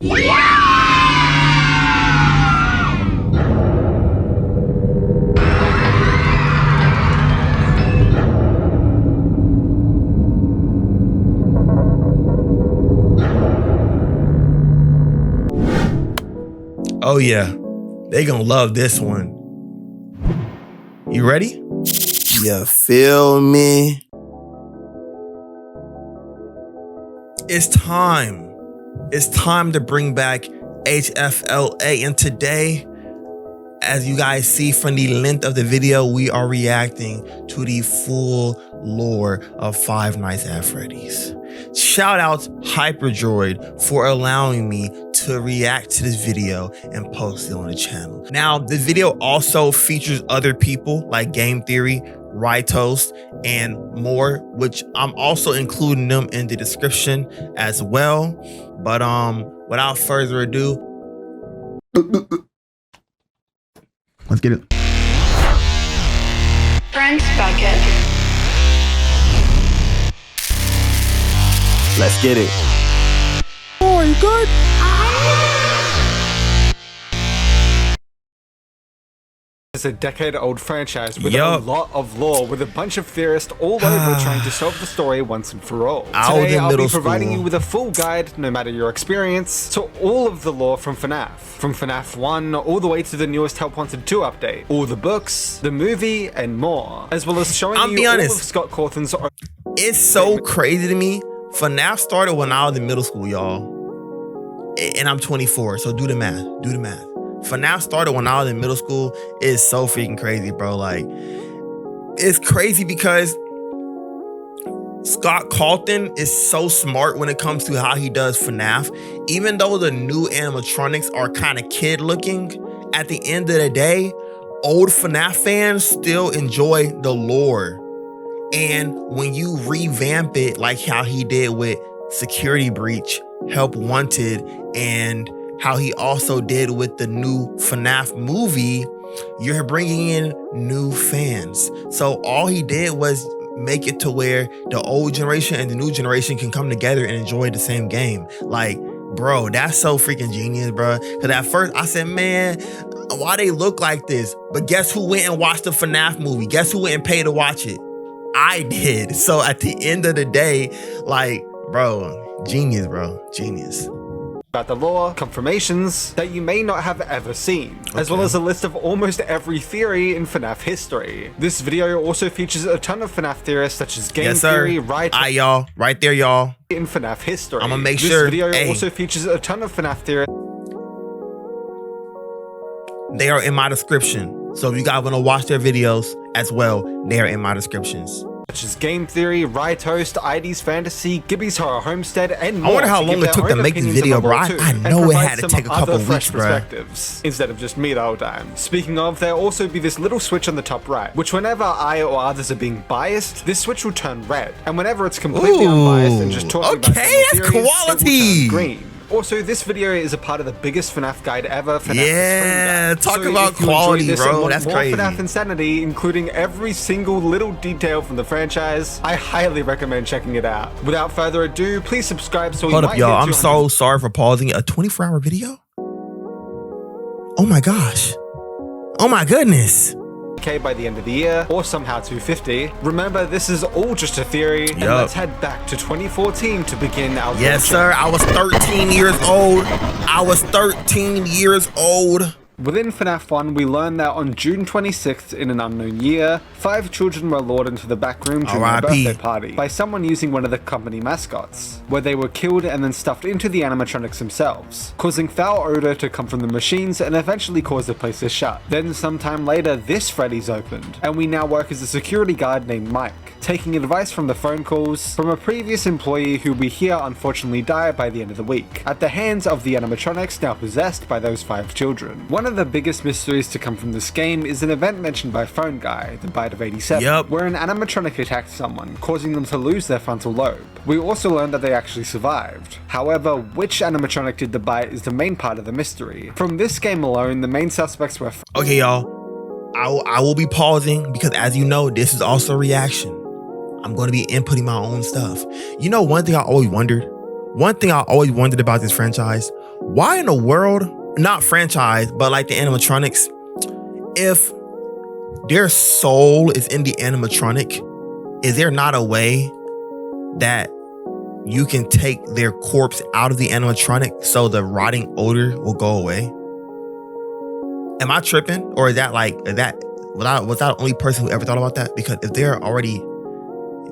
Oh yeah, they gonna love this one. You ready? You feel me? It's time. It's time to bring back HFLA. And today, as you guys see from the length of the video, we are reacting to the full lore of Five Nights at Freddy's. Shout out Hyperdroid for allowing me to react to this video and post it on the channel. Now, the video also features other people like Game Theory, Rytoast, and more, which I'm also including them in the description as well. But without further ado, let's get it. Brent Beckett. Let's get it. Oh, you good? It's a decade-old franchise with a lot of lore, with a bunch of theorists all over trying to solve the story once and for all. Today, I'll be providing you with a full guide, no matter your experience, to all of the lore from FNAF. From FNAF 1 all the way to the newest Help Wanted 2 update. All the books, the movie, and more. As well as showing you all of Scott Cawthon's... It's so crazy to me. FNAF started when I was in middle school, y'all. And I'm 24, so do the math. Do the math. FNAF started when I was in middle school. It's so freaking crazy, bro. Like, it's crazy because Scott Cawthon is so smart when it comes to how he does FNAF. Even though the new animatronics are kind of kid looking, at the end of the day, old FNAF fans still enjoy the lore. And when you revamp it like how he did with Security Breach, Help Wanted, and how he also did with the new FNAF movie, you're bringing in new fans. So all he did was make it to where the old generation and the new generation can come together and enjoy the same game. Like, bro, that's so freaking genius, bro. Because at first I said, man, why they look like this? But guess who went and watched the FNAF movie? Guess who went and paid to watch it? I did. So at the end of the day, like, bro, genius, bro, genius. About the lore, confirmations that you may not have ever seen, as well as a list of almost every theory in FNAF history. This video also features a ton of FNAF theorists such as Game Theory, y'all, right there, y'all. In FNAF history. I'm gonna make sure. This video also features a ton of FNAF theorists. They are in my description. So if you guys want to watch their videos as well, they are in my descriptions. Such as Game Theory, Rytoast, ID's Fantasy, Gibby's Horror Homestead, and more. I wonder how long it took to make this video, bro. I know it had to take a couple weeks, bro. Instead of just me the whole time. Speaking of, there'll also be this little switch on the top right, which whenever I or others are being biased, this switch will turn red. And whenever it's completely unbiased and just talking about that's quality. It will turn green. Also, this video is a part of the biggest FNAF guide ever. FNAF talk about quality, bro. That's crazy. FNAF insanity, including every single little detail from the franchise, I highly recommend checking it out. Without further ado, please subscribe so you might Hold up, y'all. I'm so sorry for pausing a 24-hour video. Oh my gosh. Oh my goodness. By the end of the year, or somehow 250. Remember, this is all just a theory, and let's head back to 2014 to begin our Yes, sir. I was 13 years old. I was 13 years old. Within FNAF 1, we learned that on June 26th in an unknown year, 5 children were lured into the back room during a birthday party by someone using one of the company mascots, where they were killed and then stuffed into the animatronics themselves, causing foul odor to come from the machines and eventually cause the place to shut. Then sometime later, this Freddy's opened, and we now work as a security guard named Mike, taking advice from the phone calls from a previous employee who we hear unfortunately died by the end of the week, at the hands of the animatronics now possessed by those 5 children. One of the biggest mysteries to come from this game is an event mentioned by Phone Guy, the Bite of 87, where an animatronic attacked someone, causing them to lose their frontal lobe. We also learned that they actually survived. However, which animatronic did the bite is the main part of the mystery. From this game alone, the main suspects were... Okay, y'all. I will be pausing because, as you know, this is also a reaction. I'm going to be inputting my own stuff. You know, one thing I always wondered, one thing I always wondered about this franchise, why in the world, not franchise, but like the animatronics, if their soul is in the animatronic, is there not a way that you can take their corpse out of the animatronic so the rotting odor will go away? Am I tripping? Or was that the only person who ever thought about that? Because if they're already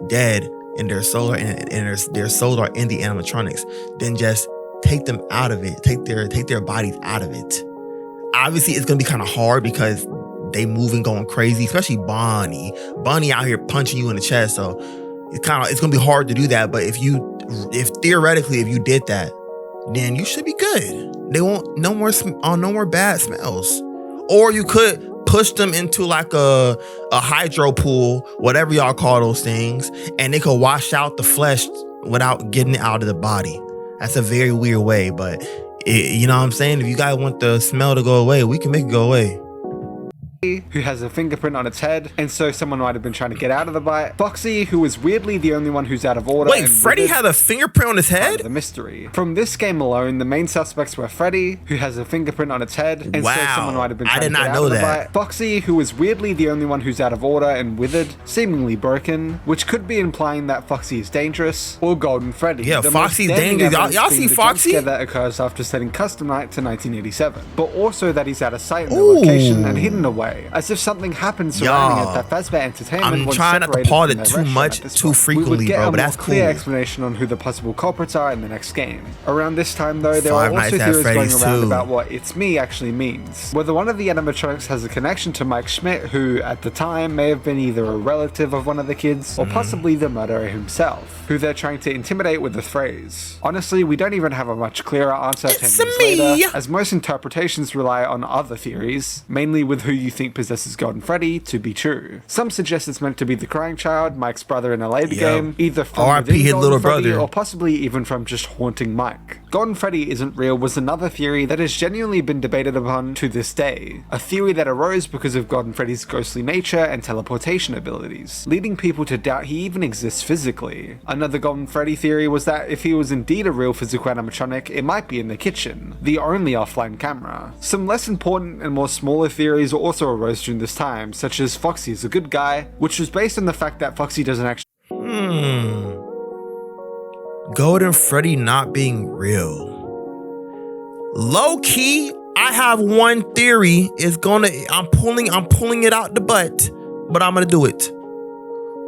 dead and their souls are in the animatronics, then just take them out of it. Take their bodies out of it. Obviously, it's gonna be kind of hard because they moving, going crazy, especially Bonnie. Bonnie out here punching you in the chest, so it's gonna be hard to do that. But if theoretically you did that, then you should be good. They won't no more bad smells. Or you could push them into like a hydro pool, whatever y'all call those things, and they could wash out the flesh without getting it out of the body. That's a very weird way, but you know what I'm saying? If you guys want the smell to go away, we can make it go away. Who has a fingerprint on its head, and so someone might have been trying to get out of the bite. Foxy, who is weirdly the only one who's out of order. Wait, Freddy had a fingerprint on his head? The mystery. From this game alone, the main suspects were Freddy, who has a fingerprint on its head, and so someone might have been trying to get out of the bite. Foxy, who is weirdly the only one who's out of order and withered, seemingly broken, which could be implying that Foxy is dangerous, or Golden Freddy. Yeah, Foxy's dangerous. Y'all see Foxy? That occurs after setting custom night to 1987, but also that he's out of sight in the location and hidden away, as if something happened surrounding it that Fazbear Entertainment was trying not to pause it too much, too frequently, bro, but that's cool. Clear explanation on who the possible culprits are in the next game. Around this time, though, there are also theories going around about what "it's me" actually means. Whether one of the animatronics has a connection to Mike Schmidt, who at the time may have been either a relative of one of the kids, or possibly the murderer himself, who they're trying to intimidate with the phrase. Honestly, we don't even have a much clearer answer 10 years later, as most interpretations rely on other theories, mainly with who you think possesses Golden Freddy, to be true. Some suggest it's meant to be the crying child, Mike's brother in a later game, either from within his little Freddy, brother, or possibly even from just haunting Mike. Golden Freddy isn't real was another theory that has genuinely been debated upon to this day. A theory that arose because of Golden Freddy's ghostly nature and teleportation abilities, leading people to doubt he even exists physically. Another Golden Freddy theory was that if he was indeed a real physical animatronic, it might be in the kitchen, the only offline camera. Some less important and more smaller theories also arose during this time, such as Foxy is a good guy, which was based on the fact that Foxy doesn't actually Golden Freddy not being real. Low key, I have one theory. I'm pulling it out the butt, but I'm gonna do it.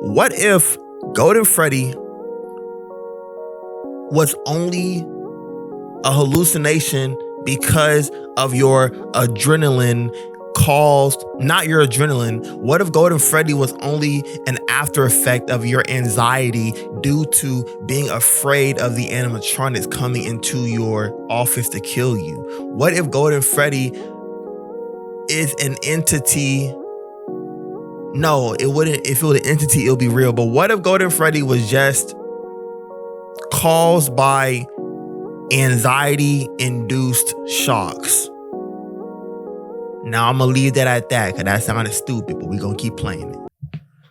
What if Golden Freddy was only a hallucination because of your adrenaline caused, not your adrenaline? What if Golden Freddy was only an after effect of your anxiety due to being afraid of the animatronics coming into your office to kill you? What if Golden Freddy is an entity? No, it wouldn't. If it was an entity, it would be real. But what if Golden Freddy was just caused by anxiety-induced shocks? Now I'm gonna leave that at that, because that sounded stupid, but we're gonna keep playing it.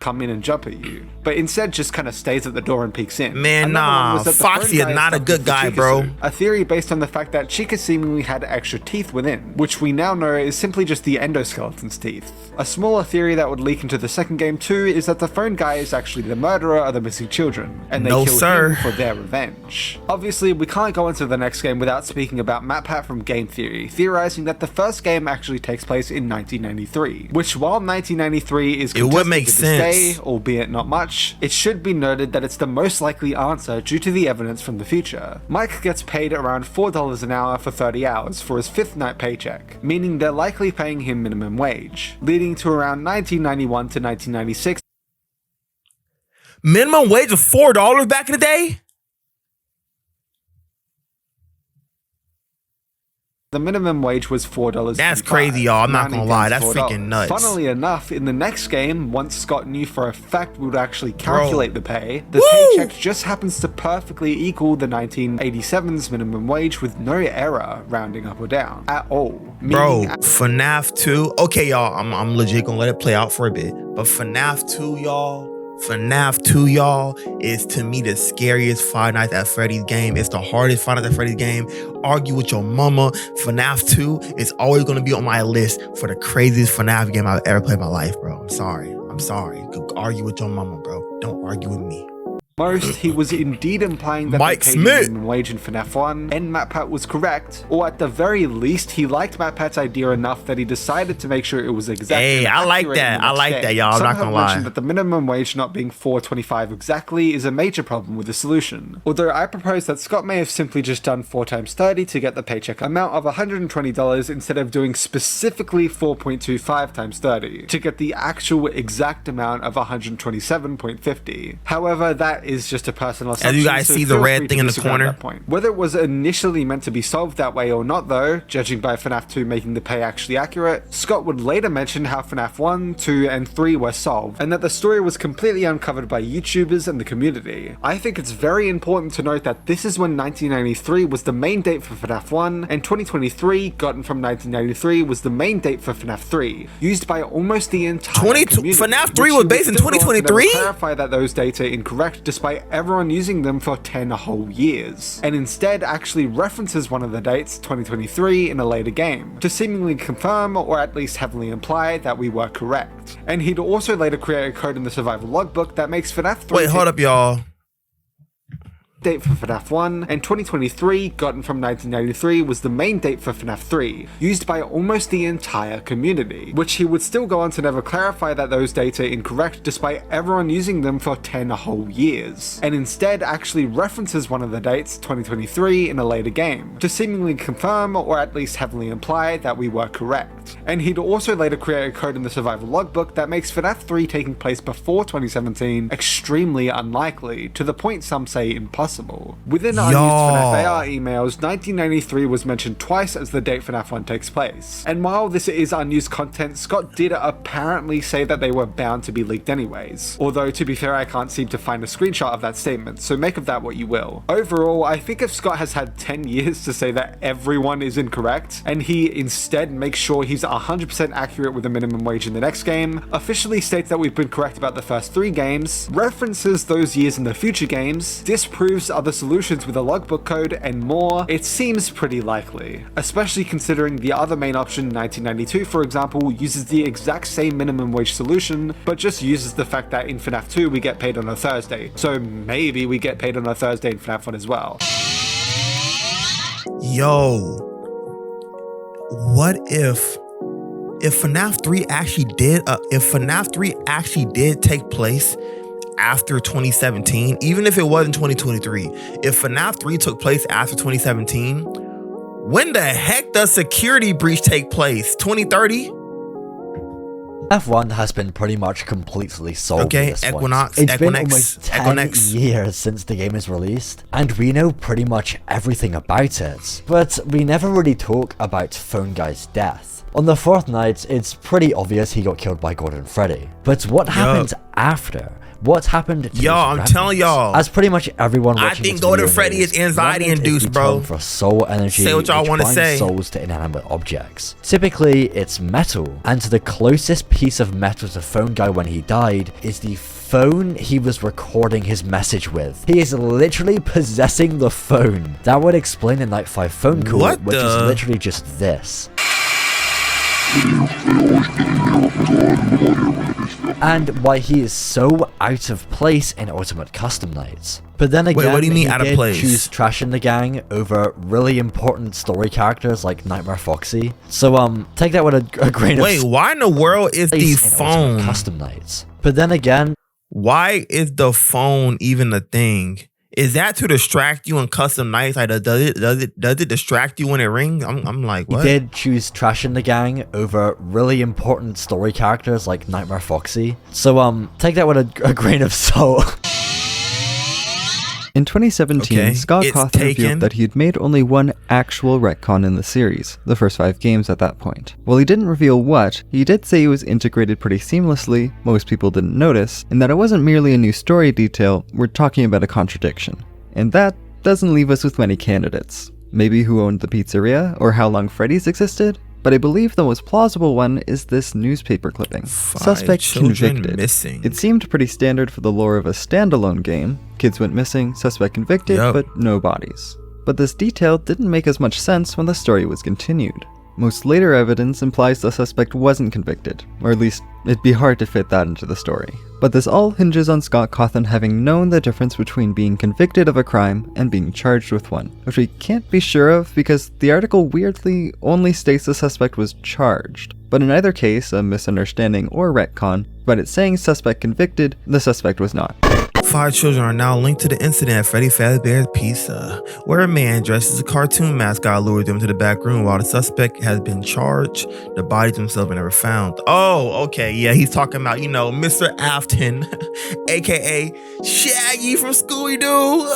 Come in and jump at you, but instead just kind of stays at the door and peeks in. Man, nah, Foxy is not a good guy, bro. A theory based on the fact that Chica seemingly had extra teeth within, which we now know is simply just the endoskeleton's teeth. A smaller theory that would leak into the second game too is that the phone guy is actually the murderer of the missing children, and they killed him for their revenge. Obviously, we can't go into the next game without speaking about MatPat from Game Theory, theorizing that the first game actually takes place in 1993, which while 1993 is contested, it would make sense, albeit not much, it should be noted that it's the most likely answer due to the evidence from the future. Mike gets paid around $4 an hour for 30 hours for his 5th night paycheck, meaning they're likely paying him minimum wage, leading to around 1991 to 1996. Minimum wage of $4 back in the day? The minimum wage was $4. That's crazy, y'all. I'm not gonna lie. That's freaking nuts. Funnily enough, in the next game, once Scott knew for a fact we would actually calculate the pay, the paycheck just happens to perfectly equal the 1987's minimum wage with no error rounding up or down at all. Bro, FNAF 2. Okay, y'all. I'm legit gonna let it play out for a bit. But FNAF 2, y'all, FNAF 2, y'all, is to me the scariest Five Nights at Freddy's game. It's the hardest Five Nights at Freddy's game. Argue with your mama. FNAF 2 is always going to be on my list for the craziest FNAF game I've ever played in my life, bro. I'm sorry. Go argue with your mama, bro. Don't argue with me. Most, he was indeed implying that Mike they paid Smith. minimum wage in FNAF 1, and MatPat was correct, or at the very least, he liked MatPat's idea enough that he decided to make sure it was exact. Hey, I like that. I like that, y'all. I'm not gonna lie. Mentioned that the minimum wage not being $4.25 exactly is a major problem with the solution. Although I propose that Scott may have simply just done 4 times 30 to get the paycheck amount of $120 instead of doing specifically 4.25 times 30 to get the actual exact amount of $127.50. However, that is just a personal assumption. As you guys see the red thing in the corner. Whether it was initially meant to be solved that way or not though, judging by FNAF 2 making the pay actually accurate, Scott would later mention how FNAF 1, 2, and 3 were solved, and that the story was completely uncovered by YouTubers and the community. I think it's very important to note that this is when 1993 was the main date for FNAF 1, and 2023, gotten from 1993, was the main date for FNAF 3, used by almost the entire community. FNAF 3 was based in 2023? Clarify that those data are incorrect despite everyone using them for 10 whole years, and instead actually references one of the dates, 2023, in a later game, to seemingly confirm or at least heavily imply that we were correct. And he'd also later create a code in the survival logbook that makes FNAF 3... Wait, hold up, y'all. Date for FNAF 1, and 2023, gotten from 1993, was the main date for FNAF 3, used by almost the entire community, which he would still go on to never clarify that those data are incorrect despite everyone using them for 10 whole years, and instead actually references one of the dates, 2023, in a later game, to seemingly confirm or at least heavily imply that we were correct. And he'd also later create a code in the survival logbook that makes FNAF 3 taking place before 2017 extremely unlikely, to the point some say impossible. Within unused FNAF AR emails, 1993 was mentioned twice as the date FNAF 1 takes place. And while this is unused content, Scott did apparently say that they were bound to be leaked anyways. Although, to be fair, I can't seem to find a screenshot of that statement, so make of that what you will. Overall, I think if Scott has had 10 years to say that everyone is incorrect, and he instead makes sure he's 100% accurate with the minimum wage in the next game, officially states that we've been correct about the first 3 games, references those years in the future games, disproves other solutions with a logbook code, and more, it seems pretty likely. Especially considering the other main option, 1992 for example, uses the exact same minimum wage solution, but just uses the fact that in FNAF 2 we get paid on a Thursday, so maybe we get paid on a Thursday in FNAF 1 as well. Yo, what if FNAF 3 actually did take place after 2017, even if it wasn't 2023, if FNAF 3 took place after 2017, when the heck does security breach take place? 2030? FNAF 1 has been pretty much completely solved. Okay, It's been almost 10 years since the game is released, and we know pretty much everything about it. But we never really talk about Phone Guy's death. On the 4th night, it's pretty obvious he got killed by Gordon Freddy. But what happened after? What happened to I'm telling y'all. As pretty much everyone watching I think Gordon Freddy is anxiety induced, bro. For soul energy, say what y'all want to say. Souls to inanimate objects. Typically, it's metal, and the closest piece of metal to Phone Guy when he died is the phone he was recording his message with. He is literally possessing the phone. That would explain the Night 5 phone call, which is literally just this. And why he is so out of place in Ultimate Custom Nights. But then again, what do you mean out of place? Choose Trash in the Gang over really important story characters like Nightmare Foxy. So take that with a grain of Wait, why in the world is the phone Custom Nights? But then again, why is the phone even a thing? Is that to distract you in Custom Nights? Like, does it distract you when it rings? I'm like, what? He did choose Trash in the Gang over really important story characters like Nightmare Foxy. So take that with a grain of salt. In 2017, Scott Cawthon revealed that he had made only one actual retcon in the series, the first 5 games at that point. While he didn't reveal what, he did say it was integrated pretty seamlessly, most people didn't notice, and that it wasn't merely a new story detail, we're talking about a contradiction. And that doesn't leave us with many candidates. Maybe who owned the pizzeria, or how long Freddy's existed? but I believe the most plausible one is this newspaper clipping. Suspect convicted. Missing. It seemed pretty standard for the lore of a standalone game. Kids went missing, suspect convicted, but no bodies. But this detail didn't make as much sense when the story was continued. Most later evidence implies the suspect wasn't convicted, or at least it'd be hard to fit that into the story. But this all hinges on Scott Cawthon having known the difference between being convicted of a crime and being charged with one, which we can't be sure of because the article weirdly only states the suspect was charged. But in either case, a misunderstanding or retcon, but it's saying suspect convicted, the suspect was not. 5 children are now linked to the incident at Freddy Fazbear's Pizza, where a man dressed as a cartoon mascot lured them to the back room while the suspect has been charged. The bodies themselves were never found. Oh, okay, yeah, he's talking about, Mr. Afton, aka Shaggy from Scooby-Doo.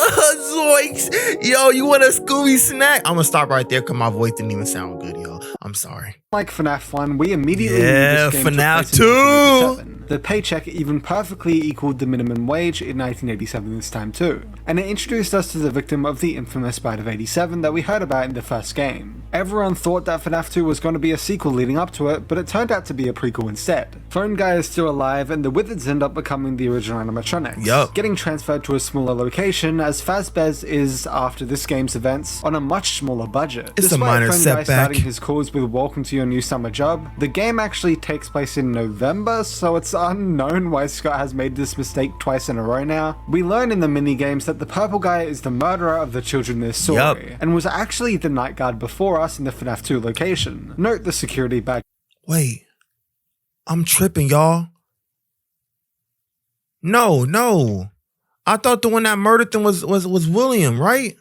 Zoinks! Yo, you want a Scooby snack? I'm gonna stop right there because my voice didn't even sound good, y'all. I'm sorry. Like FNAF 1, we immediately knew this game FNAF took place in 1987. The paycheck even perfectly equaled the minimum wage in 1987 this time too, and it introduced us to the victim of the infamous Bite of 87 that we heard about in the first game. Everyone thought that FNAF 2 was going to be a sequel leading up to it, but it turned out to be a prequel instead. Phone Guy is still alive, and the Wizards end up becoming the original animatronics, getting transferred to a smaller location as Fazbear's is, after this game's events, on a much smaller budget. It's a minor setback. Guy starting his calls with "Welcome to your new summer job," the game actually takes place in November, so it's unknown why Scott has made this mistake twice in a row now. We learn in the mini-games that the purple guy is the murderer of the children in this story, and was actually the night guard before us in the FNAF 2 location. Note the security badge. Wait, I'm tripping, y'all. No. I thought the one that murdered them was William, right?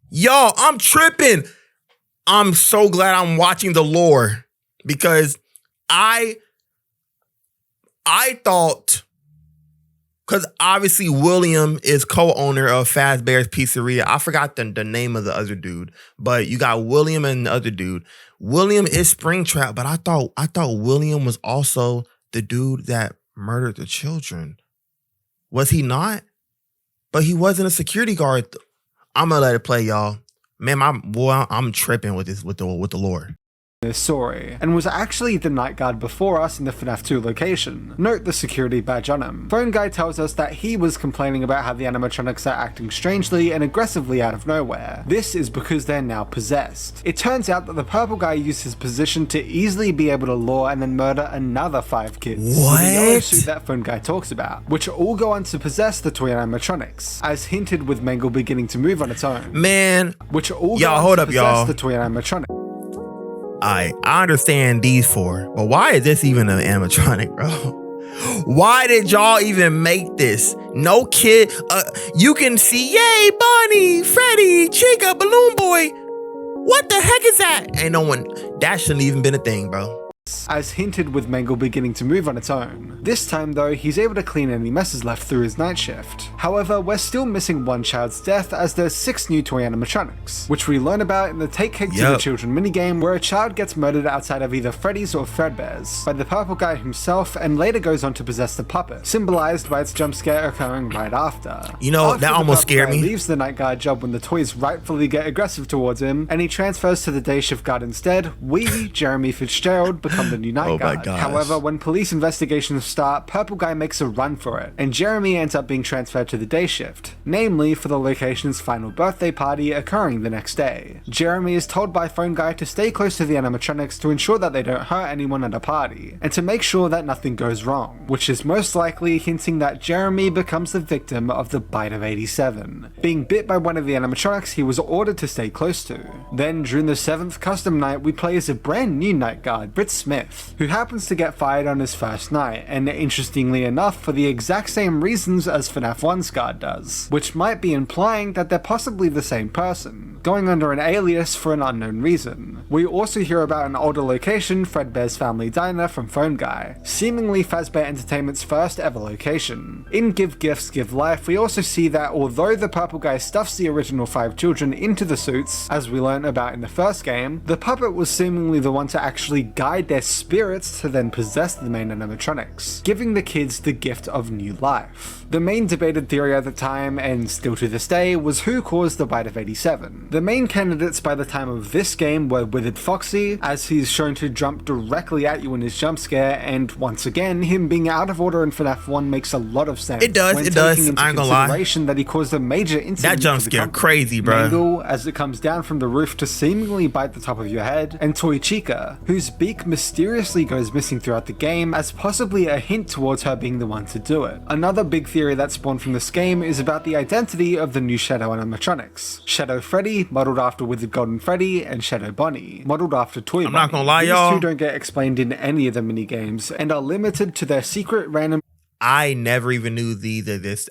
Y'all, I'm tripping. I'm so glad I'm watching the lore because I thought, because obviously William is co-owner of Fazbear's Pizzeria. I forgot the name of the other dude, but you got William and the other dude. William is Springtrap, but I thought William was also the dude that murdered the children. Was he not? But he wasn't a security guard. I'm gonna let it play, y'all. Man, I'm tripping with this with the lore. This story, and was actually the night guard before us in the FNAF 2 location. Note the security badge on him. Phone Guy tells us that he was complaining about how the animatronics are acting strangely and aggressively out of nowhere. This is because they're now possessed. It turns out that the purple guy used his position to easily be able to lure and then murder another 5 kids. What? The yellow suit that Phone Guy talks about, which all go on to possess the toy animatronics, as hinted with Mangle beginning to move on its own. Man, which all y'all go hold on up, to y'all. possess the toy animatronics. I understand these 4, but why is this even an animatronic, bro? Why did y'all even make this? No kid. You can see, yay, Bonnie, Freddy, Chica, Balloon Boy. What the heck is that? Ain't no one. That shouldn't even been a thing, bro. As hinted with Mangle beginning to move on its own. This time though, he's able to clean any messes left through his night shift. However, we're still missing one child's death as there's 6 new toy animatronics, which we learn about in the Take Cake to the Children minigame, where a child gets murdered outside of either Freddy's or Fredbear's by the purple guy himself and later goes on to possess the puppet, symbolized by its jump scare occurring right after. You know, that almost scared me. He leaves the night guard job when the toys rightfully get aggressive towards him, and he transfers to the day shift guard instead. We, Jeremy Fitzgerald, become the new night guard. However, when police investigations start, Purple Guy makes a run for it, and Jeremy ends up being transferred to the day shift, namely for the location's final birthday party occurring the next day. Jeremy is told by Phone Guy to stay close to the animatronics to ensure that they don't hurt anyone at a party, and to make sure that nothing goes wrong, which is most likely hinting that Jeremy becomes the victim of the Bite of 87, being bit by one of the animatronics he was ordered to stay close to. Then, during the 7th custom night, we play as a brand new night guard, Britt Smith, who happens to get fired on his first night, and interestingly enough for the exact same reasons as FNAF 1's guard does, which might be implying that they're possibly the same person, going under an alias for an unknown reason. We also hear about an older location, Fredbear's Family Diner from Phone Guy, seemingly Fazbear Entertainment's first ever location. In Give Gifts, Give Life, we also see that although the purple guy stuffs the original 5 children into the suits, as we learned about in the first game, the puppet was seemingly the one to actually guide their spirits to then possess the main animatronics, giving the kids the gift of new life. The main debated theory at the time, and still to this day, was who caused the Bite of 87. The main candidates by the time of this game were Withered Foxy, as he's shown to jump directly at you in his jump scare, and once again, him being out of order in FNAF 1 makes a lot of sense. It does, it does. I ain't gonna lie. That he caused a major incident. That jump scare crazy, bro. Mangle, as it comes down from the roof to seemingly bite the top of your head, and Toy Chica, whose beak mysteriously goes missing throughout the game, as possibly a hint towards her being the one to do it. Another big theory that spawned from this game is about the identity of the new Shadow animatronics. Shadow Freddy, modeled after Withered Golden Freddy, and Shadow Bonnie, modeled after Toy Bunny. I'm not gonna lie, y'all. These two don't get explained in any of the minigames, and are limited to their secret random. I never even knew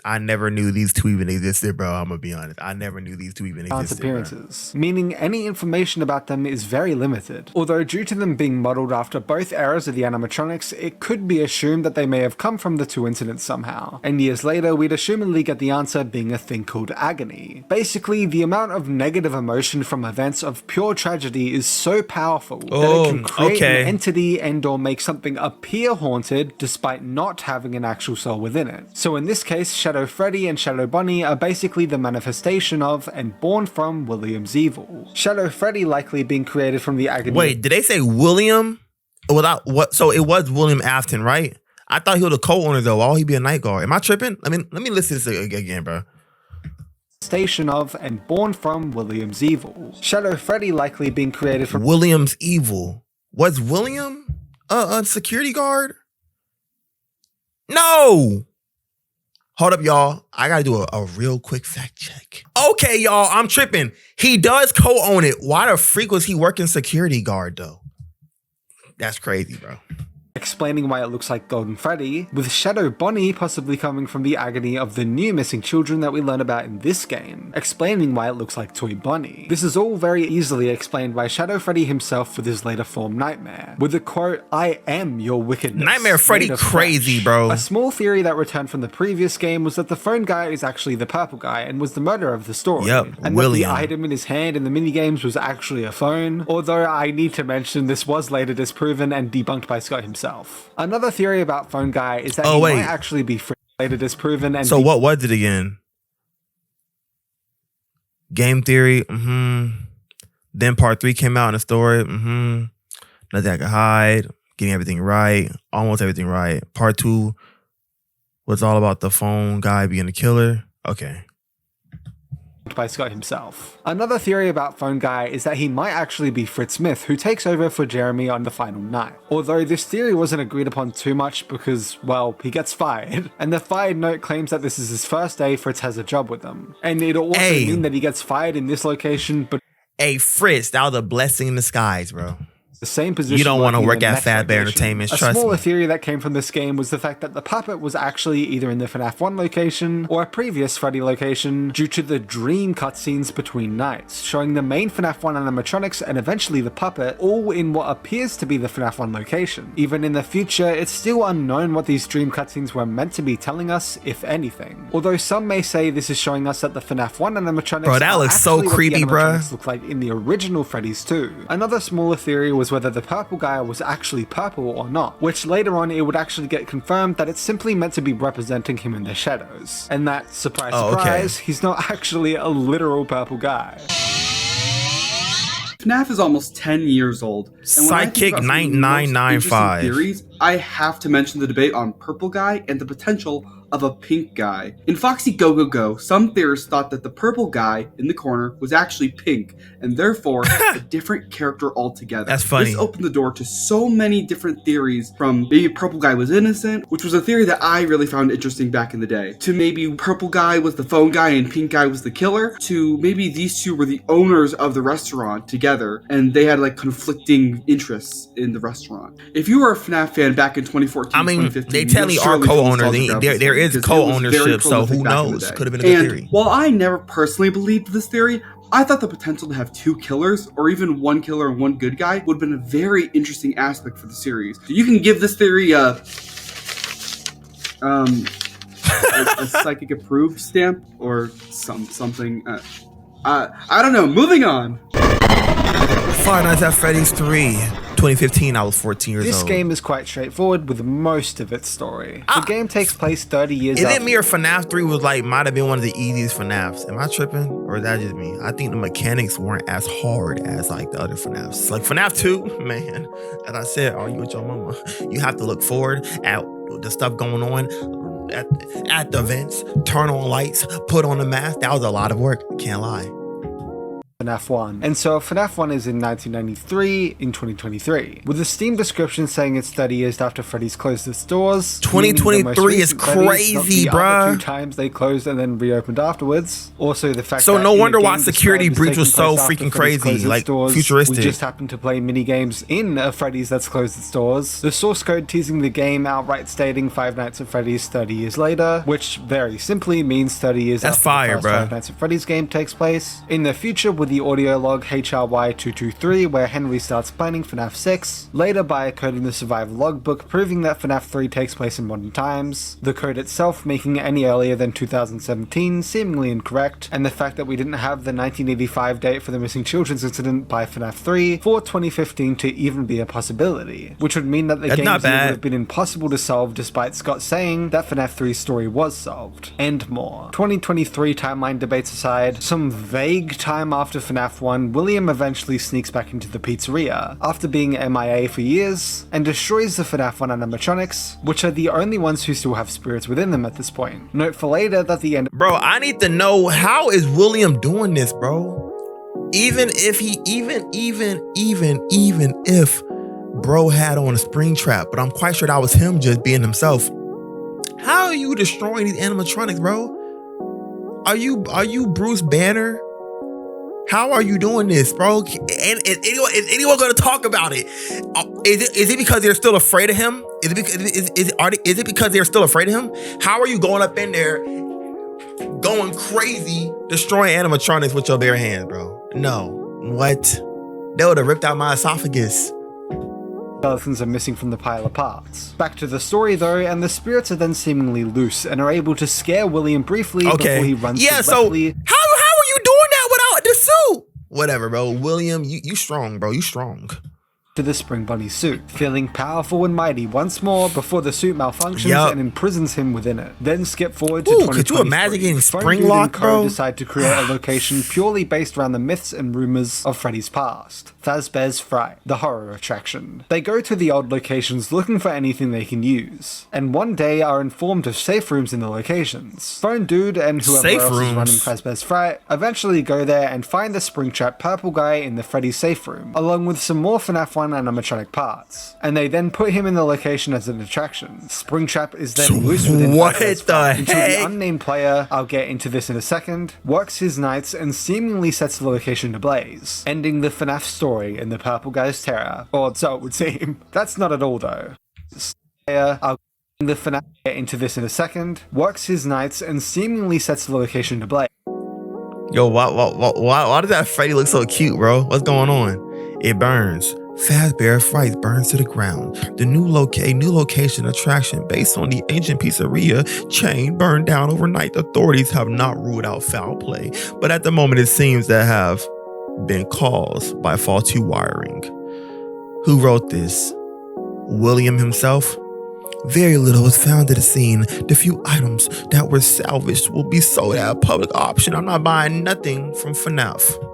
I never knew these two even existed, bro. I'm gonna be honest. I never knew these two even existed. Appearances, meaning any information about them is very limited. Although due to them being modeled after both eras of the animatronics, it could be assumed that they may have come from the two incidents somehow. And years later, we'd assumedly get the answer being a thing called agony. Basically, the amount of negative emotion from events of pure tragedy is so powerful that it can create an entity and or make something appear haunted despite not having an actual soul within it. So in this case, Shadow Freddy and Shadow Bunny are basically the manifestation of and born from William's evil. Shadow Freddy likely being created from the agony. Wait, did they say William? Without what? So it was William Afton, right? I thought he was a co-owner though. Why would he be a night guard? Am I tripping? I mean, let me listen to this again, bro. Station of and born from William's evil. Shadow Freddy likely being created from William's evil. Was William a security guard? No! Hold up, y'all. I gotta do a real quick fact check. Okay, y'all, I'm tripping. He does co-own it. Why the freak was he working security guard, though? That's crazy, bro. Explaining why it looks like Golden Freddy, with Shadow Bonnie possibly coming from the agony of the new missing children that we learn about in this game, explaining why it looks like Toy Bunny. This is all very easily explained by Shadow Freddy himself with his later form Nightmare, with the quote, "I am your wickedness." Nightmare Freddy crazy, bro. A small theory that returned from the previous game was that the phone guy is actually the purple guy and was the murderer of the story. Yep, and William. that the item in his hand in the minigames was actually a phone, although I need to mention this was later disproven and debunked by Scott himself. Another theory about Phone Guy is that he might actually be later disproven. And so what was it again? Game theory. Then part 3 came out in the story. Nothing I could hide. Getting everything right. Almost everything right. Part 2 was all about the phone guy being a killer. Okay. By Scott himself. Another theory about Phone Guy is that he might actually be Fritz Smith, who takes over for Jeremy on the final night. Although this theory wasn't agreed upon too much because, well, he gets fired. And the fired note claims that this is his first day Fritz has a job with him. And it'll also mean that he gets fired in this location, but hey, Fritz, that was a blessing in disguise, bro. The same position. You don't want to work at Fat Bear Entertainment, trust me. A smaller theory that came from this game was the fact that the puppet was actually either in the FNAF 1 location or a previous Freddy location due to the dream cutscenes between nights, showing the main FNAF 1 animatronics and eventually the puppet all in what appears to be the FNAF 1 location. Even in the future, it's still unknown what these dream cutscenes were meant to be telling us, if anything. Although some may say this is showing us that the FNAF 1 animatronics bro, that looks so creepy, bro. Look like in the original Freddy's 2. Another smaller theory was whether the purple guy was actually purple or not, which later on it would actually get confirmed that it's simply meant to be representing him in the shadows, and that, surprise, surprise, he's not actually a literal purple guy. FNAF is almost 10 years old. Sidekick 9995. Theories, I have to mention the debate on purple guy and the potential of a pink guy. In Foxy Go Go Go, some theorists thought that the purple guy in the corner was actually pink, and therefore a different character altogether. That's funny. This opened the door to so many different theories, from maybe purple guy was innocent, which was a theory that I really found interesting back in the day, to maybe purple guy was the phone guy and pink guy was the killer, to maybe these two were the owners of the restaurant together, and they had like conflicting interests in the restaurant. If you were a FNAF fan back in 2014, I mean, 2015, they tell you are co-owners. There is co-ownership, so who knows? Could have been a good theory. While I never personally believed this theory, I thought the potential to have two killers, or even one killer and one good guy, would have been a very interesting aspect for the series. So you can give this theory a psychic approved stamp or something. I don't know. Moving on. Five Nights at Freddy's 3. 2015, I was 14 years old. This game is quite straightforward with most of its story. The game takes place 30 years after. Isn't me or FNAF 3 was like, might have been one of the easiest FNAFs? Am I tripping? Or is that just me? I think the mechanics weren't as hard as like the other FNAFs. Like FNAF 2, man, as I said, are you with your mama? You have to look forward at the stuff going on at the events, turn on lights, put on a mask. That was a lot of work, can't lie. FNAF 1. And so FNAF 1 is in 1993 in 2023, with a Steam description saying it's 30 years after Freddy's closed its doors. 2023 is crazy, bruh. 2 times they closed and then reopened afterwards. Also the fact so that no wonder why security breach was so freaking crazy, like doors, futuristic. We just happened to play mini games in a Freddy's that's closed its doors. The source code teasing the game outright stating Five Nights at Freddy's 30 years later, which very simply means 30 years after the first Five Nights at Freddy's game takes place. In the future, with the audio log HRY223 where Henry starts planning FNAF 6, later by coding the survival logbook proving that FNAF 3 takes place in modern times, the code itself making it any earlier than 2017 seemingly incorrect, and the fact that we didn't have the 1985 date for the missing children's incident by FNAF 3 for 2015 to even be a possibility, which would mean that the game would have been impossible to solve despite Scott saying that FNAF 3's story was solved, and more. 2023 timeline debates aside, some vague time after FNAF 1, William eventually sneaks back into the pizzeria after being MIA for years and destroys the FNAF 1 animatronics, which are the only ones who still have spirits within them at this point. Note for later that the end— Bro, I need to know, how is William doing this, bro? Even if bro had on a spring trap, but I'm quite sure that was him just being himself. How are you destroying these animatronics, bro? Are you Bruce Banner? How are you doing this, bro? And is anyone going to talk about it? Is it because they're still afraid of him? Is it because they're still afraid of him? How are you going up in there, going crazy, destroying animatronics with your bare hands, bro? No. What? They would have ripped out my esophagus. Skeletons are missing from the pile of parts. Back to the story though, and the spirits are then seemingly loose and are able to scare William briefly before he runs directly. So how are you doing that without the suit? Whatever, bro. William, you strong, bro. You strong. To the Spring Bunny suit, feeling powerful and mighty once more before the suit malfunctions and imprisons him within it. Then skip forward to 2023. Could you imagine getting spring lock, bro? Decide to create a location purely based around the myths and rumors of Freddy's past. Fazbear's Fright, the horror attraction. They go to the old locations looking for anything they can use, and one day are informed of safe rooms in the locations. Phone Dude and whoever else is running Fazbear's Fright eventually go there and find the Springtrap purple guy in the Freddy safe room, along with some more FNAF 1 animatronic parts, and they then put him in the location as an attraction. Springtrap is then loose within Fazbear's Fright until the unnamed player, I'll get into this in a second, works his nights and seemingly sets the location ablaze, ending the FNAF story in the purple guy's terror, or so it would seem. That's not at all though. I'll the FNAF get into this in a second, works his nights and seemingly sets the location ablaze. Yo, why does that Freddy look so cute, bro? What's going on? It burns. Fazbear's Fright burns to the ground. The new location attraction based on the ancient pizzeria chain burned down overnight. The authorities have not ruled out foul play, but at the moment it seems to have been caused by faulty wiring. Who wrote this? William himself? Very little was found at the scene. The few items that were salvaged will be sold at a public auction. I'm not buying nothing from FNAF.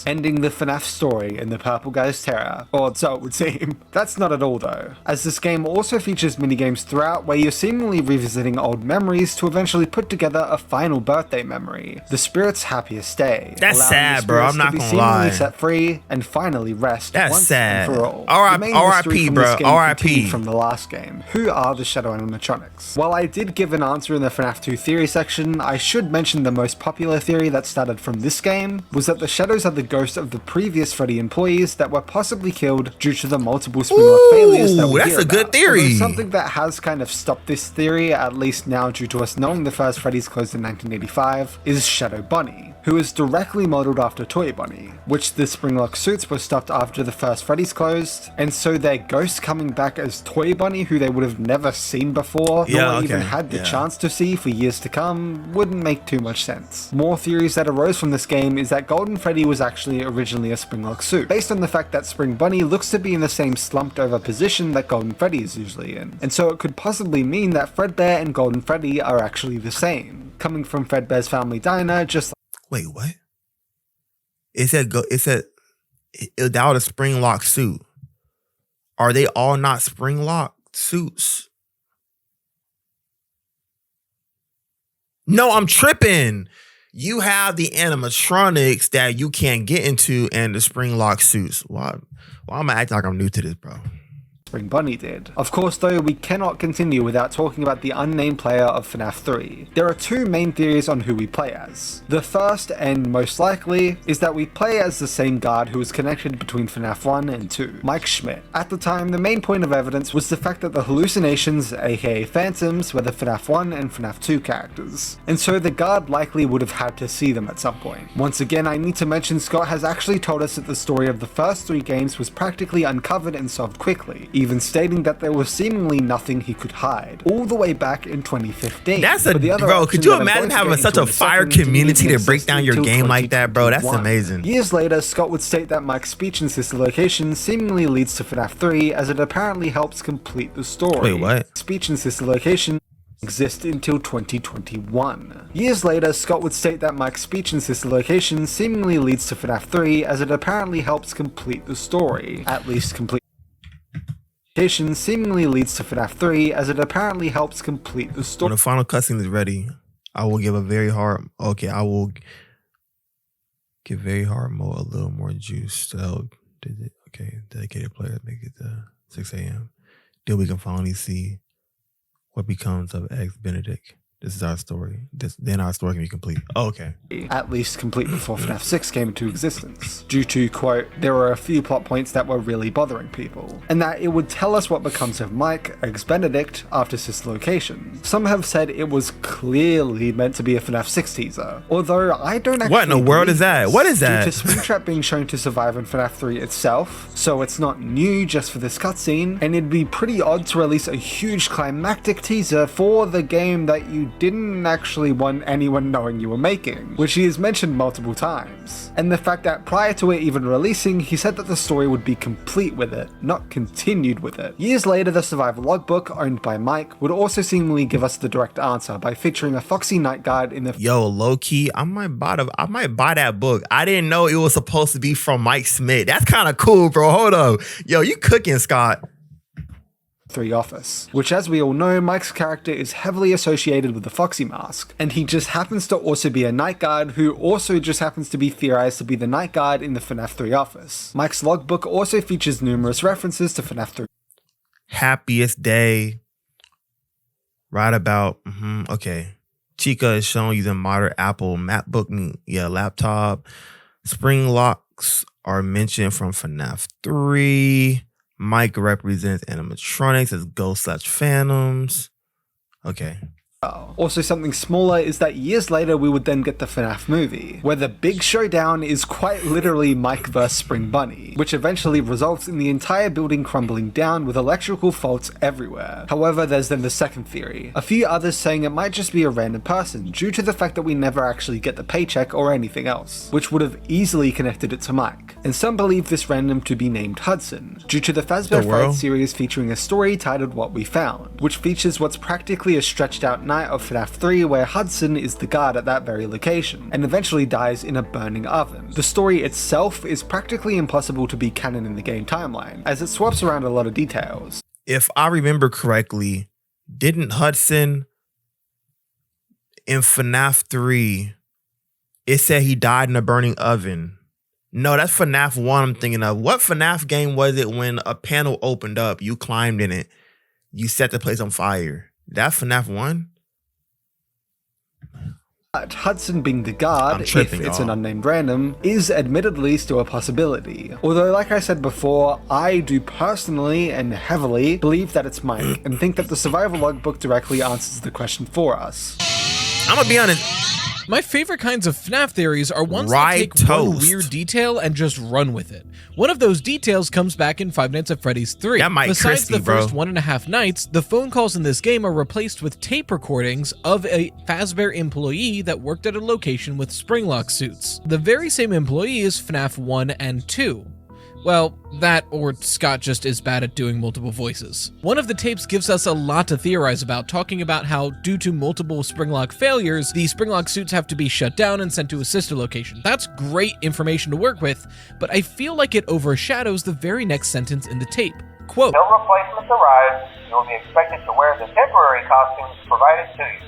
Ending the FNAF story in the purple guy's terror, or so it would seem. That's not at all though, as this game also features minigames throughout where you're seemingly revisiting old memories to eventually put together a final birthday memory, the spirit's happiest day. That's sad, bro. I'm not gonna lie. Set free and finally rest. That's once sad. And for all. R.I.P. bro. R.I.P. From the last game. Who are the shadow animatronics? While I did give an answer in the FNAF 2 theory section, I should mention the most popular theory that started from this game was that the shadows are the ghosts of the previous Freddy employees that were possibly killed due to the multiple spring-lock failures that we hear about. That's a good theory. Although something that has kind of stopped this theory, at least now due to us knowing the first Freddy's closed in 1985, is Shadow Bunny. who is directly modeled after Toy Bunny, which the Springlock suits were stuffed after the first Freddy's closed, and so their ghost coming back as Toy Bunny, who they would have never seen before, nor even had the chance to see for years to come, wouldn't make too much sense. More theories that arose from this game is that Golden Freddy was actually originally a Springlock suit, based on the fact that Spring Bunny looks to be in the same slumped over position that Golden Freddy is usually in, and so it could possibly mean that Fredbear and Golden Freddy are actually the same, coming from Fredbear's family diner, just Wait, what? It said that was a Springlock suit. Are they all not Springlock suits? No, I'm tripping. You have the animatronics that you can't get into and the Springlock suits. Why am I acting like I'm new to this, bro? Spring Bunny did. Of course though, we cannot continue without talking about the unnamed player of FNAF 3. There are two main theories on who we play as. The first, and most likely, is that we play as the same guard who was connected between FNAF 1 and 2, Mike Schmidt. At the time, the main point of evidence was the fact that the hallucinations, aka phantoms, were the FNAF 1 and FNAF 2 characters, and so the guard likely would have had to see them at some point. Once again, I need to mention Scott has actually told us that the story of the first 3 games was practically uncovered and solved quickly, even stating that there was seemingly nothing he could hide, all the way back in 2015. That's bro, could you imagine having such a fire community to break down your game like that, bro? That's amazing. Years later, Scott would state that Mike's speech and sister location seemingly leads to FNAF 3, as it apparently helps complete the story. Wait, what? Speech and sister location exist until 2021. Years later, Scott would state that Mike's speech and sister location seemingly leads to FNAF 3, as it apparently helps complete the story. At least complete seemingly leads to FNAF 3, as it apparently helps complete the story. When the final cutscene is ready, I will give a very hard. Okay, I will give very hard mode a little more juice to help. Okay, dedicated player make it to 6 a.m. Then we can finally see what becomes of ex Benedict. This is our story. Then our story can be complete. Oh, okay. At least complete before FNAF 6 came into existence, due to, quote, there were a few plot points that were really bothering people, and that it would tell us what becomes of Mike, ex-Benedict, after Sister Location. Some have said it was clearly meant to be a FNAF 6 teaser, although I don't actually What in the world is that? What is that? Due to Springtrap being shown to survive in FNAF 3 itself, so it's not new just for this cutscene, and it'd be pretty odd to release a huge climactic teaser for the game that you didn't actually want anyone knowing you were making, which he has mentioned multiple times. And the fact that prior to it even releasing, he said that the story would be complete with it, not continued with it. Years later, the survival logbook, owned by Mike, would also seemingly give us the direct answer by featuring a foxy night guard in the— Yo, low-key, I might buy that book. I didn't know it was supposed to be from Mike Schmidt. That's kind of cool, bro. Hold up. Yo, you cooking, Scott. 3 office, which, as we all know, Mike's character is heavily associated with the Foxy mask, and he just happens to also be a night guard who also just happens to be theorized to be the night guard in the FNAF 3 office. Mike's logbook also features numerous references to FNAF 3. Happiest day. Right about, okay. Chica is shown using modern Apple MacBook, laptop. Spring locks are mentioned from FNAF 3. Mike represents animatronics as ghosts/phantoms. Okay. Also, something smaller is that years later we would then get the FNAF movie, where the big showdown is quite literally Mike vs Spring Bunny, which eventually results in the entire building crumbling down with electrical faults everywhere. However, there's then the second theory, a few others saying it might just be a random person due to the fact that we never actually get the paycheck or anything else, which would have easily connected it to Mike. And some believe this random to be named Hudson, due to the Fazbear Fright series featuring a story titled What We Found, which features what's practically a stretched out night of FNAF 3 where Hudson is the guard at that very location, and eventually dies in a burning oven. The story itself is practically impossible to be canon in the game timeline, as it swaps around a lot of details. If I remember correctly, didn't Hudson in FNAF 3, it said he died in a burning oven? No, that's FNAF 1 I'm thinking of. What FNAF game was it when a panel opened up, you climbed in it, you set the place on fire? That FNAF 1? Hudson being the guard, if it's an unnamed random, is admittedly still a possibility. Although, like I said before, I do personally and heavily believe that it's Mike, and think that the survival logbook directly answers the question for us. I'm gonna be honest. My favorite kinds of FNAF theories are ones that take one weird detail and just run with it. One of those details comes back in Five Nights at Freddy's 3. Besides the first 1.5 nights, the phone calls in this game are replaced with tape recordings of a Fazbear employee that worked at a location with Springlock suits. The very same employee is FNAF 1 and 2. Well, that or Scott just is bad at doing multiple voices. One of the tapes gives us a lot to theorize about, talking about how, due to multiple Springlock failures, the Springlock suits have to be shut down and sent to a sister location. That's great information to work with, but I feel like it overshadows the very next sentence in the tape. Quote, "Until replacements arrive, you will be expected to wear the temporary costumes provided to you.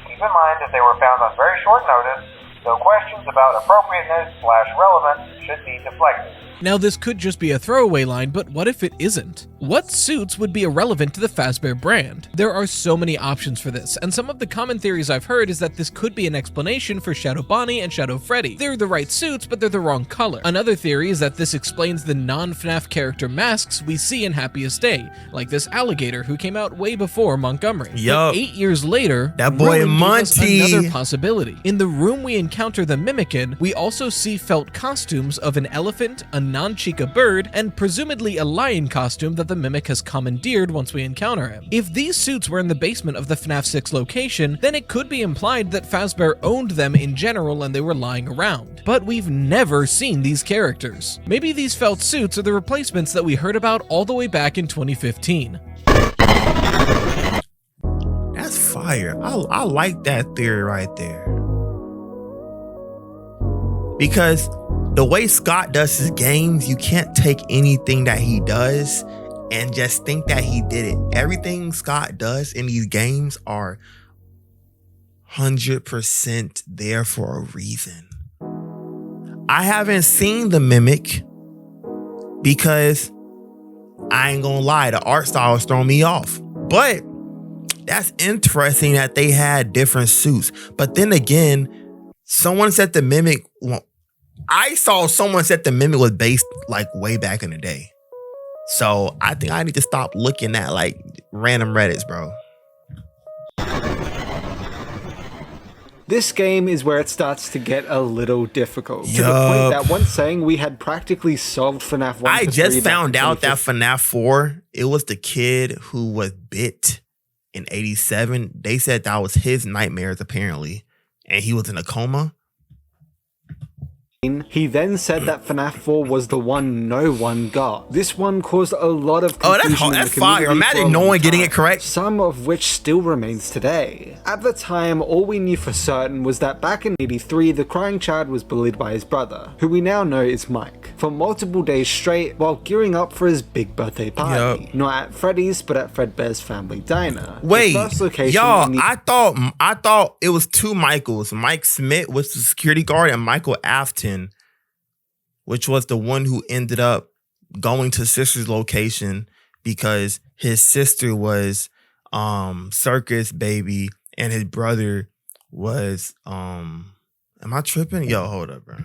Keep in mind that they were found on very short notice, so questions about appropriateness/relevance should be deflected." Now this could just be a throwaway line, but what if it isn't? What suits would be irrelevant to the Fazbear brand? There are so many options for this, and some of the common theories I've heard is that this could be an explanation for Shadow Bonnie and Shadow Freddy. They're the right suits, but they're the wrong color. Another theory is that this explains the non-FNAF character masks we see in Happiest Day, like this alligator who came out way before Montgomery. Yup. But 8 years later, that boy Monty. Another possibility. In the room we encounter the Mimic in, we also see felt costumes of an elephant, a non-Chica bird, and presumably a lion costume that the Mimic has commandeered once we encounter him. If these suits were in the basement of the FNAF 6 location, then it could be implied that Fazbear owned them in general and they were lying around. But we've never seen these characters. Maybe these felt suits are the replacements that we heard about all the way back in 2015. That's fire. I like that theory right there. Because the way Scott does his games, you can't take anything that he does and just think that he did it. Everything Scott does in these games are 100% there for a reason. I haven't seen the Mimic because I ain't gonna lie, the art style is throwing me off. But that's interesting that they had different suits. But then again, someone said the Mimic, I saw someone said the Mimic was based like way back in the day. So I think I need to stop looking at like random Reddits, bro. This game is where it starts to get a little difficult. To the point that once saying we had practically solved FNAF 1 I just found out that FNAF 4, it was the kid who was bit in 87. They said that was his nightmares apparently. And he was in a coma. He then said that FNAF 4 was the one no one got. This one caused a lot of confusion. That's fire. Imagine no one getting it correct. Some of which still remains today. At the time, all we knew for certain was that back in 83, the crying child was bullied by his brother, who we now know is Mike, for multiple days straight while gearing up for his big birthday party. Not at Freddy's, but at Fredbear's Family Diner. Wait, y'all, I thought it was two Michaels. Mike Smith was the security guard and Michael Afton, which was the one who ended up going to sister's location because his sister was Circus Baby and his brother was am I tripping? Yo, hold up, bro.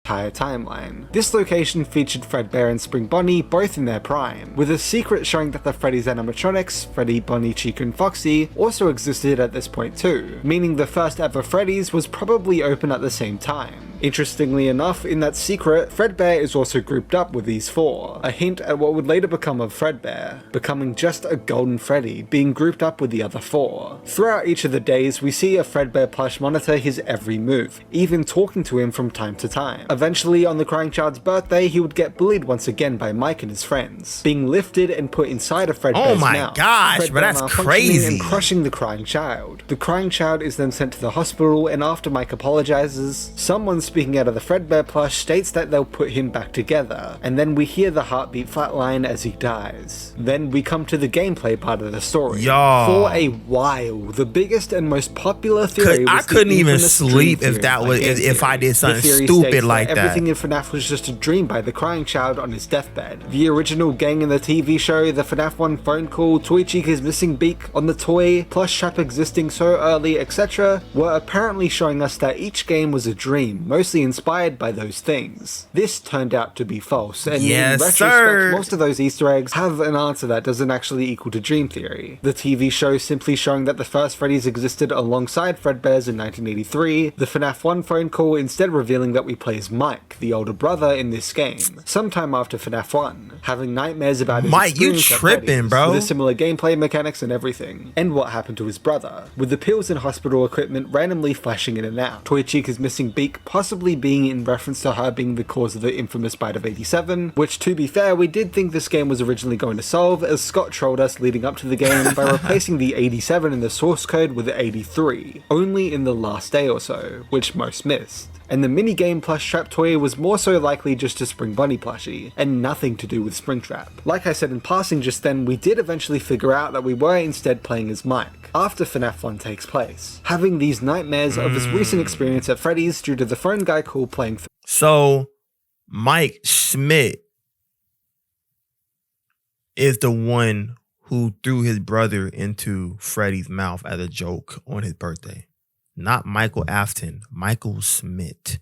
Timeline. This location featured Fredbear and Spring Bonnie both in their prime, with a secret showing that the Freddy's animatronics, Freddy, Bonnie, Chica and Foxy, also existed at this point too, meaning the first ever Freddy's was probably open at the same time. Interestingly enough, in that secret, Fredbear is also grouped up with these four, a hint at what would later become of Fredbear, becoming just a Golden Freddy, being grouped up with the other four. Throughout each of the days, we see a Fredbear plush monitor his every move, even talking to him from time to time. Eventually, on the crying child's birthday, he would get bullied once again by Mike and his friends, being lifted and put inside of Fredbear's mouth. Oh my gosh, but that's crazy. And crushing the crying child. The crying child is then sent to the hospital, and after Mike apologizes, someone speaking out of the Fredbear plush states that they'll put him back together, and then we hear the heartbeat flatline as he dies. Then we come to the gameplay part of the story. For a while, the biggest and most popular theory was I couldn't even sleep if that was if I did something stupid like that. Everything in FNAF was just a dream by the crying child on his deathbed. The original gang in the TV show, the FNAF 1 phone call, Toy Chica's missing beak on the toy, plush shop existing so early, etc., were apparently showing us that each game was a dream, mostly inspired by those things. This turned out to be false, and in retrospect, most of those Easter eggs have an answer that doesn't actually equal to Dream Theory. The TV show simply showing that the first Freddy's existed alongside Fredbear's in 1983, the FNAF 1 phone call instead revealing that we play as Mike, the older brother in this game, sometime after FNAF 1, having nightmares about his Mike, you tripping, bro. With similar gameplay mechanics and everything, and what happened to his brother, with the pills and hospital equipment randomly flashing in and out, Toy Chica's missing beak possibly being in reference to her being the cause of the infamous bite of 87, which to be fair, we did think this game was originally going to solve, as Scott trolled us leading up to the game by replacing the 87 in the source code with the 83, only in the last day or so, which most missed. And the minigame plush trap toy was more so likely just a Spring Bunny plushie, and nothing to do with Springtrap. Like I said in passing just then, we did eventually figure out that we were instead playing as Mike, after FNAF 1 takes place, having these nightmares of his recent experience at Freddy's due to the phone guy call playing So, Mike Schmidt is the one who threw his brother into Freddy's mouth as a joke on his birthday. Not Michael Afton, Michael Schmidt.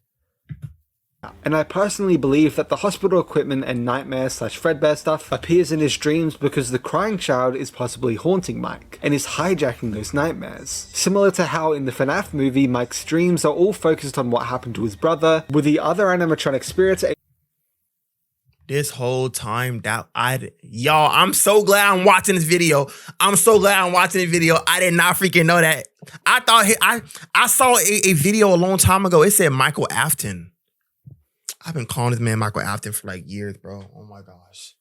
And I personally believe that the hospital equipment and nightmare/Fredbear stuff appears in his dreams because the crying child is possibly haunting Mike and is hijacking those nightmares. Similar to how in the FNAF movie, Mike's dreams are all focused on what happened to his brother, with the other animatronic spirits. This whole time that y'all, I'm so glad I'm watching this video. I did not freaking know that. I thought I saw a video a long time ago. It said Michael Afton. I've been calling this man Michael Afton for like years, bro. Oh my gosh.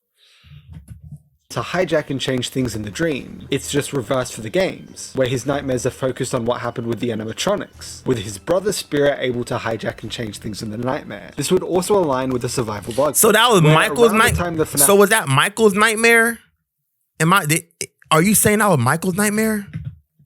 To hijack and change things in the dream. It's just reversed for the games, where his nightmares are focused on what happened with the animatronics, with his brother's spirit able to hijack and change things in the nightmare. This would also align with the survival bug. So that was Michael's nightmare? So was that Michael's nightmare? Are you saying that was Michael's nightmare?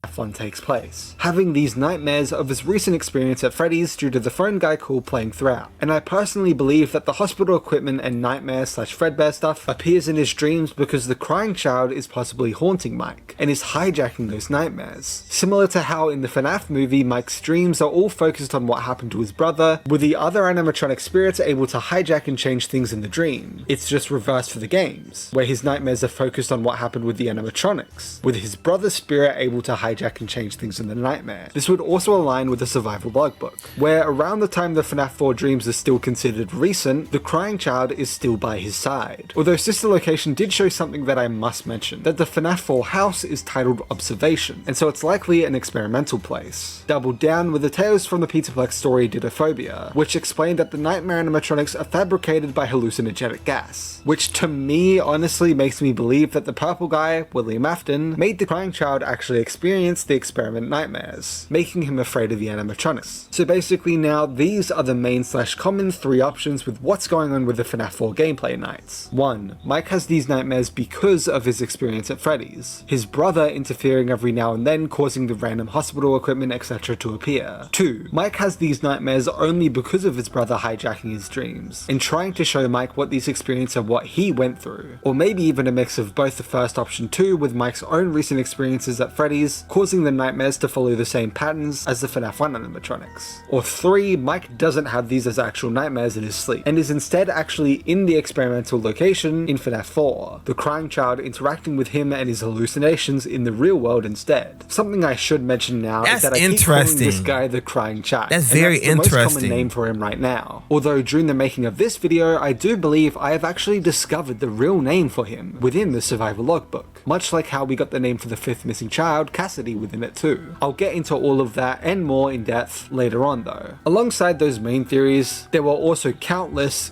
Fun takes place, having these nightmares of his recent experience at Freddy's due to the phone guy call playing throughout. And I personally believe that the hospital equipment and nightmare/Fredbear stuff appears in his dreams because the crying child is possibly haunting Mike and is hijacking those nightmares. Similar to how in the FNAF movie, Mike's dreams are all focused on what happened to his brother, with the other animatronic spirits able to hijack and change things in the dream. It's just reversed for the games, where his nightmares are focused on what happened with the animatronics, with his brother's spirit able to hijack and change things in the nightmare. This would also align with the survival bug book, where around the time the FNAF 4 dreams are still considered recent, the crying child is still by his side. Although Sister Location did show something that I must mention, that the FNAF 4 house is titled Observation, and so it's likely an experimental place. Doubled down with the Tales from the Pizzaplex story Didophobia, which explained that the nightmare animatronics are fabricated by hallucinogenic gas, which to me honestly makes me believe that the purple guy, William Afton, made the crying child actually experience the experiment nightmares, making him afraid of the animatronics. So basically now, these are the main/common 3 options with what's going on with the FNAF 4 gameplay nights. 1. Mike has these nightmares because of his experience at Freddy's, his brother interfering every now and then causing the random hospital equipment etc. to appear. 2. Mike has these nightmares only because of his brother hijacking his dreams, and trying to show Mike what these experiences are what he went through, or maybe even a mix of both the first option 2 with Mike's own recent experiences at Freddy's, causing the nightmares to follow the same patterns as the FNAF 1 animatronics. Or 3, Mike doesn't have these as actual nightmares in his sleep, and is instead actually in the experimental location in FNAF 4, the crying child interacting with him and his hallucinations in the real world instead. Something I should mention now is that I keep calling this guy the crying child. That's very interesting. The most common name for him right now. Although during the making of this video, I do believe I have actually discovered the real name for him within the survival logbook, much like how we got the name for the 5th missing child, Cassidy, within it too. I'll get into all of that and more in depth later on though. Alongside those main theories, there were also countless,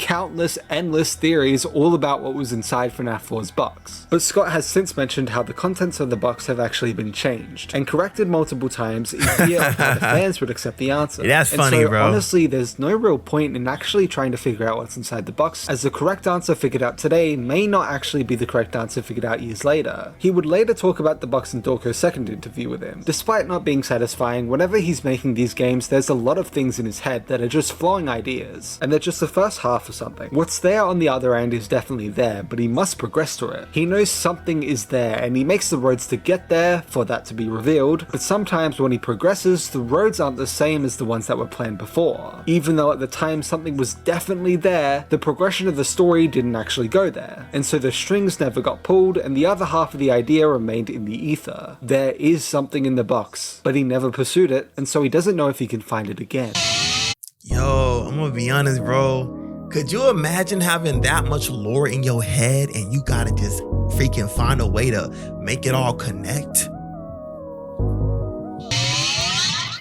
endless theories all about what was inside FNAF 4's box. But Scott has since mentioned how the contents of the box have actually been changed, and corrected multiple times in fear of how the fans would accept the answer. Yeah, that's funny, so, bro. Honestly, there's no real point in actually trying to figure out what's inside the box, as the correct answer figured out today may not actually be the correct answer figured out years later. He would later talk about the box in Dorko's second interview, interview with him. Despite not being satisfying, whenever he's making these games, there's a lot of things in his head that are just flowing ideas, and they're just the first half of something. What's there on the other end is definitely there, but he must progress through it. He knows something is there, and he makes the roads to get there for that to be revealed, but sometimes when he progresses, the roads aren't the same as the ones that were planned before. Even though at the time something was definitely there, the progression of the story didn't actually go there, and so the strings never got pulled, and the other half of the idea remained in the ether. There is something in the box, but he never pursued it, and so he doesn't know if he can find it again. Yo, I'm gonna be honest, bro. Could you imagine having that much lore in your head and you gotta just freaking find a way to make it all connect?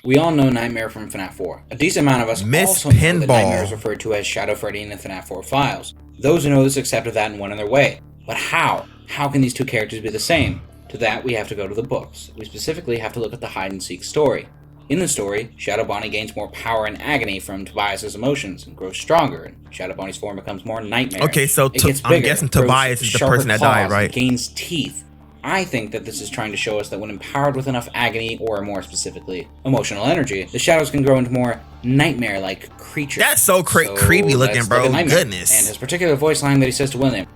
We all know Nightmare from FNAF 4. A decent amount of us also know that Nightmare is referred to as Shadow Freddy in the FNAF 4 files. Those who know this accepted that and went on their way. But how? How can these two characters be the same? To that, we have to go to the books. We specifically have to look at the hide-and-seek story. In the story, Shadow Bonnie gains more power and agony from Tobias' emotions and grows stronger, and Shadow Bonnie's form becomes more nightmare. Okay, so I'm guessing Tobias is the person that died, right? Gains teeth. I think that this is trying to show us that when empowered with enough agony, or more specifically, emotional energy, the shadows can grow into more nightmare-like creatures. That's so creepy looking, bro. Goodness. And his particular voice line that he says to William.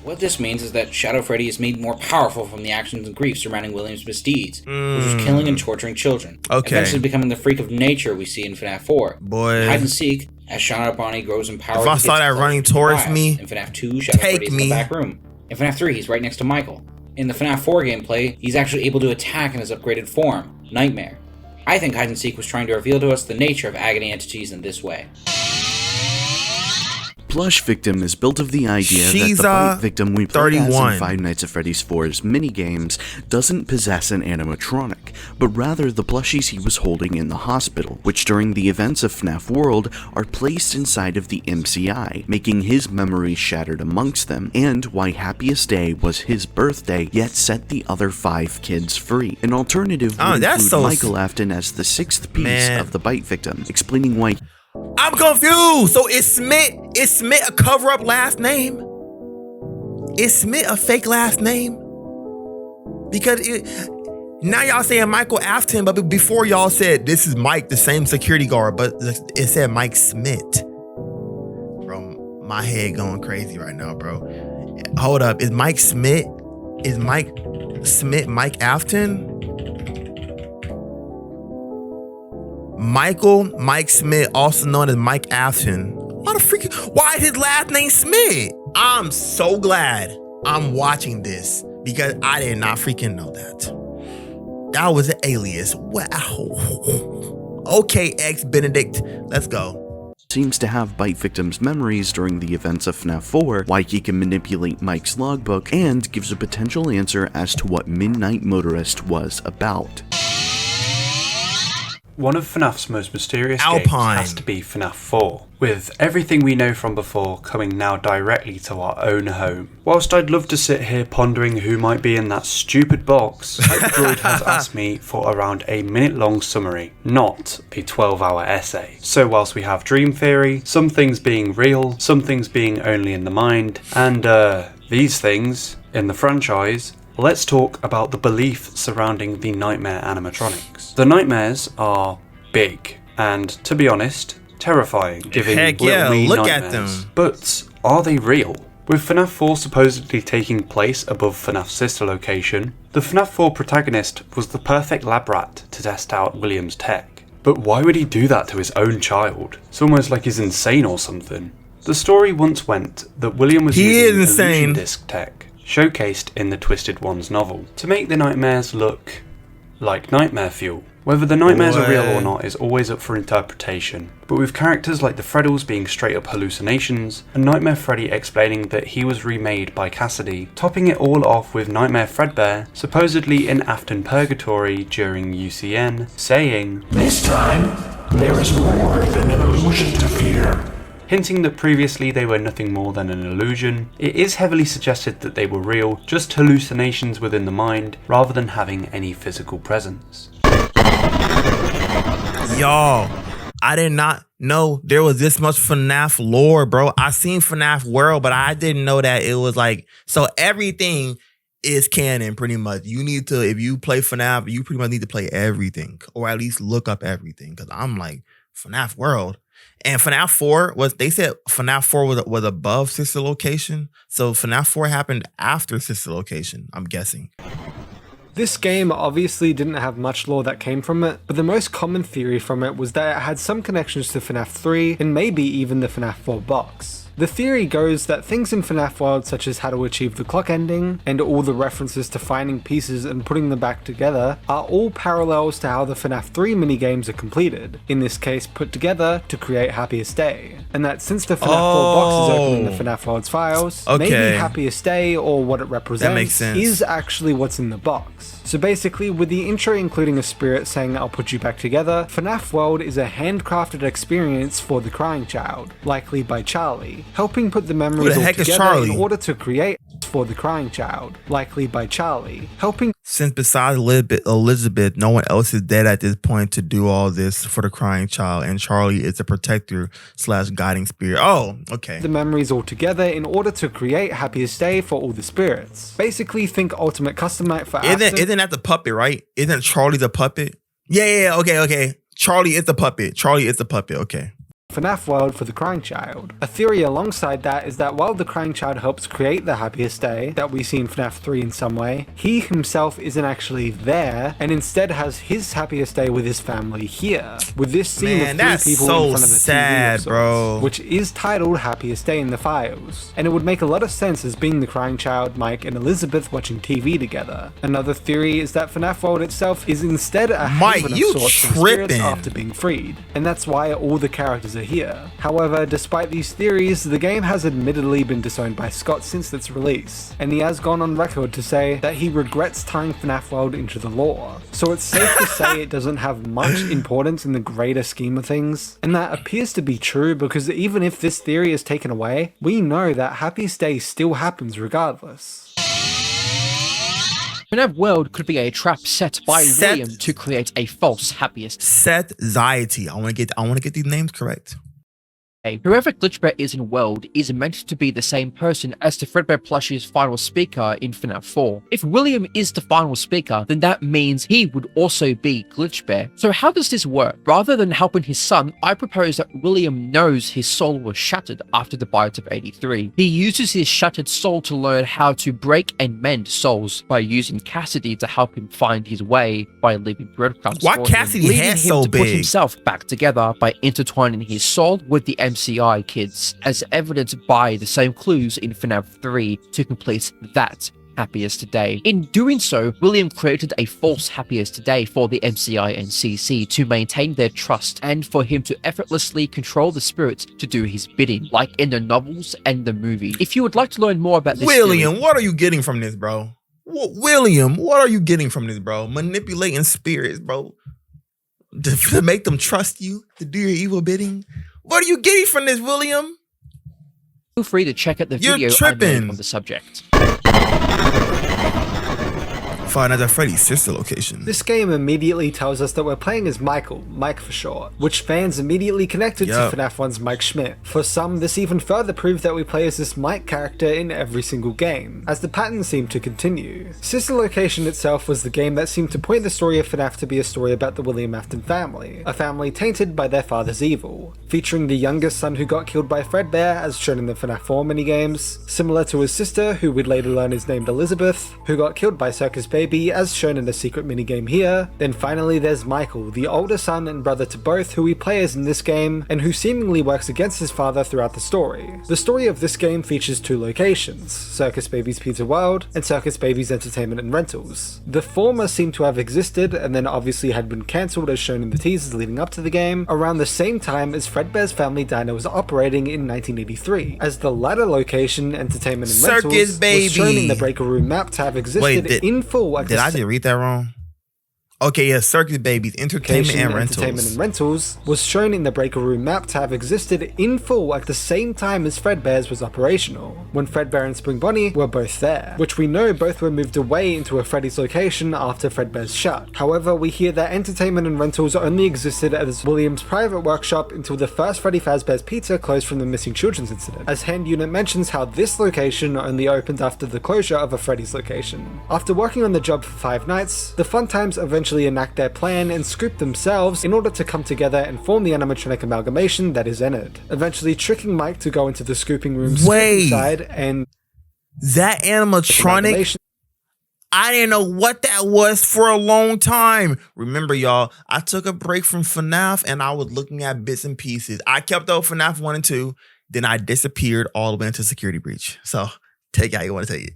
What this means is that Shadow Freddy is made more powerful from the actions and grief surrounding William's misdeeds, which was killing and torturing children, eventually becoming the freak of nature we see in FNAF 4. Boy. Hide and seek, as Shadow Bonnie grows in power. If I saw that running towards me, in FNAF 2, Shadow Freddy's in the back room. In FNAF 3, he's right next to Michael. In the FNAF 4 gameplay, he's actually able to attack in his upgraded form, Nightmare. I think Hide and Seek was trying to reveal to us the nature of agony entities in this way. Plush Victim is built of the idea that the bite victim we play as in Five Nights at Freddy's 4's minigames doesn't possess an animatronic, but rather the plushies he was holding in the hospital, which during the events of FNAF World are placed inside of the MCI, making his memories shattered amongst them, and why Happiest Day was his birthday, yet set the other 5 kids free. An alternative would include Michael Afton as the 6th piece of the bite victim, explaining why. I'm confused. So is Smith a cover-up last name? Is Smith a fake last name? Because now y'all saying Michael Afton, but before y'all said this is Mike, the same security guard, but it said Mike Smith. Bro, my head going crazy right now, bro. Hold up, is Mike Smith Mike Afton? Mike Smith, also known as Mike Afton. Why is his last name Smith? I'm so glad I'm watching this because I did not freaking know that. That was an alias. Wow. Okay, Benedict, let's go. Seems to have bite victims' memories during the events of FNAF 4, why he can manipulate Mike's logbook, and gives a potential answer as to what Midnight Motorist was about. One of FNAF's most mysterious games has to be FNAF 4, with everything we know from before coming now directly to our own home. Whilst I'd love to sit here pondering who might be in that stupid box, Droid has asked me for around a minute-long summary, not a 12-hour essay. So whilst we have Dream Theory, some things being real, some things being only in the mind, and these things in the franchise, let's talk about the belief surrounding the Nightmare animatronics. The nightmares are big, and to be honest, terrifying, giving little me look nightmares. At them. But are they real? With FNAF 4 supposedly taking place above FNAF's sister location, the FNAF 4 protagonist was the perfect lab rat to test out William's tech. But why would he do that to his own child? It's almost like he's insane or something. The story once went that William was using illusion disc tech, showcased in the Twisted Ones novel, to make the nightmares look like nightmare fuel. Whether the nightmares are real or not is always up for interpretation, but with characters like the Freddles being straight up hallucinations, and Nightmare Freddy explaining that he was remade by Cassidy, topping it all off with Nightmare Fredbear supposedly in Afton Purgatory during UCN, saying, "This time, there is more than an illusion to fear." Hinting that previously they were nothing more than an illusion, it is heavily suggested that they were real, just hallucinations within the mind, rather than having any physical presence. Y'all, I did not know there was this much FNAF lore, bro. I seen FNAF World, but I didn't know that it was like, so everything is canon pretty much. You need to, if you play FNAF, you pretty much need to play everything or at least look up everything. Cause I'm like, FNAF World. And FNAF 4 they said FNAF 4 was above Sister Location. So FNAF 4 happened after Sister Location, I'm guessing. This game obviously didn't have much lore that came from it, but the most common theory from it was that it had some connections to FNAF 3 and maybe even the FNAF 4 box. The theory goes that things in FNAF World such as how to achieve the clock ending and all the references to finding pieces and putting them back together are all parallels to how the FNAF 3 minigames are completed, in this case put together to create Happiest Day, and that since the FNAF 4 box is open in the FNAF World's files, maybe Happiest Day or what it represents is actually what's in the box. So basically, with the intro including a spirit saying I'll put you back together, FNAF World is a handcrafted experience for the crying child, likely by Charlie, helping put the memories all together in order to create for the crying child, likely by Charlie, helping. Since besides Elizabeth, no one else is dead at this point to do all this for the crying child, and Charlie is the protector / guiding spirit. Oh, okay. The memories all together in order to create Happiest Day for all the spirits. Basically, think Ultimate Custom Night for Isn't that the puppet, right? Isn't Charlie the puppet? Yeah, okay. Charlie is the puppet. Okay. FNAF World for the crying child. A theory alongside that is that while the crying child helps create the Happiest Day that we see in FNAF 3 in some way, he himself isn't actually there and instead has his Happiest Day with his family here, with this scene of 3 people in front of the TV, bro. Which is titled Happiest Day in the files, and it would make a lot of sense as being the crying child, Mike, and Elizabeth watching TV together. Another theory is that FNAF World itself is instead a haven of sorts for spirits after being freed, and that's why all the characters are here. However, despite these theories, the game has admittedly been disowned by Scott since its release, and he has gone on record to say that he regrets tying FNAF World into the lore. So it's safe to say it doesn't have much importance in the greater scheme of things, and that appears to be true because even if this theory is taken away, we know that Happiest Day still happens regardless. FNAF World could be a trap set by William to create a false Happiest. Seth-ziety. I want to get these names correct. Whoever Glitchbear is in World is meant to be the same person as the Fredbear plushie's final speaker in FNAF 4. If William is the final speaker, then that means he would also be Glitchbear. So how does this work? Rather than helping his son, I propose that William knows his soul was shattered after the Bite of 83. He uses his shattered soul to learn how to break and mend souls by using Cassidy to help him find his way by leaving breadcrumbs for him, leading him to put himself back together by intertwining his soul with the MCI kids, as evidenced by the same clues in FNAF 3 to complete that Happiest Day. In doing so, William created a false Happiest Day for the MCI and CC to maintain their trust and for him to effortlessly control the spirits to do his bidding, like in the novels and the movie. If you would like to learn more about this William, what are you getting from this, bro? William, what are you getting from this, bro? Manipulating spirits, bro. To make them trust you, to do your evil bidding? What are you getting from this, William? Feel free to check out the video I made on the subject. Five Nights at Freddy's Sister Location. This game immediately tells us that we're playing as Michael, Mike for short, which fans immediately connected to FNAF 1's Mike Schmidt. For some, this even further proved that we play as this Mike character in every single game, as the pattern seemed to continue. Sister Location itself was the game that seemed to point the story of FNAF to be a story about the William Afton family, a family tainted by their father's evil, featuring the youngest son who got killed by Fredbear, as shown in the FNAF 4 minigames, similar to his sister, who we'd later learn is named Elizabeth, who got killed by Circus Baby, as shown in the secret minigame here. Then finally there's Michael, the older son and brother to both, who we play as in this game, and who seemingly works against his father throughout the story. The story of this game features 2 locations, Circus Baby's Pizza World and Circus Baby's Entertainment and Rentals. The former seem to have existed and then obviously had been cancelled as shown in the teasers leading up to the game, around the same time as Fredbear's Family Diner was operating in 1983, as the latter location, Entertainment and Rentals, was shown in the Breaker Room map to have existed in full. Did I just read that wrong? Okay, yeah, Circus Babies, Entertainment and Rentals was shown in the Breaker Room map to have existed in full at the same time as Fredbear's was operational, when Fredbear and Spring Bonnie were both there, which we know both were moved away into a Freddy's location after Fredbear's shut. However, we hear that Entertainment and Rentals only existed as William's private workshop until the first Freddy Fazbear's Pizza closed from the missing children's incident, as Hand Unit mentions how this location only opened after the closure of a Freddy's location. After working on the job for 5 nights, the Fun Times eventually enact their plan and scoop themselves in order to come together and form the animatronic amalgamation that is Ennard, eventually tricking Mike to go into the scooping room side and that animatronic, I didn't know what that was for a long time. Remember, y'all, I took a break from FNAF and I was looking at bits and pieces. I kept up FNAF 1 and 2, then I disappeared all the way into Security Breach. So take it how you want to take it.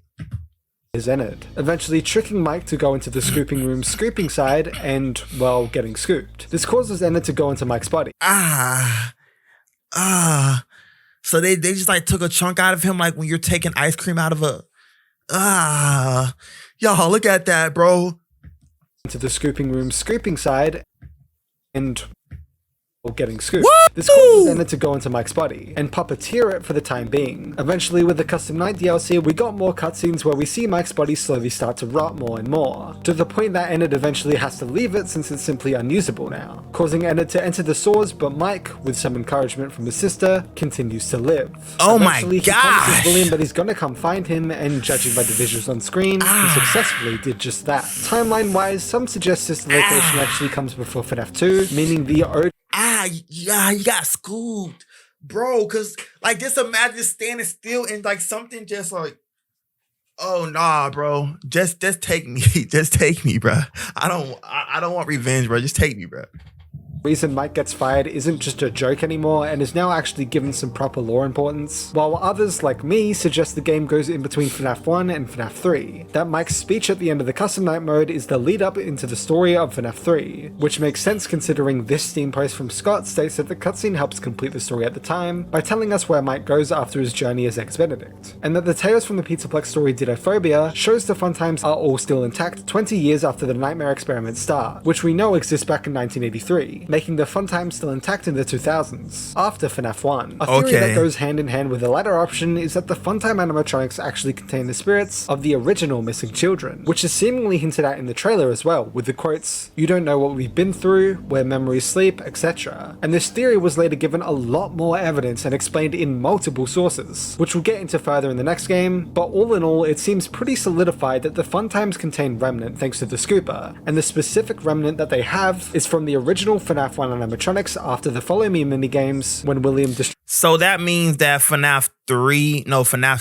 Is Ennard, eventually tricking Mike to go into the scooping room side and, well, getting scooped. This causes Ennard to go into Mike's body. So they just like took a chunk out of him, like when you're taking ice cream out of a y'all look at that, bro. Into the scooping room side and getting scooped. This causes Ennard to go into Mike's body and puppeteer it for the time being. Eventually, with the Custom Night DLC, we got more cutscenes where we see Mike's body slowly start to rot more and more, to the point that Ennard eventually has to leave it since it's simply unusable now, causing Ennard to enter the sores, but Mike, with some encouragement from his sister, continues to live. Oh eventually, my gosh! He promises William that he's gonna come find him, and judging by the visuals on screen, he successfully did just that. Timeline-wise, some suggest this location actually comes before FNAF 2, meaning the yeah, you got scooped, bro. Cause like just imagine standing still and like something just like, oh nah, bro. Just take me, just take me, bro. I don't want revenge, bro. Just take me, bro. Reason Mike gets fired isn't just a joke anymore and is now actually given some proper lore importance, while others like me suggest the game goes in between FNAF 1 and FNAF 3, that Mike's speech at the end of the custom night mode is the lead up into the story of FNAF 3, which makes sense considering this Steam post from Scott states that the cutscene helps complete the story at the time by telling us where Mike goes after his journey as ex-Benedict, and that the Tales from the Pizzaplex story Dittophobia shows the fun times are all still intact 20 years after the Nightmare experiments start, which we know exists back in 1983, making the fun times still intact in the 2000s, after FNAF 1. A theory that goes hand in hand with the latter option is that the funtime animatronics actually contain the spirits of the original missing children, which is seemingly hinted at in the trailer as well, with the quotes, "You don't know what we've been through, where memories sleep, etc." And this theory was later given a lot more evidence and explained in multiple sources, which we'll get into further in the next game, but all in all, it seems pretty solidified that the fun times contain Remnant thanks to the Scooper, and the specific Remnant that they have is from the original FNAF 1 animatronics after the Follow Me minigames when William So that means that FNAF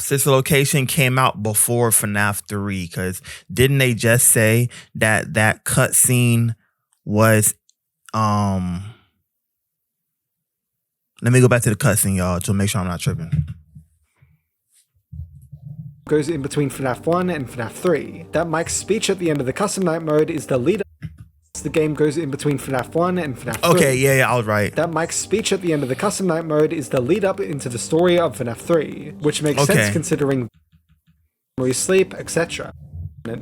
sister location came out before FNAF 3, because didn't they just say that that cutscene was let me go back to the cutscene, y'all, to make sure I'm not tripping. Goes in between FNAF 1 and FNAF 3. That Mike's speech at the end of the custom night mode is the lead. The game goes in between FNAF 1 and FNAF 3. Okay, yeah, I was right. That Mike's speech at the end of the custom night mode is the lead up into the story of FNAF 3, which makes sense considering memory sleep, etc.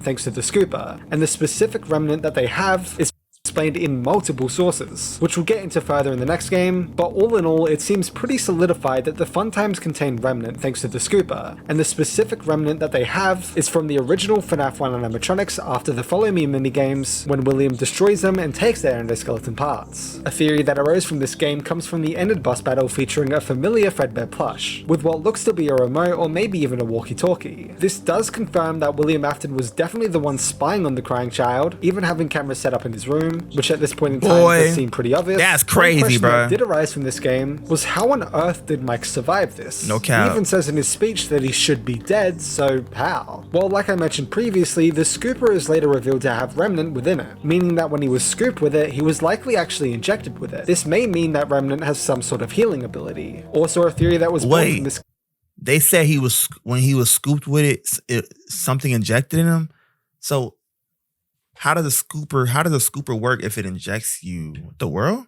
Thanks to the Scooper, and the specific remnant that they have is explained in multiple sources, which we'll get into further in the next game, but all in all, it seems pretty solidified that the fun times contain Remnant thanks to the Scooper, and the specific Remnant that they have is from the original FNAF 1 animatronics after the Follow Me minigames when William destroys them and takes their endoskeleton parts. A theory that arose from this game comes from the Ennard boss battle featuring a familiar Fredbear plush, with what looks to be a remote or maybe even a walkie-talkie. This does confirm that William Afton was definitely the one spying on the crying child, even having cameras set up in his room, which at this point in time does seem pretty obvious. That's crazy, bro. That did arise from this game was how on earth did Mike survive this? No cap. He even says in his speech that he should be dead, so how? Well, like I mentioned previously, the Scooper is later revealed to have Remnant within it, meaning that when he was scooped with it, he was likely actually injected with it. This may mean that Remnant has some sort of healing ability. Also a theory that was born from this. They said when he was scooped with it, something injected in him. So how does a scooper work if it injects you? The world? What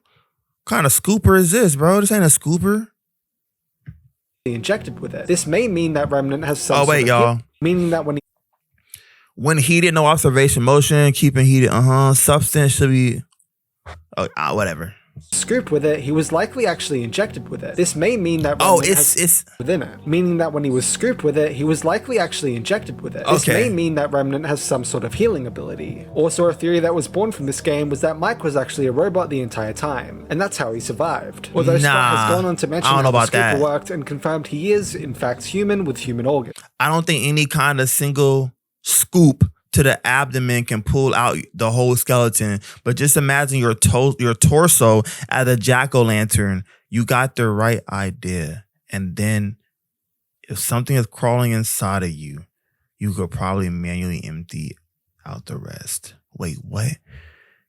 kind of scooper is this, bro? This ain't a scooper. Injected with it. This may mean that Remnant has some sort of y'all. Meaning that when he When heated, no observation motion, keeping heated, substance should be, whatever. Scooped with it, he was likely actually injected with it. This may mean that it's within it, meaning that when he was scooped with it, he was likely actually injected with it. This may mean that Remnant has some sort of healing ability. Also, a theory that was born from this game was that Mike was actually a robot the entire time, and that's how he survived. Although Scott has gone on to mention how the scooper worked and confirmed he is, in fact, human with human organs. I don't think any kind of single scoop to the abdomen can pull out the whole skeleton, but just imagine your torso as a jack-o'-lantern. You got the right idea. And then if something is crawling inside of you, you could probably manually empty out the rest. Wait, what?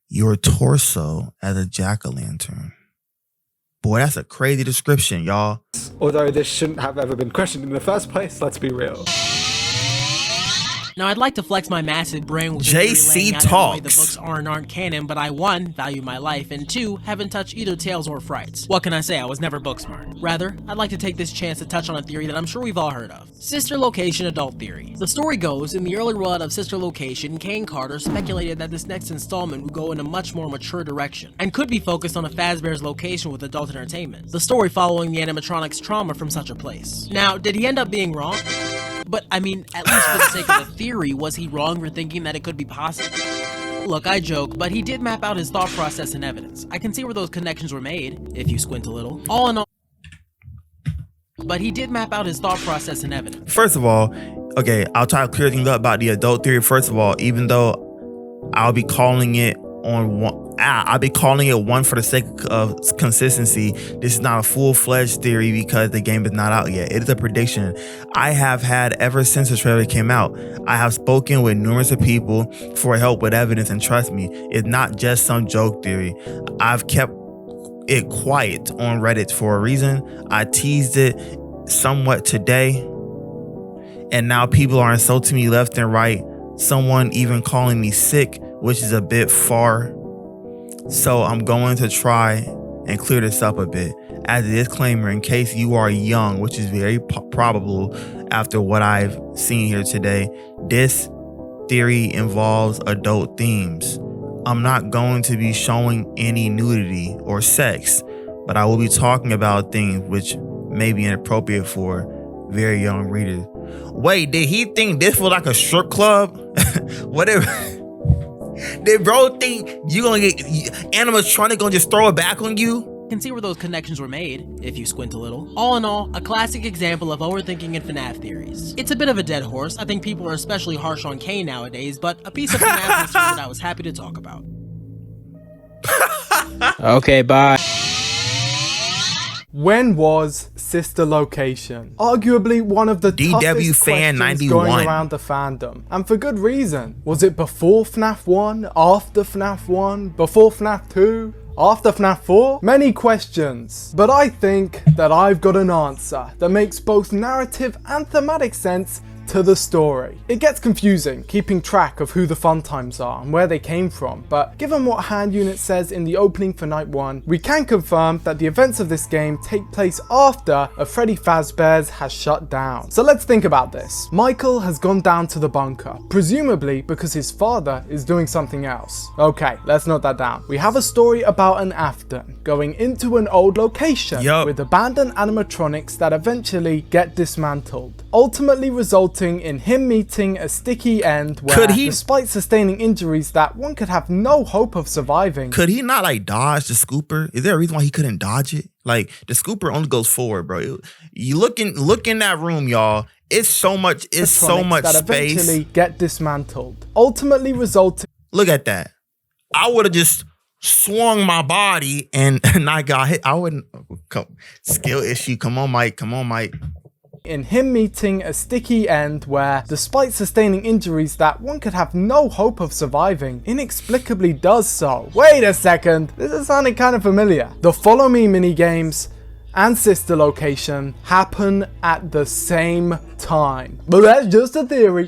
Your torso as a jack-o'-lantern. Boy, that's a crazy description, y'all. Although this shouldn't have ever been questioned in the first place, let's be real. Now, I'd like to flex my massive brain with JC Talks. The books aren't canon, but I 1, value my life, and 2, haven't touched either Tales or Frights. What can I say? I was never book smart. Rather, I'd like to take this chance to touch on a theory that I'm sure we've all heard of. Sister Location Adult Theory. The story goes, in the early run of Sister Location, Kane Carter speculated that this next installment would go in a much more mature direction, and could be focused on a Fazbear's location with adult entertainment. The story following the animatronics' trauma from such a place. Now, did he end up being wrong? But, I mean, at least for the sake of the theory, was he wrong for thinking that it could be possible? Look, I joke, but he did map out his thought process and evidence. I can see where those connections were made, if you squint a little. All in all... But he did map out his thought process and evidence. First of all, okay, I'll try to clear things up about the adult theory. First of all, even though I'll be calling it one for the sake of consistency, this is not a full-fledged theory because the game is not out yet. It is a prediction I have had ever since the trailer came out. I have spoken with numerous of people for help with evidence, and trust me, it's not just some joke theory. I've kept it quiet on Reddit for a reason. I teased it somewhat today, and now people are insulting me left and right. Someone even calling me sick, which is a bit far. So I'm going to try and clear this up a bit. As a disclaimer, in case you are young, which is very probable after what I've seen here today, this theory involves adult themes. I'm not going to be showing any nudity or sex, but I will be talking about things which may be inappropriate for very young readers. Wait, did he think this was like a strip club? Whatever. Did bro think you gonna get animatronic gonna just throw it back on you? Can see where those connections were made, if you squint a little. All in all, a classic example of overthinking in FNAF theories. It's a bit of a dead horse. I think people are especially harsh on Kane nowadays, but a piece of FNAF history that I was happy to talk about. Okay, bye. When was Sister Location? Arguably one of the toughest questions going around the fandom. And for good reason. Was it before FNAF 1? After FNAF 1? Before FNAF 2? After FNAF 4? Many questions. But I think that I've got an answer that makes both narrative and thematic sense to the story. It gets confusing keeping track of who the fun times are and where they came from, but given what Hand Unit says in the opening for Night 1, we can confirm that the events of this game take place after a Freddy Fazbear's has shut down. So let's think about this. Michael has gone down to the bunker, presumably because his father is doing something else. Okay, let's note that down. We have a story about an Afton going into an old location with abandoned animatronics that eventually get dismantled, ultimately resulting in him meeting a sticky end where, despite sustaining injuries that one could have no hope of surviving. Could he not like dodge the scooper? Is there a reason why he couldn't dodge it? Like, the scooper only goes forward, bro. You look in that room, y'all. It's so much that space. Eventually get dismantled, ultimately resulting. Look at that. I would have just swung my body and I got hit. I wouldn't. Skill issue. Come on, Mike. Come on, Mike. In him meeting a sticky end where, despite sustaining injuries that one could have no hope of surviving, inexplicably does so. Wait a second, this is sounding kind of familiar. The Follow Me minigames and Sister Location happen at the same time. But that's just a theory.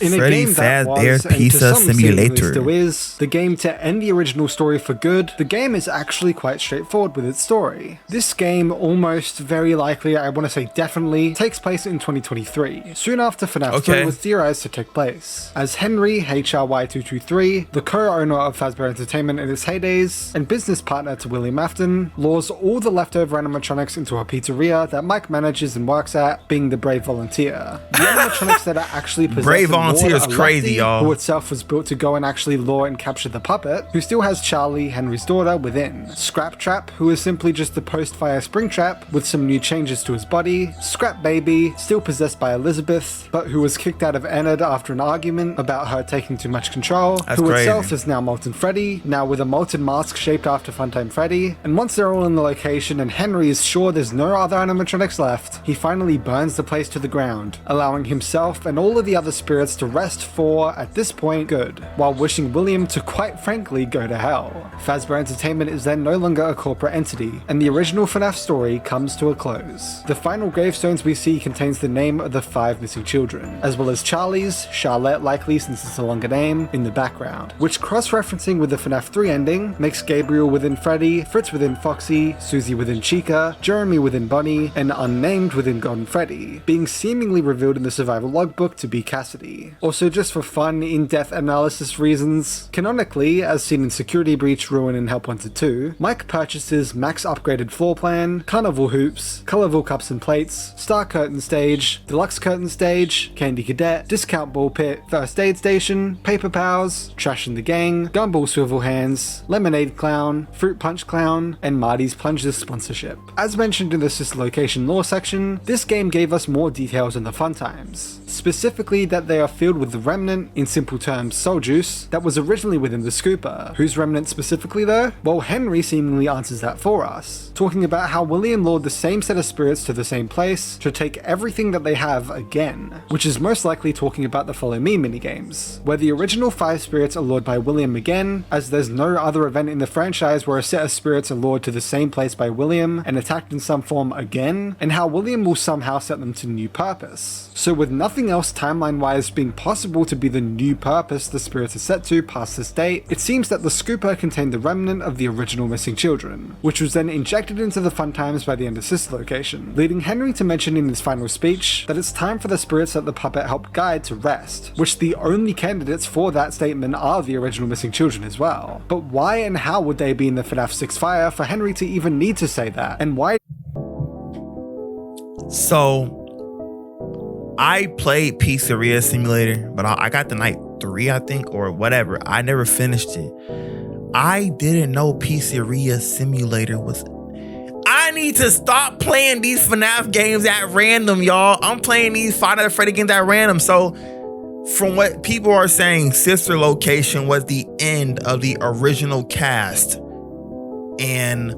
In a game that was, and to some seemingly still is, the game to end the original story for good, the game is actually quite straightforward with its story. This game almost, very likely, I want to say definitely, takes place in 2023, soon after FNAF 3 was theorized to take place. As Henry, HRY223, the co-owner of Fazbear Entertainment in its heydays, and business partner to William Afton, lures all the leftover animatronics into a pizzeria that Mike manages and works at, being the Brave Volunteer. The animatronics that are actually possessed Brave Volunteer is crazy, y'all. Who itself was built to go and actually lure and capture the puppet, who still has Charlie, Henry's daughter, within. Scrap Trap, who is simply just the post-fire Springtrap with some new changes to his body. Scrap Baby, still possessed by Elizabeth, but who was kicked out of Enid after an argument about her taking too much control. Itself is now Molten Freddy, now with a molten mask shaped after Funtime Freddy. And once they're all in the location and Henry is sure there's no other animatronics left, he finally burns the place to the ground, allowing himself and all of the other spirits to rest for, at this point, good, while wishing William to quite frankly go to hell. Fazbear Entertainment is then no longer a corporate entity, and the original FNAF story comes to a close. The final gravestones we see contains the name of the 5 missing children, as well as Charlie's, Charlotte likely since it's a longer name, in the background, which cross-referencing with the FNAF 3 ending makes Gabriel within Freddy, Fritz within Foxy, Susie within Chica, Jeremy within Bunny, and Unnamed within Golden Freddy, being seemingly revealed in the survival logbook to be Cassidy. Also, just for fun, in-depth analysis reasons, canonically, as seen in Security Breach, Ruin, and Help Wanted 2, Mike purchases max upgraded floor plan, carnival hoops, colorful cups and plates, star curtain stage, deluxe curtain stage, candy cadet, discount ball pit, first aid station, paper pals, trash in the gang, gumball swivel hands, lemonade clown, fruit punch clown, and Marty's Plungers sponsorship. As mentioned in the Sister Location lore section, this game gave us more details on the fun times. Specifically that they are filled with the remnant, in simple terms soul juice, that was originally within the Scooper. Whose remnant specifically though? Well, Henry seemingly answers that for us, talking about how William lured the same set of spirits to the same place to take everything that they have again, which is most likely talking about the Follow Me minigames, where the original 5 spirits are lured by William again, as there's no other event in the franchise where a set of spirits are lured to the same place by William and attacked in some form again, and how William will somehow set them to new purpose. So with nothing else timeline-wise being possible to be the new purpose the spirits are set to past this date, it seems that the Scooper contained the remnant of the original missing children, which was then injected into the fun times by the end of Sister Location, leading Henry to mention in his final speech that it's time for the spirits that the puppet helped guide to rest, which the only candidates for that statement are the original missing children as well. But why and how would they be in the FNAF 6 fire for Henry to even need to say that, and why? So I played Pizzeria Simulator, but I got to night 3, I think, or whatever. I never finished it. I didn't know Pizzeria Simulator was... I need to stop playing these FNAF games at random, y'all. I'm playing these Five Nights at Freddy games at random. So from what people are saying, Sister Location was the end of the original cast. And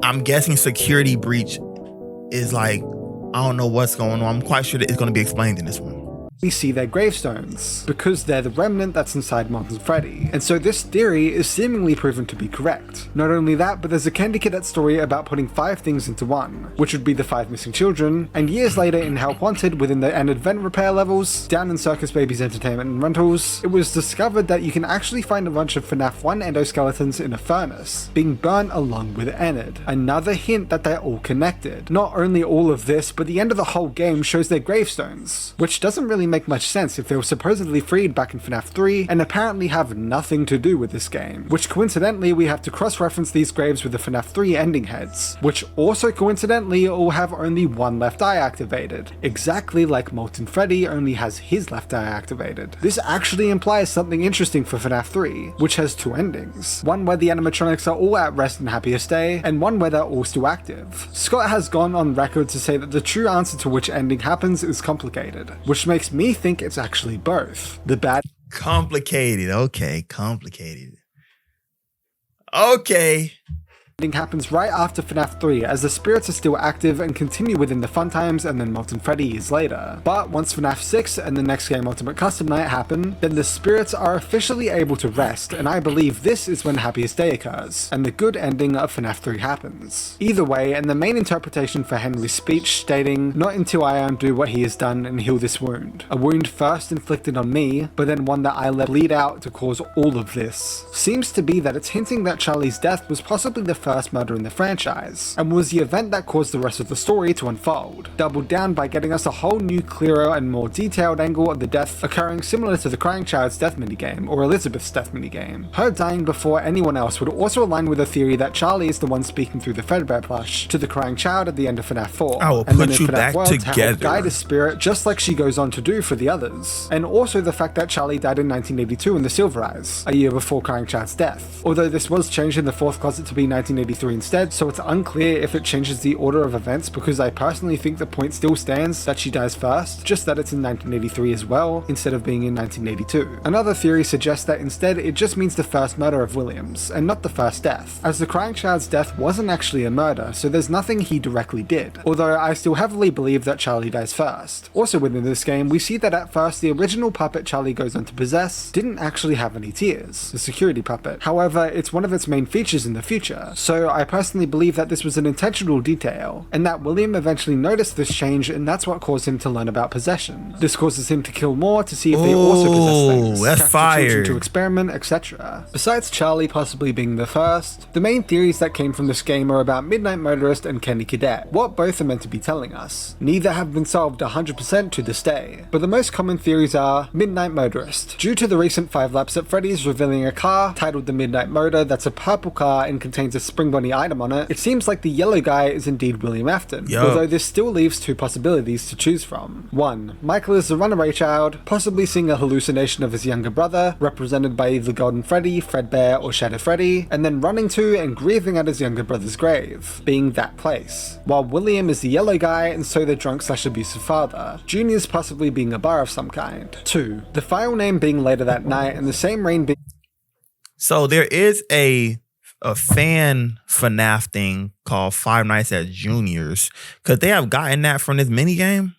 I'm guessing Security Breach is like, I don't know what's going on. I'm quite sure that it's going to be explained in this one. We see their gravestones, because they're the remnant that's inside Molten Freddy, and so this theory is seemingly proven to be correct. Not only that, but there's a Candy Cadet story about putting 5 things into one, which would be the 5 missing children, and years later in Help Wanted within the Enid Vent repair levels, down in Circus Baby's Entertainment and Rentals, it was discovered that you can actually find a bunch of FNAF 1 endoskeletons in a furnace, being burnt along with Enid. Another hint that they're all connected. Not only all of this, but the end of the whole game shows their gravestones, which doesn't really make much sense if they were supposedly freed back in FNAF 3 and apparently have nothing to do with this game, which coincidentally we have to cross-reference these graves with the FNAF 3 ending heads, which also coincidentally all have only one left eye activated, exactly like Molten Freddy only has his left eye activated. This actually implies something interesting for FNAF 3, which has 2 endings, one where the animatronics are all at rest and happiest day, and one where they're all still active. Scott has gone on record to say that the true answer to which ending happens is complicated, which makes me think it's actually both. The bad... Complicated. Okay, complicated. Okay. Ending happens right after FNAF 3, as the spirits are still active and continue within the fun times and then Molten Freddy years later. But once FNAF 6 and the next game Ultimate Custom Night happen, then the spirits are officially able to rest, and I believe this is when Happiest Day occurs, and the good ending of FNAF 3 happens. Either way, and the main interpretation for Henry's speech stating, "Not until I undo what he has done and heal this wound. A wound first inflicted on me, but then one that I let bleed out to cause all of this," seems to be that it's hinting that Charlie's death was possibly the first murder in the franchise, and was the event that caused the rest of the story to unfold, doubled down by getting us a whole new, clearer and more detailed angle of the death occurring similar to the Crying Child's death minigame, or Elizabeth's death minigame. Her dying before anyone else would also align with the theory that Charlie is the one speaking through the Fredbear plush to the Crying Child at the end of FNAF 4. I will put you back together. To help guide his spirit just like she goes on to do for the others. And also the fact that Charlie died in 1982 in the Silver Eyes, a year before Crying Child's death. Although this was changed in the fourth closet to be 1983 instead, so it's unclear if it changes the order of events, because I personally think the point still stands that she dies first, just that it's in 1983 as well, instead of being in 1982. Another theory suggests that instead it just means the first murder of Williams, and not the first death, as the Crying Child's death wasn't actually a murder, so there's nothing he directly did, although I still heavily believe that Charlie dies first. Also within this game, we see that at first the original puppet Charlie goes on to possess didn't actually have any tears, the security puppet. However, it's one of its main features in the future, so I personally believe that this was an intentional detail, and that William eventually noticed this change, and that's what caused him to learn about possession. This causes him to kill more to see if they also possess things, that's fire, to experiment, etc. Besides Charlie possibly being the first, the main theories that came from this game are about Midnight Motorist and Kenny Cadet, what both are meant to be telling us. Neither have been solved 100% to this day, but the most common theories are Midnight Motorist. Due to the recent 5 Laps at Freddy's revealing a car titled the Midnight Motor that's a purple car and contains a Spring Bunny item on it seems like the yellow guy is indeed William Afton, although this still leaves 2 possibilities to choose from. 1. Michael is the runaway child, possibly seeing a hallucination of his younger brother, represented by either Golden Freddy, Fredbear, or Shadow Freddy, and then running to and grieving at his younger brother's grave, being that place. While William is the yellow guy and so the drunk/abusive father, Junior's possibly being a bar of some kind. 2. The file name being later that night and the same rain being... So there is a fan FNAF thing called Five Nights at Junior's. Could they have gotten that from this minigame?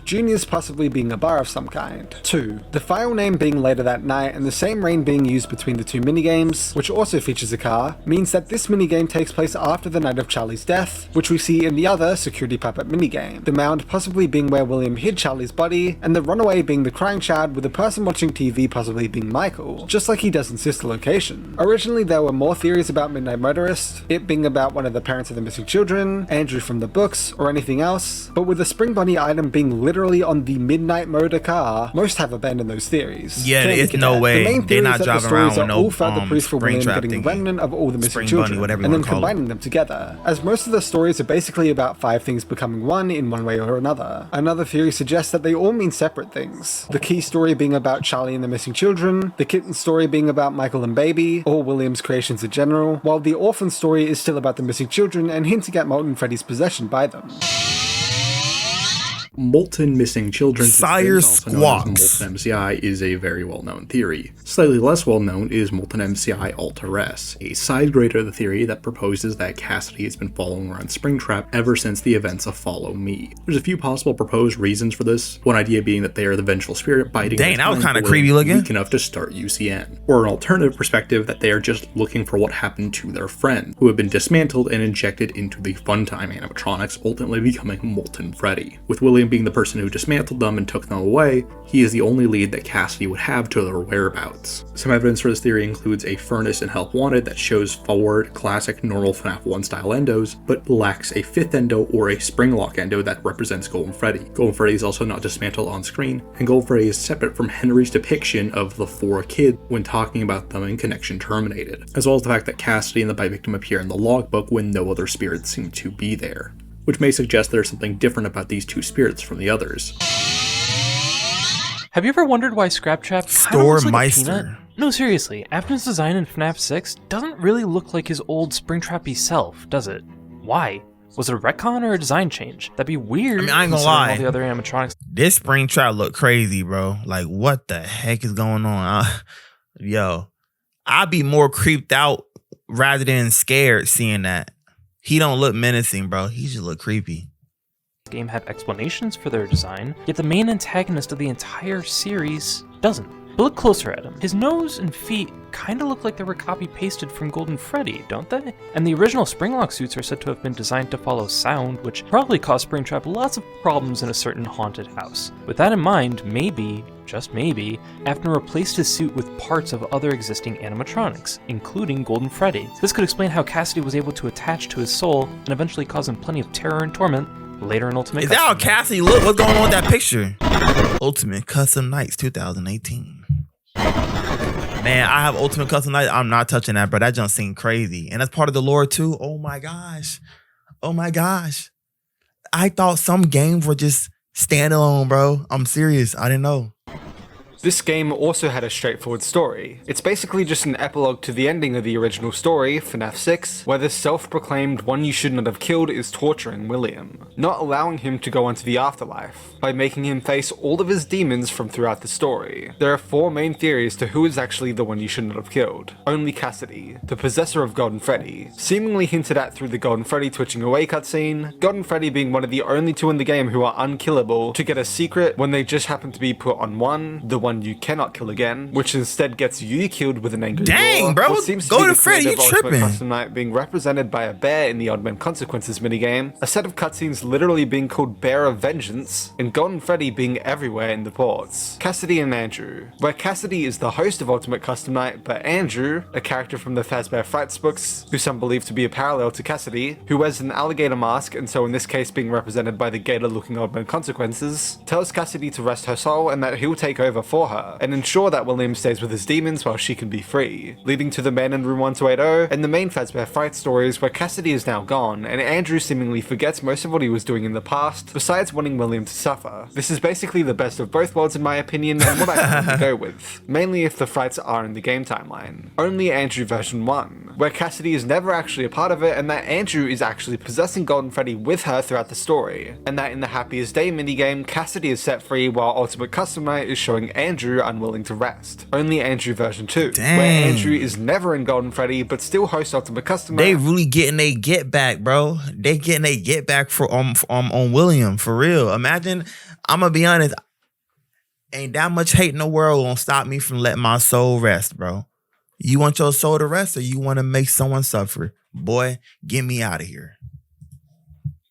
Junior's possibly being a bar of some kind. 2. The file name being later that night and the same rain being used between the 2 minigames, which also features a car, means that this minigame takes place after the night of Charlie's death, which we see in the other Security Puppet minigame. The mound possibly being where William hid Charlie's body, and the runaway being the Crying Child with the person watching TV possibly being Michael, just like he does in Sister Location. Originally there were more theories about Midnight Motorist, it being about one of the parents of the missing children, Andrew from the books, or anything else, but with the Spring Bunny item being literally on the Midnight Motor car, most have abandoned those theories. Yeah, it's no way. They're not driving around with no spring trap getting the remnant of all the missing children, and then combining them together, as most of the stories are basically about 5 things becoming one in one way or another. Another theory suggests that they all mean separate things. The key story being about Charlie and the missing children, the kitten story being about Michael and Baby, or William's creations in general, while the orphan story is still about the missing children and hinting at Molten Freddy's possession by them. Molten missing children, Sire Squawks. Molten MCI is a very well-known theory. Slightly less well-known is Molten MCI Alter S, a side grade of the theory that proposes that Cassidy has been following around Springtrap ever since the events of Follow Me. There's a few possible proposed reasons for this, one idea being that they are the vengeful spirit biting Dang, that was kind of creepy looking. Weak enough to start UCN. Or an alternative perspective that they are just looking for what happened to their friend, who had been dismantled and injected into the Funtime animatronics, ultimately becoming Molten Freddy. With William being the person who dismantled them and took them away, he is the only lead that Cassidy would have to their whereabouts. Some evidence for this theory includes a furnace in Help Wanted that shows forward, classic, normal FNAF 1 style endos, but lacks a 5th endo or a spring lock endo that represents Golden Freddy. Golden Freddy is also not dismantled on screen, and Golden Freddy is separate from Henry's depiction of the 4 kids when talking about them in Connection Terminated, as well as the fact that Cassidy and the bite victim appear in the logbook when no other spirits seem to be there, which may suggest there's something different about these 2 spirits from the others. Have you ever wondered why Scraptrap looks like a peanut? No, seriously, Afton's design in FNAF 6 doesn't really look like his old Springtrappy self, does it? Why? Was it a retcon or a design change? That'd be weird. I mean, I ain't gonna lie. All the other animatronics. This Springtrap look crazy, bro. Like, what the heck is going on? Yo, I'd be more creeped out rather than scared seeing that. He don't look menacing, bro. He just look creepy. Game had explanations for their design, yet the main antagonist of the entire series doesn't. But look closer at him. His nose and feet kinda look like they were copy-pasted from Golden Freddy, don't they? And the original Springlock suits are said to have been designed to follow sound, which probably caused Springtrap lots of problems in a certain haunted house. With that in mind, maybe, just maybe, Afton replaced his suit with parts of other existing animatronics, including Golden Freddy. This could explain how Cassidy was able to attach to his soul and eventually cause him plenty of terror and torment later in Ultimate Custom. Is that how Cassidy look? What's going on with that picture? Ultimate Custom Nights 2018. Man, I have Ultimate Custom Nights. I'm not touching that, bro. That just seemed crazy. And that's part of the lore too. Oh my gosh. Oh my gosh. I thought some games were just standalone, bro. I'm serious. I didn't know. This game also had a straightforward story. It's basically just an epilogue to the ending of the original story, FNAF 6, where the self-proclaimed one you should not have killed is torturing William, not allowing him to go on to the afterlife, by making him face all of his demons from throughout the story. There are 4 main theories to who is actually the one you should not have killed. Only Cassidy, the possessor of Golden Freddy, seemingly hinted at through the Golden Freddy twitching away cutscene, Golden Freddy being one of the only 2 in the game who are unkillable to get a secret when they just happen to be put on the one you cannot kill again, which instead gets you killed with an angry roar. Bro, what seems go to to Freddy, you tripping. Custom Night being represented by a bear in the Oddman Consequences minigame, a set of cutscenes literally being called Bear of Vengeance, and Golden Freddy being everywhere in the ports. Cassidy and Andrew, where Cassidy is the host of Ultimate Custom Night, but Andrew, a character from the Fazbear Frights books, who some believe to be a parallel to Cassidy, who wears an alligator mask and so in this case being represented by the gator-looking Oddman Consequences, tells Cassidy to rest her soul and that he'll take over for her, and ensure that William stays with his demons while she can be free, leading to the Man in Room 1280 and the main Fazbear Fright stories where Cassidy is now gone and Andrew seemingly forgets most of what he was doing in the past, besides wanting William to suffer. This is basically the best of both worlds in my opinion and what I have to go with, mainly if the frights are in the game timeline. Only Andrew version 1, where Cassidy is never actually a part of it and that Andrew is actually possessing Golden Freddy with her throughout the story, and that in the Happiest Day minigame, Cassidy is set free while Ultimate Custom Night is showing Andrew unwilling to rest. Only Andrew version 2, where Andrew is never in Golden Freddy but still hosts Ultimate Custom Night. They really getting a get back, bro. They getting a get back for on William, for real. Imagine, I'm gonna be honest, ain't that much hate in the world gonna stop me from letting my soul rest, bro. You want your soul to rest or you want to make someone suffer? Boy, get me out of here.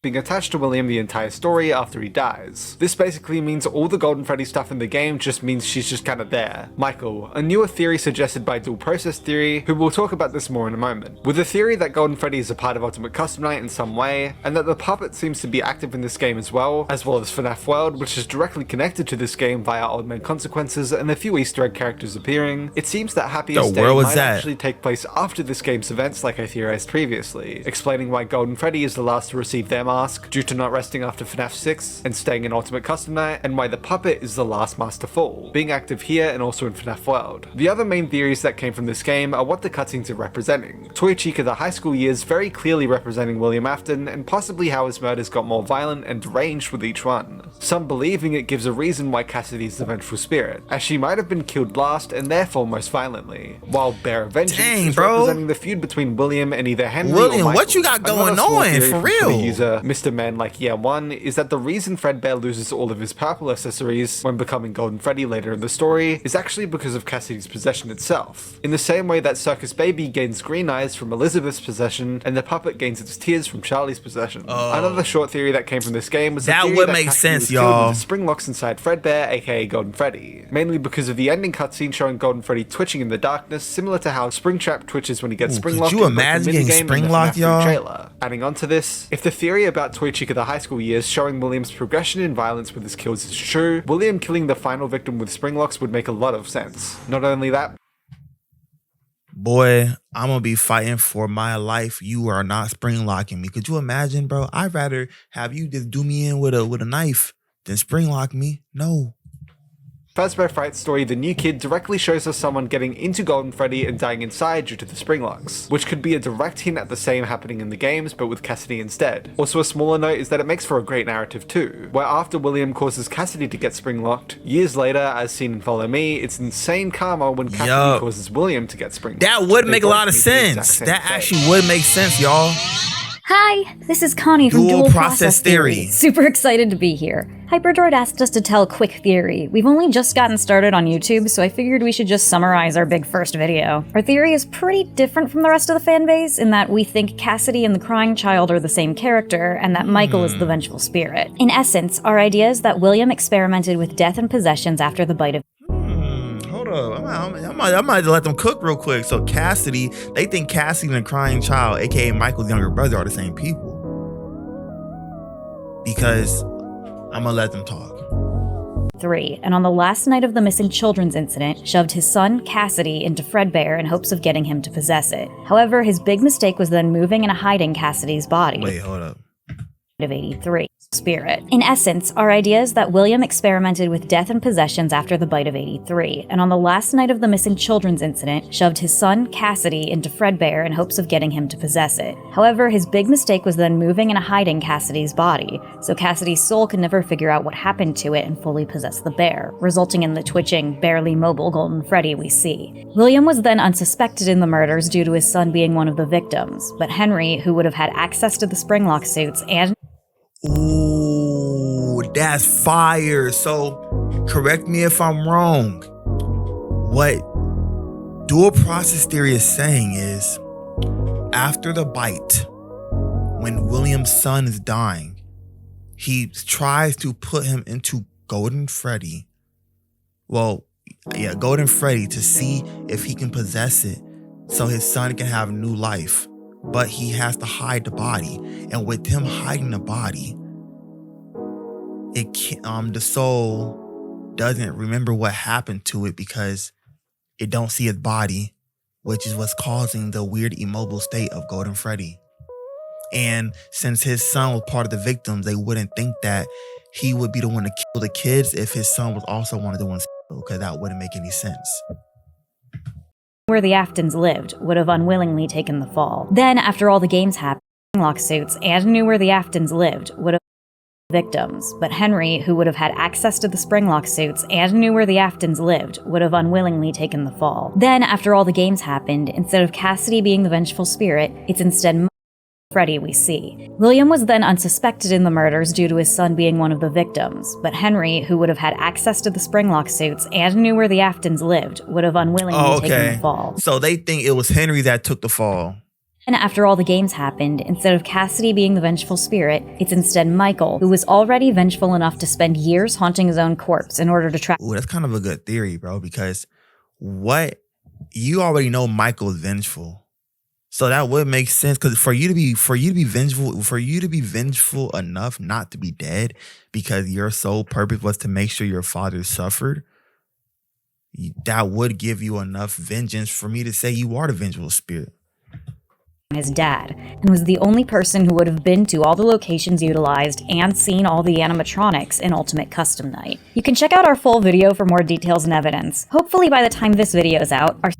Being attached to William the entire story after he dies. This basically means all the Golden Freddy stuff in the game just means she's just kinda there. Michael, a newer theory suggested by Dual Process Theory, who will talk about this more in a moment, with the theory that Golden Freddy is a part of Ultimate Custom Night in some way, and that the puppet seems to be active in this game as well as FNAF World, which is directly connected to this game via Old Man Consequences and a few Easter egg characters appearing. It seems that Happiest Day might actually take place after this game's events like I theorized previously, explaining why Golden Freddy is the last to receive their mask due to not resting after FNAF 6 and staying in Ultimate Custom Night, and why the puppet is the last master to fall, being active here and also in FNAF World. The other main theories that came from this game are what the cutscenes are representing. Toy Chica the high school years very clearly representing William Afton, and possibly how his murders got more violent and deranged with each one. Some believing it gives a reason why Cassidy is the vengeful spirit, as she might have been killed last and therefore most violently, while Bear of Vengeance is representing the feud between William and either Henry or Michael. What you got going on, for real? User Mr. Man Like Yeah 1 is that the reason Fredbear loses all of his purple accessories when becoming Golden Freddy later in the story is actually because of Cassidy's possession itself, in the same way that Circus Baby gains green eyes from Elizabeth's possession and the puppet gains its tears from Charlie's possession. Another short theory that came from this game was that would make sense, y'all. With the spring locks inside Fredbear, aka Golden Freddy, mainly because of the ending cutscene showing Golden Freddy twitching in the darkness, similar to how Springtrap twitches when he gets spring locked. Could you imagine getting spring locked, y'all? Adding on to this, if the theory about Toy Chica the high school years showing William's progression in violence with his kills is true, William killing the final victim with spring locks would make a lot of sense. Not only that, boy, I'm gonna be fighting for my life. You are not spring locking me. Could you imagine, bro? I'd rather have you just do me in with a knife than spring lock me. No. Fazbear Fright's story, The New Kid, directly shows us someone getting into Golden Freddy and dying inside due to the spring locks, which could be a direct hint at the same happening in the games, but with Cassidy instead. Also, a smaller note is that it makes for a great narrative too, where after William causes Cassidy to get spring locked, years later, as seen in Follow Me, it's insane karma when Cassidy causes William to get spring locked. That would make a lot of sense. That actually would make sense, y'all. Hi, this is Connie from Dual Process Theory. Super excited to be here. Hyperdroid asked us to tell a quick theory. We've only just gotten started on YouTube, so I figured we should just summarize our big first video. Our theory is pretty different from the rest of the fanbase in that we think Cassidy and the crying child are the same character, and that Michael is the vengeful spirit. In essence, our idea is that William experimented with death and possessions after the bite of Hold up, I might let them cook real quick. So Cassidy, they think Cassidy and the crying child, aka Michael's younger brother, are the same people. Because I'm gonna let them talk. 3, and on the last night of the missing children's incident, shoved his son, Cassidy, into Fredbear in hopes of getting him to possess it. However, his big mistake was then moving and hiding Cassidy's body. Wait, hold up. Of 83. Spirit. In essence, our idea is that William experimented with death and possessions after the bite of 83, and on the last night of the missing children's incident, shoved his son, Cassidy, into Fredbear in hopes of getting him to possess it. However, his big mistake was then moving and hiding Cassidy's body, so Cassidy's soul could never figure out what happened to it and fully possess the bear, resulting in the twitching, barely mobile Golden Freddy we see. William was then unsuspected in the murders due to his son being one of the victims, but Henry, who would have had access to the springlock suits and Ooh, that's fire. So, correct me if I'm wrong. What Dual Process Theory is saying is, after the bite, when William's son is dying, he tries to put him into Golden Freddy. Well, yeah, Golden Freddy, to see if he can possess it so his son can have new life. But he has to hide the body, and with him hiding the body, it the soul doesn't remember what happened to it because it don't see his body, which is what's causing the weird immobile state of Golden Freddy. And since his son was part of the victims, they wouldn't think that he would be the one to kill the kids if his son was also one of the ones, because that wouldn't make any sense. Where the Aftons lived, would have unwillingly taken the fall. Then, after all the games happened, lock suits and knew where the Aftons lived, would have victims, but Henry, who would have had access to the springlock suits and knew where the Aftons lived, would have unwillingly taken the fall. Then, after all the games happened, instead of Cassidy being the vengeful spirit, it's instead Freddy we see. William was then unsuspected in the murders due to his son being one of the victims, but Henry, who would have had access to the springlock suits and knew where the Aftons lived, would have unwillingly taken the fall. So they think it was Henry that took the fall. And after all the games happened, instead of Cassidy being the vengeful spirit, it's instead Michael, who was already vengeful enough to spend years haunting his own corpse in order to track. Ooh, that's kind of a good theory, bro, because you already know Michael is vengeful. So that would make sense, because for you to be vengeful enough not to be dead, because your sole purpose was to make sure your father suffered, that would give you enough vengeance for me to say you are the vengeful spirit. His dad, and was the only person who would have been to all the locations utilized and seen all the animatronics in Ultimate Custom Night. You can check out our full video for more details and evidence. Hopefully by the time this video is out, our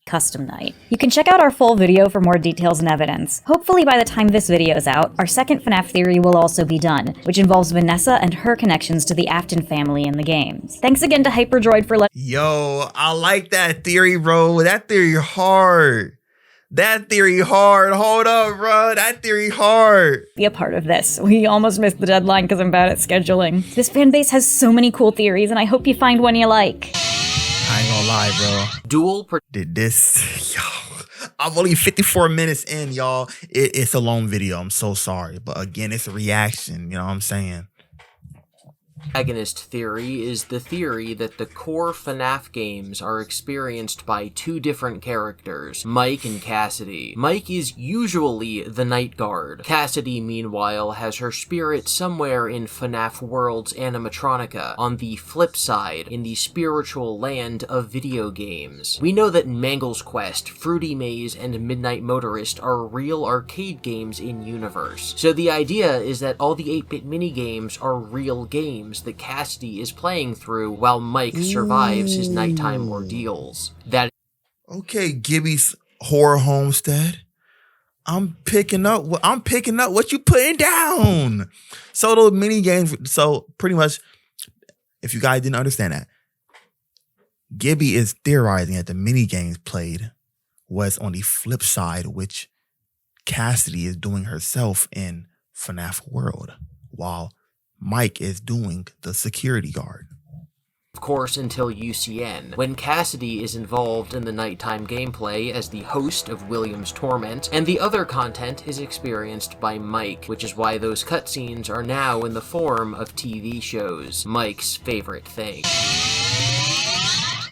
Custom Night. You can check out our full video for more details and evidence. Hopefully by the time this video is out, our second FNAF theory will also be done, which involves Vanessa and her connections to the Afton family in the games. Thanks again to Hyperdroid for Yo, I like that theory, bro. That theory hard. That theory hard. Hold up, bro. That theory hard. Be a part of this. We almost missed the deadline because I'm bad at scheduling. This fanbase has so many cool theories, and I hope you find one you like. I ain't gonna lie, bro. Did this. Yo, I'm only 54 minutes in, y'all. It's a long video. I'm so sorry. But again, it's a reaction. You know what I'm saying? Protagonist theory is the theory that the core FNAF games are experienced by two different characters, Mike and Cassidy. Mike is usually the night guard. Cassidy, meanwhile, has her spirit somewhere in FNAF World's animatronica, on the flip side, in the spiritual land of video games. We know that Mangle's Quest, Fruity Maze, and Midnight Motorist are real arcade games in universe. So the idea is that all the 8-bit minigames are real games, games that Cassidy is playing through while Mike survives his nighttime ordeals. Okay, Gibby's Horror Homestead. I'm picking up what you putting down. So those mini games, so pretty much, if you guys didn't understand that, Gibby is theorizing that the mini games played was on the flip side, which Cassidy is doing herself in FNAF World, while Mike is doing the security guard. Of course, until UCN, when Cassidy is involved in the nighttime gameplay as the host of William's Torment, and the other content is experienced by Mike, which is why those cutscenes are now in the form of TV shows, Mike's favorite thing.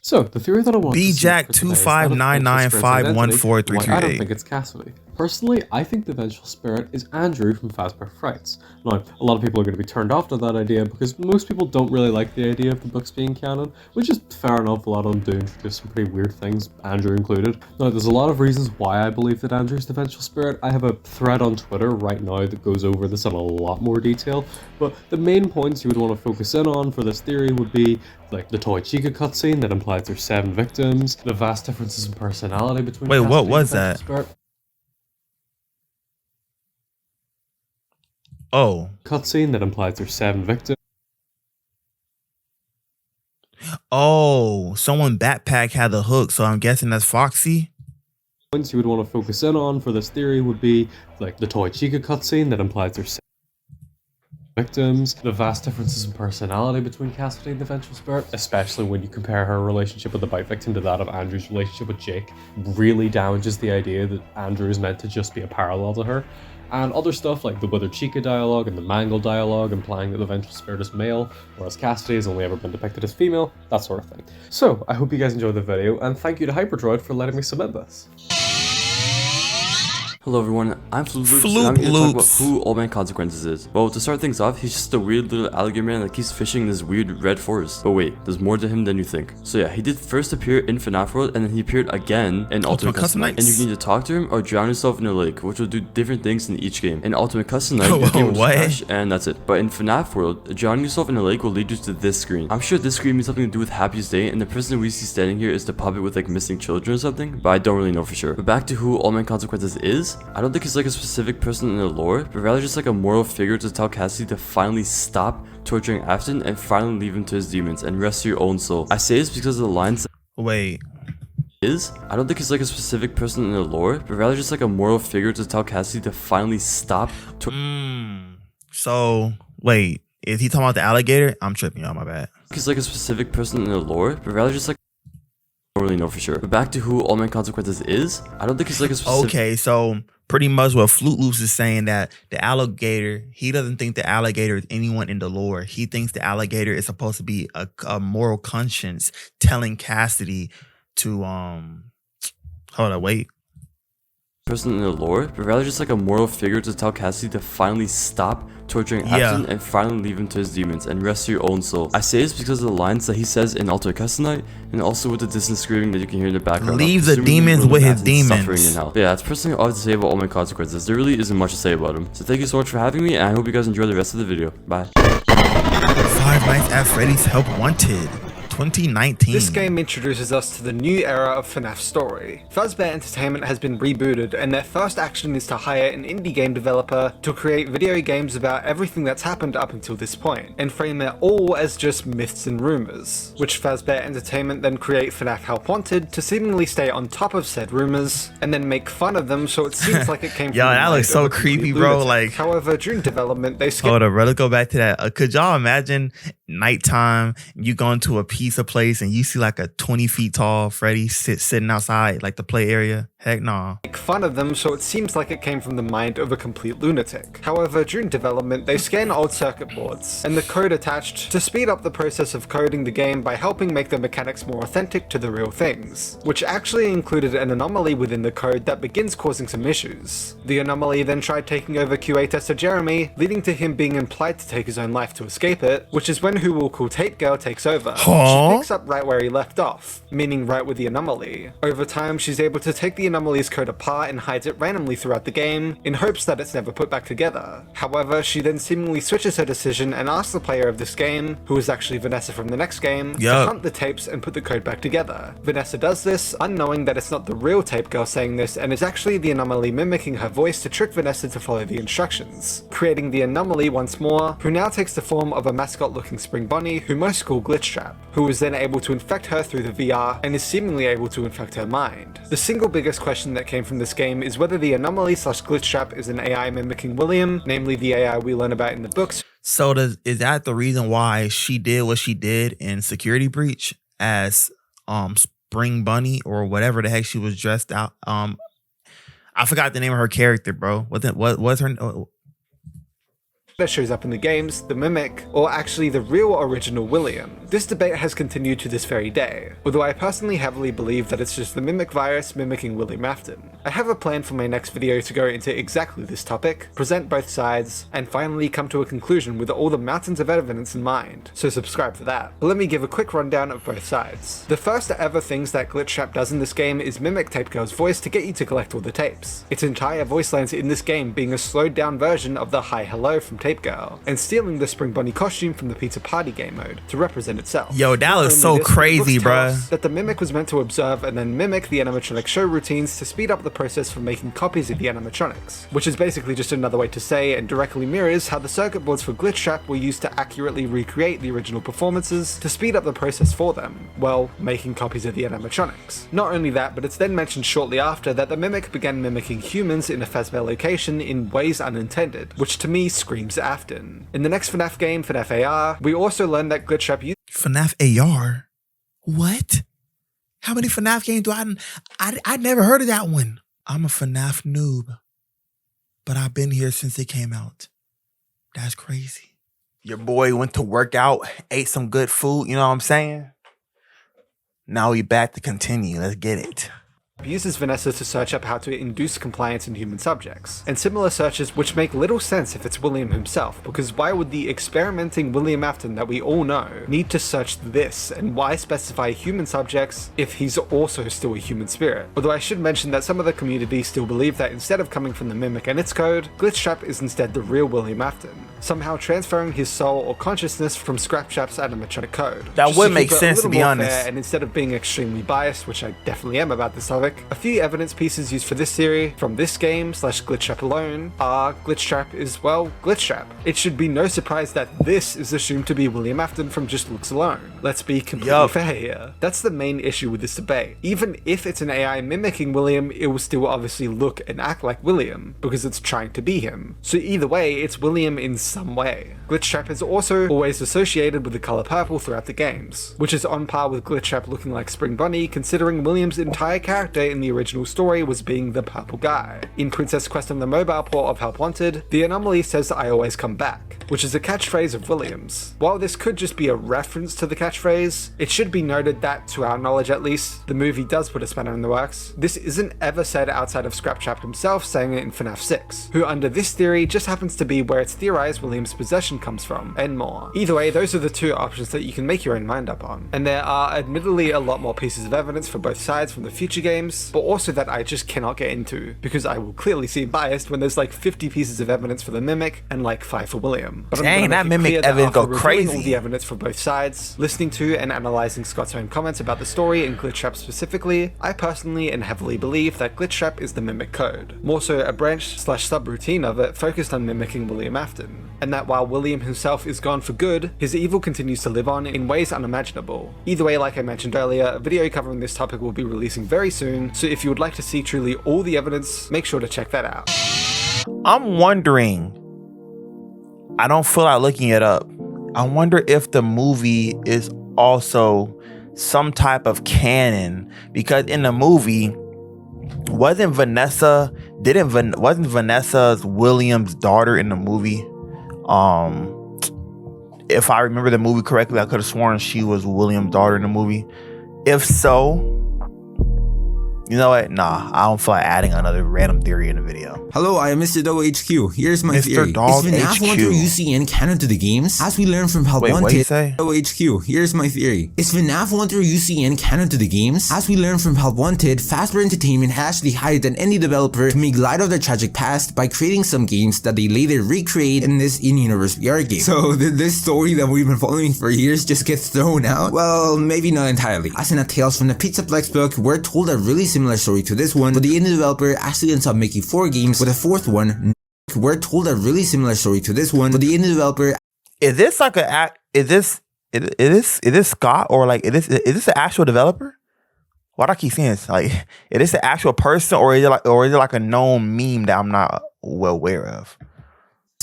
So, the theory that I want to Jack 259951433. I don't think it's Cassidy. Personally, I think the vengeful spirit is Andrew from Fazbear Frights. Now, a lot of people are going to be turned off to that idea because most people don't really like the idea of the books being canon, which is fair enough. A lot of them do introduce some pretty weird things, Andrew included. Now, there's a lot of reasons why I believe that Andrew's the vengeful spirit. I have a thread on Twitter right now that goes over this in a lot more detail, but the main points you would want to focus in on for this theory would be like the Toy Chica cutscene that implies there's 7 victims, the vast differences in personality between Wait, what was that? Spirit. Oh. Cutscene that implies there's 7 victims. Oh, someone backpack had the hook, so I'm guessing that's Foxy? Points you would want to focus in on for this theory would be like the Toy Chica cutscene that implies there's 7 victims, the vast differences in personality between Cassidy and the vengeful spirit, especially when you compare her relationship with the bite victim to that of Andrew's relationship with Jake, really damages the idea that Andrew is meant to just be a parallel to her. And other stuff like the Withered Chica dialogue and the Mangle dialogue implying that the vengeful spirit is male, whereas Cassidy has only ever been depicted as female, that sort of thing. So, I hope you guys enjoyed the video, and thank you to Hyperdroid for letting me submit this. Hello everyone, I'm Floop and I'm here to talk about who Old Man Consequences is. Well, to start things off, he's just a weird little alligator man that keeps fishing in this weird red forest. But wait, there's more to him than you think. So yeah, he did first appear in FNAF World, and then he appeared again in Ultimate Custom Night. And you can either talk to him or drown yourself in a lake, which will do different things in each game. In Ultimate Custom Night, your game will crash, and that's it. But in FNAF World, drowning yourself in a lake will lead you to this screen. I'm sure this screen means something to do with Happiest Day, and the person we see standing here is the puppet with like missing children or something, but I don't really know for sure. But back to who Old Man Consequences is, I don't think he's like a specific person in the lore, but rather just like a moral figure to tell Cassidy to finally stop torturing Afton and finally leave him to his demons and rest your own soul. I say this because of the lines I don't think he's like a specific person in the lore, but rather just like a moral figure to tell Cassidy to finally stop So, wait, is he talking about the alligator? I'm tripping, y'all, my bad. He's like a specific person in the lore, but rather just like I don't really know for sure. But back to who Old Man Consequences is, I don't think he's like a specific... Okay, so pretty much what Flute Loops is saying, that the alligator, he doesn't think the alligator is anyone in the lore. He thinks the alligator is supposed to be a moral conscience telling Cassidy to hold on, wait. Person in the lore, but rather just like a moral figure to tell Cassidy to finally stop torturing Afton and finally leave him to his demons and rest your own soul. I say this because of the lines that he says in Ultimate Custom Night, and also with the distant screaming that you can hear in the background. Leave the demons with his demons. Suffering in hell. But yeah, that's personally all I have to say about All My Consequences. There really isn't much to say about him. So thank you so much for having me, and I hope you guys enjoy the rest of the video. Bye. Five Nights at Freddy's Help Wanted 2019. This game introduces us to the new era of FNAF story. Fazbear Entertainment has been rebooted, and their first action is to hire an indie game developer to create video games about everything that's happened up until this point, and frame it all as just myths and rumors, which Fazbear Entertainment then create FNAF Help Wanted to seemingly stay on top of said rumors, and then make fun of them so it seems like it came from Yo, that looks so creepy, bro. Like, however, during development, they hold up, bro. Let's go back to that. Could y'all imagine nighttime, you go into a pizza place and you see like a 20 feet tall Freddy sitting outside like the play area? Heck no. Make fun of them so it seems like it came from the mind of a complete lunatic. However, during development, they scan old circuit boards and the code attached to speed up the process of coding the game by helping make the mechanics more authentic to the real things, which actually included an anomaly within the code that begins causing some issues. The anomaly then tried taking over QA tester Jeremy, leading to him being implied to take his own life to escape it, which is when Who Will Call Tape Girl takes over. She picks up right where he left off, meaning right with the anomaly. Over time, she's able to take the Anomaly's code apart and hides it randomly throughout the game in hopes that it's never put back together. However, she then seemingly switches her decision and asks the player of this game, who is actually Vanessa from the next game, to hunt the tapes and put the code back together. Vanessa does this, unknowing that it's not the real tape girl saying this and is actually the Anomaly mimicking her voice to trick Vanessa to follow the instructions, creating the Anomaly once more, who now takes the form of a mascot-looking spring bunny who most call Glitchtrap, who is then able to infect her through the VR and is seemingly able to infect her mind. The single biggest question that came from this game is whether the Anomaly / Glitchtrap is an AI mimicking William, namely the AI we learn about in the books. So is that the reason why she did what she did in Security Breach as Spring Bunny or whatever the heck she was dressed out? I forgot the name of her character, bro. What was her? That shows up in the games, the mimic, or actually the real original William. This debate has continued to this very day, although I personally heavily believe that it's just the mimic virus mimicking William Afton. I have a plan for my next video to go into exactly this topic, present both sides, and finally come to a conclusion with all the mountains of evidence in mind, so subscribe for that. But let me give a quick rundown of both sides. The first ever things that Glitchtrap does in this game is mimic Tape Girl's voice to get you to collect all the tapes. Its entire voice lines in this game being a slowed down version of the Hi Hello from Tape Girl, and stealing the Spring Bunny costume from the Pizza Party game mode to represent itself. Yo, that was so crazy, bruh. That the mimic was meant to observe and then mimic the animatronic show routines to speed up the process for making copies of the animatronics, which is basically just another way to say and directly mirrors how the circuit boards for Glitchtrap were used to accurately recreate the original performances to speed up the process for them, well, making copies of the animatronics. Not only that, but it's then mentioned shortly after that the mimic began mimicking humans in a Fazbear location in ways unintended, which to me screams Afton. In the next FNAF game, FNAF AR, we also learned that Glitchtrap used FNAF AR? What? How many FNAF games do I never heard of that one. I'm a FNAF noob, but I've been here since it came out. That's crazy. Your boy went to work out, ate some good food, you know what I'm saying? Now we back to continue. Let's get it. Uses Vanessa to search up how to induce compliance in human subjects, and similar searches which make little sense if it's William himself, because why would the experimenting William Afton that we all know need to search this, and why specify human subjects if he's also still a human spirit? Although I should mention that some of the community still believe that instead of coming from the mimic and its code, Glitchtrap is instead the real William Afton, somehow transferring his soul or consciousness from Scraptrap's animatronic code. That would make sense, to be honest. And instead of being extremely biased, which I definitely am about this topic, a few evidence pieces used for this theory from this game / Glitchtrap alone are Glitchtrap is, well, Glitchtrap. It should be no surprise that this is assumed to be William Afton from just looks alone. Let's be completely fair here. That's the main issue with this debate. Even if it's an AI mimicking William, it will still obviously look and act like William, because it's trying to be him. So either way, it's William in some way. Glitchtrap is also always associated with the color purple throughout the games, which is on par with Glitchtrap looking like Spring Bunny, considering William's entire character in the original story was being the purple guy. In Princess Quest on the mobile port of Help Wanted, the Anomaly says I always come back, which is a catchphrase of William's. While this could just be a reference to the catchphrase, it should be noted that, to our knowledge at least, the movie does put a spanner in the works. This isn't ever said outside of Scraptrap himself saying it in FNAF 6, who under this theory just happens to be where it's theorized William's possession comes from, and more. Either way, those are the two options that you can make your own mind up on. And there are admittedly a lot more pieces of evidence for both sides from the future games, but also that I just cannot get into, because I will clearly seem biased when there's like 50 pieces of evidence for the mimic and like 5 for William. But dang, that mimic evidence go crazy. All the evidence for both sides, listening to and analyzing Scott's own comments about the story and Glitchtrap specifically, I personally and heavily believe that Glitchtrap is the mimic code, more so a branch / subroutine of it focused on mimicking William Afton, and that while William himself is gone for good, his evil continues to live on in ways unimaginable. Either way, like I mentioned earlier, a video covering this topic will be releasing very soon, so if you would like to see truly all the evidence, make sure to check that out. I'm wondering, I don't feel like looking it up. I wonder if the movie is also some type of canon, because in the movie, wasn't Vanessa's William's daughter in the movie? If I remember the movie correctly, I could have sworn she was William's daughter in the movie. If so, You know what? Nah, I don't feel like adding another random theory in the video. Hello, I am Mr. WHQ. Here's my theory. Is FNAF 1 through UCN canon to the games? As we learn from Help Wanted. What you say? WHQ. Here's my theory. Is FNAF 1 through UCN canon to the games? As we learn from Help Wanted, Fazbear Entertainment has actually hired an indie developer to make light of their tragic past by creating some games that they later recreate in this in-universe VR game. So did this story that we've been following for years just get thrown out? Well, maybe not entirely. As in a Tales from the Pizzaplex book, we're told a really similar story to this one, but the indie developer actually ends up making 4 games, with a 4th one. We're told a really similar story to this one, but the indie developer. Is this like a act? Is this Scott, or like is this an actual developer? What I keep saying is like, is this an actual person, or is it like a known meme that I'm not well aware of?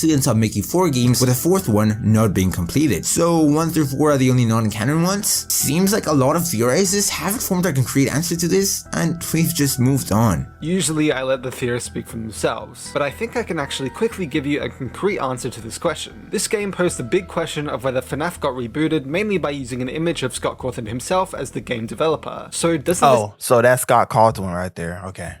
Ends up making 4 games, with a 4th one not being completed. So 1 through 4 are the only non-canon ones? Seems like a lot of theorizers haven't formed a concrete answer to this, and we've just moved on. Usually I let the theorists speak for themselves, but I think I can actually quickly give you a concrete answer to this question. This game posed the big question of whether FNAF got rebooted mainly by using an image of Scott Cawthon himself as the game developer. So doesn't so that's Scott Cawthon right there, okay.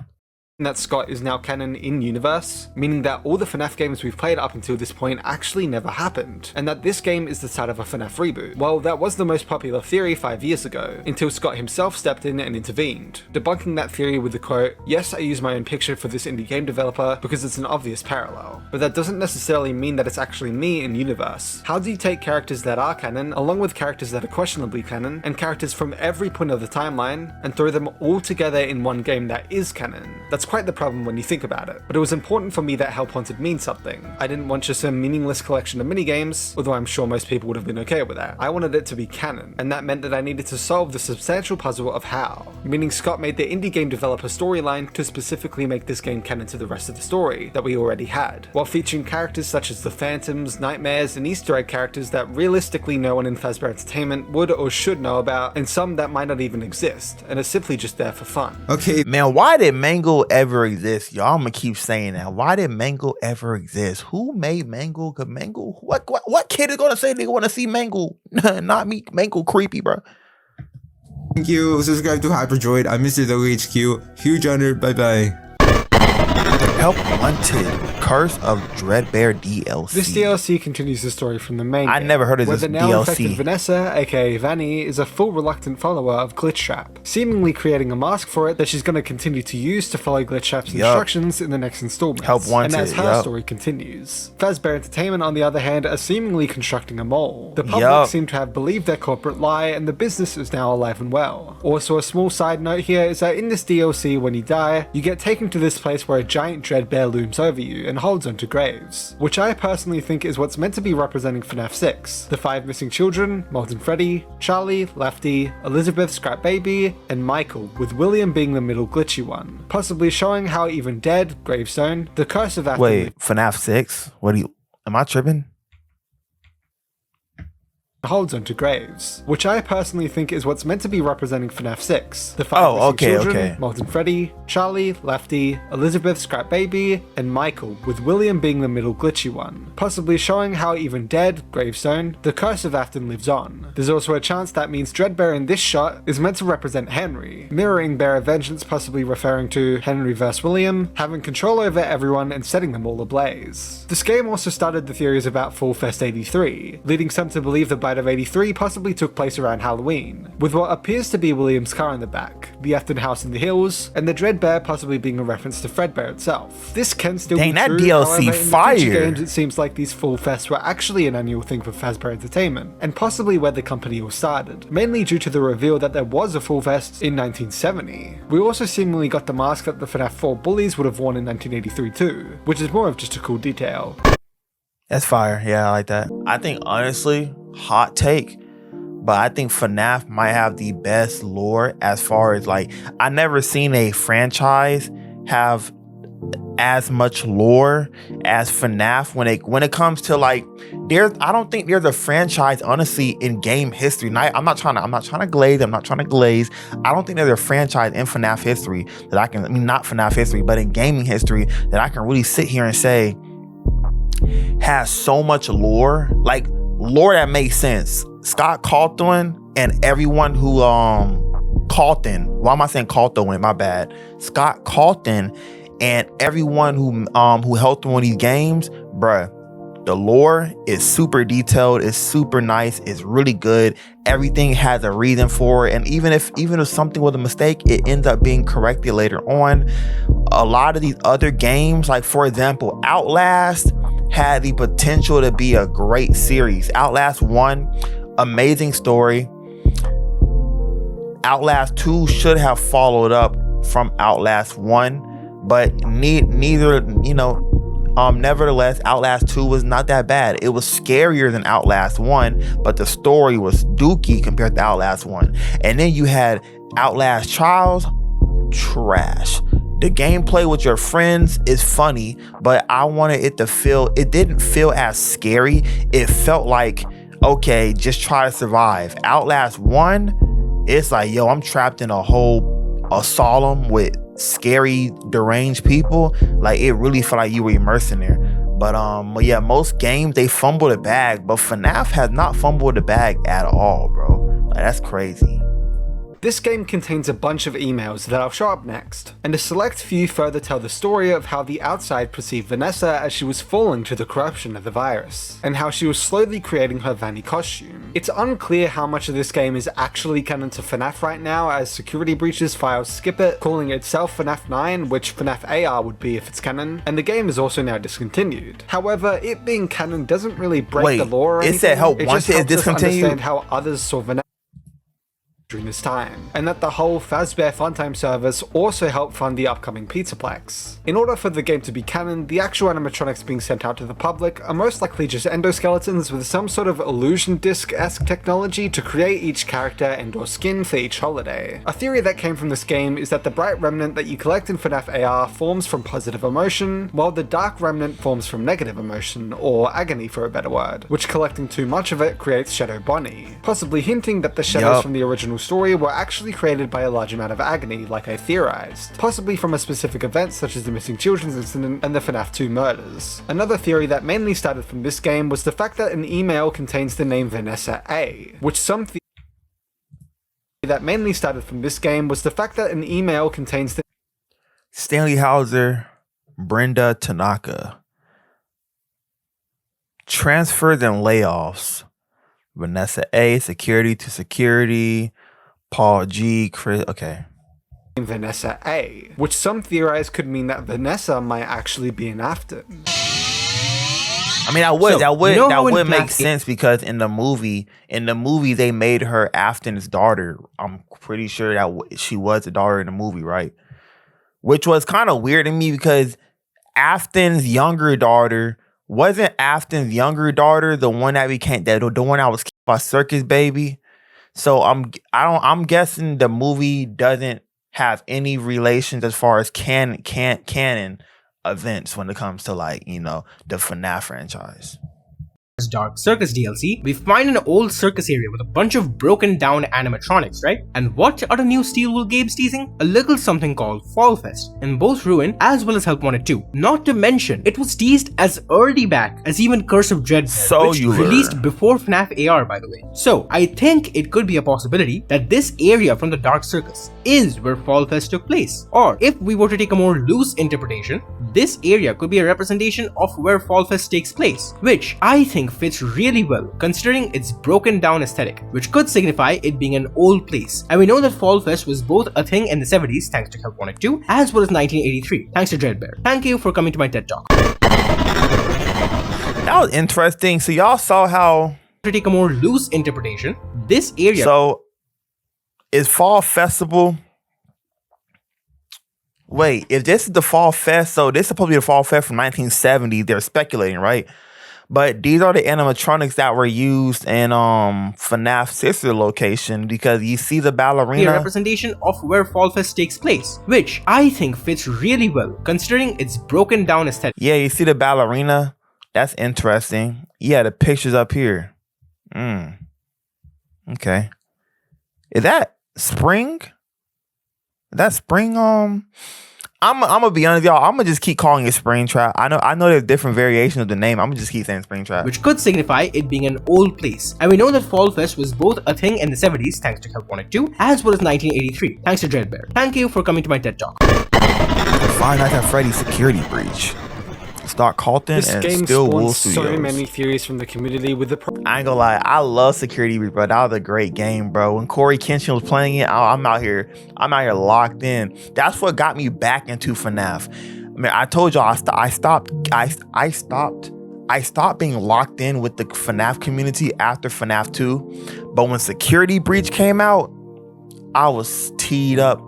That Scott is now canon in universe, meaning that all the FNAF games we've played up until this point actually never happened, and that this game is the start of a FNAF reboot. Well, that was the most popular theory 5 years ago, until Scott himself stepped in and intervened, debunking that theory with the quote, "Yes, I use my own picture for this indie game developer because it's an obvious parallel, but that doesn't necessarily mean that it's actually me in universe. How do you take characters that are canon, along with characters that are questionably canon, and characters from every point of the timeline, and throw them all together in one game that is canon? That's quite the problem when you think about it, but it was important for me that Help Wanted means something. I didn't want just a meaningless collection of minigames, although I'm sure most people would have been okay with that. I wanted it to be canon, and that meant that I needed to solve the substantial puzzle of how, meaning Scott made the indie game developer storyline to specifically make this game canon to the rest of the story that we already had, while featuring characters such as the Phantoms, Nightmares, and Easter egg characters that realistically no one in Fazbear Entertainment would or should know about, and some that might not even exist, and are simply just there for fun. Okay, man, why did Mangle ever exist? Y'all, I'm gonna keep saying that. Why did Mangle ever exist? Who made Mangle? Cause Mangle, what kid is gonna say they want to see Mangle? Not me. Mangle creepy, bro. Thank you. Subscribe to Hyperdroid. I'm Mr. WHQ. Huge honor. Bye bye. Help Wanted, Curse of Dreadbear DLC. This DLC continues the story from the main game. I never heard of this DLC. Where the now infected Vanessa, aka Vanny, is a full reluctant follower of Glitchtrap, seemingly creating a mask for it that she's going to continue to use to follow Glitchtrap's instructions in the next installment. Help Wanted, and that's how the story continues. Fazbear Entertainment, on the other hand, are seemingly constructing a mole. The public seem to have believed their corporate lie, and the business is now alive and well. Also, a small side note here is that in this DLC, when you die, you get taken to this place where a giant Dreadbear looms over you and holds onto graves, which I personally think is what's meant to be representing FNAF 6. The 5 missing children, Molten Freddy, Charlie, Lefty, Elizabeth, Scrap Baby, and Michael, with William being the middle glitchy one, possibly showing how even dead, Gravestone, the curse of Afton... Wait, FNAF 6? Am I tripping? Holds onto graves, which I personally think is what's meant to be representing FNAF 6. The 5 missing children, Molten Freddy, Charlie, Lefty, Elizabeth, Scrap Baby, and Michael, with William being the middle glitchy one, possibly showing how even dead, Gravestone, the curse of Afton lives on. There's also a chance that means Dreadbear in this shot is meant to represent Henry, mirroring Bear of Vengeance, possibly referring to Henry vs. William, having control over everyone and setting them all ablaze. This game also started the theories about Fall Fest 83, leading some to believe the Bite of 83 possibly took place around Halloween, with what appears to be William's car in the back, the Afton house in the hills, and the Dreadbear possibly being a reference to Fredbear itself. This can still be true, DLC however, fire. In the future games it seems like these Fall Fests were actually an annual thing for Fazbear Entertainment, and possibly where the company all started, mainly due to the reveal that there was a Fall Fest in 1970. We also seemingly got the mask that the FNAF 4 bullies would have worn in 1983 too, which is more of just a cool detail. That's fire. Yeah, I like that. I think honestly, hot take, but I think FNAF might have the best lore as far as like, I never seen a franchise have as much lore as FNAF when it comes to like, I don't think there's a franchise honestly in game history. I'm not trying to glaze. I don't think there's a franchise in FNAF history that not FNAF history, but in gaming history that I can really sit here and say has so much lore, like lore that makes sense. Scott Cawthon and everyone who Cawthon. Why am I saying Cawthon? My bad. Scott Cawthon and everyone who helped him on these games, bruh. The lore is super detailed, it's super nice, it's really good. Everything has a reason for it, and even if something was a mistake, it ends up being corrected later on. A lot of these other games, like for example, Outlast had the potential to be a great series. Outlast 1, amazing story. Outlast 2 should have followed up from Outlast 1, but neither, nevertheless, Outlast 2 was not that bad. It was scarier than Outlast 1, but the story was dookie compared to Outlast 1. And then you had Outlast Trials, trash. The gameplay with your friends is funny, but I wanted it to it didn't feel as scary. It felt like, okay, just try to survive. Outlast 1, it's like, yo, I'm trapped in a whole asylum with scary, deranged people. Like, it really felt like you were immersed in there. But yeah, most games, they fumble the bag, but FNAF has not fumbled the bag at all, bro. Like, that's crazy. This game contains a bunch of emails that I'll show up next, and a select few further tell the story of how the outside perceived Vanessa as she was falling to the corruption of the virus, and how she was slowly creating her Vanny costume. It's unclear how much of this game is actually canon to FNAF right now, as security breaches files skip it, calling itself FNAF 9, which FNAF AR would be if it's canon, and the game is also now discontinued. However, it being canon doesn't really break the lore or anything. It said help once it is discontinued? Understand how others saw Vanessa during this time, and that the whole Fazbear Funtime service also helped fund the upcoming Pizzaplex. In order for the game to be canon, the actual animatronics being sent out to the public are most likely just endoskeletons with some sort of illusion disc-esque technology to create each character and/or skin for each holiday. A theory that came from this game is that the bright remnant that you collect in FNAF AR forms from positive emotion, while the dark remnant forms from negative emotion, or agony for a better word, which collecting too much of it creates Shadow Bonnie, possibly hinting that the shadows from the original story were actually created by a large amount of agony, like I theorized, possibly from a specific event such as the missing children's incident and the FNAF 2 murders. Another theory that mainly started from this game was the fact that an email contains the name Vanessa A, which some Stanley Hauser, Brenda Tanaka. Transfers and layoffs. Vanessa A, security to security. Paul G, Chris, okay. Vanessa A, which some theorize could mean that Vanessa might actually be an Afton. I mean, that would make sense, because in the movie they made her Afton's daughter. I'm pretty sure that she was the daughter in the movie, right? Which was kind of weird to me, because Afton's younger daughter wasn't Afton's younger daughter the one that became the one that was killed by Circus Baby. So I'm guessing the movie doesn't have any relations as far as canon events when it comes to, like, the FNAF franchise. Dark Circus DLC, we find an old circus area with a bunch of broken down animatronics, right? And what are the new Steelwool games teasing? A little something called Fall Fest, in both Ruin as well as Help Wanted 2. Not to mention, it was teased as early back as even Curse of Dreadbear, which released before FNAF AR, by the way. So I think it could be a possibility that this area from the Dark Circus is where Fall Fest took place. Or if we were to take a more loose interpretation, this area could be a representation of where Fall Fest takes place, which I think fits really well considering its broken down aesthetic, which could signify it being an old place. And we know that Fall Fest was both a thing in the 70s thanks to Help Wanted 2 as well as 1983 thanks to Dreadbear. Thank you for coming to my TED Talk. That was interesting. So y'all saw how, to take a more loose interpretation, this area. So is Fall Festival, wait, if this is the Fall Fest, so this is supposed to be the Fall Fest from 1970, they're speculating, right? But these are the animatronics that were used in FNAF sister location, because you see the ballerina. A representation of where Fall Fest takes place, which I think fits really well considering its broken down aesthetic. Yeah, you see the ballerina? That's interesting. Yeah, the pictures up here. Okay. Is that spring? Is that spring? I'm gonna be honest, y'all. I'm gonna just keep calling it Springtrap. I know there's different variations of the name. I'm gonna just keep saying Springtrap, which could signify it being an old place. And we know that Fall Fest was both a thing in the 70s, thanks to Help Wanted 2, as well as 1983, thanks to Dreadbear. Thank you for coming to my TED Talk. Five Nights at Freddy's security breach. Start Cawthon and still WHOLE Studios. So many theories from the community with the. I ain't gonna lie, I love security breach, bro. That was a great game, bro. When Corey Kenshin was playing it, I'm out here locked in. That's what got me back into FNAF. I mean, I told y'all I stopped being locked in with the FNAF community after FNAF 2. But when Security Breach came out, I was teed up,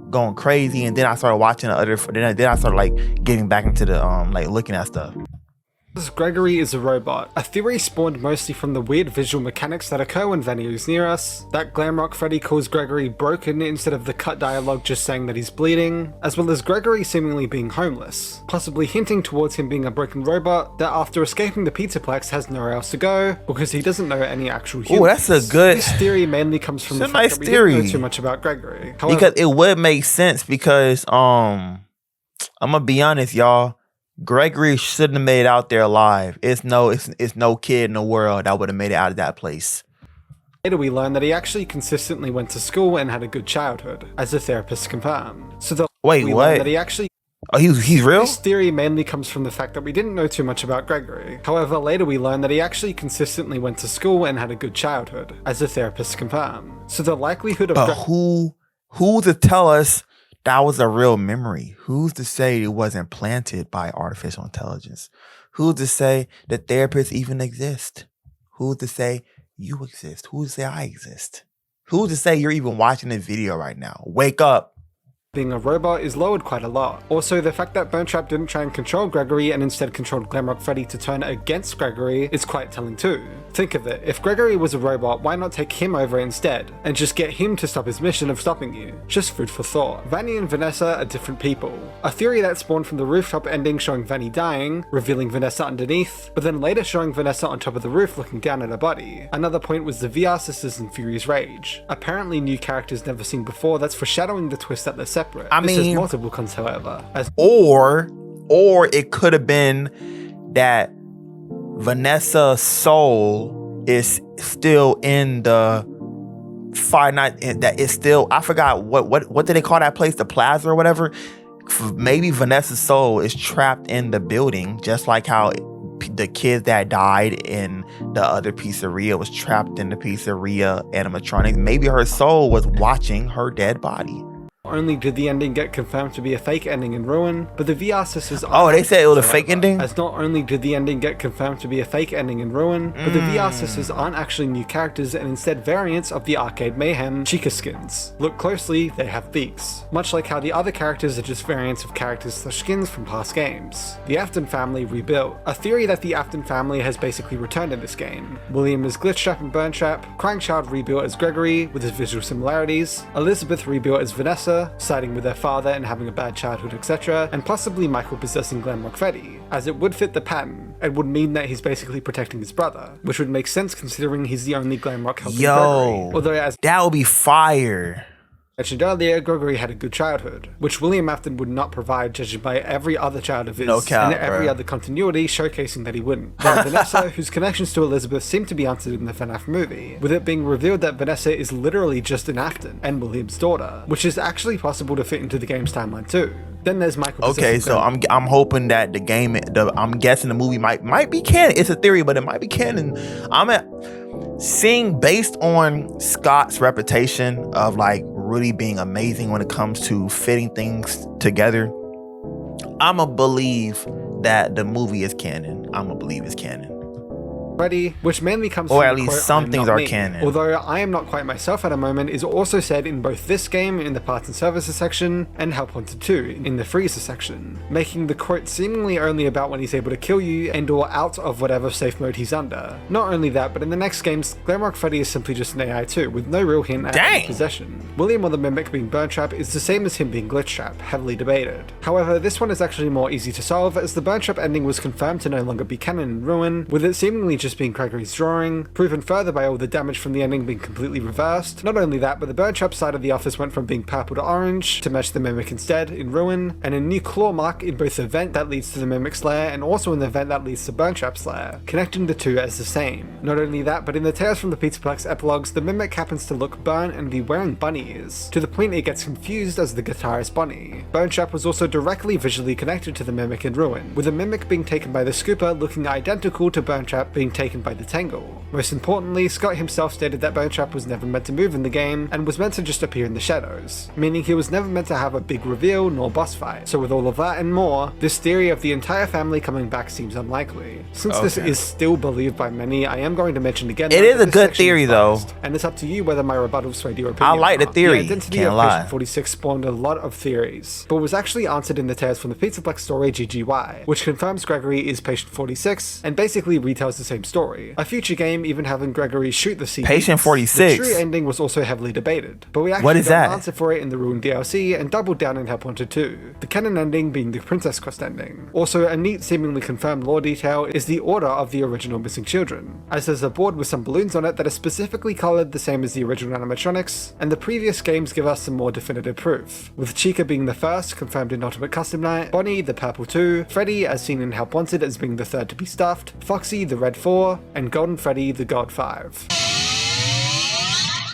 going crazy, and then I started watching the other. Then I started like getting back into the like looking at stuff. Gregory is a robot. A theory spawned mostly from the weird visual mechanics that occur when Vanny is near us, that Glamrock Freddy calls Gregory broken instead of the cut dialogue just saying that he's bleeding, as well as Gregory seemingly being homeless, possibly hinting towards him being a broken robot that after escaping the Pizzaplex has nowhere else to go because he doesn't know any actual humans. Oh, that's a good. This theory mainly comes from the fact that we didn't know too much about Gregory. However, because it would make sense because I'm gonna be honest, y'all. Gregory shouldn't have made it out there alive. It's no kid in the world that would have made it out of that place. Later we learn that he actually consistently went to school and had a good childhood, as the therapist confirmed. So wait, what? That he actually. Oh, he's real? This theory mainly comes from the fact that we didn't know too much about Gregory. However, later we learn that he actually consistently went to school and had a good childhood, as the therapist confirmed. So the likelihood of. But who to tell us that was a real memory? Who's to say it wasn't planted by artificial intelligence? Who's to say that therapists even exist? Who's to say you exist? Who's to say I exist? Who's to say you're even watching this video right now? Wake up. Being a robot is lowered quite a lot. Also, the fact that Burntrap didn't try and control Gregory and instead controlled Glamrock Freddy to turn against Gregory is quite telling too. Think of it, if Gregory was a robot, why not take him over instead, and just get him to stop his mission of stopping you? Just food for thought. Vanny and Vanessa are different people. A theory that spawned from the rooftop ending showing Vanny dying, revealing Vanessa underneath, but then later showing Vanessa on top of the roof looking down at her body. Another point was the VR sisters in Fury's Rage. Apparently new characters never seen before that's foreshadowing the twist that they're separate. This has multiple cons, however. Or it could have been that Vanessa's soul is still in the Five Nights. That is still. I forgot what did they call that place? The Plaza or whatever. Maybe Vanessa's soul is trapped in the building, just like how the kid that died in the other pizzeria was trapped in the pizzeria animatronics. Maybe her soul was watching her dead body. Not only did the ending get confirmed to be a fake ending in Ruin, but the VR sisters. Oh, they said it was a fake ending? As not only did the ending get confirmed to be a fake ending in Ruin, but the VR sisters aren't actually new characters and instead variants of the Arcade Mayhem Chica skins. Look closely, they have beaks. Much like how the other characters are just variants of characters/skins from past games. The Afton family rebuilt. A theory that the Afton family has basically returned in this game. William as Glitchtrap and Burntrap, Crankchild rebuilt as Gregory with his visual similarities, Elizabeth rebuilt as Vanessa, siding with their father and having a bad childhood, etc., and possibly Michael possessing Glamrock Freddy, as it would fit the pattern, and would mean that he's basically protecting his brother, which would make sense considering he's the only Glamrock helping Gregory. Although as that would be fire. Mentioned earlier, Gregory had a good childhood, which William Afton would not provide, judging by every other child of his, and every other continuity showcasing that he wouldn't. Now, Vanessa, whose connections to Elizabeth seem to be answered in the FNAF movie, with it being revealed that Vanessa is literally just an Afton and William's daughter, which is actually possible to fit into the game's timeline too. Then there's Michael. Okay, so I'm hoping that the game, I'm guessing the movie might be canon. It's a theory, but it might be canon. Seeing based on Scott's reputation of like really being amazing when it comes to fitting things together, I'ma believe that the movie is canon. I'ma believe it's canon. Freddy, which mainly comes or from at least some things are canon. Although I am not quite myself at a moment is also said in both this game in the parts and services section and Help Wanted 2 in the freezer section, making the quote seemingly only about when he's able to kill you and or out of whatever safe mode he's under. Not only that, but in the next games, Glamrock Freddy is simply just an AI too, with no real hint at any possession. William or the Mimic being Burntrap is the same as him being Glitchtrap, heavily debated. However, this one is actually more easy to solve as the Burntrap ending was confirmed to no longer be canon in Ruin, with it seemingly just just being Gregory's drawing, proven further by all the damage from the ending being completely reversed. Not only that, but the burn trap side of the office went from being purple to orange to match the Mimic instead in Ruin, and a new claw mark in both the vent that leads to the Mimic's lair and also in the vent that leads to Burn Trap's lair, connecting the two as the same. Not only that, but in the Tales from the Pizzaplex epilogues, the Mimic happens to look burnt and be wearing bunny ears, to the point it gets confused as the guitarist Bonnie. Burn Trap was also directly visually connected to the Mimic in Ruin, with the Mimic being taken by the Scooper looking identical to Burn Trap being taken by the Tangle. Most importantly, Scott himself stated that Burn Trap was never meant to move in the game and was meant to just appear in the shadows, meaning he was never meant to have a big reveal nor boss fight. So with all of that and more, this theory of the entire family coming back seems unlikely. Since this is still believed by many, I am going to mention again it is a good theory though, and it's up to you whether my rebuttal swayed your opinion. I like the theory, the identity of Patient 46 spawned a lot of theories, but was actually answered in the Tales from the Pizzaplex story GGY, which confirms Gregory is Patient 46 and basically retells the same story. A future game even having Gregory shoot the CDs. Patient 46. The true ending was also heavily debated, but we actually got an answer for it in the Ruin DLC and doubled down in Help Wanted 2, the canon ending being the Princess Quest ending. Also, a neat seemingly confirmed lore detail is the order of the original missing children, as there's a board with some balloons on it that are specifically coloured the same as the original animatronics, and the previous games give us some more definitive proof, with Chica being the first, confirmed in Ultimate Custom Night, Bonnie the purple 2, Freddy as seen in Help Wanted as being the third to be stuffed, Foxy the red 4, and Golden Freddy the gold 5.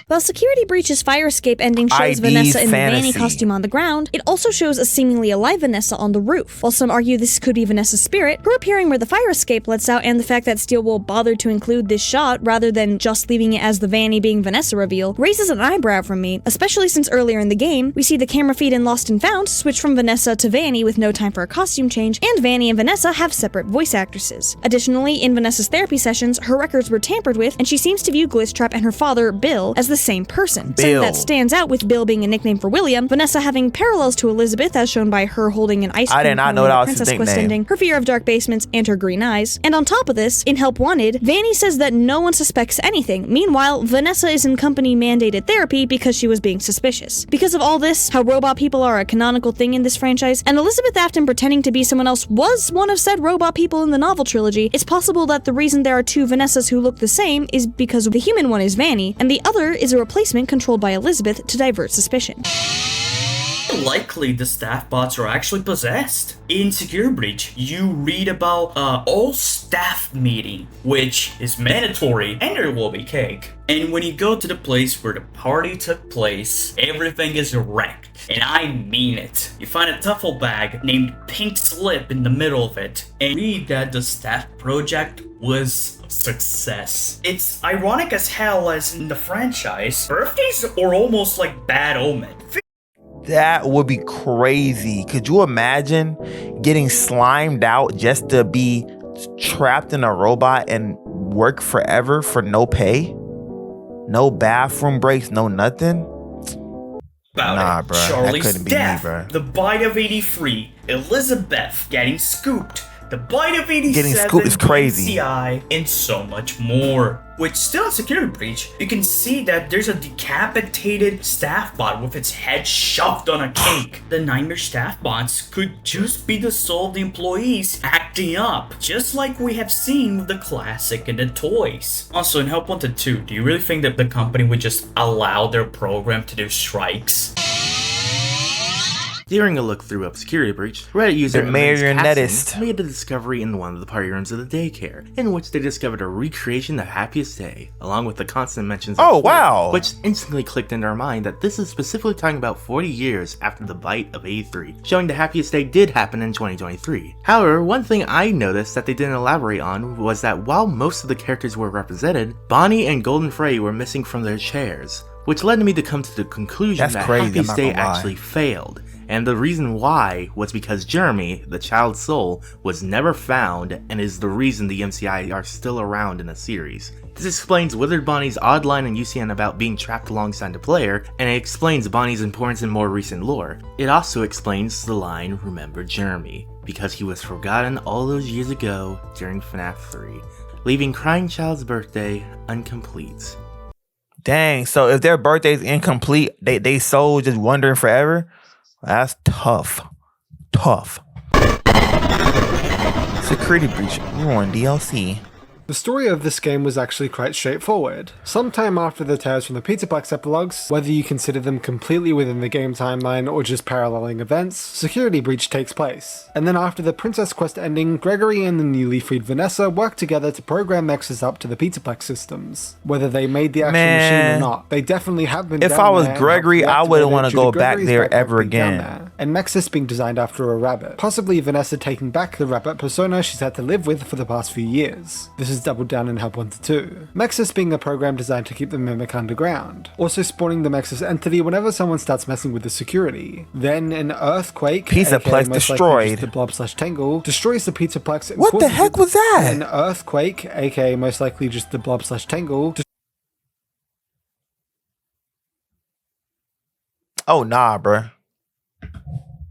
While Security Breach's fire escape ending shows Vanessa in the Vanny costume on the ground, it also shows a seemingly alive Vanessa on the roof. While some argue this could be Vanessa's spirit, her appearing where the fire escape lets out and the fact that Steelwool bothered to include this shot rather than just leaving it as the Vanny being Vanessa reveal raises an eyebrow from me, especially since earlier in the game, we see the camera feed in Lost and Found switch from Vanessa to Vanny with no time for a costume change, and Vanny and Vanessa have separate voice actresses. Additionally, in Vanessa's therapy sessions, her records were tampered with, and she seems to view Glitchtrap and her father, Bill, as the same person. Something that stands out with Bill being a nickname for William, Vanessa having parallels to Elizabeth as shown by her holding an ice cream. I did not know that was Princess his Quest nickname. ending, her fear of dark basements, and her green eyes. And on top of this, in Help Wanted, Vanny says that no one suspects anything. Meanwhile, Vanessa is in company-mandated therapy because she was being suspicious. Because of all this, how robot people are a canonical thing in this franchise, and Elizabeth Afton pretending to be someone else was one of said robot people in the novel trilogy, it's possible that the reason there are two Vanessas who look the same is because the human one is Vanny, and the other is a replacement controlled by Elizabeth to divert suspicion. Likely the staff bots are actually possessed. In Secure Breach, you read about all staff meeting, which is mandatory, and there will be cake. And when you go to the place where the party took place, everything is wrecked. And I mean it. You find a duffel bag named Pink Slip in the middle of it, and read that the staff project was a success. It's ironic as hell as in the franchise, birthdays are almost like bad omen. That would be crazy. Could you imagine getting slimed out just to be trapped in a robot and work forever for no pay? No bathroom breaks, no nothing? Nah, bro. Charlie's that couldn't be death, me, bro. the bite of 83, Elizabeth getting scooped, the bite of 87, Getting scooped is crazy. CI, and so much more. Which still in Security Breach, you can see that there's a decapitated staff bot with its head shoved on a cake. The Nightmare staff bots could just be the soul of the employees acting up, just like we have seen with the classic and the toys. Also, in Help Wanted 2, do you really think that the company would just allow their program to do strikes? During a look through of Security Breach, Reddit user The marionettist made a discovery in one of the party rooms of the daycare, in which they discovered a recreation of Happiest Day, along with the constant mentions of Oh, wow! which instantly clicked into our mind that this is specifically talking about 40 years after the bite of 83, showing the Happiest Day did happen in 2023. However, one thing I noticed that they didn't elaborate on was that while most of the characters were represented, Bonnie and Golden Freddy were missing from their chairs, which led me to come to the conclusion that Happiest Day actually failed. And the reason why was because Jeremy, the child's soul, was never found and is the reason the MCI are still around in the series. This explains Withered Bonnie's odd line in UCN about being trapped alongside the player, and it explains Bonnie's importance in more recent lore. It also explains the line, "Remember Jeremy," because he was forgotten all those years ago during FNAF 3, leaving Crying Child's birthday incomplete. Dang, so if their birthday's incomplete, they soul just wandering forever? That's tough. Tough. Security Breach, Ruin DLC. The story of this game was actually quite straightforward. Sometime after the Tales from the Pizzaplex epilogues, whether you consider them completely within the game timeline or just paralleling events, security breach takes place. And then after the Princess Quest ending, Gregory and the newly freed Vanessa work together to program Mexes up to the Pizzaplex systems. Whether they made the actual machine or not, they definitely have been. If I was Gregory, I wouldn't want to go back there ever again. And Mexes being designed after a rabbit. Possibly Vanessa taking back the rabbit persona she's had to live with for the past few years. This is doubled down in Help 1 to 2. Mexes being a program designed to keep the Mimic underground. Also spawning the Mexes entity whenever someone starts messing with the security. Then an earthquake, Pizzaplex destroyed. The blob/tangle, destroys the Pizzaplex. And what the heck was that? An earthquake, aka most likely just the blob/tangle. Oh nah, bruh.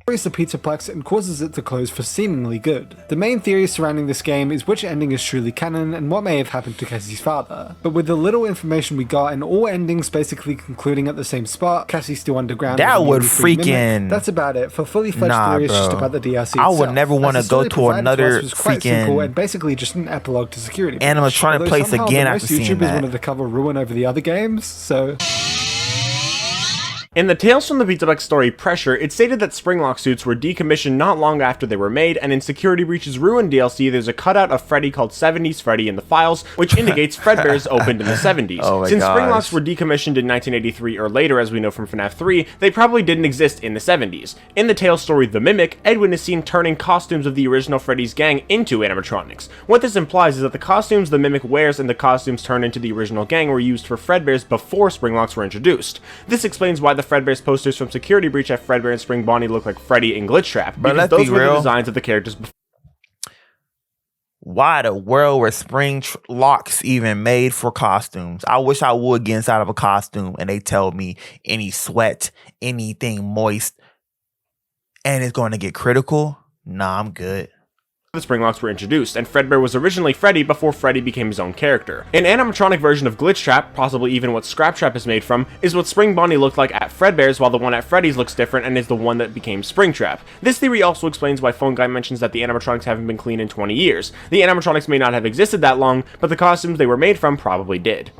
Destroys the Pizzaplex and causes it to close for seemingly good. The main theory surrounding this game is which ending is truly canon and what may have happened to Cassie's father. But with the little information we got and all endings basically concluding at the same spot, Cassie's still underground. That would freaking... That's about it. For fully fledged theories just about the DLC itself. I would never want to go to another freaking... and basically just an epilogue to security. Animatronic place again after seeing that. YouTubers wanted to cover Ruin over the other games, so... In the Tales from the Pizzaplex story Pressure, it stated that Springlock suits were decommissioned not long after they were made, and in Security Breach's Ruin DLC, there's a cutout of Freddy called 70s Freddy in the files, which indicates Fredbear's opened in the 70s. Since Springlocks were decommissioned in 1983 or later, as we know from FNAF 3, they probably didn't exist in the 70s. In the Tales story The Mimic, Edwin is seen turning costumes of the original Freddy's gang into animatronics. What this implies is that the costumes the Mimic wears and the costumes turned into the original gang were used for Fredbears before Springlocks were introduced. This explains why the Fredbear's posters from Security Breach have Fredbear and Spring Bonnie look like Freddy and Glitch Trap, because those were the designs of the characters before. Why the world were Spring Locks even made for costumes? I wish I would get inside of a costume and they tell me any sweat, anything moist, and it's going to get critical. Nah, I'm good. The Springlocks were introduced, and Fredbear was originally Freddy before Freddy became his own character. An animatronic version of Glitch Trap, possibly even what Scrap Trap is made from, is what Spring Bonnie looked like at Fredbear's, while the one at Freddy's looks different and is the one that became Springtrap. This theory also explains why Phone Guy mentions that the animatronics haven't been clean in 20 years. The animatronics may not have existed that long, but the costumes they were made from probably did.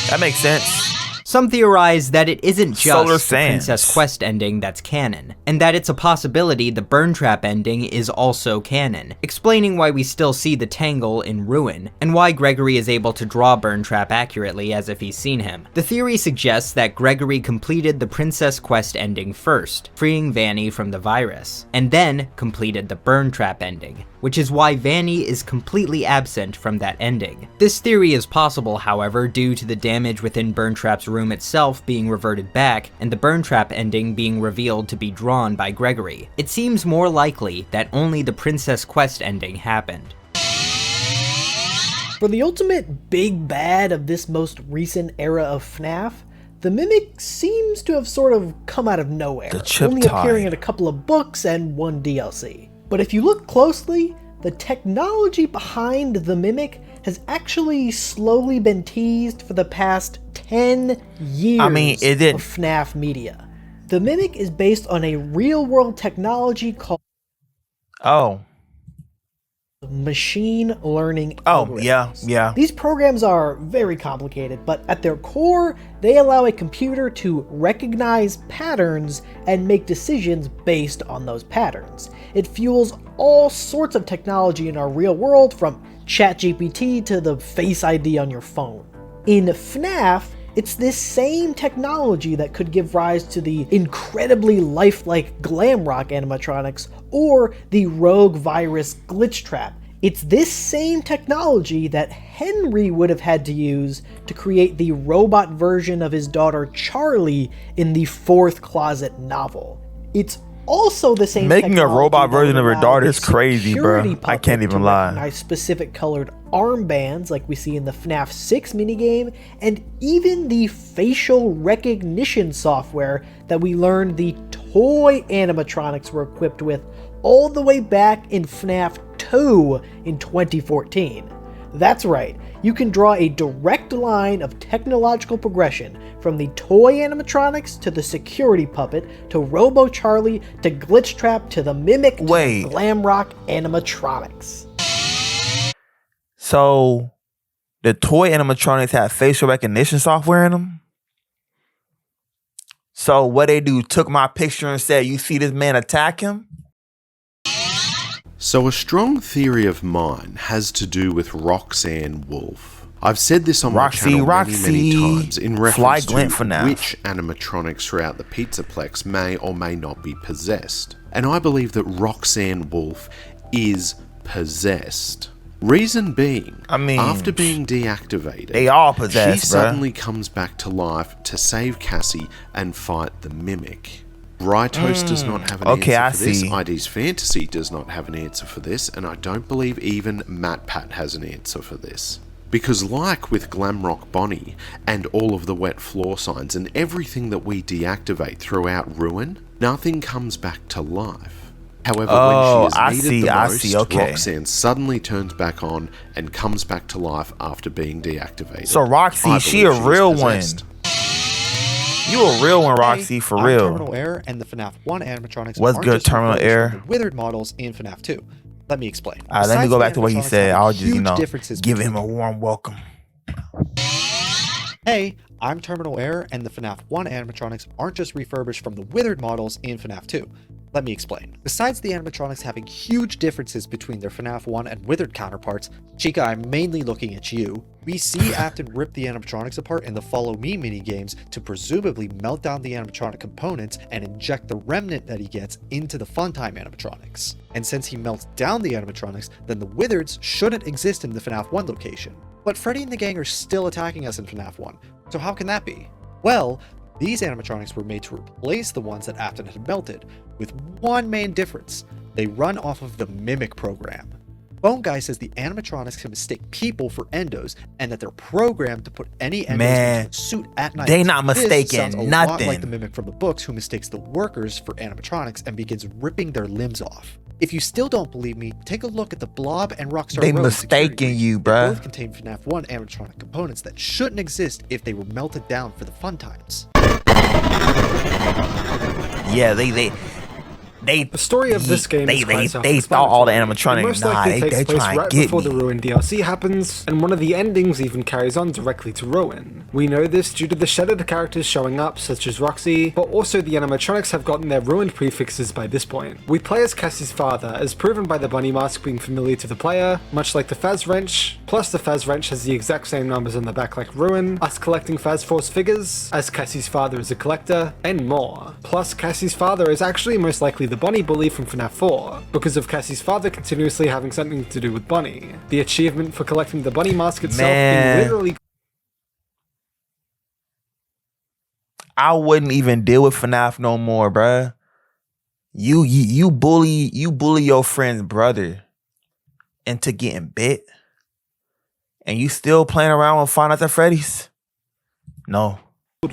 That makes sense. Some theorize that it isn't just the Princess Quest ending that's canon, and that it's a possibility the Burn Trap ending is also canon, explaining why we still see the Tangle in Ruin, and why Gregory is able to draw Burn Trap accurately as if he's seen him. The theory suggests that Gregory completed the Princess Quest ending first, freeing Vanny from the virus, and then completed the Burn Trap ending, which is why Vanny is completely absent from that ending. This theory is possible, however, due to the damage within Burn Trap's room itself being reverted back, and the Burn Trap ending being revealed to be drawn by Gregory. It seems more likely that only the Princess Quest ending happened. For the ultimate big bad of this most recent era of FNAF, the Mimic seems to have sort of come out of nowhere, only appearing in a couple of books and one DLC. But if you look closely, the technology behind the Mimic has actually slowly been teased for the past 10 years of FNAF media. The Mimic is based on a real-world technology called machine learning algorithms. Yeah. These programs are very complicated, but at their core, they allow a computer to recognize patterns and make decisions based on those patterns. It fuels all sorts of technology in our real world, from ChatGPT to the Face ID on your phone. In FNAF, it's this same technology that could give rise to the incredibly lifelike Glamrock animatronics or the rogue virus Glitch Trap. It's this same technology that Henry would have had to use to create the robot version of his daughter Charlie in the Fourth Closet novel. It's also the same Making a robot version of her daughter is crazy, bro. I can't even lie. Nice specific colored armbands like we see in the FNAF 6 minigame, and even the facial recognition software that we learned the toy animatronics were equipped with all the way back in FNAF 2 in 2014. That's right, you can draw a direct line of technological progression from the toy animatronics to the security puppet to Robo Charlie to Glitch Trap to the Mimic to Glamrock animatronics. So The toy animatronics have facial recognition software in them. So what they do, took my picture and said, you see this man attack him? So a strong theory of mine has to do with Roxanne Wolf. I've said this on my channel many times in reference to which animatronics throughout the Pizzaplex may or may not be possessed. And I believe that Roxanne Wolf is possessed. Reason being, after being deactivated, they all possessed, she suddenly comes back to life to save Cassie and fight the Mimic. Rightos does not have an answer for this. ID's Fantasy does not have an answer for this, and I don't believe even MatPat has an answer for this. Because like with Glamrock Bonnie and all of the wet floor signs and everything that we deactivate throughout Ruin, nothing comes back to life. However, when she is needed the most, Roxanne suddenly turns back on and comes back to life after being deactivated. So Roxy, she a real one. You a real one, Roxy, for real. Terminal Error and the FNAF 1 animatronics What's good, Terminal Error? Withered models in FNAF 2. Let me explain. Let me go back to what he said. I'll just, give him a warm welcome. Hey, I'm Terminal Error, and the FNAF 1 animatronics aren't just refurbished from the Withered models in FNAF 2. Let me explain. Besides the animatronics having huge differences between their FNAF 1 and Withered counterparts, Chica, I'm mainly looking at you, we see Afton rip the animatronics apart in the Follow Me minigames to presumably melt down the animatronic components and inject the remnant that he gets into the Funtime animatronics. And since he melts down the animatronics, then the Withereds shouldn't exist in the FNAF 1 location. But Freddy and the gang are still attacking us in FNAF 1, so how can that be? Well, these animatronics were made to replace the ones that Afton had melted, with one main difference. They run off of the Mimic program. Bone Guy says the animatronics can mistake people for endos, and that they're programmed to put any endos into a suit at night. They not mistaken sounds a nothing. lot like the Mimic from the books, who mistakes the workers for animatronics and begins ripping their limbs off. If you still don't believe me, take a look at the Blob and Rockstar They Road mistaken you, bruh. Both contain FNAF 1 animatronic components that shouldn't exist if they were melted down for the fun times. Yeah, the story of this game is quite they thought all the animatronics. Most likely takes place right get before me. the Ruin DLC happens, and one of the endings even carries on directly to Ruin. We know this due to the shadowed characters showing up, such as Roxy, but also the animatronics have gotten their ruined prefixes by this point. We play as Cassie's father, as proven by the bunny mask being familiar to the player, much like the Faz Wrench, plus the Faz Wrench has the exact same numbers on the back like Ruin, us collecting Faz Force figures, as Cassie's father is a collector, and more. Plus, Cassie's father is actually most likely the Bunny Bully from FNAF 4, because of Cassie's father continuously having something to do with Bunny. The achievement for collecting the bunny mask itself being literally... I wouldn't even deal with FNAF no more, bruh. You bully your friend's brother into getting bit, and you still playing around with Five Nights at Freddy's? No.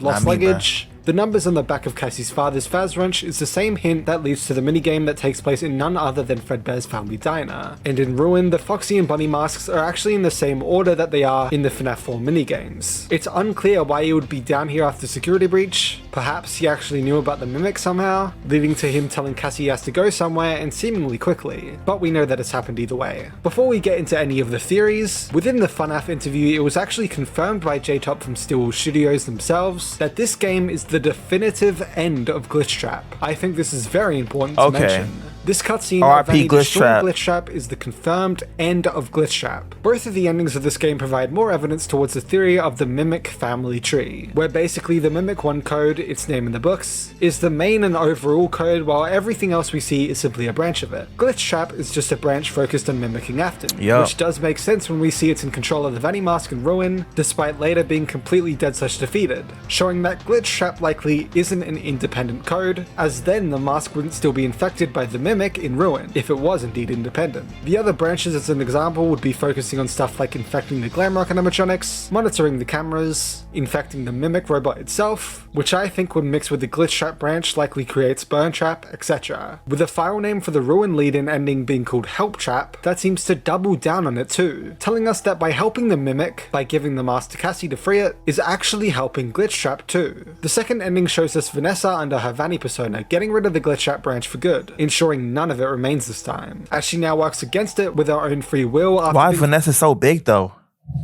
Lost luggage. The numbers on the back of Cassie's father's Faz Wrench is the same hint that leads to the minigame that takes place in none other than Fredbear's Family Diner. And in Ruin, the Foxy and Bunny masks are actually in the same order that they are in the FNAF 4 minigames. It's unclear why he would be down here after security breach. Perhaps he actually knew about the Mimic somehow, leading to him telling Cassie he has to go somewhere and seemingly quickly. But we know that it's happened either way. Before we get into any of the theories, within the FNAF interview it was actually confirmed by J-Top from Stillwell Studios themselves that this game is the definitive end of Glitchtrap. I think this is very important to mention. This cutscene of Vanny destroying Glitchtrap is the confirmed end of Glitchtrap. Both of the endings of this game provide more evidence towards the theory of the Mimic family tree, where basically the Mimic 1 code, its name in the books, is the main and overall code, while everything else we see is simply a branch of it. Glitchtrap is just a branch focused on mimicking Afton, which does make sense when we see it's in control of the Vanny mask and Ruin, despite later being completely dead/defeated, showing that Glitchtrap likely isn't an independent code, as then the mask wouldn't still be infected by the Mimic in Ruin, if it was indeed independent. The other branches as an example would be focusing on stuff like infecting the Glamrock animatronics, monitoring the cameras, infecting the Mimic robot itself, which I think would mix with the Glitchtrap branch likely creates Burn Trap, etc. With the file name for the Ruin lead-in ending being called Help Trap, that seems to double down on it too, telling us that by helping the Mimic, by giving the mask to Cassie to free it, is actually helping Glitchtrap too. The second ending shows us Vanessa under her Vanny persona getting rid of the Glitchtrap branch for good, ensuring none of it remains this time, as she now works against it with her own free will. Why is Vanessa so big though?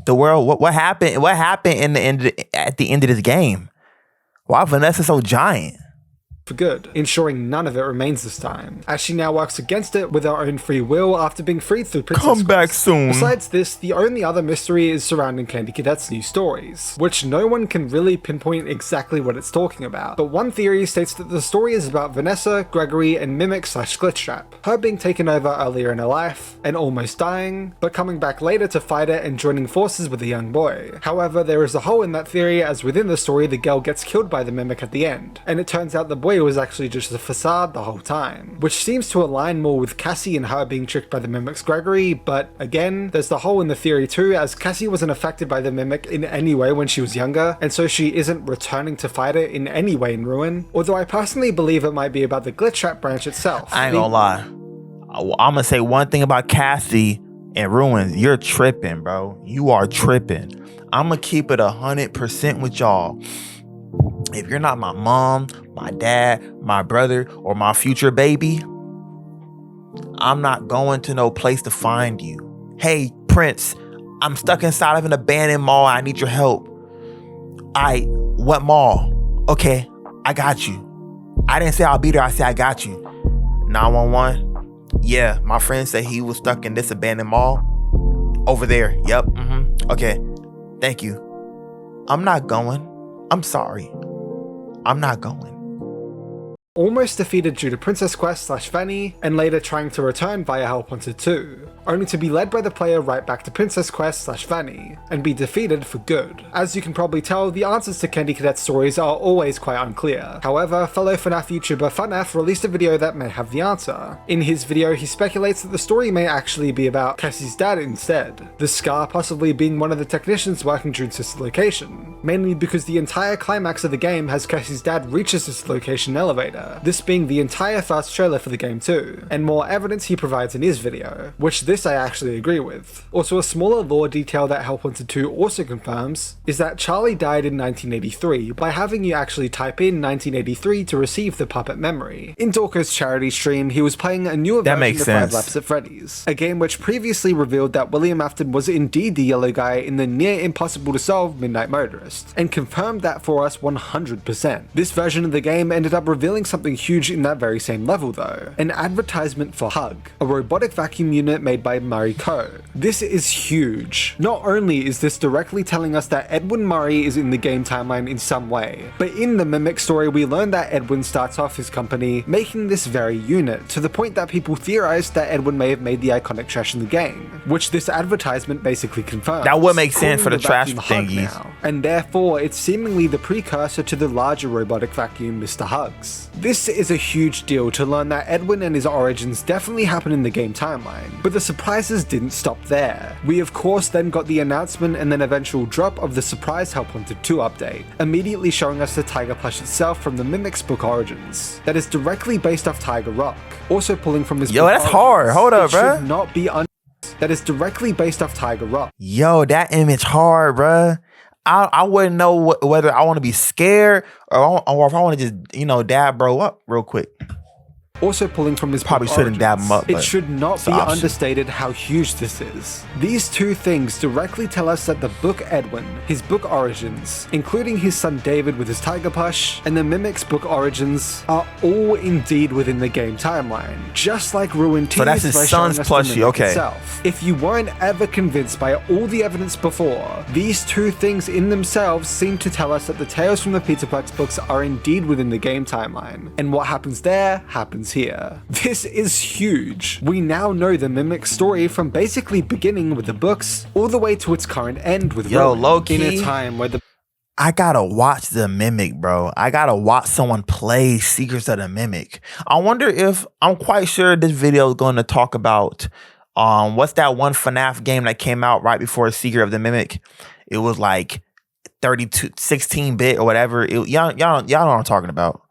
The world, what happened? What happened at the end of this game? Why Vanessa so giant? For good, ensuring none of it remains this time, as she now works against it with her own free will after being freed through Princess Come back Quest. soon. Besides this, the only other mystery is surrounding Candy Cadet's new stories, which no one can really pinpoint exactly what it's talking about. But one theory states that the story is about Vanessa, Gregory, and Mimic / Glitchtrap, her being taken over earlier in her life and almost dying, but coming back later to fight it and joining forces with a young boy. However, there is a hole in that theory, as within the story the girl gets killed by the Mimic at the end, and it turns out the boy was actually just a facade the whole time, which seems to align more with Cassie and her being tricked by the Mimic's Gregory. But again, there's the hole in the theory too, as Cassie wasn't affected by the Mimic in any way when she was younger, and so she isn't returning to fight it in any way in Ruin, although I personally believe it might be about the Glitchtrap branch itself. I ain't gonna lie, I'm gonna say one thing about Cassie and Ruin. You're tripping, bro. You are tripping. I'm gonna keep it 100% with y'all. If you're not my mom, my dad, my brother, or my future baby, I'm not going to no place to find you. Hey, Prince, I'm stuck inside of an abandoned mall. I need your help. What mall? Okay, I got you. I didn't say I'll be there. I said I got you. 911? Yeah, my friend said he was stuck in this abandoned mall. Over there. Yep. Okay. Thank you. I'm not going. I'm sorry. I'm not going. Almost defeated due to Princess Quest / Fanny, and later trying to return via Help Wanted 2, only to be led by the player right back to Princess Quest / Fanny, and be defeated for good. As you can probably tell, the answers to Candy Cadet's stories are always quite unclear. However, fellow FNAF YouTuber FNAF released a video that may have the answer. In his video, he speculates that the story may actually be about Cassie's dad instead, the Scar possibly being one of the technicians working during Sister Location, mainly because the entire climax of the game has Cassie's dad reach a Sister Location elevator, this being the entire first trailer for the game too, and more evidence he provides in his video, which this I actually agree with. Also, a smaller lore detail that Help Wanted 2 also confirms is that Charlie died in 1983 by having you actually type in 1983 to receive the puppet memory. In Dorko's charity stream, he was playing a newer version of 5 Laps at Freddy's, a game which previously revealed that William Afton was indeed the yellow guy in the near impossible to solve Midnight Motorist, and confirmed that for us 100%. This version of the game ended up revealing something huge in that very same level though, an advertisement for Hug, a robotic vacuum unit made by Murray Co. This is huge. Not only is this directly telling us that Edwin Murray is in the game timeline in some way, but in the Mimic story we learn that Edwin starts off his company making this very unit, to the point that people theorized that Edwin may have made the iconic trash in the game, which this advertisement basically confirms. That would make sense for the trash thingies. And therefore it's seemingly the precursor to the larger robotic vacuum Mr. Hugs. This is a huge deal to learn that Edwin and his origins definitely happen in the game timeline, but the surprises didn't stop there. We of course then got the announcement and then eventual drop of the surprise Help Wanted 2 update, immediately showing us the Tiger plush itself from the Mimic's book Origins, that is directly based off Tiger Rock, also pulling from his book that's Origins. hard. Hold up, bro. Should not be that is directly based off Tiger Rock. Yo, that image hard, bruh. I wouldn't know whether I want to be scared or if I want to just, dab bro up real quick. Also pulling from his probably shouldn't dab him up. It should not be understated how huge this is. These two things directly tell us that the book Edwin, his book Origins, including his son David with his tiger plush, and the Mimic's book Origins are all indeed within the game timeline, just like Ruin T. So that's his son's plushie, okay. Itself. If you weren't ever convinced by all the evidence before, these two things in themselves seem to tell us that the Tales from the Pizzaplex books are indeed within the game timeline, and what happens there happens here. This is huge. We now know the Mimic story from basically beginning with the books all the way to its current end with low-key, in a time where the I gotta watch the Mimic, bro. I gotta watch someone play Secrets of the Mimic. I wonder if, I'm quite sure this video is going to talk about what's that one FNAF game that came out right before Secret of the Mimic? It was like 16-bit or whatever. Y'all know what I'm talking about.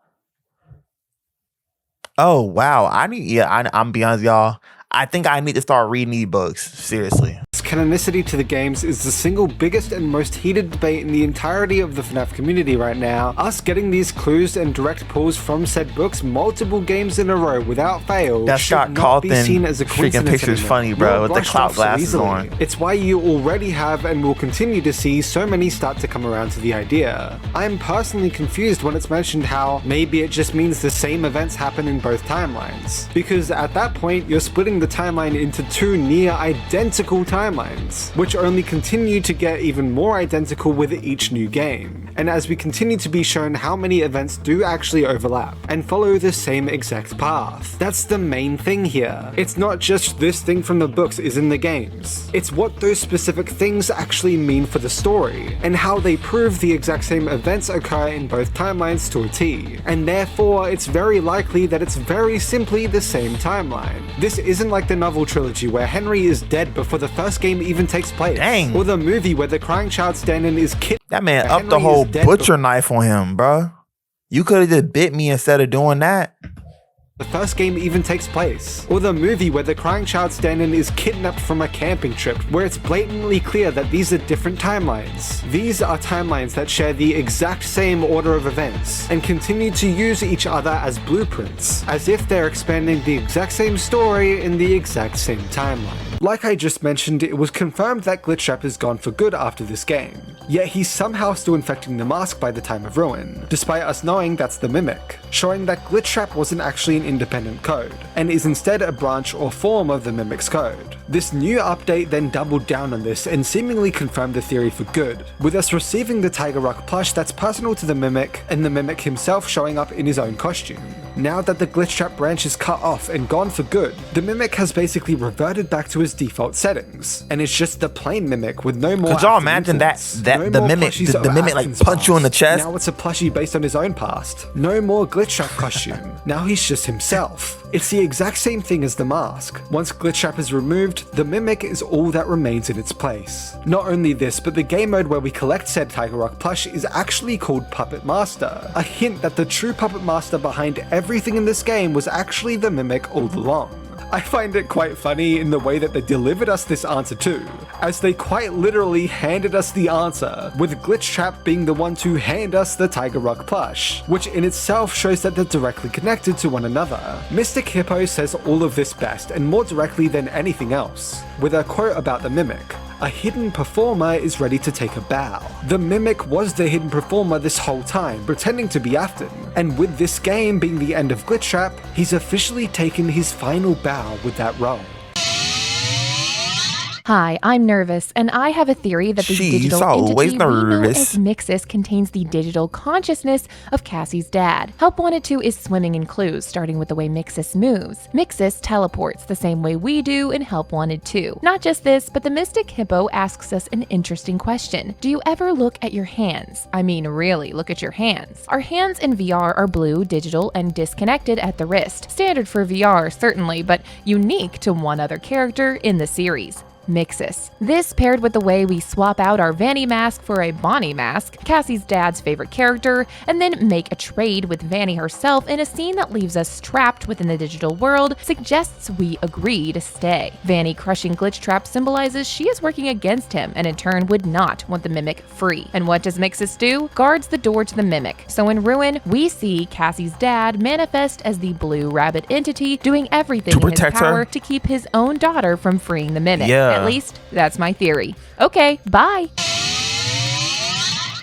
Oh wow, I'm be honest, y'all. I think I need to start reading these books, seriously. FNAF's canonicity to the games is the single biggest and most heated debate in the entirety of the FNAF community right now. Us getting these clues and direct pulls from said books multiple games in a row without fail should not be seen as a coincidence. Freaking picture's funny, bro, with the clout glasses on. It's why you already have and will continue to see so many start to come around to the idea. I'm personally confused when it's mentioned how maybe it just means the same events happen in both timelines, because at that point you're splitting the timeline into two near identical timelines, which only continue to get even more identical with each new game. And as we continue to be shown how many events do actually overlap and follow the same exact path. That's the main thing here. It's not just this thing from the books is in the games. It's what those specific things actually mean for the story, and how they prove the exact same events occur in both timelines to a T. And therefore, it's very likely that it's very simply the same timeline. This isn't like the novel trilogy where Henry is dead before the first game even takes place. Dang. Or the movie where the crying child stand-in is kidnapped. That man upped the whole butcher knife on him, bro. You could have just bit me instead of doing that. The first game even takes place. Or the movie where the crying child stand-in is kidnapped from a camping trip, where it's blatantly clear that these are different timelines. These are timelines that share the exact same order of events, and continue to use each other as blueprints, as if they're expanding the exact same story in the exact same timeline. Like I just mentioned, it was confirmed that Glitchtrap is gone for good after this game, yet he's somehow still infecting the mask by the time of Ruin, despite us knowing that's the Mimic, showing that Glitchtrap wasn't actually an independent code, and is instead a branch or form of the Mimic's code. This new update then doubled down on this and seemingly confirmed the theory for good, with us receiving the Tiger Rock plush that's personal to the Mimic, and the Mimic himself showing up in his own costume. Now that the Glitchtrap branch is cut off and gone for good, the Mimic has basically reverted back to his default settings, and it's just the plain Mimic with no more. Could y'all imagine that the Mimic like punch you in the chest? Now it's a plushie based on his own past. No more Glitchtrap costume. Now he's just himself. It's the exact same thing as the mask. Once Glitchtrap is removed, the Mimic is all that remains in its place. Not only this, but the game mode where we collect said Tiger Rock plush is actually called Puppet Master, a hint that the true Puppet Master behind everything in this game was actually the Mimic all along. I find it quite funny in the way that they delivered us this answer too, as they quite literally handed us the answer, with Glitchtrap being the one to hand us the Tiger Rock plush, which in itself shows that they're directly connected to one another. Mystic Hippo says all of this best and more directly than anything else, with a quote about the Mimic. A hidden performer is ready to take a bow. The Mimic was the hidden performer this whole time, pretending to be Afton, and with this game being the end of Glitchtrap, he's officially taken his final bow with that role. Hi, I'm Nervous, and I have a theory that the digital entity we know as Mixus contains the digital consciousness of Cassie's dad. Help Wanted 2 is swimming in clues, starting with the way Mixus moves. Mixus teleports the same way we do in Help Wanted 2. Not just this, but the Mystic Hippo asks us an interesting question. Do you ever look at your hands? I mean, really look at your hands. Our hands in VR are blue, digital, and disconnected at the wrist. Standard for VR, certainly, but unique to one other character in the series. Mixus. This paired with the way we swap out our Vanny mask for a Bonnie mask, Cassie's dad's favorite character, and then make a trade with Vanny herself in a scene that leaves us trapped within the digital world, suggests we agree to stay. Vanny crushing Glitchtrap symbolizes she is working against him and in turn would not want the Mimic free. And what does Mixus do? Guards the door to the Mimic. So in Ruin, we see Cassie's dad manifest as the blue rabbit entity doing everything in his power to keep his own daughter from freeing the Mimic. At least, that's my theory. Okay, bye!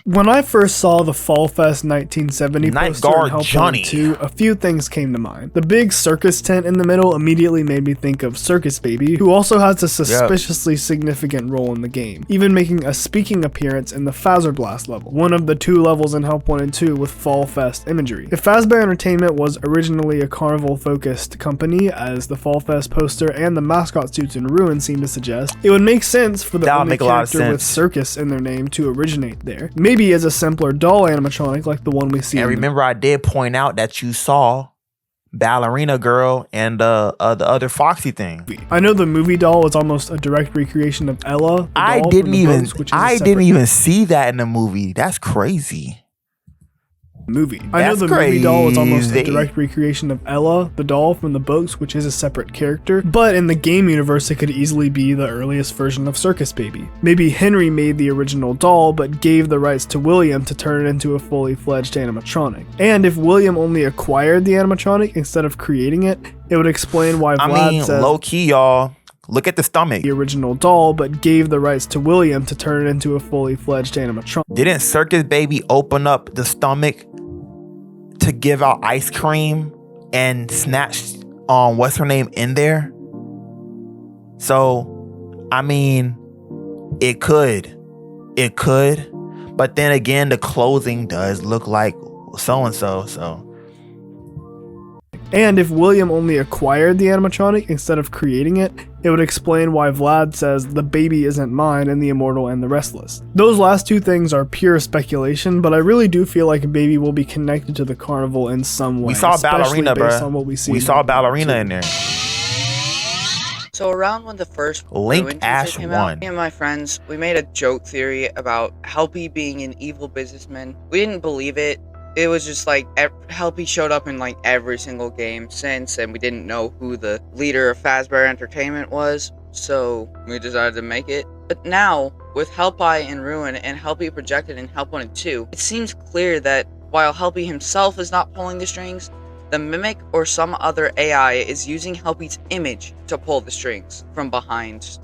When I first saw the Fall Fest 1970 poster in Help Wanted 2, a few things came to mind. The big circus tent in the middle immediately made me think of Circus Baby, who also has a suspiciously significant role in the game, even making a speaking appearance in the Fazbear Blast level, one of the 2 levels in Help Wanted 2 with Fall Fest imagery. If Fazbear Entertainment was originally a carnival-focused company, as the Fall Fest poster and the mascot suits in Ruin seem to suggest, it would make sense for the only character with circus in their name to originate there. Maybe as a simpler doll animatronic like the one we see. And remember, I did point out that you saw Ballerina Girl and the other Foxy thing. I know the movie doll is almost a direct recreation of Ella. I didn't even see that in the movie. That's crazy. movie. I know the movie doll is almost a direct recreation of Ella, the doll from the books, which is a separate character, but in the game universe it could easily be the earliest version of Circus Baby. Maybe Henry made the original doll but gave the rights to William to turn it into a fully fledged animatronic. And if William only acquired the animatronic instead of creating it, it would explain why Vlad says, low key, y'all, look at the stomach. The original doll, but gave the rights to William to turn it into a fully fledged animatronic. Didn't Circus Baby open up the stomach to give out ice cream and snatch what's her name in there? So, I mean, it could, but then again, the clothing does look like so-and-so, so. And if William only acquired the animatronic instead of creating it, it would explain why Vlad says the baby isn't mine in The Immortal and the Restless. Those last two things are pure speculation, but I really do feel like Baby will be connected to the carnival in some way. We saw Ballerina, bro. We saw Ballerina in there. So around when the first Link Ash came won. out, me and my friends, we made a joke theory about Helpy being an evil businessman. We didn't believe it. It was just like Helpy showed up in like every single game since, and we didn't know who the leader of Fazbear Entertainment was, so we decided to make it. But now, with Helpy in Ruin and Helpy projected in Help 1 and 2, it seems clear that while Helpy himself is not pulling the strings, the Mimic or some other AI is using Helpy's image to pull the strings from behind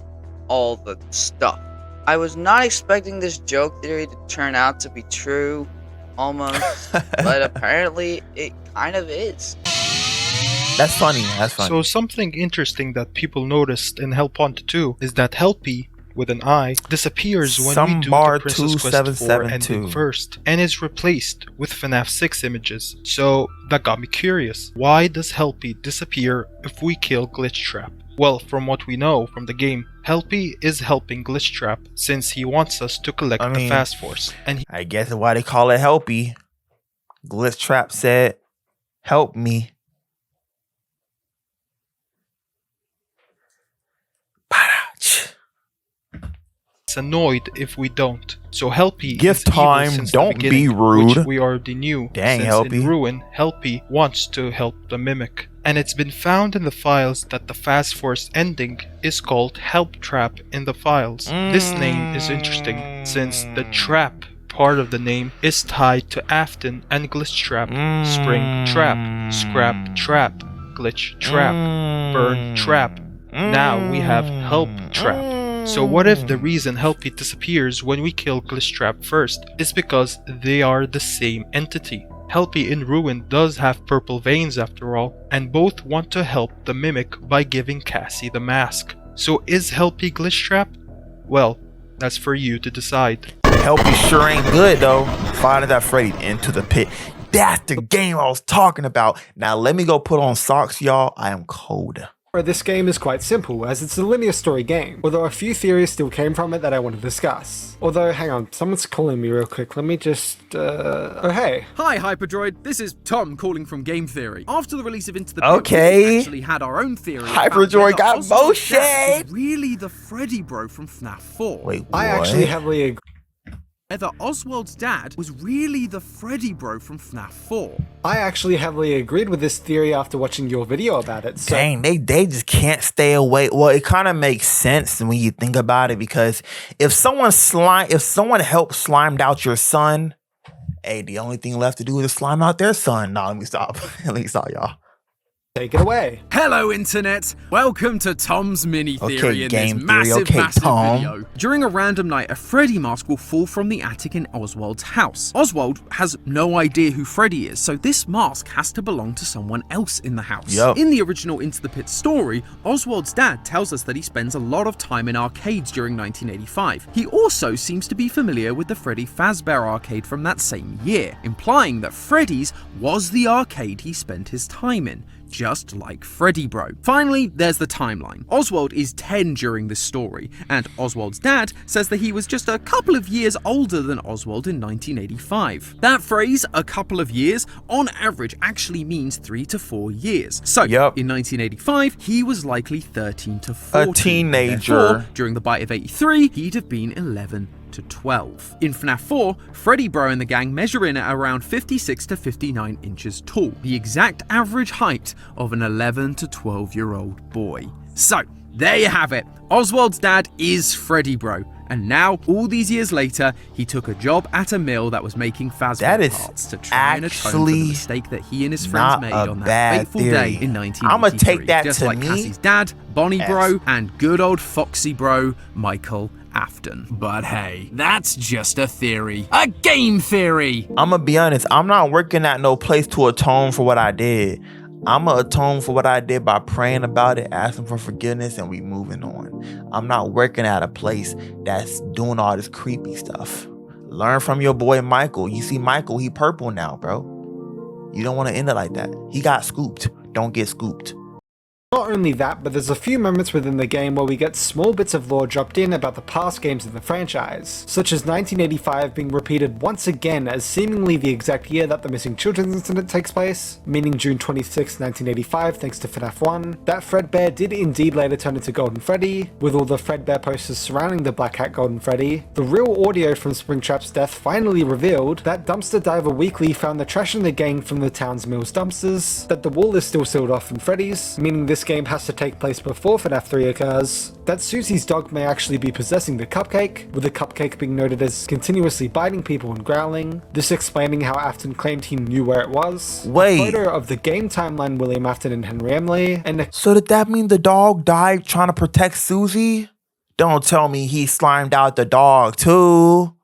all the stuff. I was not expecting this joke theory to turn out to be true, almost, but apparently it kind of is. That's funny. So something interesting that people noticed in Help 1 to 2 is that Helpy, with an I, disappears when we do the Princess Quest 4 ending first, and is replaced with FNAF 6 images. So that got me curious. Why does Helpy disappear if we kill Glitchtrap? Well, from what we know from the game, Helpy is helping Glitchtrap since he wants us to collect the Fast Force. And I guess why they call it Helpy. Glitchtrap said, "Help me." It's annoyed if we don't. So Helpy gift is time. Since Don't the be rude. Which we already knew. Dang, since Helpy. In Ruin, Helpy wants to help the Mimic. And it's been found in the files that the Fast Force ending is called Help Trap in the files. This name is interesting since the trap part of the name is tied to Afton and Glitchtrap. Spring Trap, Scrap Trap, Glitch Trap, Burn Trap. Now we have Help Trap. So what if the reason Helpy disappears when we kill Glitchtrap first is because they are the same entity? Helpy in Ruin does have purple veins after all, and both want to help the Mimic by giving Cassie the mask. So is Helpy Glitchtrap? Well, that's for you to decide. Helpy sure ain't good though. Fighting that Freddy into the pit. That's the game I was talking about. Now let me go put on socks, y'all. I am cold. This game is quite simple, as it's a linear story game, although a few theories still came from it that I want to discuss. Although, hang on, someone's calling me real quick, let me just, oh hey. Hi Hyperdroid, this is Tom calling from Game Theory. After the release of Into the Pit, okay. we actually had our own theory. Hyperdroid got motion! Is really the Freddy bro from FNAF 4. Wait, what? I actually heavily agree. Whether Oswald's dad was really the Freddy bro from FNAF 4. I actually heavily agreed with this theory after watching your video about it. So dang, they just can't stay away. Well, it kind of makes sense when you think about it, because if someone helped slimed out your son, hey, the only thing left to do is slime out their son. No, let me stop. Let me stop, y'all. Take it away. Hello, Internet. Welcome to Tom's mini theory in this massive Tom. video. During a random night, a Freddy mask will fall from the attic in Oswald's house. Oswald has no idea who Freddy is, so this mask has to belong to someone else in the house. Yep. In the original Into the Pit story, Oswald's dad tells us that he spends a lot of time in arcades during 1985. He also seems to be familiar with the Freddy Fazbear arcade from that same year, implying that Freddy's was the arcade he spent his time in, just like Freddy Bro. Finally, there's the timeline. Oswald is 10 during this story, and Oswald's dad says that he was just a couple of years older than Oswald in 1985. That phrase, a couple of years, on average actually means 3 to 4 years. So, in 1985, he was likely 13 to 14. A teenager. Therefore, during the bite of 83, he'd have been 11 to 12. In FNAF 4, Freddy Bro and the gang measure in at around 56 to 59 inches tall, the exact average height of an 11 to 12-year-old boy. So, there you have it. Oswald's dad is Freddy Bro, and now, all these years later, he took a job at a mill that was making Fazbear parts to try and atone for the mistake that he and his friends made on that fateful day in 1983. I'ma take that just to like me. Cassie's dad, Bonnie Bro, and good old Foxy Bro, Michael Afton. But hey, that's just a theory. A game theory! I'ma be honest, I'm not working at no place to atone for what I did. I'ma atone for what I did by praying about it, asking for forgiveness, and we moving on. I'm not working at a place that's doing all this creepy stuff. Learn from your boy Michael. You see Michael, he purple now, bro. You don't want to end it like that. He got scooped. Don't get scooped. Not only that, but there's a few moments within the game where we get small bits of lore dropped in about the past games in the franchise, such as 1985 being repeated once again as seemingly the exact year that the missing children incident takes place, meaning June 26, 1985 thanks to FNAF 1. That Fredbear did indeed later turn into Golden Freddy, with all the Fredbear posters surrounding the Black Hat Golden Freddy. The real audio from Springtrap's death finally revealed that Dumpster Diver Weekly found the trash in the gang from the town's mill's dumpsters, that the wall is still sealed off from Freddy's, meaning this game has to take place before FNAF 3 occurs, that Susie's dog may actually be possessing the cupcake, with the cupcake being noted as continuously biting people and growling, this explaining how Afton claimed he knew where it was, Wait. a photo of the game timeline William Afton and Henry Emily, and So did that mean the dog died trying to protect Susie? Don't tell me he slimed out the dog too.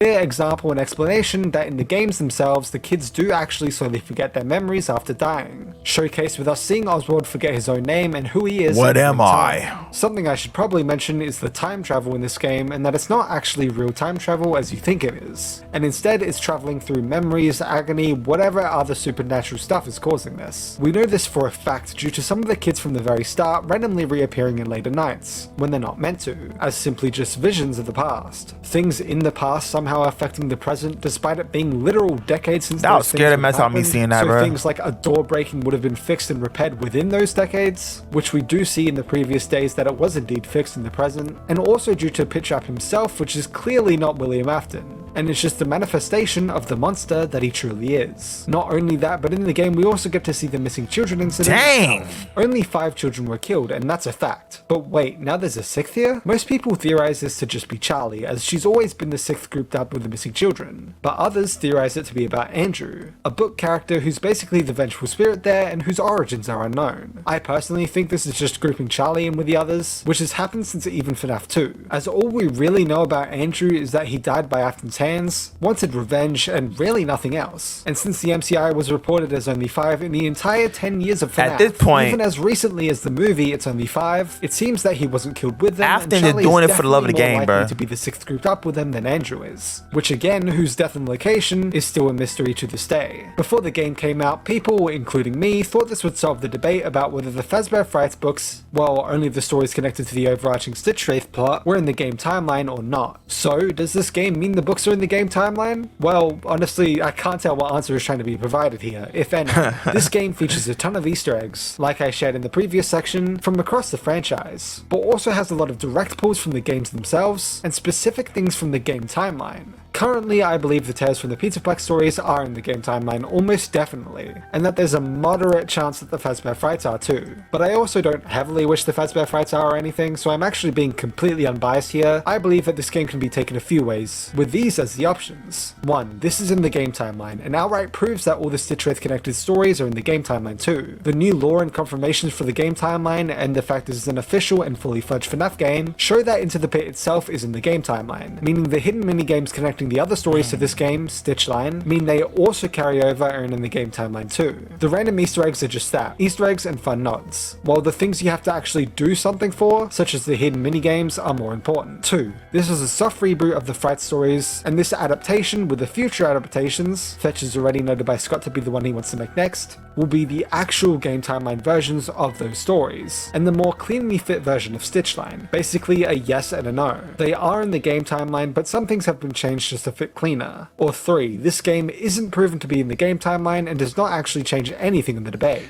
clear example and explanation that in the games themselves, the kids do actually slowly forget their memories after dying, showcased with us seeing Oswald forget his own name and who he is. What am I? Something I should probably mention is the time travel in this game, and that it's not actually real time travel as you think it is, and instead it's traveling through memories, agony, whatever other supernatural stuff is causing this. We know this for a fact due to some of the kids from the very start randomly reappearing in later nights, when they're not meant to, as simply just visions of the past. Things in the past somehow affecting the present, despite it being literal decades since that was scared to mess out me seeing that, so bro. Things like a door breaking would have been fixed and repaired within those decades, which we do see in the previous days that it was indeed fixed in the present, and also due to Pitchtrap himself, which is clearly not William Afton, and it's just the manifestation of the monster that he truly is. Not only that, but in the game we also get to see the missing children incident. Dang! Only 5 children were killed, and that's a fact. But wait, now there's a 6th here? Most people theorize this to just be Charlie, as she's always been the 6th grouped up with the missing children. But others theorize it to be about Andrew, a book character who's basically the vengeful spirit there and whose origins are unknown. I personally think this is just grouping Charlie in with the others, which has happened since even FNAF 2, as all we really know about Andrew is that he died by Afton's hands, wanted revenge, and really nothing else. And since the MCI was reported as only 5 in the entire 10 years of FNAF, at this point, even as recently as the movie it's only 5, it seems that he wasn't killed with them, Afton is doing it for the love of the game, bro. To be the 6th grouped up with them than Andrew is, which again, whose death and location is still a mystery to this day. Before the game came out, people, including me, thought this would solve the debate about whether the Fazbear Frights books, well, only the stories connected to the overarching Stitch Wraith plot, were in the game timeline or not. So, does this game mean the books are in the game timeline? Well, honestly, I can't tell what answer is trying to be provided here, if any. This game features a ton of Easter eggs, like I shared in the previous section, from across the franchise, but also has a lot of direct pulls from the games themselves, and specific things from the game timeline. Currently, I believe the Tales from the Pizzaplex stories are in the game timeline almost definitely, and that there's a moderate chance that the Fazbear Frights are too. But I also don't heavily wish the Fazbear Frights are or anything, so I'm actually being completely unbiased here. I believe that this game can be taken a few ways, with these as the options. 1. This is in the game timeline, and outright proves that all the Stitch Wraith connected stories are in the game timeline too. The new lore and confirmations for the game timeline, and the fact this is an official and fully fledged FNAF game, show that Into the Pit itself is in the game timeline, meaning the hidden minigames connecting the other stories to this game, Stitchline, mean they also carry over and in the game timeline too. The random Easter eggs are just that, Easter eggs and fun nods, while the things you have to actually do something for, such as the hidden minigames, are more important. 2. This is a soft reboot of the Fright stories, and this adaptation, with the future adaptations, Fetch is already noted by Scott to be the one he wants to make next, will be the actual game timeline versions of those stories, and the more cleanly fit version of Stitchline. Basically a yes and a no. They are in the game timeline, but some things have been changed just to fit cleaner. Or 3. This game isn't proven to be in the game timeline and does not actually change anything in the debate.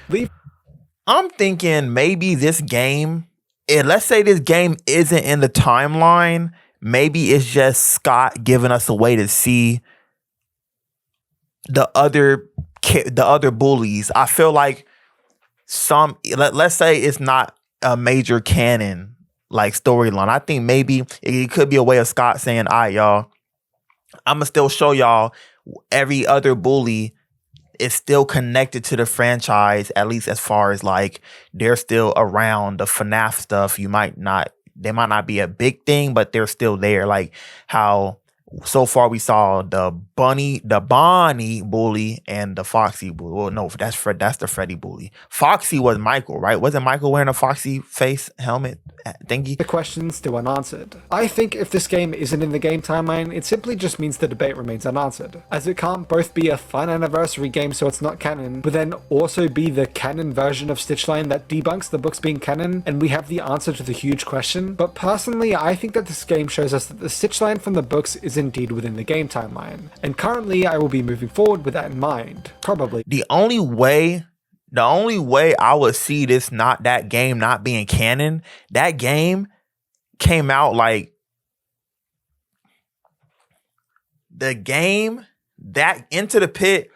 I'm thinking maybe this game, let's say this game isn't in the timeline, maybe it's just Scott giving us a way to see the other bullies. I feel like let's say it's not a major canon like storyline. I think maybe it could be a way of Scott saying, all right, y'all, I'm gonna still show y'all every other bully is still connected to the franchise, at least as far as like they're still around the FNAF stuff. They might not be a big thing, but they're still there. Like how so far we saw the Bonnie bully and the Foxy bully. Well, no, that's the Freddy bully. Foxy was Michael, right? Wasn't Michael wearing a Foxy face helmet thingy? The question's still unanswered. I think if this game isn't in the game timeline, it simply just means the debate remains unanswered, as it can't both be a fun anniversary game so it's not canon, but then also be the canon version of Stitchline that debunks the books being canon, and we have the answer to the huge question. But personally, I think that this game shows us that the Stitchline from the books is indeed within the game timeline, and currently I will be moving forward with that in mind. Probably. The only way I would see this that game not being canon, that game came out like the game that Into the Pit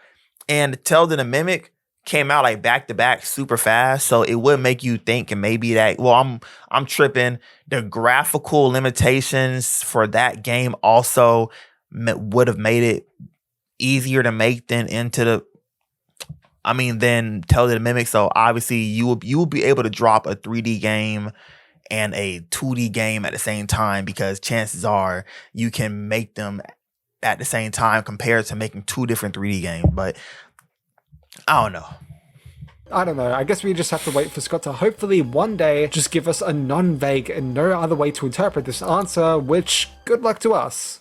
and Tales of the Mimic came out like back to back super fast, so it would make you think, and maybe that, well, I'm tripping. The graphical limitations for that game also would have made it easier to make than than Tales of the Mimic. So obviously you will be able to drop a 3D game and a 2D game at the same time, because chances are you can make them at the same time compared to making two different 3D games. But I don't know. I guess we just have to wait for Scott to hopefully one day just give us a non-vague and no other way to interpret this answer, which, good luck to us.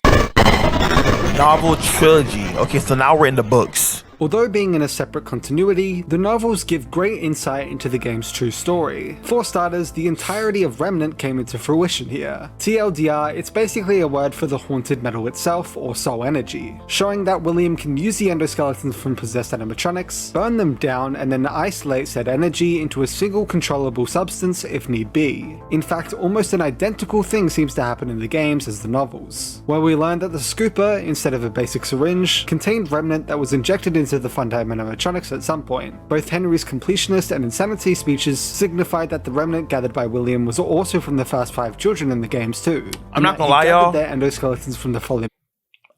Novel trilogy. Okay, so now we're in the books. Although being in a separate continuity, the novels give great insight into the game's true story. For starters, the entirety of Remnant came into fruition here. TLDR, it's basically a word for the haunted metal itself, or soul energy, showing that William can use the endoskeletons from possessed animatronics, burn them down, and then isolate said energy into a single controllable substance if need be. In fact, almost an identical thing seems to happen in the games as the novels, where we learn that the scooper, instead of a basic syringe, contained Remnant that was injected into the Funtime animatronics at some point. Both Henry's completionist and insanity speeches signified that the remnant gathered by William was also from the first 5 children in the games too. I'm not gonna lie, y'all. Their endoskeletons from the fallen.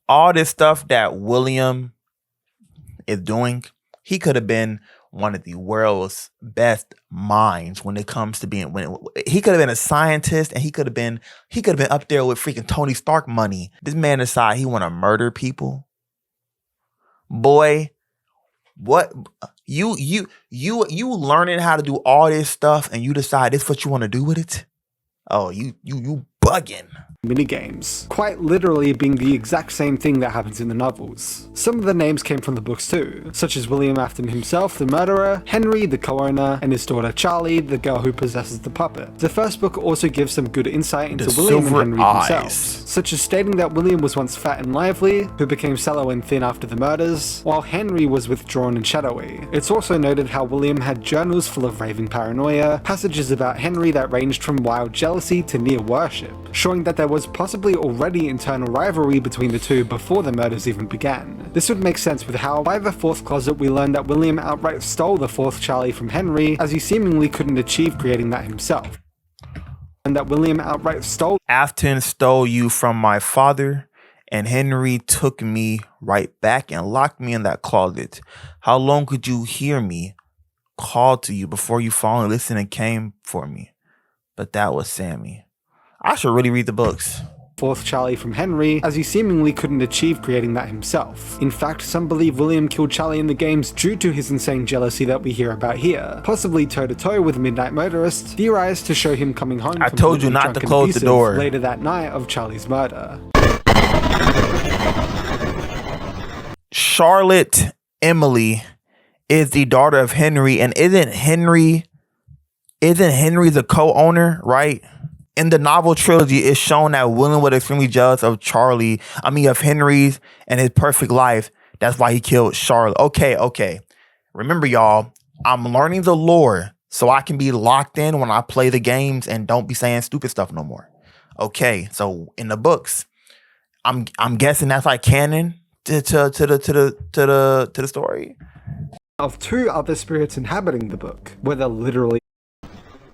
All this stuff that William is doing, he could have been one of the world's best minds when it comes to being. He could have been a scientist, and he could have been up there with freaking Tony Stark money. This man decided he want to murder people. Boy. What you learning how to do all this stuff, and you decide this is what you want to do with it? Oh, you bugging. Minigames, quite literally being the exact same thing that happens in the novels. Some of the names came from the books too, such as William Afton himself, the murderer, Henry, the co-owner, and his daughter Charlie, the girl who possesses the puppet. The first book also gives some good insight into William and Henry themselves, such as stating that William was once fat and lively, who became sallow and thin after the murders, while Henry was withdrawn and shadowy. It's also noted how William had journals full of raving paranoia, passages about Henry that ranged from wild jealousy to near worship, showing that there was possibly already internal rivalry between the two before the murders even began. This would make sense with how, by the 4th closet, we learned that William outright stole the 4th Charlie from Henry, as he seemingly couldn't achieve creating that himself. And that William outright stole— Afton stole you from my father, and Henry took me right back and locked me in that closet. How long could you hear me call to you before you finally listened and came for me? But that was Sammy. I should really read the books. 4th Charlie from Henry, as he seemingly couldn't achieve creating that himself. In fact, some believe William killed Charlie in the games due to his insane jealousy that we hear about here, possibly toe-to-toe with Midnight Motorist, theorized to show him coming home I told you not to close the door later that night of Charlie's murder. Charlotte Emily is the daughter of Henry, and isn't Henry the co-owner, right? In the novel trilogy, it's shown that William was extremely jealous of of Henry's and his perfect life. That's why he killed Charlotte. Okay. Remember, y'all, I'm learning the lore so I can be locked in when I play the games and don't be saying stupid stuff no more. Okay, so in the books, I'm guessing that's like canon to the story. Of 2 other spirits inhabiting the book, whether literally.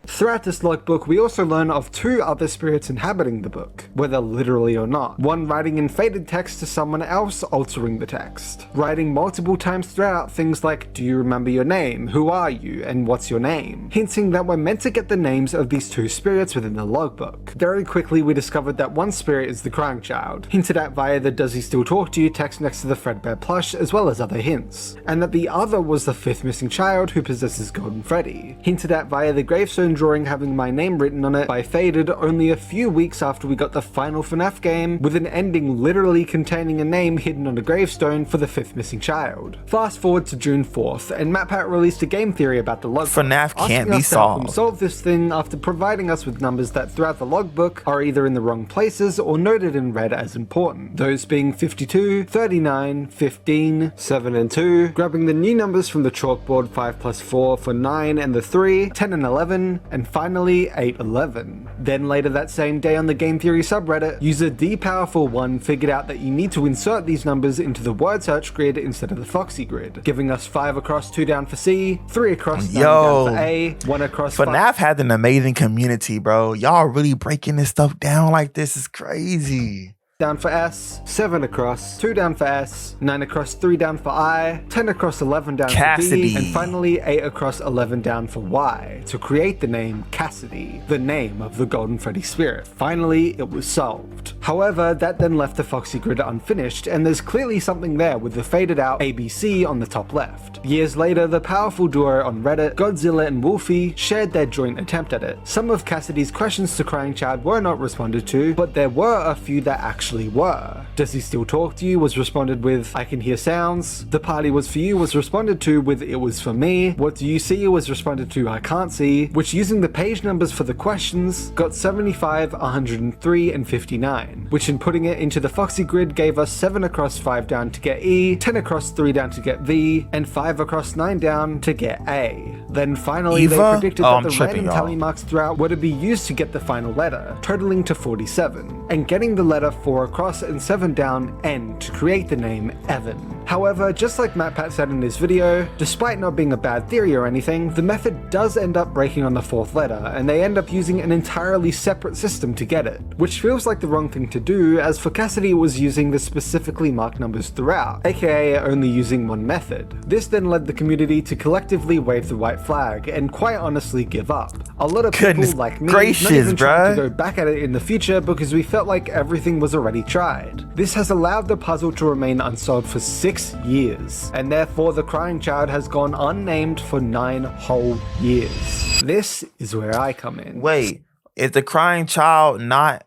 Throughout this logbook, we also learn of 2 other spirits inhabiting the book, whether literally or not. One writing in faded text to someone else altering the text. Writing multiple times throughout things like, do you remember your name, who are you, and what's your name? Hinting that we're meant to get the names of these 2 spirits within the logbook. Very quickly we discovered that one spirit is the crying child, hinted at via the does he still talk to you text next to the Fredbear plush, as well as other hints. And that the other was the 5th missing child who possesses Golden Freddy, hinted at via the gravestone drawing having my name written on it by Faded only a few weeks after we got the final FNAF game, with an ending literally containing a name hidden on a gravestone for the 5th missing child. Fast forward to June 4th, and MatPat released a game theory about the logbook. FNAF can't be solved. Solve this thing after providing us with numbers that throughout the logbook are either in the wrong places or noted in red as important. Those being 52, 39, 15, 7 and 2, grabbing the new numbers from the chalkboard 5 plus 4 for 9 and the 3, 10 and 11, and finally 811. Then later that same day on the Game Theory subreddit, user DPowerful1 figured out that you need to insert these numbers into the word search grid instead of the Foxy grid, giving us 5 across 2 down for C, 3 across 9 down for A, 1 across FNAF had an amazing community, bro. Y'all really breaking this stuff down like this is crazy. Down for S, 7 across, 2 down for S, 9 across 3 down for I, 10 across 11 down for B, and finally 8 across 11 down for Y, to create the name Cassidy, the name of the Golden Freddy spirit. Finally, it was solved. However, that then left the Foxy grid unfinished, and there's clearly something there with the faded out ABC on the top left. Years later, the powerful duo on Reddit, Godzilla and Wolfie, shared their joint attempt at it. Some of Cassidy's questions to Crying Child were not responded to, but there were a few that actually were. Does he still talk to you was responded with I can hear sounds. The party was for you was responded to with it was for me. What do you see was responded to I can't see, which using the page numbers for the questions got 75, 103 and 59, which in putting it into the Foxy grid gave us 7 across 5 down to get E, 10 across 3 down to get V, and 5 across 9 down to get A. Then finally they predicted that the random tally marks throughout were to be used to get the final letter, totaling to 47, and getting the letter 4 across and 7 down N to create the name Evan. However, just like MatPat said in his video, despite not being a bad theory or anything, the method does end up breaking on the 4th letter, and they end up using an entirely separate system to get it, which feels like the wrong thing to do, as for Cassidy was using the specifically marked numbers throughout, aka only using one method. This then led the community to collectively wave the white flag, and quite honestly give up. A lot of people like me not even trying to go back at it in the future because we felt like everything was already tried. This has allowed the puzzle to remain unsolved for 6 years, and therefore the Crying Child has gone unnamed for 9 whole years. This is where I come in. Wait, is the Crying Child not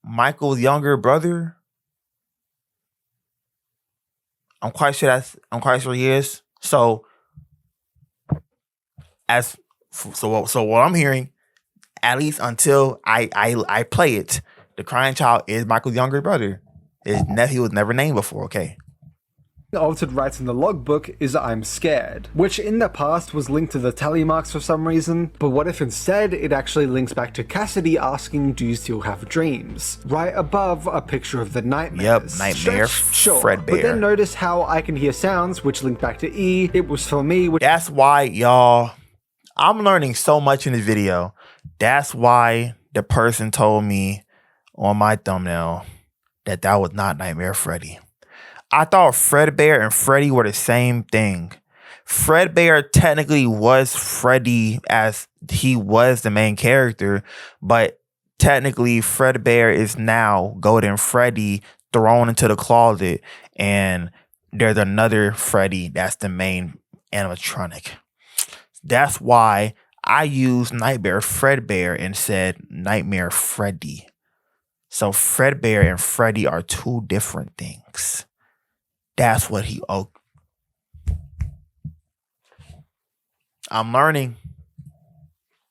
Michael's younger brother? I'm quite sure he is. So what I'm hearing, at least until I play it, the Crying Child is Michael's younger brother. His nephew was never named before, okay. Altered rights in the logbook is I'm scared, which in the past was linked to the tally marks for some reason, but what if instead it actually links back to Cassidy asking do you still have dreams? Right above a picture of the nightmares. Yep, nightmare, Fredbear. But then notice how I can hear sounds, which link back to E, it was for me. That's why, y'all, I'm learning so much in this video. That's why the person told me on my thumbnail that was not Nightmare Freddy. I thought Fredbear and Freddy were the same thing. Fredbear technically was Freddy as he was the main character, but technically Fredbear is now Golden Freddy thrown into the closet, and there's another Freddy that's the main animatronic. That's why I used Nightmare Fredbear and said Nightmare Freddy. So Fredbear and Freddy are 2 different things. That's what I'm learning.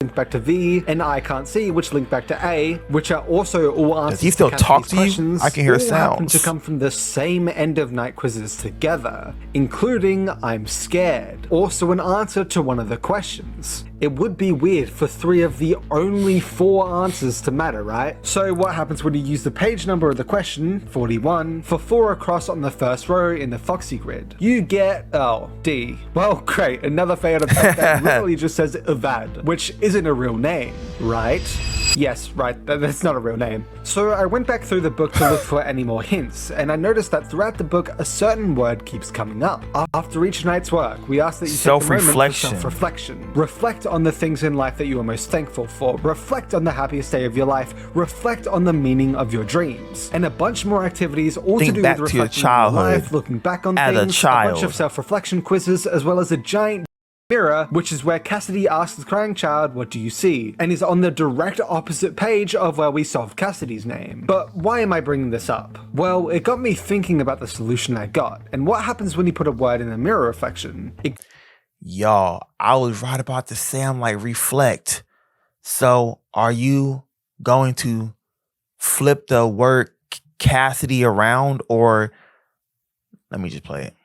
Link back to V, and I can't see, which link back to A, which are also all answers. Does he still talk to you? I can hear sounds. Happen to come from the same end of night quizzes together, including I'm scared, also an answer to one of the questions. It would be weird for 3 of the only 4 answers to matter, right? So what happens when you use the page number of the question, 41, for 4 across on the first row in the Foxy grid? You get, D. Well, great, another failed attempt that literally just says Avad, which isn't a real name, right? Yes, right, that's not a real name. So I went back through the book to look for any more hints, and I noticed that throughout the book, a certain word keeps coming up. After each night's work, we ask that you take a moment for self-reflection. Reflect on the things in life that you are most thankful for. Reflect on the happiest day of your life. Reflect on the meaning of your dreams. And a bunch more activities all to do with reflecting on your life, looking back on things, a bunch of self-reflection quizzes, as well as a giant mirror, which is where Cassidy asks the crying child, "What do you see?" and is on the direct opposite page of where we solved Cassidy's name. But why am I bringing this up? Well, it got me thinking about the solution I got, and what happens when you put a word in a mirror reflection. Y'all, I was right about to say, I'm like, reflect. So are you going to flip the word Cassidy around, or let me just play it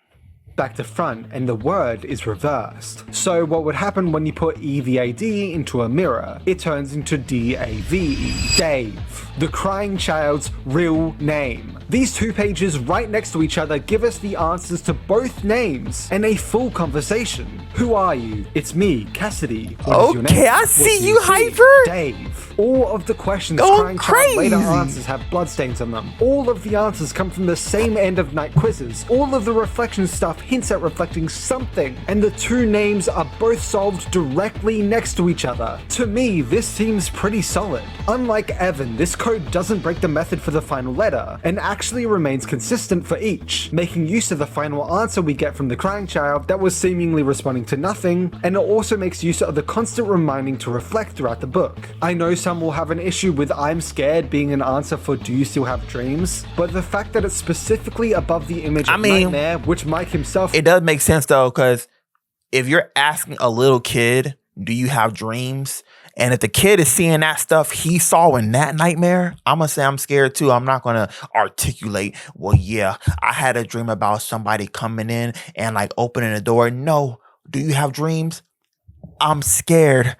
back to front, and the word is reversed. So what would happen when you put EVAD into a mirror? It turns into DAVE, Dave, the crying child's real name. These 2 pages right next to each other give us the answers to both names and a full conversation. Who are you? It's me, Cassidy. What is your name? I see you, Hyper. Dave. All of the questions crying child later answers have bloodstains on them. All of the answers come from the same end of night quizzes. All of the reflection stuff hints at reflecting something, and the 2 names are both solved directly next to each other. To me, this seems pretty solid. Unlike Evan, this code doesn't break the method for the final letter, and actually remains consistent for each, making use of the final answer we get from the crying child that was seemingly responding to nothing, and it also makes use of the constant reminding to reflect throughout the book. I know some will have an issue with "I'm scared" being an answer for "Do you still have dreams?" but the fact that it's specifically above the image of nightmare, which Mike himself... It does make sense though, because if you're asking a little kid, "Do you have dreams?" and if the kid is seeing that stuff he saw in that nightmare, I'm going to say I'm scared too. I'm not going to articulate, "Well, yeah, I had a dream about somebody coming in and like opening the door." No. "Do you have dreams?" I'm scared.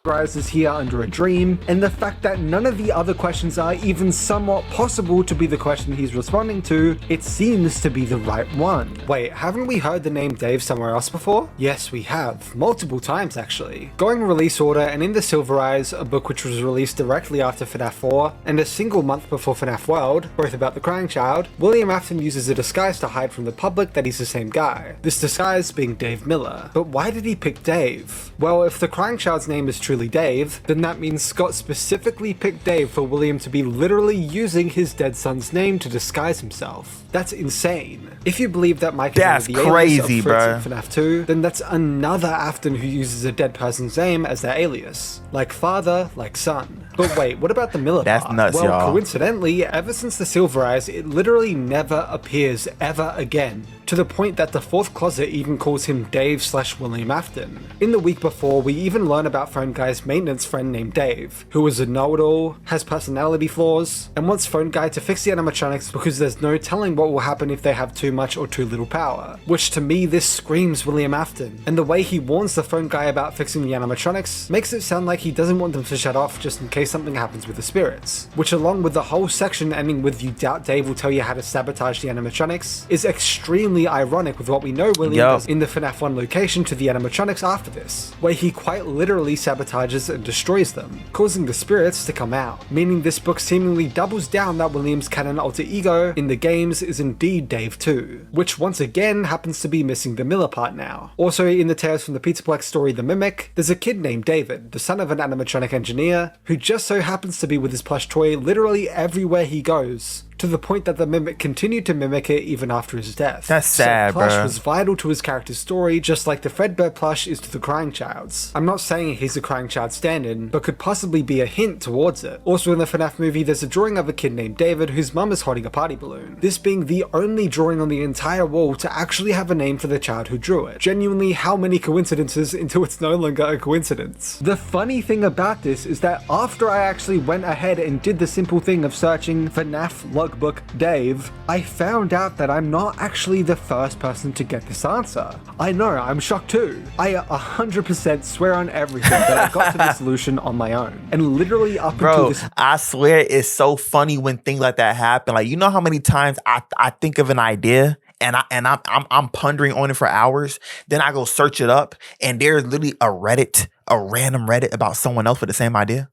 Rises here under a dream, and the fact that none of the other questions are even somewhat possible to be the question he's responding to, it seems to be the right one. Wait, haven't we heard the name Dave somewhere else before? Yes, we have. Multiple times, actually. Going release order, and in The Silver Eyes, a book which was released directly after FNAF 4, and a single month before FNAF World, both about the crying child, William Afton uses a disguise to hide from the public that he's the same guy. This disguise being Dave Miller. But why did he pick Dave? Well, if the crying child's name is truly Dave, then that means Scott specifically picked Dave for William to be literally using his dead son's name to disguise himself. That's insane. If you believe that Mike is the alias of Fritz in FNAF 2, then that's another Afton who uses a dead person's name as their alias. Like father, like son. But wait, what about the Miller That's part? nuts, well, y'all. Coincidentally, ever since the Silver Eyes, it literally never appears ever again. To the point that the fourth closet even calls him Dave/William Afton. In the week before, we even learn about Phone Guy's maintenance friend named Dave, who is a know-it-all, has personality flaws, and wants Phone Guy to fix the animatronics because there's no telling what will happen if they have too much or too little power. Which to me, this screams William Afton. And the way he warns the Phone Guy about fixing the animatronics makes it sound like he doesn't want them to shut off just in case something happens with the spirits. Which, along with the whole section ending with "You doubt Dave will tell you how to sabotage the animatronics," is extremely ironic with what we know William does in the FNAF 1 location to the animatronics after this, where he quite literally sabotages and destroys them, causing the spirits to come out, meaning this book seemingly doubles down that William's canon alter ego in the games is indeed Dave 2, which once again happens to be missing the Miller part now. Also in the Tales from the Pizzaplex story The Mimic, there's a kid named David, the son of an animatronic engineer, who just so happens to be with his plush toy literally everywhere he goes, to the point that the Mimic continued to mimic it even after his death. That's sad, so Plush bro. was vital to his character's story, just like the Fredbear plush is to the Crying Child's. I'm not saying he's a Crying Child stand-in, but could possibly be a hint towards it. Also in the FNAF movie, there's a drawing of a kid named David whose mum is holding a party balloon. This being the only drawing on the entire wall to actually have a name for the child who drew it. Genuinely, how many coincidences until it's no longer a coincidence? The funny thing about this is that after I actually went ahead and did the simple thing of searching FNAF logbook Dave, I found out that I'm not actually the first person to get this answer. I know, I'm shocked too. I 100% swear on everything that I got to the solution on my own. And literally up until this— I swear it's so funny when things like that happen. Like, you know how many times I think of an idea and I'm pondering on it for hours. Then I go search it up, and there's literally a random Reddit about someone else with the same idea.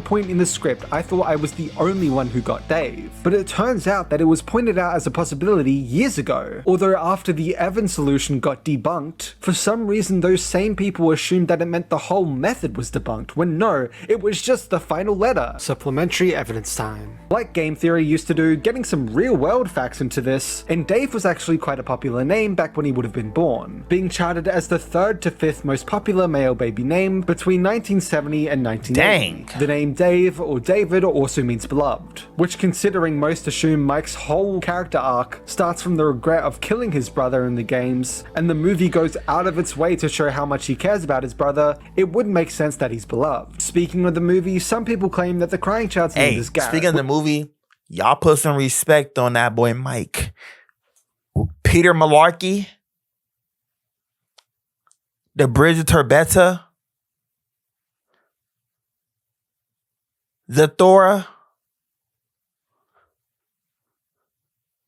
Point in the script, I thought I was the only one who got Dave, but it turns out that it was pointed out as a possibility years ago. Although after the Evan solution got debunked, for some reason those same people assumed that it meant the whole method was debunked, when no, it was just the final letter. Supplementary evidence time. Like game theory used to do, getting some real world facts into this, and Dave was actually quite a popular name back when he would have been born, being charted as the 3rd to 5th most popular male baby name between 1970 and 1980. Dang. The name Dave or David also means beloved, which, considering most assume Mike's whole character arc starts from the regret of killing his brother in the games, and the movie goes out of its way to show how much he cares about his brother, it would make sense that he's beloved. Speaking of the movie, some people claim that the crying child's name is Garrett. Speaking of the movie, y'all put some respect on that boy Mike. Peter Malarkey, the Bridge of Terbetta, Zathora.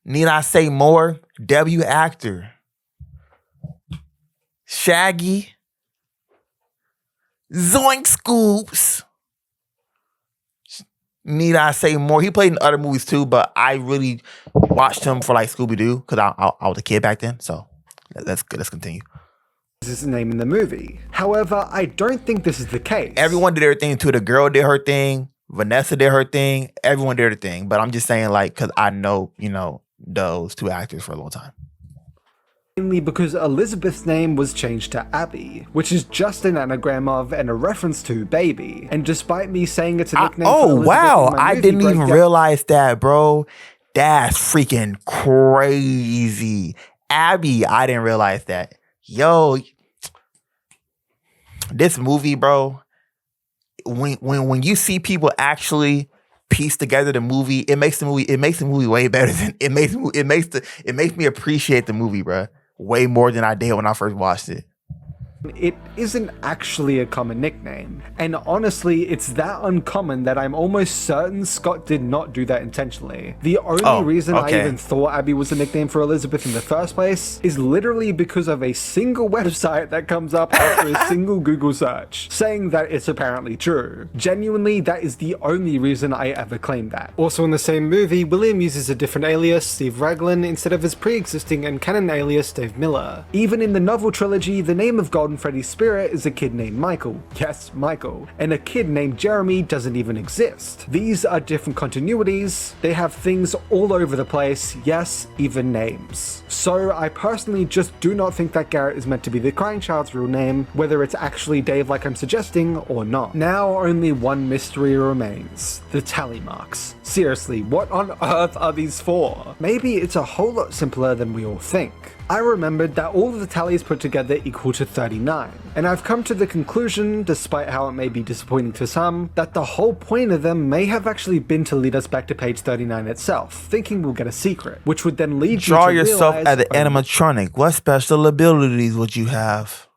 Need I say more? W actor. Shaggy. Zoink Scoops. Need I say more? He played in other movies too, but I really watched him for like Scooby-Doo because I was a kid back then. So let's continue. This is his name in the movie. However, I don't think this is the case. Everyone did their thing too. The girl did her thing. Vanessa did her thing. Everyone did their thing. But I'm just saying, like, because I know, those two actors for a long time. Mainly because Elizabeth's name was changed to Abby, which is just an anagram of and a reference to baby. And despite me saying it's a nickname for Elizabeth wow, I didn't even realize that, bro. That's freaking crazy. Abby, I didn't realize that. Yo, this movie, bro. When you see people actually piece together the movie, it makes the movie way better than it makes me appreciate the movie, bro, way more than I did when I first watched it. It isn't actually a common nickname, and honestly, it's that uncommon that I'm almost certain Scott did not do that intentionally. The only reason I even thought Abby was a nickname for Elizabeth in the first place is literally because of a single website that comes up after a single Google search, saying that it's apparently true. Genuinely, that is the only reason I ever claimed that. Also in the same movie, William uses a different alias, Steve Raglan, instead of his pre-existing and canon alias, Dave Miller. Even in the novel trilogy, the name of Golden Freddy's spirit is a kid named Michael. Yes, Michael. And a kid named Jeremy doesn't even exist. These are different continuities. They have things all over the place. Yes, even names. So I personally just do not think that Garrett is meant to be the crying child's real name, whether it's actually Dave like I'm suggesting or not. Now only one mystery remains. The tally marks. Seriously, what on earth are these for? Maybe it's a whole lot simpler than we all think. I remembered that all of the tallies put together equal to 39, and I've come to the conclusion, despite how it may be disappointing to some, that the whole point of them may have actually been to lead us back to page 39 itself, thinking we'll get a secret, which would then lead you to draw yourself realize at the animatronic. What special abilities would you have?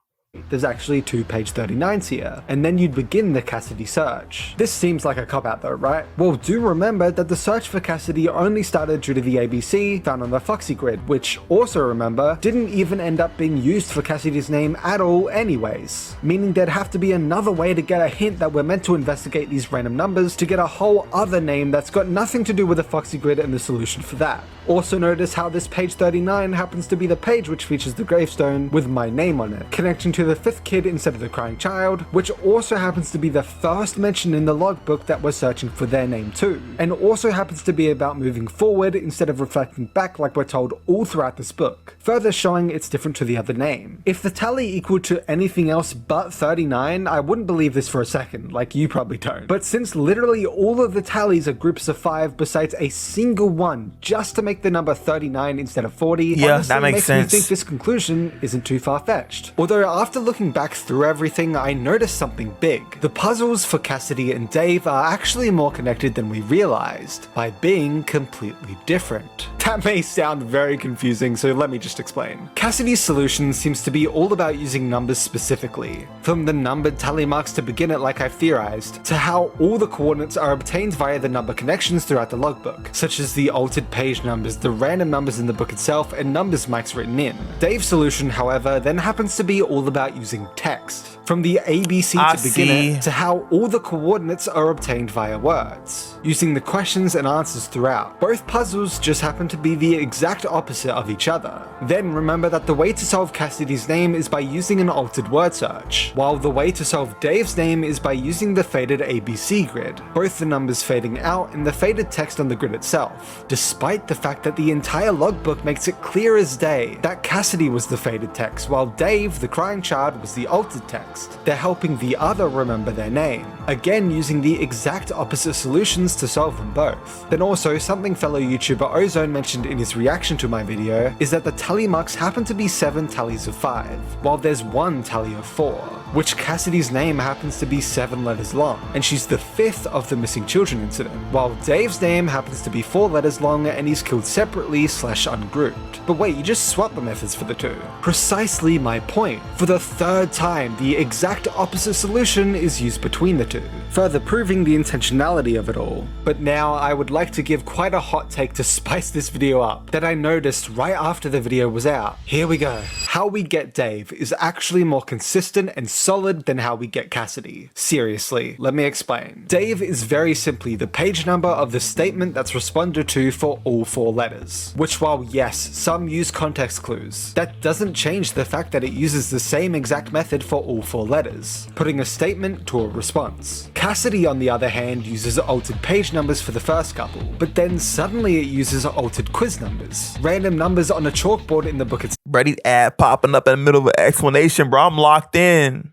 There's actually 2 page 39s here, and then you'd begin the Cassidy search. This seems like a cop-out though, right? Well, do remember that the search for Cassidy only started due to the ABC found on the Foxy grid, which also remember, didn't even end up being used for Cassidy's name at all anyways. Meaning there'd have to be another way to get a hint that we're meant to investigate these random numbers to get a whole other name that's got nothing to do with the Foxy grid and the solution for that. Also notice how this page 39 happens to be the page which features the gravestone with my name on it, connecting to the 5th kid instead of the crying child, which also happens to be the first mention in the logbook that we're searching for their name too, and also happens to be about moving forward instead of reflecting back like we're told all throughout this book, further showing it's different to the other name. If the tally equaled to anything else but 39, I wouldn't believe this for a second, like you probably don't. But since literally all of the tallies are groups of 5 besides a single one just to make make the number 39 instead of 40, yeah, honestly that makes sense. Me think this conclusion isn't too far-fetched. Although after looking back through everything, I noticed something big. The puzzles for Cassidy and Dave are actually more connected than we realized, by being completely different. That may sound very confusing, so let me just explain. Cassidy's solution seems to be all about using numbers specifically, from the numbered tally marks to begin it like I've theorized, to how all the coordinates are obtained via the number connections throughout the logbook, such as the altered page numbers, the random numbers in the book itself, and numbers Mike's written in. Dave's solution, however, then happens to be all about using text, from the ABC to begin it, to how all the coordinates are obtained via words, using the questions and answers throughout. Both puzzles just happen to be the exact opposite of each other. Then remember that the way to solve Cassidy's name is by using an altered word search, while the way to solve Dave's name is by using the faded ABC grid, both the numbers fading out and the faded text on the grid itself, despite the fact that the entire logbook makes it clear as day that Cassidy was the faded text, while Dave, the crying child, was the altered text. They're helping the other remember their name, again using the exact opposite solutions to solve them both. Then also, something fellow YouTuber Ozone mentioned in his reaction to my video is that the tally marks happen to be 7 tallies of 5, while there's 1 tally of 4, which Cassidy's name happens to be 7 letters long, and she's the 5th of the missing children incident, while Dave's name happens to be 4 letters long and he's killed separately / ungrouped. But wait, you just swap the methods for the two. Precisely my point. For the 3rd time, the exact opposite solution is used between the two, further proving the intentionality of it all. But now I would like to give quite a hot take to spice this video up that I noticed right after the video was out. Here we go. How we get Dave is actually more consistent and solid than how we get Cassidy. Seriously, let me explain. Dave is very simply the page number of the statement that's responded to for all 4 letters, which while yes, some use context clues, that doesn't change the fact that it uses the same exact method for all 4 letters, putting a statement to a response. Cassidy, on the other hand, uses altered page numbers for the first couple, but then suddenly it uses altered quiz numbers, random numbers on a chalkboard in the book itself. Brady's ad popping up in the middle of an explanation, bro. I'm locked in.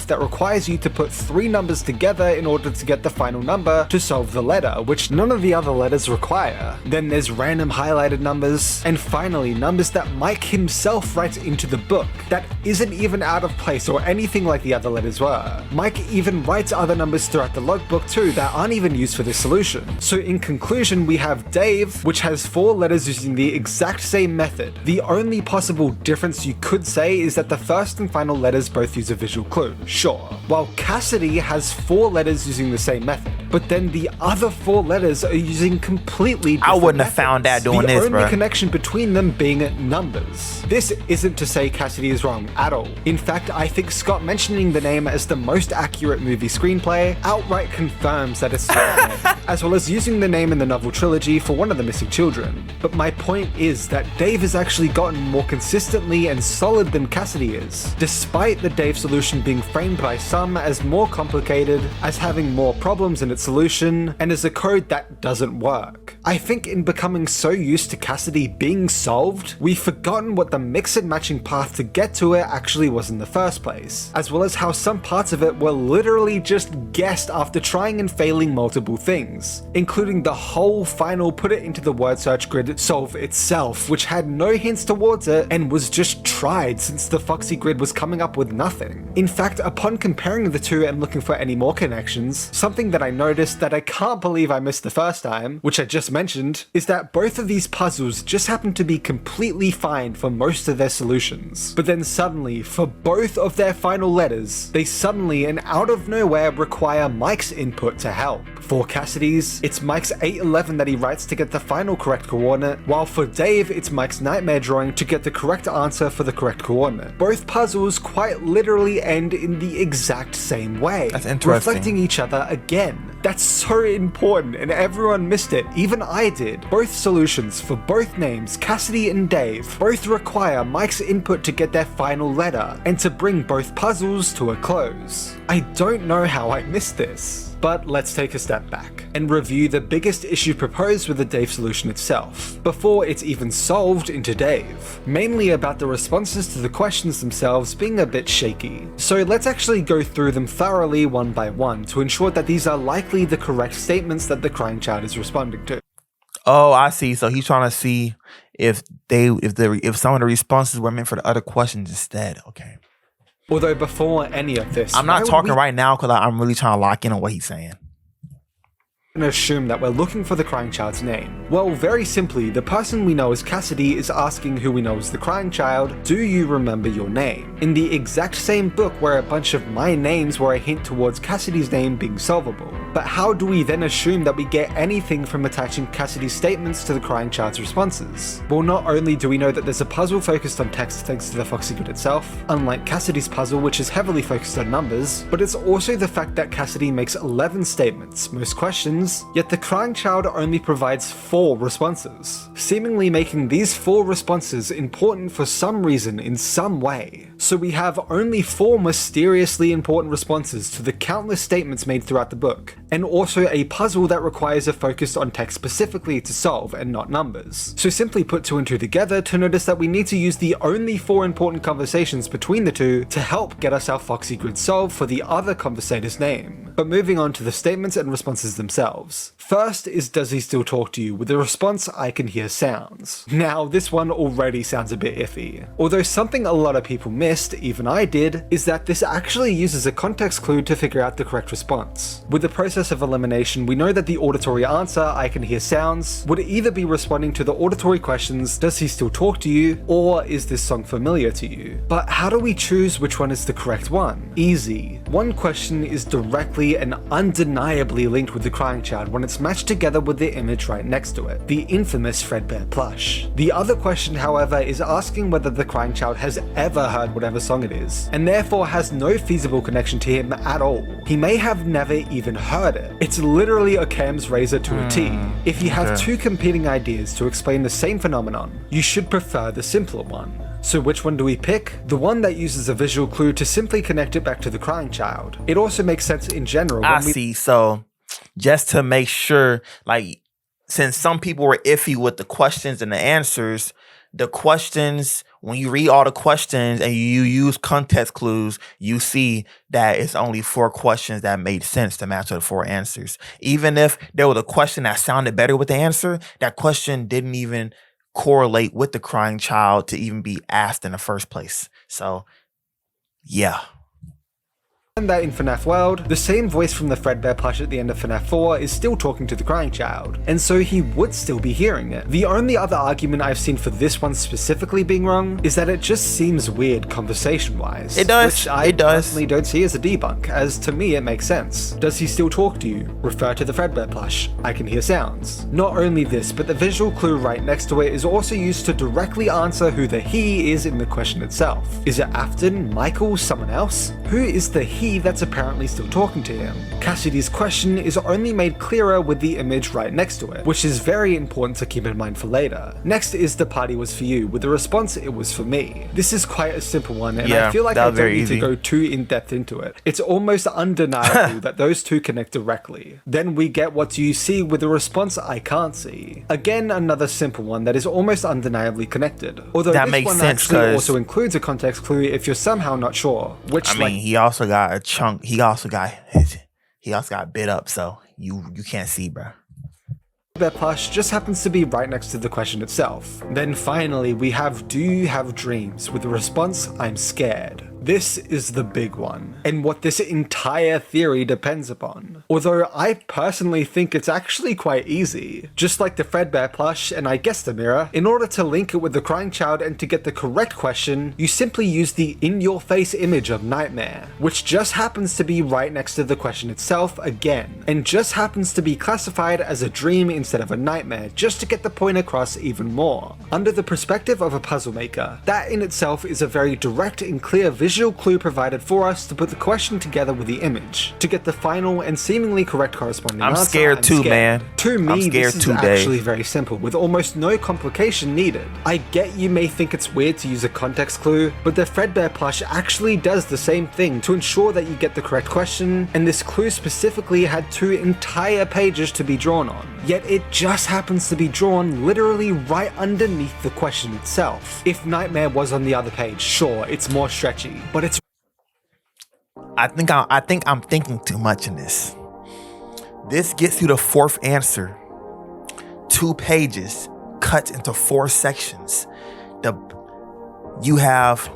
That requires you to put 3 numbers together in order to get the final number to solve the letter, which none of the other letters require. Then there's random highlighted numbers, and finally numbers that Mike himself writes into the book that isn't even out of place or anything like the other letters were. Mike even writes other numbers throughout the logbook too that aren't even used for this solution. So in conclusion, we have Dave, which has 4 letters using the exact same method. The only possible difference you could say is that the first and final letters both use a visual clue, sure, while Cassidy has 4 letters using the same method, but then the other 4 letters are using completely different I wouldn't methods. have found that doing this, bro. The only connection between them being numbers. This isn't to say Cassidy is wrong at all. In fact, I think Scott mentioning the name as the most accurate movie screenplay outright confirms that it's not as well as using the name in the novel trilogy for one of the missing children. But my point is that Dave has actually gotten more consistently and solid than Cassidy is, despite the Dave solution being framed by some as more complicated, as having more problems in its solution, and as a code that doesn't work. I think in becoming so used to Cassidy being solved, we've forgotten what the mix and matching path to get to it actually was in the first place, as well as how some parts of it were literally just guessed after trying and failing multiple things, including the whole final put it into the word search grid solve itself, which had no hints towards it and was just tried since the Foxy grid was coming up with nothing. In fact, upon comparing the two and looking for any more connections, something that I noticed that I can't believe I missed the first time, which I just mentioned, is that both of these puzzles just happen to be completely fine for most of their solutions. But then suddenly, for both of their final letters, they suddenly and out of nowhere require Mike's input to help. For Cassidy's, it's Mike's 811 that he writes to get the final correct coordinate, while for Dave, it's Mike's nightmare drawing to get the correct answer for the correct coordinate. Both puzzles quite literally end in the exact same way. That's interesting. Reflecting each other again. That's so important and everyone missed it, even I did. Both solutions for both names, Cassidy and Dave, both require Mike's input to get their final letter and to bring both puzzles to a close. I don't know how I missed this. But let's take a step back and review the biggest issue proposed with the Dave solution itself, before it's even solved into Dave, mainly about the responses to the questions themselves being a bit shaky. So let's actually go through them thoroughly one by one to ensure that these are likely the correct statements that the crying child is responding to. Oh, I see. So he's trying to see if some of the responses were meant for the other questions instead. Okay. Although before any of this, I'm not talking right now because I'm really trying to lock in on what he's saying. Assume that we're looking for the crying child's name. Well, very simply, the person we know as Cassidy is asking who we know as the crying child, do you remember your name? In the exact same book where a bunch of my names were a hint towards Cassidy's name being solvable. But how do we then assume that we get anything from attaching Cassidy's statements to the crying child's responses? Well, not only do we know that there's a puzzle focused on text thanks to the Foxy Grid itself, unlike Cassidy's puzzle which is heavily focused on numbers, but it's also the fact that Cassidy makes 11 statements, most questions, yet the crying child only provides 4 responses, seemingly making these 4 responses important for some reason in some way. So we have only 4 mysteriously important responses to the countless statements made throughout the book, and also a puzzle that requires a focus on text specifically to solve and not numbers. So simply put 2 and 2 together to notice that we need to use the only 4 important conversations between the 2 to help get us our Foxy Grid solved for the other conversator's name. But moving on to the statements and responses themselves. First is does he still talk to you, with the response I can hear sounds. Now this one already sounds a bit iffy. Although something a lot of people missed, even I did, is that this actually uses a context clue to figure out the correct response. With the process of elimination, we know that the auditory answer, I can hear sounds, would either be responding to the auditory questions, does he still talk to you, or is this song familiar to you? But how do we choose which one is the correct one? Easy. One question is directly and undeniably linked with the crying child when it's matched together with the image right next to it, the infamous Fredbear plush. The other question, however, is asking whether the crying child has ever heard whatever song it is, and therefore has no feasible connection to him at all. He may have never even heard it. It's literally a Cam's razor to a T. If you have 2 competing ideas to explain the same phenomenon, you should prefer the simpler one. So which one do we pick? The one that uses a visual clue to simply connect it back to the crying child. It also makes sense in general. I see. So just to make sure, like, since some people were iffy with the questions and the answers, the questions, when you read all the questions and you use context clues, you see that it's only 4 questions that made sense to match the 4 answers. Even if there was a question that sounded better with the answer, that question didn't even correlate with the crying child to even be asked in the first place. So, yeah. And that in FNAF World, the same voice from the Fredbear plush at the end of FNAF 4 is still talking to the crying child, and so he would still be hearing it. The only other argument I've seen for this one specifically being wrong is that it just seems weird conversation-wise. It does. Which I personally don't see as a debunk, as to me it makes sense. Does he still talk to you? Refer to the Fredbear plush. I can hear sounds. Not only this, but the visual clue right next to it is also used to directly answer who the he is in the question itself. Is it Afton, Michael, someone else? Who is the he that's apparently still talking to him? Cassidy's question is only made clearer with the image right next to it, which is very important to keep in mind for later. Next is the party was for you, with the response it was for me. This is quite a simple one, and I feel like I don't need to go too in depth into it. It's almost undeniable that those 2 connect directly. Then we get what do you see with the response I can't see. Again, another simple one that is almost undeniably connected. Although that this one actually also includes a context clue if you're somehow not sure. Which he also got a chunk. He also got bit up, so you can't see, bro. That plush just happens to be right next to the question itself. Then finally we have do you have dreams with the response I'm scared. This is the big one, and what this entire theory depends upon. Although I personally think it's actually quite easy. Just like the Fredbear plush, and I guess the mirror, in order to link it with the crying child and to get the correct question, you simply use the in-your-face image of Nightmare, which just happens to be right next to the question itself again, and just happens to be classified as a dream instead of a nightmare, just to get the point across even more. Under the perspective of a puzzle maker, that in itself is a very direct and clear visual clue provided for us to put the question together with the image, to get the final and seemingly correct corresponding answer. I'm scared too, man. To me, this is actually very simple, with almost no complication needed. I get you may think it's weird to use a context clue, but the Fredbear plush actually does the same thing to ensure that you get the correct question, and this clue specifically had 2 entire pages to be drawn on. Yet it just happens to be drawn literally right underneath the question itself. If Nightmare was on the other page, sure, it's more stretchy, but it's... I think I'm thinking too much in this. This gets you the 4th answer 2 pages cut into 4 sections. You have,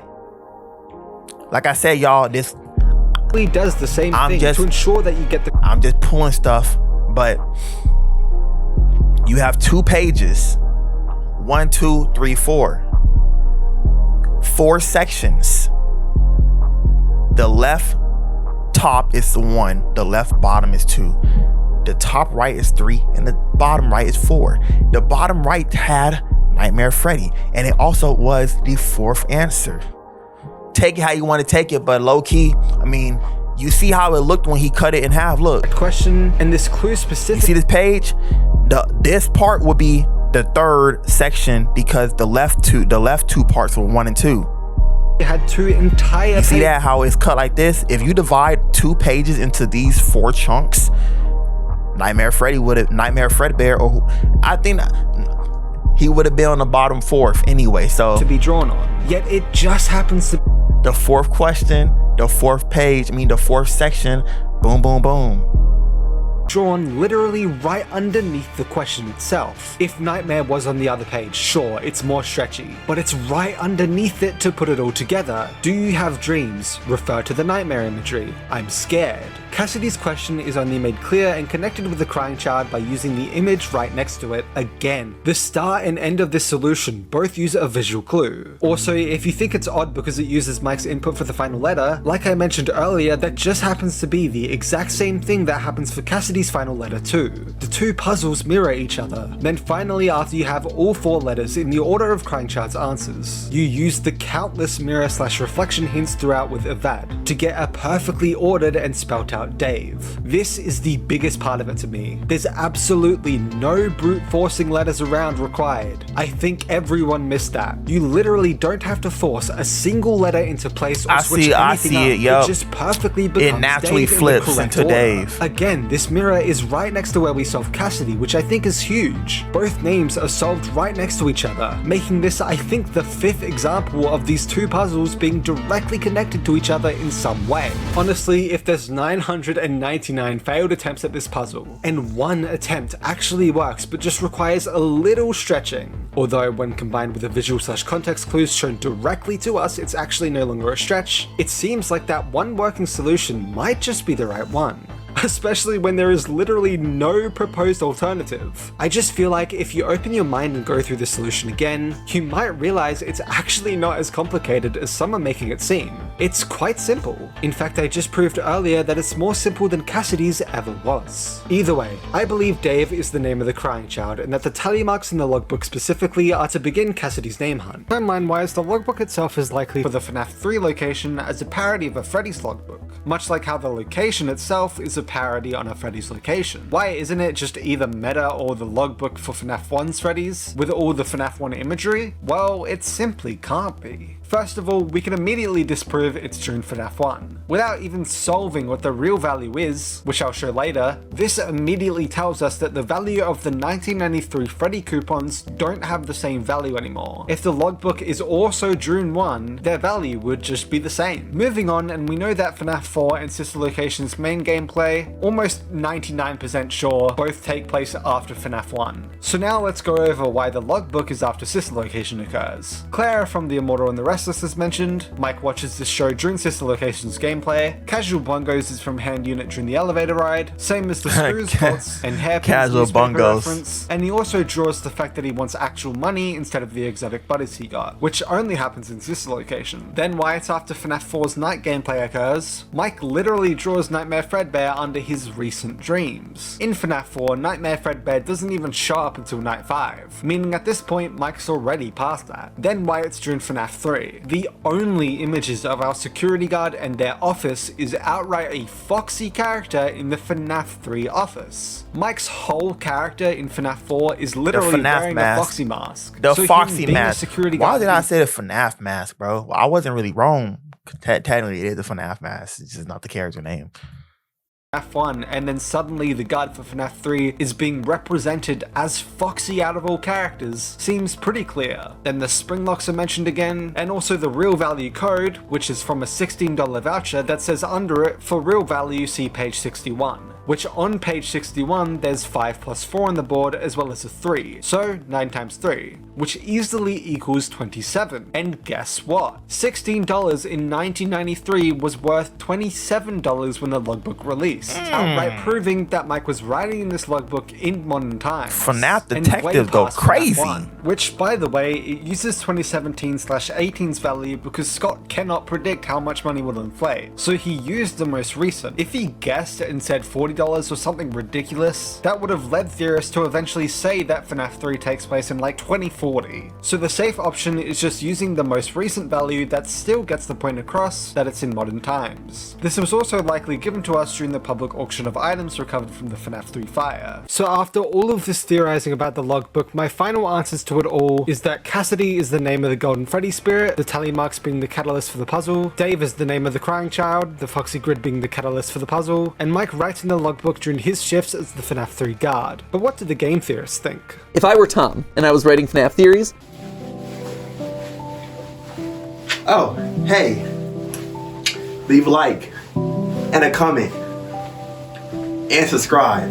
like I said, y'all, this does the same thing to ensure that you get the. I'm just pulling stuff, but you have 2 pages, 1, 2, 3, 4, 4 sections. The left top is 1, the left bottom is 2, the top right is 3, and the bottom right is 4. The bottom right had Nightmare Freddy, and it also was the 4th answer. Take it how you want to take it, but low key, I mean, you see how it looked when he cut it in half. Look. Question and this clue specific. You see this page? This part would be the 3rd section because the left two parts were 1 and 2. It had 2 entire. You see that how it's cut like this? If you divide 2 pages into these 4 chunks, Nightmare Fredbear, or I think he would have been on the bottom 4th anyway. So to be drawn on. Yet it just happens to. The 4th question, the 4th page, the 4th section, boom, boom, boom. Drawn literally right underneath the question itself. If Nightmare was on the other page, sure, it's more stretchy, but it's right underneath it to put it all together. Do you have dreams? Refer to the nightmare imagery. I'm scared. Cassidy's question is only made clear and connected with the crying child by using the image right next to it again. The start and end of this solution both use a visual clue. Also, if you think it's odd because it uses Mike's input for the final letter, like I mentioned earlier, that just happens to be the exact same thing that happens for Cassidy's final letter too. The 2 puzzles mirror each other. Then finally, after you have all 4 letters in the order of crying child's answers, you use the countless mirror/reflection hints throughout with Evad to get a perfectly ordered and spelt out Dave. This is the biggest part of it to me. There's absolutely no brute forcing letters around required. I think everyone missed that. You literally don't have to force a single letter into place or switch anything up. Yep. It just perfectly becomes it naturally Dave flips into order. Dave. Again, this mirror is right next to where we solve Cassidy, which I think is huge. Both names are solved right next to each other, making this, I think, the 5th example of these 2 puzzles being directly connected to each other in some way. Honestly, if there's 999 failed attempts at this puzzle, and 1 attempt actually works but just requires a little stretching, although when combined with the visual/context clues shown directly to us, it's actually no longer a stretch, it seems like that one working solution might just be the right one. Especially when there is literally no proposed alternative. I just feel like if you open your mind and go through the solution again, you might realize it's actually not as complicated as some are making it seem. It's quite simple. In fact, I just proved earlier that it's more simple than Cassidy's ever was. Either way, I believe Dave is the name of the crying child and that the tally marks in the logbook specifically are to begin Cassidy's name hunt. Timeline-wise, the logbook itself is likely for the FNAF 3 location as a parody of a Freddy's logbook, much like how the location itself is a parody on a Freddy's location. Why isn't it just either meta or the logbook for FNAF 1's Freddy's with all the FNAF 1 imagery? Well, it simply can't be. First of all, we can immediately disprove it's during FNAF 1. Without even solving what the real value is, which I'll show later, this immediately tells us that the value of the 1993 Freddy coupons don't have the same value anymore. If the logbook is also June 1, their value would just be the same. Moving on, and we know that FNAF 4 and Sister Location's main gameplay, almost 99% sure, both take place after FNAF 1. So now let's go over why the logbook is after Sister Location occurs. Clara from The Immortal and the Restless is mentioned, Mike watches this show during Sister Location's gameplay, Casual Bungos is from Hand Unit during the elevator ride, same as the Screws, Bolts, and Hairpins Casual Bungos reference, and he also draws the fact that he wants actual money instead of the exotic buddies he got, which only happens in Sister Location. Then why it's after FNAF 4's night gameplay occurs, Mike literally draws Nightmare Fredbear under his recent dreams. In FNAF 4, Nightmare Fredbear doesn't even show up until night 5, meaning at this point Mike's already past that. Then why it's during FNAF 3. The only images of our security guard and their office is outright a Foxy character in the FNAF 3 office. Mike's whole character in FNAF 4 is literally wearing a Foxy mask. The Foxy mask. Why did I say the FNAF mask, bro? Well, I wasn't really wrong. Technically, it is the FNAF mask. It's just not the character name. FNAF 1, and then suddenly the guard for FNAF 3 is being represented as Foxy out of all characters seems pretty clear. Then the spring locks are mentioned again, and also the real value code, which is from a $16 voucher that says under it, for real value see page 61. which on page 61 there's 5 plus 4 on the board as well as a 3, so 9 times 3, which easily equals 27. And guess what? $16 in 1993 was worth $27 when the logbook released, outright proving that Mike was writing this logbook in modern times. FNAF detectives go crazy. Which, by the way, it uses 2017/18's value because Scott cannot predict how much money will inflate, so he used the most recent. If he guessed and said $40 or something ridiculous, that would have led theorists to eventually say that FNAF 3 takes place in like 2040. So the safe option is just using the most recent value that still gets the point across that it's in modern times. This was also likely given to us during the public auction of items recovered from the FNAF 3 fire. So after all of this theorizing about the logbook, my final answers to it all is that Cassidy is the name of the Golden Freddy spirit, the tally marks being the catalyst for the puzzle, Dave is the name of the crying child, the Foxy Grid being the catalyst for the puzzle, and Mike writes in the logbook during his shifts as the FNAF 3 guard. But what did the game theorists think? If I were Tom and I was writing FNAF theories... Oh, hey. Leave a like and a comment and subscribe.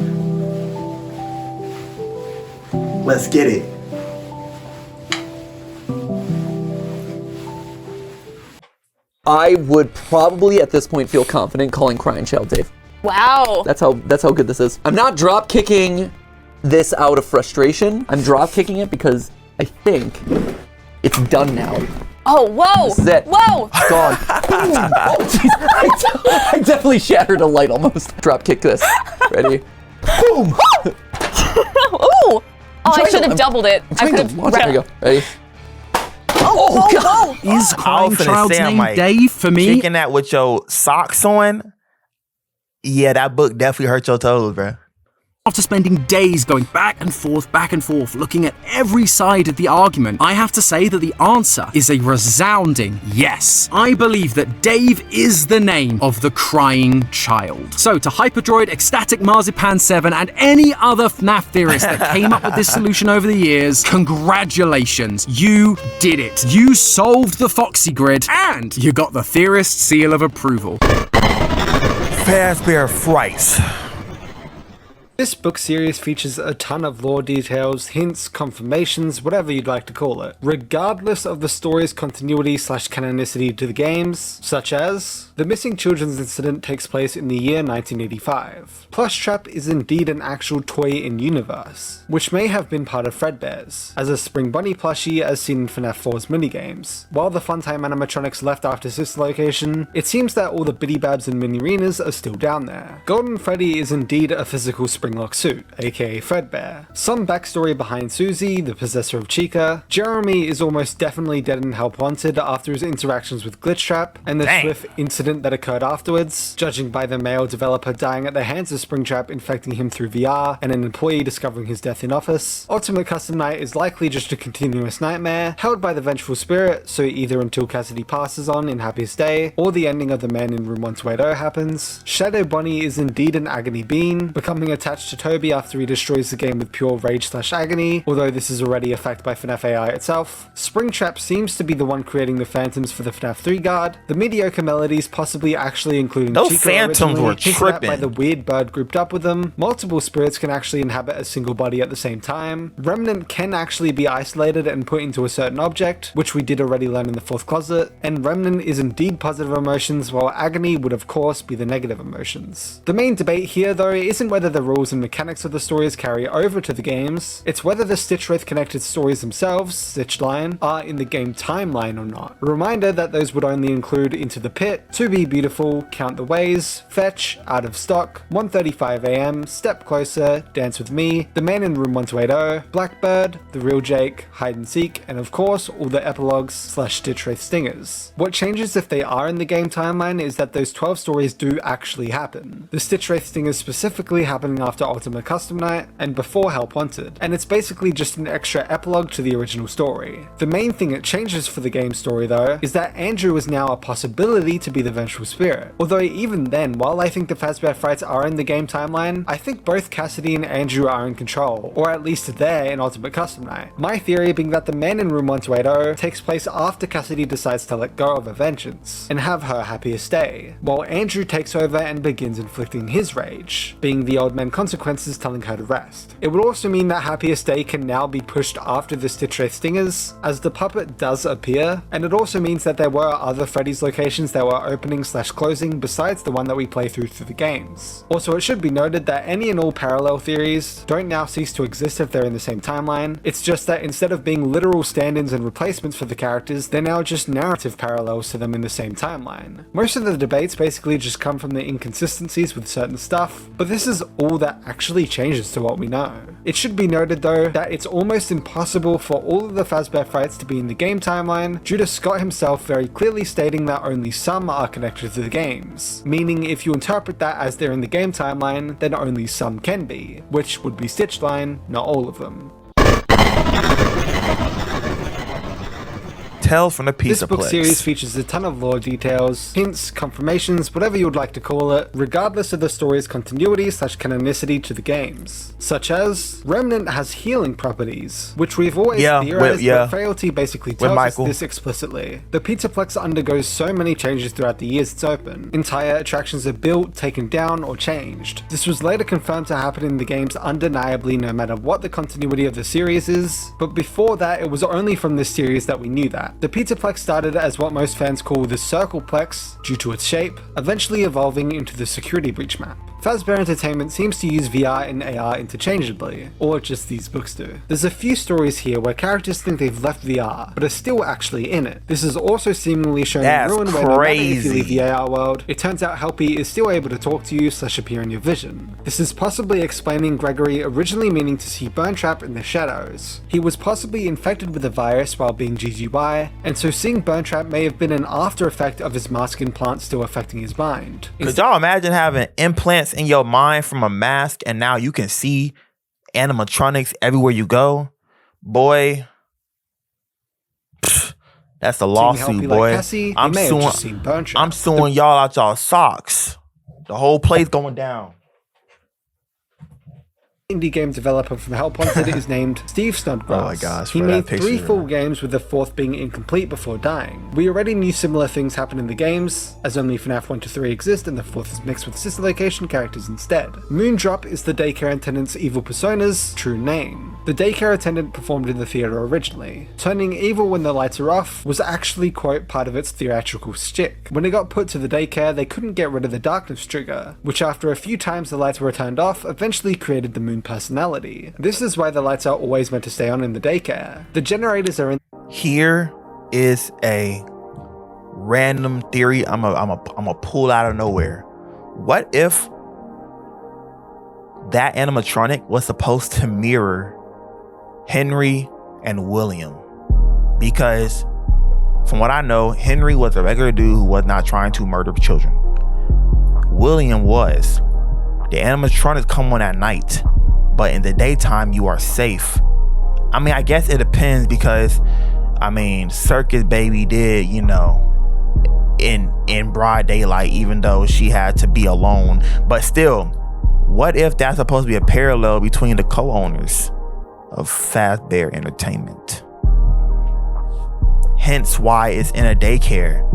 Let's get it. I would probably at this point feel confident calling Crying Child Dave. Wow. That's how good this is. I'm not drop kicking this out of frustration. I'm drop kicking it because I think it's done now. Oh, whoa! This is it. Whoa! It's gone. Oh, jeez. I definitely shattered a light almost. Drop kick this. Ready? Boom! Ooh! Oh, I should have doubled it. I could have. There we go. Ready? Oh, God! Is Crying Child's name Mike, Dave for me? Kicking that with your socks on? Yeah, that book definitely hurt your toes, bro. After spending days going back and forth, looking at every side of the argument, I have to say that the answer is a resounding yes. I believe that Dave is the name of the crying child. So to Hyperdroid, Ecstatic Marzipan 7, and any other FNAF theorist that came up with this solution over the years, congratulations, you did it. You solved the Foxy Grid, and you got the theorist seal of approval. Fazbear Frights. This book series features a ton of lore details, hints, confirmations, whatever you'd like to call it, regardless of the story's continuity/canonicity to the games, such as the missing children's incident takes place in the year 1985. Plushtrap is indeed an actual toy in universe, which may have been part of Fredbear's, as a Spring Bunny plushie as seen in FNAF 4's minigames. While the Funtime animatronics left after this location, it seems that all the Biddy Babs and Mini-Arenas are still down there. Golden Freddy is indeed a physical Springlock suit, aka Fredbear. Some backstory behind Susie, the possessor of Chica. Jeremy is almost definitely dead and help wanted after his interactions with Glitchtrap, and the swift incident that occurred afterwards, judging by the male developer dying at the hands of Springtrap infecting him through VR, and an employee discovering his death in office. Ultimate Custom Night is likely just a continuous nightmare, held by the vengeful spirit, so either until Cassidy passes on in Happiest Day, or the ending of the Man in Room 128 happens. Shadow Bonnie is indeed an agony bean, becoming attached to Toby after he destroys the game with pure rage/agony, although this is already a fact by FNAF AI itself. Springtrap seems to be the one creating the phantoms for the FNAF 3 guard, the mediocre melodies possibly actually including those Chica phantoms were tripping by the weird bird grouped up with them. Multiple spirits can actually inhabit a single body at the same time. Remnant can actually be isolated and put into a certain object, which we did already learn in the 4th closet, and Remnant is indeed positive emotions, while agony would of course be the negative emotions. The main debate here though isn't whether the rules and mechanics of the stories carry over to the games, it's whether the Stitch Wraith connected stories themselves, Stitch Line, are in the game timeline or not. A reminder that those would only include Into the Pit, To Be Beautiful, Count the Ways, Fetch, Out of Stock, 1:35 AM, Step Closer, Dance With Me, The Man in Room 1280, Blackbird, The Real Jake, Hide and Seek, and of course all the epilogues/Stitch Wraith stingers. What changes if they are in the game timeline is that those 12 stories do actually happen. The Stitch Wraith stingers specifically happening after Ultimate Custom Night and before Help Wanted, and it's basically just an extra epilogue to the original story. The main thing it changes for the game story though is that Andrew is now a possibility to be the vengeful spirit. Although even then, while I think the Fazbear fights are in the game timeline, I think both Cassidy and Andrew are in control, or at least there in Ultimate Custom Night. My theory being that the man in room 1280 takes place after Cassidy decides to let go of her vengeance and have her happiest day, while Andrew takes over and begins inflicting his rage, being the old man consequences telling her to rest. It would also mean that happiest day can now be pushed after the Stitch Wraith stingers, as the puppet does appear, and it also means that there were other Freddy's locations that were opening/closing besides the one that we play through the games. Also, it should be noted that any and all parallel theories don't now cease to exist if they're in the same timeline. It's just that instead of being literal stand-ins and replacements for the characters, they're now just narrative parallels to them in the same timeline. Most of the debates basically just come from the inconsistencies with certain stuff, but this is all that actually changes to what we know. It should be noted though that it's almost impossible for all of the Fazbear fights to be in the game timeline due to Scott himself very clearly stating that only some are connected to the games, meaning if you interpret that as they're in the game timeline, then only some can be, which would be Stitch Line, not all of them. Tales from the Pizza This book Plex. series features a ton of lore details, hints, confirmations, whatever you would like to call it, regardless of the story's continuity/canonicity to the games. Such as, Remnant has healing properties, which we've always theorized, but Frailty basically tells us this explicitly. The Pizzaplex undergoes so many changes throughout the years it's open. Entire attractions are built, taken down, or changed. This was later confirmed to happen in the games undeniably no matter what the continuity of the series is, but before that it was only from this series that we knew that. The Pizzaplex started as what most fans call the Circleplex due to its shape, eventually evolving into the Security Breach map. Fazbear Entertainment seems to use VR and AR interchangeably, or just these books do. There's a few stories here where characters think they've left VR, but are still actually in it. This is also seemingly shown in Ruin, where no matter if you leave the AR world, it turns out Helpy is still able to talk to you/appear in your vision. This is possibly explaining Gregory originally meaning to see Burntrap in the shadows. He was possibly infected with the virus while being GGY, and so seeing Burntrap may have been an after effect of his mask implant still affecting his mind. Could y'all imagine having implants in your mind from a mask and now you can see animatronics everywhere you go? Boy, that's a lawsuit, boy. Like Cassie, I'm suing y'all out y'all socks. The whole place going down. Indie game developer from Help Wanted is named Steve Snodgrass. Oh my gosh, he made 3 full games with the 4th being incomplete before dying. We already knew similar things happen in the games, as only FNAF 1 to 3 exist and the 4th is mixed with sister location characters instead. Moondrop is the daycare attendant's evil persona's true name. The daycare attendant performed in the theater originally. Turning evil when the lights are off was actually, quote, part of its theatrical shtick. When it got put to the daycare, they couldn't get rid of the darkness trigger, which after a few times the lights were turned off, eventually created the moon personality. This is why the lights are always meant to stay on in the daycare. The generators are in. Here is a random theory I'm a pull out of nowhere. What if that animatronic was supposed to mirror Henry and William? Because from what I know, Henry was a regular dude who was not trying to murder children. William was. The animatronics come on at night, but in the daytime you are safe. I mean, I guess it depends because, I mean, Circus Baby did, you know, in broad daylight, even though she had to be alone. But still, what if that's supposed to be a parallel between the co-owners of Fazbear Entertainment? Hence why it's in a daycare.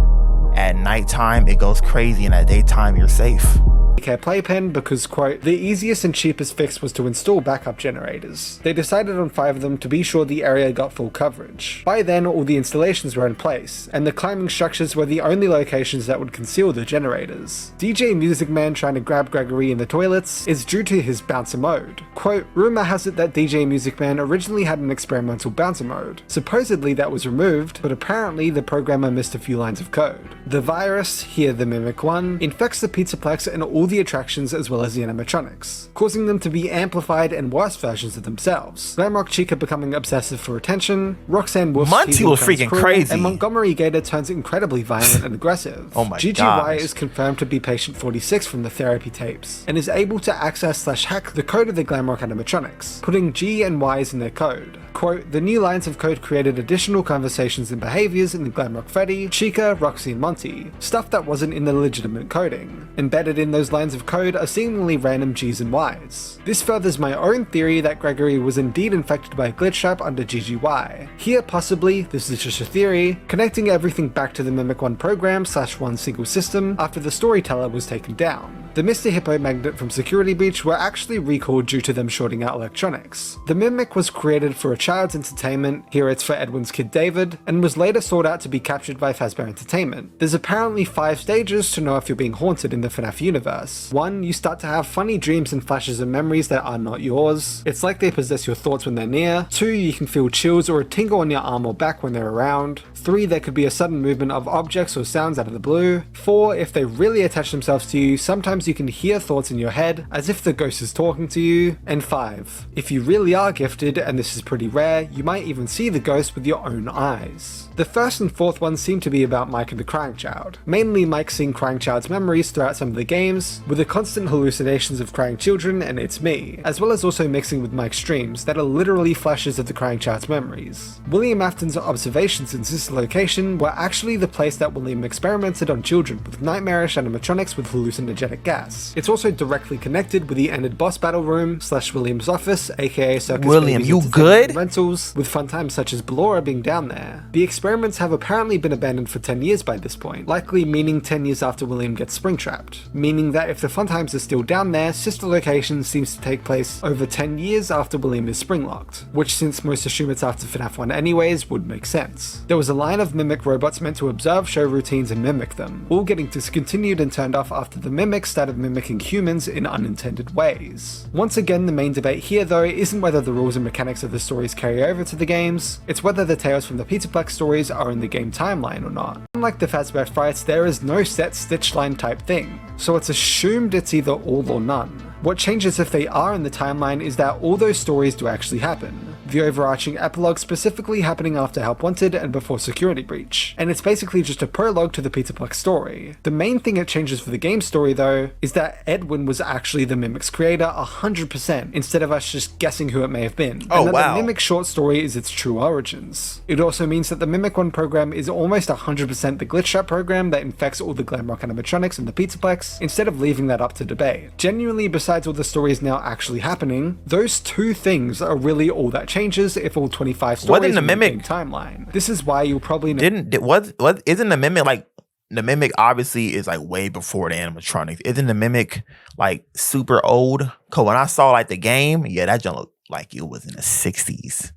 At nighttime it goes crazy and at daytime you're safe. Daycare playpen because, quote, the easiest and cheapest fix was to install backup generators. They decided on 5 of them to be sure the area got full coverage. By then, all the installations were in place, and the climbing structures were the only locations that would conceal the generators. DJ Music Man trying to grab Gregory in the toilets is due to his bouncer mode. Quote, rumor has it that DJ Music Man originally had an experimental bouncer mode. Supposedly that was removed, but apparently the programmer missed a few lines of code. The virus, here the Mimic One, infects the Pizzaplex and all the the attractions as well as the animatronics, causing them to be amplified and worse versions of themselves. Glamrock Chica becoming obsessive for attention, Roxanne Wolf's Monty was freaking crazy, and Montgomery Gator turns incredibly violent and aggressive. Oh my GGY gosh. is confirmed to be patient 46 from the therapy tapes, and is able to access/hack the code of the Glamrock animatronics, putting G and Y's in their code. Quote, the new lines of code created additional conversations and behaviors in the Glamrock Freddy, Chica, Roxy, and Monty, stuff that wasn't in the legitimate coding. Embedded in those lines of code are seemingly random G's and Y's. This furthers my own theory that Gregory was indeed infected by a glitch trap under GGY. Here, possibly, this is just a theory, connecting everything back to the Mimic 1 program/one single system after the storyteller was taken down. The Mr. Hippo magnet from Security Breach were actually recalled due to them shorting out electronics. The Mimic was created for a child's entertainment, here it's for Edwin's kid David, and was later sought out to be captured by Fazbear Entertainment. There's apparently 5 stages to know if you're being haunted in the FNAF universe. 1, you start to have funny dreams and flashes of memories that are not yours. It's like they possess your thoughts when they're near. 2, you can feel chills or a tingle on your arm or back when they're around. 3, there could be a sudden movement of objects or sounds out of the blue. 4, if they really attach themselves to you, sometimes you can hear thoughts in your head as if the ghost is talking to you. And 5, if you really are gifted, and this is pretty rare, you might even see the ghost with your own eyes. The first and fourth ones seem to be about Mike and the Crying Child. Mainly Mike seeing Crying Child's memories throughout some of the games, with the constant hallucinations of crying children and It's Me, as well as also mixing with Mike's dreams that are literally flashes of the Crying Child's memories. William Afton's observations in this location were actually the place that William experimented on children with nightmarish animatronics with hallucinogenic gas. It's also directly connected with the ended boss battle room / William's office, aka Circus William, Babies you Entertainment good? Rentals, with fun times such as Ballora being down there. The experiments have apparently been abandoned for 10 years by this point, likely meaning 10 years after William gets springtrapped, meaning that if the fun times are still down there, sister location seems to take place over 10 years after William is springlocked, which since most assume it's after FNAF 1 anyways, would make sense. There was a line of Mimic robots meant to observe show routines and mimic them, all getting discontinued and turned off after the Mimics started mimicking humans in unintended ways. Once again, the main debate here though isn't whether the rules and mechanics of the stories carry over to the games, it's whether the tales from the Peterplex stories are in the game timeline or not. Unlike the Fazbear Frights, there is no set stitch line type thing, so it's assumed it's either all or none. What changes if they are in the timeline is that all those stories do actually happen. The overarching epilogue specifically happening after Help Wanted and before Security Breach, and it's basically just a prologue to the Peterplex story. The main thing it changes for the game story though, is that Edwin was actually the Mimic's creator 100%, instead of us just guessing who it may have been. Oh, and that wow. The Mimic short story is its true origins. It also means that the Mimic 1 program is almost 100% the glitch trap program that infects all the Glamrock animatronics in the Peterplex, instead of leaving that up to debate. Genuinely, besides all the stories now actually happening, those 2 things are really all that changes if all 25 stories Wasn't the in Mimic timeline. This is why you'll probably know. Isn't the Mimic like the Mimic obviously is like way before the animatronics? Isn't the Mimic like super old? Cause when I saw like the game, yeah, that junk looked like it was in the 60s.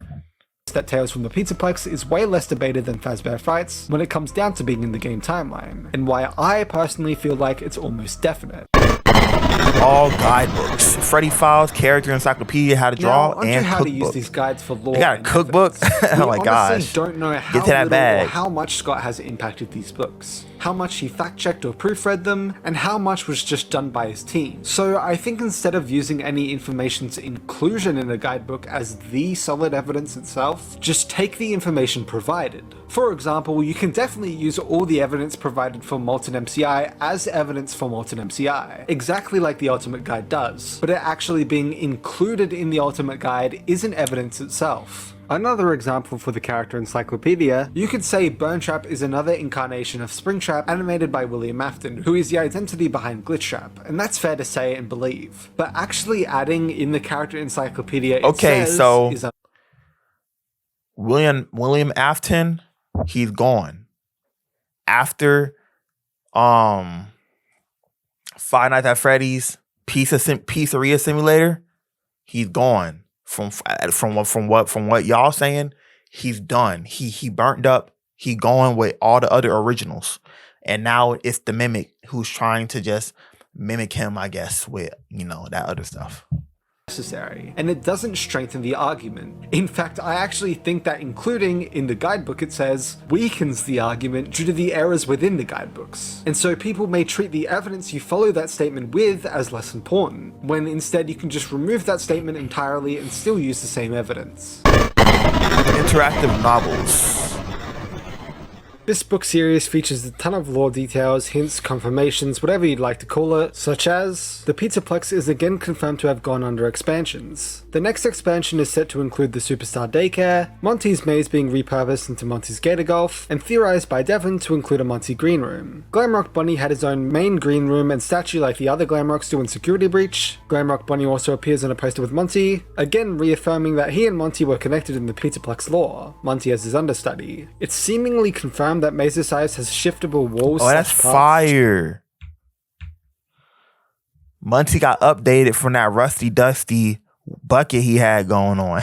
That Tales from the Peterplex is way less debated than Fazbear Frights when it comes down to being in the game timeline, and why I personally feel like it's almost definite. All guidebooks, Freddy Files, Character Encyclopedia, How to Draw, now, and how cookbook. To use these guides for lore. They got a cookbook. Oh my gosh! Don't know how Get to that little bag. or how much Scott has impacted these books, how much he fact-checked or proofread them, and how much was just done by his team. So I think instead of using any information's inclusion in a guidebook as the solid evidence itself, just take the information provided. For example, you can definitely use all the evidence provided for Molten MCI as evidence for Molten MCI, exactly like the Ultimate Guide does, but it actually being included in the Ultimate Guide isn't evidence itself. Another example for the character encyclopedia, you could say Burntrap is another incarnation of Springtrap animated by William Afton, who is the identity behind Glitchtrap, and that's fair to say and believe. But actually adding in the character encyclopedia William Afton, he's gone. After Five Nights at Freddy's Pizzeria Simulator, he's gone. From what y'all saying, he's done. He burnt up. He going with all the other originals, and now it's the Mimic who's trying to just mimic him, I guess, with that other stuff. necessary, and it doesn't strengthen the argument. In fact, I actually think that including in the guidebook it says weakens the argument due to the errors within the guidebooks. And so people may treat the evidence you follow that statement with as less important, when instead you can just remove that statement entirely and still use the same evidence. Interactive novels. This book series features a ton of lore details, hints, confirmations, whatever you'd like to call it, such as the Pizzaplex is again confirmed to have gone under expansions. The next expansion is set to include the Superstar Daycare, Monty's Maze being repurposed into Monty's Gator Golf, and theorized by Devon to include a Monty Green Room. Glamrock Bunny had his own main green room and statue like the other Glamrocks do in Security Breach. Glamrock Bunny also appears on a poster with Monty, again reaffirming that he and Monty were connected in the Pizzaplex lore, Monty as his understudy. It's seemingly confirmed that Maze's size has shiftable walls. Oh, that's fire. Monty got updated from that rusty dusty bucket he had going on.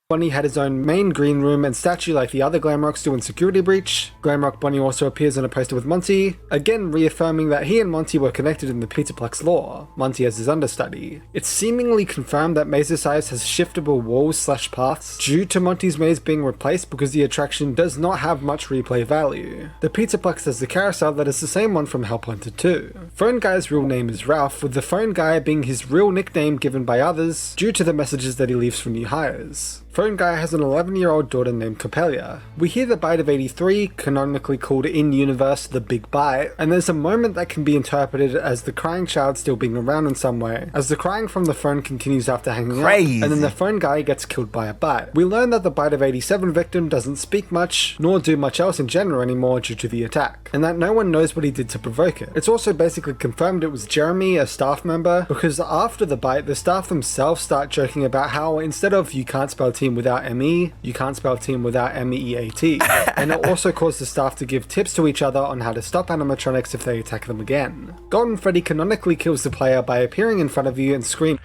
Bunny had his own main green room and statue like the other Glamrocks do in Security Breach. Glamrock Bunny also appears on a poster with Monty, again reaffirming that he and Monty were connected in the Pizzaplex lore, Monty as his understudy. It's seemingly confirmed that Maze's size has shiftable walls/paths due to Monty's Maze being replaced because the attraction does not have much replay value. The Pizzaplex has the carousel that is the same one from Hellpointer 2. Phone Guy's real name is Ralph, with the Phone Guy being his real nickname given by others due to the messages that he leaves for new hires. Phone Guy has an 11-year-old daughter named Copelia. We hear the Bite of 83, canonically called in-universe the Big Bite, and there's a moment that can be interpreted as the crying child still being around in some way, as the crying from the phone continues after hanging up, and then the Phone Guy gets killed by a bite. We learn that the Bite of 87 victim doesn't speak much, nor do much else in general anymore due to the attack, and that no one knows what he did to provoke it. It's also basically confirmed it was Jeremy, a staff member, because after the bite, the staff themselves start joking about how instead of you can't spell team without ME, you can't spell team without MEAT. And it also caused the staff to give tips to each other on how to stop animatronics if they attack them again. Golden Freddy canonically kills the player by appearing in front of you and screaming.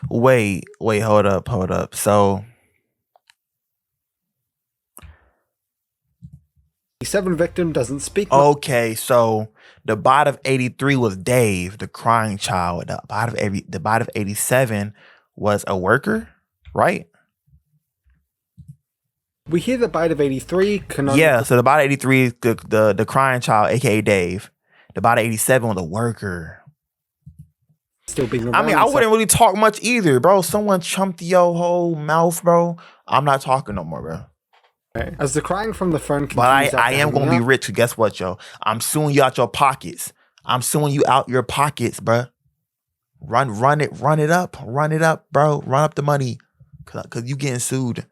Wait, hold up. So 7 victim doesn't speak. Okay, so the bot of 83 was Dave, the crying child. The bot of 87 was a worker, right? We hear the Bite of 83 canonically. Yeah, so the bot of 83 is the crying child, aka Dave. The bot of 87 was a worker. Still being around. I mean, I wouldn't really talk much either, bro. Someone chumped your whole mouth, bro. I'm not talking no more, bro. As the crying from the phone continues, but I am gonna be rich. Guess what, yo? I'm suing you out your pockets. I'm suing you out your pockets, bro. Run it up, bro. Run up the money, cause you getting sued.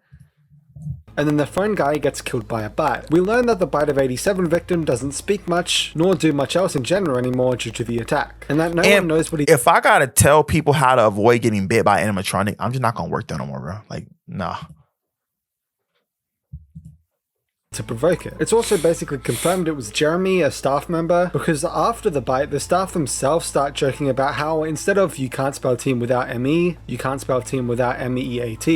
And then the Phone Guy gets killed by a bite. We learn that the Bite of 87 victim doesn't speak much, nor do much else in general anymore due to the attack, and that no one knows what he. If I gotta tell people how to avoid getting bit by animatronic, I'm just not gonna work there no more, bro. Like, nah. To provoke it. It's also basically confirmed it was Jeremy, a staff member, because after the bite, the staff themselves start joking about how instead of you can't spell team without ME, you can't spell team without MEAT.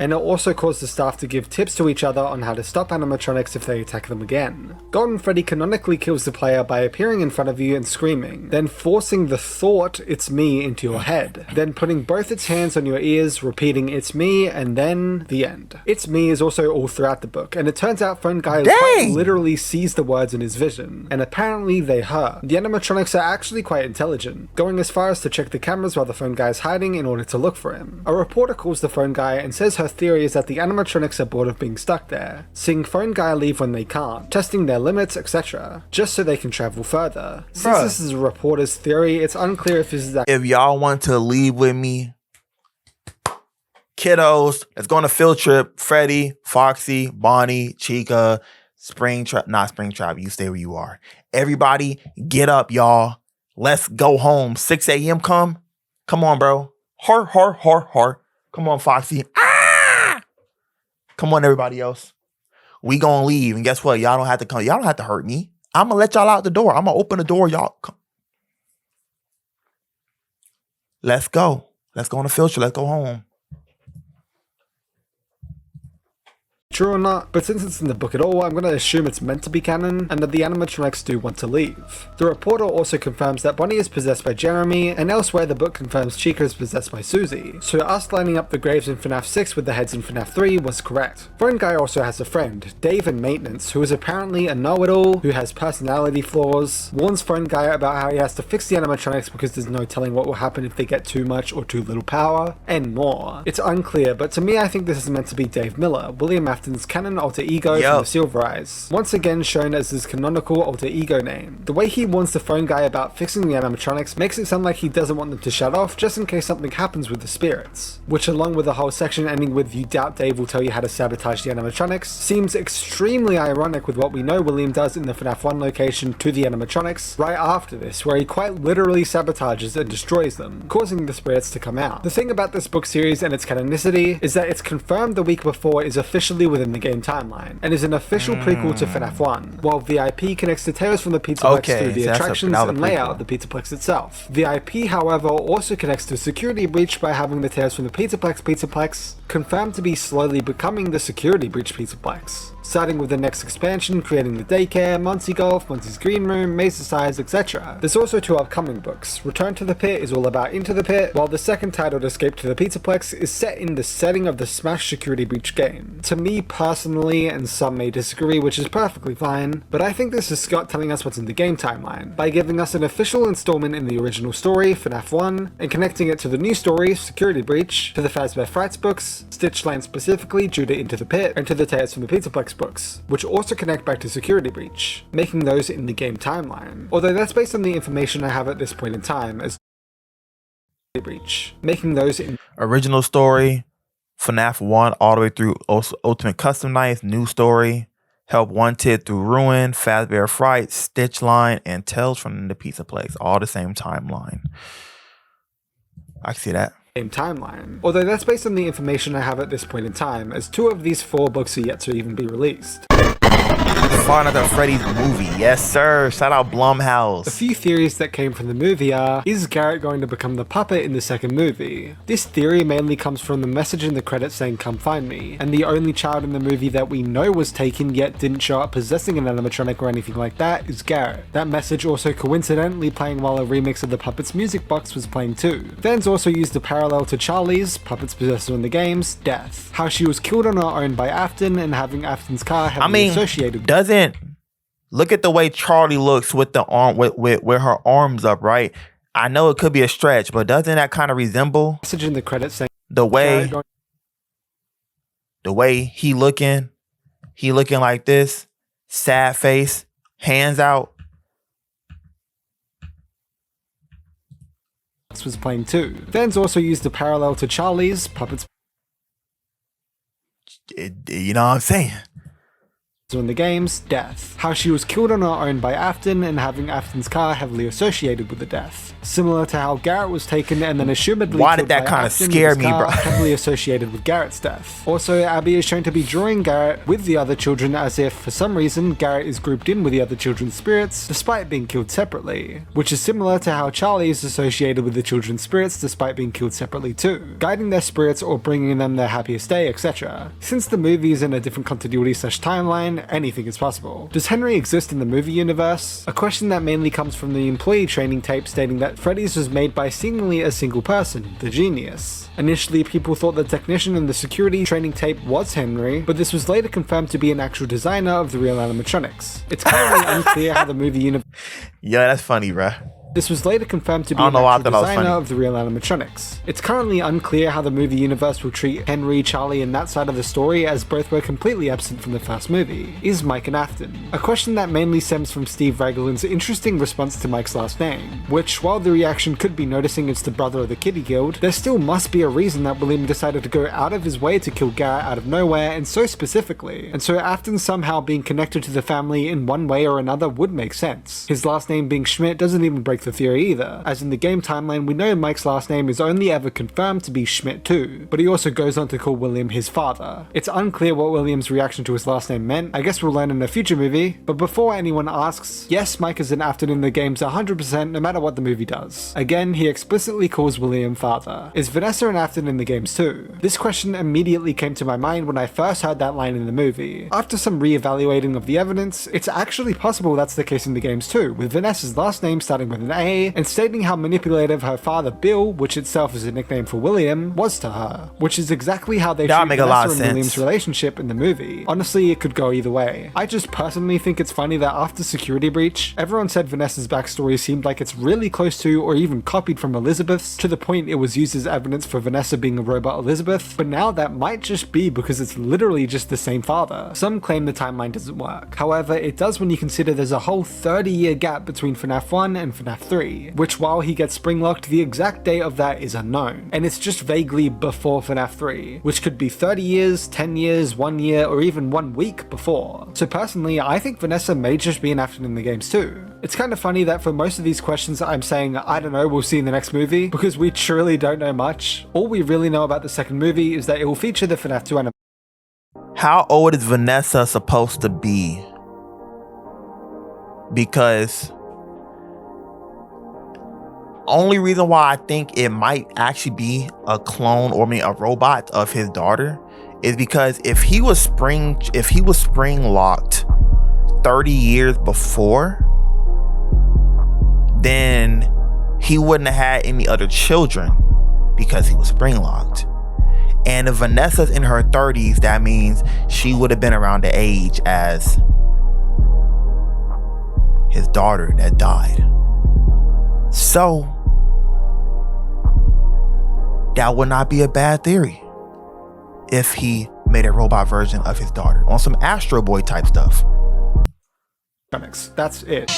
And it also caused the staff to give tips to each other on how to stop animatronics if they attack them again. Golden Freddy canonically kills the player by appearing in front of you and screaming, then forcing the thought "it's me" into your head, then putting both its hands on your ears, repeating "it's me," and then the end. "It's me" is also all throughout the book, and it turns out Phone Guy quite literally sees the words in his vision, and apparently they hurt. The animatronics are actually quite intelligent, going as far as to check the cameras while the Phone Guy is hiding in order to look for him. A reporter calls the Phone Guy and says her theory is that the animatronics are bored of being stuck there, seeing Phone Guy leave when they can't, testing their limits, etc., just so they can travel further. Since this is a reporter's theory, it's unclear if this is actually. If y'all want to leave with me, kiddos, let's go on a field trip. Freddy, Foxy, Bonnie, Chica, not Springtrap, you stay where you are. Everybody, get up, y'all. Let's go home. 6 a.m. come on, bro. Har. Come on, Foxy. Ah! Come on, everybody else. We gonna leave, and guess what? Y'all don't have to come. Y'all don't have to hurt me. I'm gonna let y'all out the door. I'm gonna open the door, y'all. Come. Let's go. Let's go on a field trip. Let's go home. true or not, but since it's in the book at all, I'm going to assume it's meant to be canon, and that the animatronics do want to leave. The reporter also confirms that Bonnie is possessed by Jeremy, and elsewhere the book confirms Chica is possessed by Susie, so us lining up the graves in FNAF 6 with the heads in FNAF 3 was correct. Phone Guy also has a friend, Dave in Maintenance, who is apparently a know-it-all, who has personality flaws, warns Phone Guy about how he has to fix the animatronics because there's no telling what will happen if they get too much or too little power, and more. It's unclear, but to me I think this is meant to be Dave Miller, William Afton's canon alter ego from the Silver Eyes, once again shown as his canonical alter ego name. The way he warns the Phone Guy about fixing the animatronics makes it sound like he doesn't want them to shut off just in case something happens with the spirits, which along with the whole section ending with "you doubt Dave will tell you how to sabotage the animatronics" seems extremely ironic with what we know William does in the FNAF 1 location to the animatronics right after this, where he quite literally sabotages and destroys them, causing the spirits to come out. The thing about this book series and its canonicity is that it's confirmed the week before is officially within the game timeline, and is an official prequel to FNAF 1, while VIP connects to Tales from the Pizzaplex through the attractions and layout of the Pizzaplex itself. VIP, however, also connects to Security Breach by having the Tales from the Pizzaplex confirmed to be slowly becoming the Security Breach Pizzaplex, starting with the next expansion creating the daycare, Monty Golf, Monty's Green Room, Mesa Size, etc. There's also 2 upcoming books. Return to the Pit is all about Into the Pit, while the second titled Escape to the Pizzaplex is set in the setting of the Smash Security Breach game. To me personally, and some may disagree, which is perfectly fine, but I think this is Scott telling us what's in the game timeline, by giving us an official installment in the original story, FNAF 1, and connecting it to the new story, Security Breach, to the Fazbear Frights books, Stitchline specifically due to Into the Pit, and to the Tales from the Pizzaplex books, which also connect back to Security Breach, making those in the game timeline. Although that's based on the information I have at this point in time, as Breach, making those in original story, FNAF 1 all the way through Ultimate Custom Nights, new story, Help Wanted through Ruin, Fazbear Frights, Stitchline, and Tales from the Pizzaplex, all the same timeline. I can see that. Same timeline. Although that's based on the information I have at this point in time, as 2 of these 4 books are yet to even be released. Find another Freddy's movie. Yes, sir. Shout out Blumhouse. A few theories that came from the movie are, is Garrett going to become the puppet in the second movie? This theory mainly comes from the message in the credits saying "come find me," and the only child in the movie that we know was taken yet didn't show up possessing an animatronic or anything like that is Garrett. That message also coincidentally playing while a remix of the Puppets music box was playing too. Fans also used a parallel to Charlie's, Puppets possessor in the game's, death. How she was killed on her own by Afton, and having Afton's car heavily associated with doesn't look at the way Charlie looks with the arm with her arms up, right? I know it could be a stretch, but doesn't that kind of resemble message in the credits saying the way he looking like this, sad face, hands out. Was playing too. Fans also used a parallel to Charlie's, Puppets. You know what I'm saying? In the game's, death. How she was killed on her own by Afton, and having Afton's car heavily associated with the death. Similar to how Garrett was taken and then assumedly why did that kind of scare me, bro? Heavily associated with Garrett's death. Also, Abby is shown to be drawing Garrett with the other children as if, for some reason, Garrett is grouped in with the other children's spirits, despite being killed separately. Which is similar to how Charlie is associated with the children's spirits despite being killed separately too, guiding their spirits or bringing them their happiest day, etc. Since the movie is in a different continuity/timeline, anything is possible. Does Henry exist in the movie universe? A question that mainly comes from the employee training tape stating that Freddy's was made by seemingly a single person, the Genius. Initially, people thought the technician in the security training tape was Henry, but this was later confirmed to be an actual designer of the real animatronics. It's currently unclear how the movie universe... Yeah, that's funny, bruh. This was later confirmed to be an actual designer of the real animatronics. It's currently unclear how the movie universe will treat Henry, Charlie, and that side of the story, as both were completely absent from the first movie. Is Mike and Afton? A question that mainly stems from Steve Raglan's interesting response to Mike's last name, which, while the reaction could be noticing it's the brother of the kid he killed, there still must be a reason that William decided to go out of his way to kill Garrett out of nowhere, and so specifically. And so Afton somehow being connected to the family in one way or another would make sense. His last name being Schmidt doesn't even break make the theory either, as in the game timeline we know Mike's last name is only ever confirmed to be Schmidt too, but he also goes on to call William his father. It's unclear what William's reaction to his last name meant. I guess we'll learn in a future movie, but before anyone asks, yes, Mike is an Afton in the games 100% no matter what the movie does. Again, he explicitly calls William father. Is Vanessa an Afton in the games too? This question immediately came to my mind when I first heard that line in the movie. After some re-evaluating of the evidence, it's actually possible that's the case in the games too, with Vanessa's last name starting with an A, and stating how manipulative her father Bill, which itself is a nickname for William, was to her, which is exactly how they treat Vanessa and William's relationship in the movie. Honestly, it could go either way. I just personally think it's funny that after Security Breach, everyone said Vanessa's backstory seemed like it's really close to or even copied from Elizabeth's, to the point it was used as evidence for Vanessa being a robot Elizabeth, but now that might just be because it's literally just the same father. Some claim the timeline doesn't work. However, it does when you consider there's a whole 30-year gap between FNAF 1 and FNAF 3, which while he gets spring-locked, the exact date of that is unknown, and it's just vaguely before FNAF 3, which could be 30 years, 10 years, 1 year, or even 1 week before. So personally, I think Vanessa may just be an Afton in the games too. It's kind of funny that for most of these questions I'm saying, I don't know, we'll see in the next movie, because we truly don't know much. All we really know about the second movie is that it will feature the FNAF 2 animation. How old is Vanessa supposed to be? Because only reason why I think it might actually be a clone or a robot of his daughter is because if he was spring locked 30 years before, then he wouldn't have had any other children because he was spring locked. And if Vanessa's in her 30s, that means she would have been around the age as his daughter that died. So that would not be a bad theory if he made a robot version of his daughter on some Astro Boy type stuff. That's it.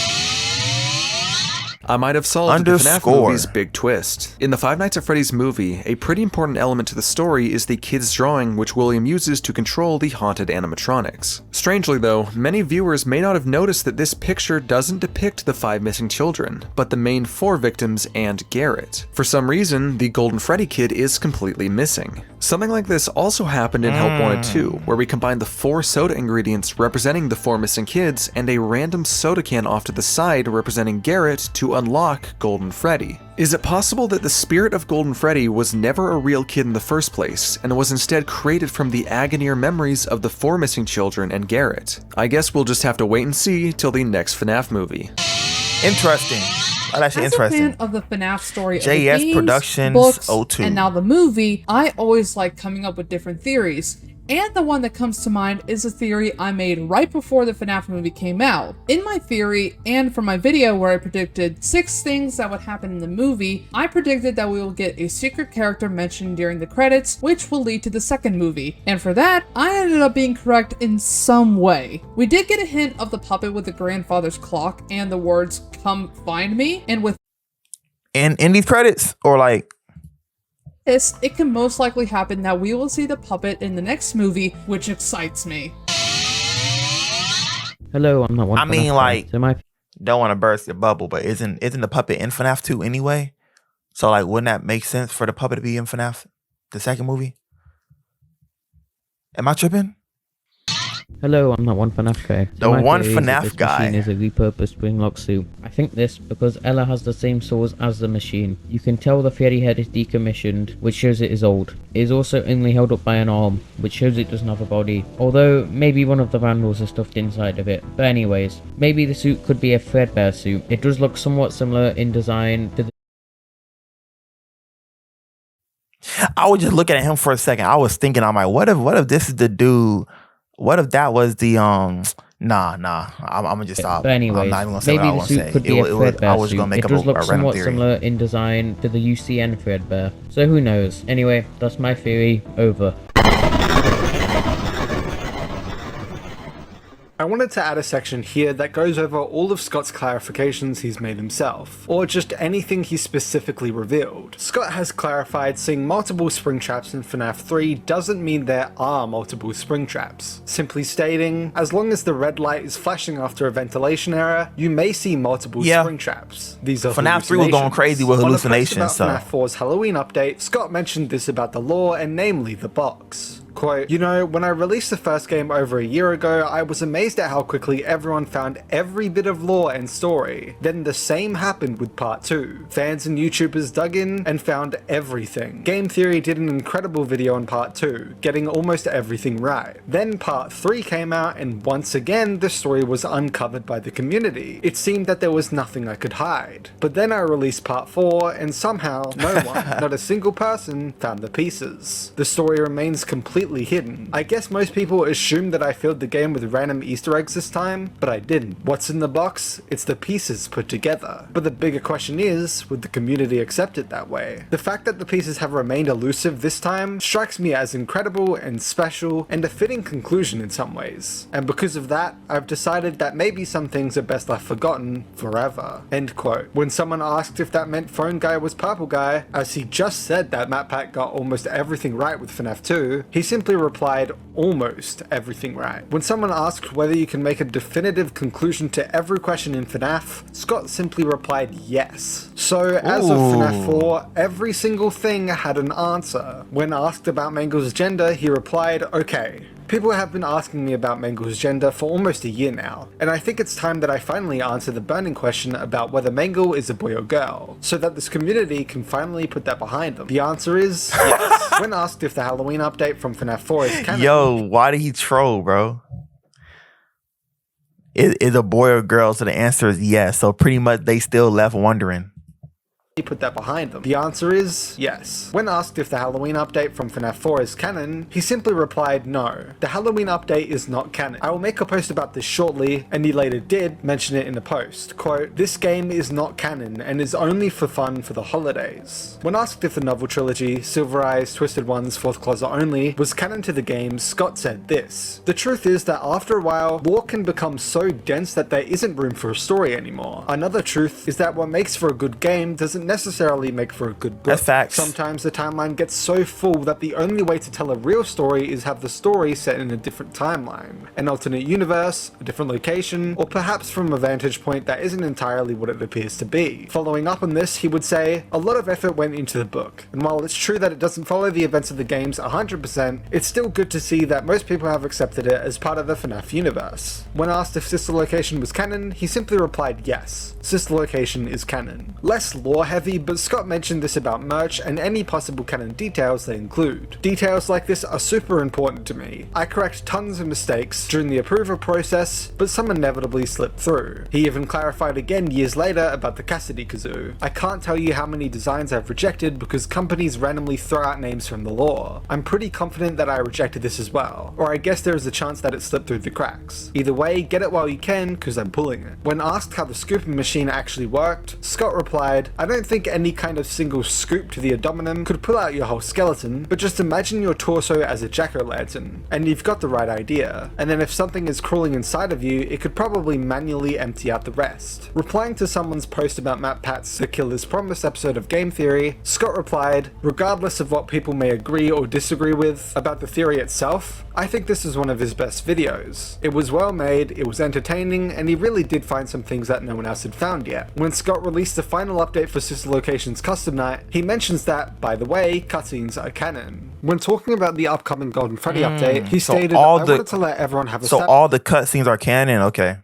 I might have solved the FNAF movie's big twist. In the Five Nights at Freddy's movie, a pretty important element to the story is the kid's drawing which William uses to control the haunted animatronics. Strangely though, many viewers may not have noticed that this picture doesn't depict the 5 missing children, but the main 4 victims and Garrett. For some reason, the Golden Freddy kid is completely missing. Something like this also happened in Help Wanted 2, where we combined the 4 soda ingredients representing the 4 missing kids and a random soda can off to the side representing Garrett to unlock Golden Freddy. Is it possible that the spirit of Golden Freddy was never a real kid in the first place, and was instead created from the agony or memories of the 4 missing children and Garrett? I guess we'll just have to wait and see till the next FNAF movie. Interesting. That's actually interesting. As a fan of the FNAF story of JS the games, Productions books, 02. and now the movie, I always like coming up with different theories. And the one that comes to mind is a theory I made right before the FNAF movie came out. In my theory, and from my video where I predicted 6 things that would happen in the movie, I predicted that we will get a secret character mentioned during the credits, which will lead to the second movie. And for that, I ended up being correct in some way. We did get a hint of the puppet with the grandfather's clock and the words, "Come find me," and with in these credits, or like this, it can most likely happen that we will see the puppet in the next movie, which excites me. Hello, I'm not one. I mean, like, don't want to burst your bubble, but isn't the puppet in FNAF 2 anyway? So, like, wouldn't that make sense for the puppet to be in FNAF, the second movie? Am I tripping? Hello, I'm not one FNAF guy. The one FNAF guy is a repurposed spring-lock suit. I think this because Ella has the same saws as the machine. You can tell the fairy head is decommissioned, which shows it is old. It is also only held up by an arm, which shows it doesn't have a body. Although, maybe one of the vandals is stuffed inside of it. But anyways, maybe the suit could be a Fredbear suit. It does look somewhat similar in design to the... I was just looking at him for a second. I was thinking, I'm like, what if this is the dude? What if that was the Nah. I'm gonna just stop. But anyways, I'm not even gonna say maybe what I the suit want to could say. be a Fredbear I was suit. gonna make it up does look a random somewhat theory. similar in design to the UCN Fredbear. So who knows? Anyway, that's my theory. Over. I wanted to add a section here that goes over all of Scott's clarifications he's made himself, or just anything he specifically revealed. Scott has clarified seeing multiple spring traps in FNAF 3 doesn't mean there are multiple spring traps, simply stating, as long as the red light is flashing after a ventilation error, you may see multiple spring traps. These are FNAF 3 was going crazy with hallucinations, so. On FNAF 4's Halloween update, Scott mentioned this about the lore, and namely the box. Quote, you know, when I released the first game over a year ago, I was amazed at how quickly everyone found every bit of lore and story. Then the same happened with part 2. Fans and YouTubers dug in and found everything. Game Theory did an incredible video on part 2, getting almost everything right. Then part 3 came out, and once again the story was uncovered by the community. It seemed that there was nothing I could hide. But then I released part 4, and somehow no one, not a single person, found the pieces. The story remains completely hidden. I guess most people assumed that I filled the game with random Easter eggs this time, but I didn't. What's in the box? It's the pieces put together. But the bigger question is, would the community accept it that way? The fact that the pieces have remained elusive this time strikes me as incredible and special and a fitting conclusion in some ways. And because of that, I've decided that maybe some things are best left forgotten forever. End quote. When someone asked if that meant Phone Guy was Purple Guy, as he just said that MatPat got almost everything right with FNAF 2, he simply replied almost everything right. When someone asked whether you can make a definitive conclusion to every question in FNAF, Scott simply replied yes. So as of FNAF 4, every single thing had an answer. When asked about Mangel's gender, he replied, okay. People have been asking me about Mangel's gender for almost a year now, and I think it's time that I finally answer the burning question about whether Mangel is a boy or girl, so that this community can finally put that behind them. The answer is yes. When asked if the Halloween update from FNAF 4 is canon... Yo, why did he troll, bro? Is a boy or girl? So the answer is yes, so pretty much they still left wondering. He put that behind them. The answer is yes. When asked if the Halloween update from FNAF 4 is canon, he simply replied no. The Halloween update is not canon. I will make a post about this shortly, and he later did mention it in a post. Quote, this game is not canon and is only for fun for the holidays. When asked if the novel trilogy, Silver Eyes, Twisted Ones, Fourth Closet Only, was canon to the game, Scott said this. The truth is that after a while, lore can become so dense that there isn't room for a story anymore. Another truth is that what makes for a good game doesn't necessarily make for a good book. That's facts. Sometimes the timeline gets so full that the only way to tell a real story is have the story set in a different timeline, an alternate universe, a different location, or perhaps from a vantage point that isn't entirely what it appears to be. Following up on this, he would say, a lot of effort went into the book, and while it's true that it doesn't follow the events of the games 100%, it's still good to see that most people have accepted it as part of the FNAF universe. When asked if Sister Location was canon, he simply replied yes. Sister Location is canon. Less lore heavy, but Scott mentioned this about merch and any possible canon details they include. Details like this are super important to me. I correct tons of mistakes during the approval process, but some inevitably slip through. He even clarified again years later about the Cassidy Kazoo. I can't tell you how many designs I've rejected because companies randomly throw out names from the lore. I'm pretty confident that I rejected this as well, or I guess there is a chance that it slipped through the cracks. Either way, get it while you can, cause I'm pulling it. When asked how the scooping machine actually worked, Scott replied, I don't think any kind of single scoop to the abdomen could pull out your whole skeleton, but just imagine your torso as a jack-o'-lantern, and you've got the right idea. And then if something is crawling inside of you, it could probably manually empty out the rest. Replying to someone's post about MatPat's The Killer's Promise episode of Game Theory, Scott replied, regardless of what people may agree or disagree with about the theory itself, I think this is one of his best videos. It was well made, it was entertaining, and he really did find some things that no one else had found yet. When Scott released the final update for Sister Location's Custom Night, he mentions that, by the way, cutscenes are canon. When talking about the upcoming Golden Freddy update, he stated, I wanted to let everyone have a So all the cutscenes are canon? Okay.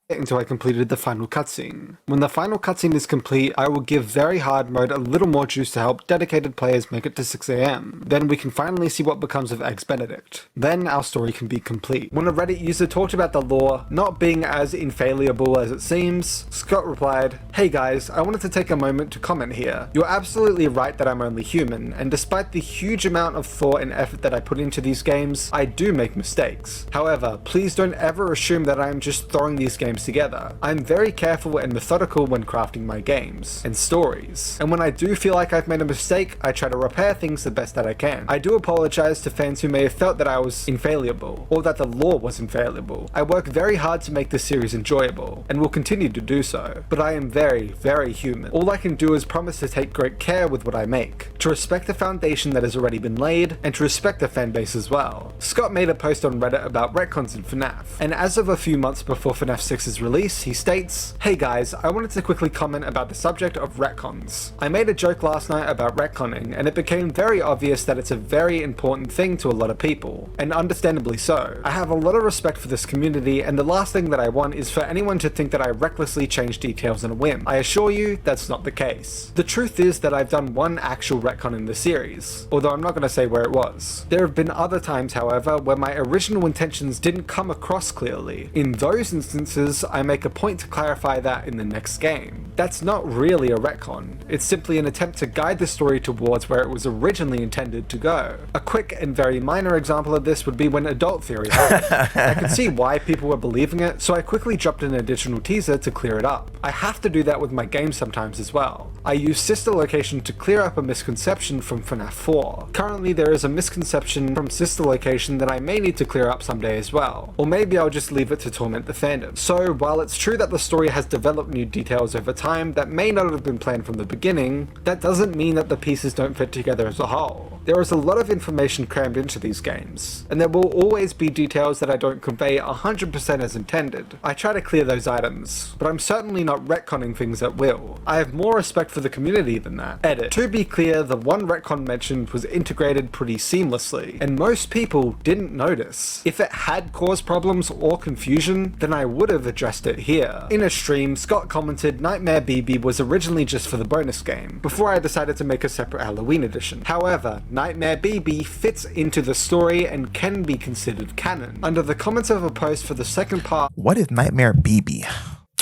Until I completed the final cutscene. When the final cutscene is complete, I will give Very Hard Mode a little more juice to help dedicated players make it to 6 AM. Then we can finally see what becomes of Eggs Benedict. Then our story can be complete. When a Reddit user talked about the lore not being as infallible as it seems, Scott replied, hey guys, I wanted to take a moment to comment here. You're absolutely right that I'm only human, and despite the huge amount of thought and effort that I put into these games, I do make mistakes. However, please don't ever assume that I am just throwing these games games together. I'm very careful and methodical when crafting my games and stories. And when I do feel like I've made a mistake, I try to repair things the best that I can. I do apologize to fans who may have felt that I was infallible, or that the lore was infallible. I work very hard to make this series enjoyable, and will continue to do so, but I am very, very human. All I can do is promise to take great care with what I make, to respect the foundation that has already been laid, and to respect the fanbase as well. Scott made a post on Reddit about retcons in FNAF, and as of a few months before FNAF 6's release, he states, "Hey guys, I wanted to quickly comment about the subject of retcons. I made a joke last night about retconning, and it became very obvious that it's a very important thing to a lot of people, and understandably so. I have a lot of respect for this community, and the last thing that I want is for anyone to think that I recklessly change details on a whim. I assure you, that's not the case. The truth is that I've done one actual retcon in the series, although I'm not going to say where it was. There have been other times, however, where my original intentions didn't come across clearly. In those instances, I make a point to clarify that in the next game. That's not really a retcon. It's simply an attempt to guide the story towards where it was originally intended to go. A quick and very minor example of this would be when Adult Theory happened. I could see why people were believing it, so I quickly dropped an additional teaser to clear it up. I have to do that with my games sometimes as well. I use Sister Location to clear up a misconception from FNAF 4. Currently there is a misconception from Sister Location that I may need to clear up someday as well, or maybe I'll just leave it to torment the fandom. So while it's true that the story has developed new details over time that may not have been planned from the beginning, that doesn't mean that the pieces don't fit together as a whole. There is a lot of information crammed into these games, and there will always be details that I don't convey 100% as intended. I try to clear those items, but I'm certainly not retconning things at will. I have more respect for the community than that. Edit. To be clear, the one retcon mentioned was integrated pretty seamlessly, and most people didn't notice. If it had caused problems or confusion, then I would have addressed it here. In a stream, Scott commented Nightmare BB was originally just for the bonus game, before I decided to make a separate Halloween edition. However, Nightmare BB fits into the story and can be considered canon. Under the comments of a post for the second part— What is Nightmare BB?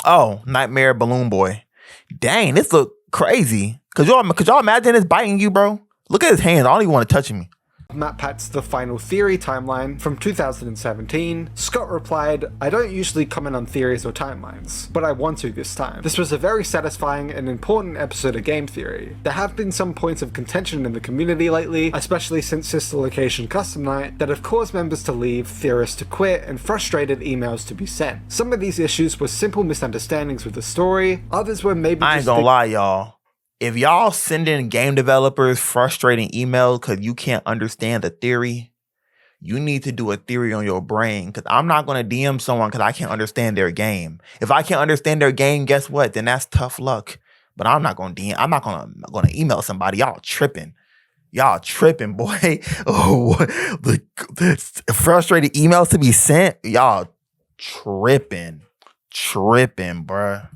Oh, Nightmare Balloon Boy. Dang, this look crazy. Could y'all imagine this biting you, bro? Look at his hands. I don't even want to touch me. MatPat's The Final Theory Timeline from 2017, Scott replied, "I don't usually comment on theories or timelines, but I want to this time. This was a very satisfying and important episode of game theory. There have been some points of contention in the community lately, especially since Sister Location Custom Night, that have caused members to leave, theorists to quit, and frustrated emails to be sent. Some of these issues were simple misunderstandings with the story, others were maybe I ain't gonna lie, y'all. If y'all send in game developers frustrating emails because you can't understand the theory, you need to do a theory on your brain, because I'm not going to DM someone because I can't understand their game. If I can't understand their game, guess what? Then that's tough luck. But I'm not going to DM. I'm not going to email somebody. Y'all tripping. Y'all tripping, boy. Oh, the frustrated emails to be sent. Y'all tripping, bruh.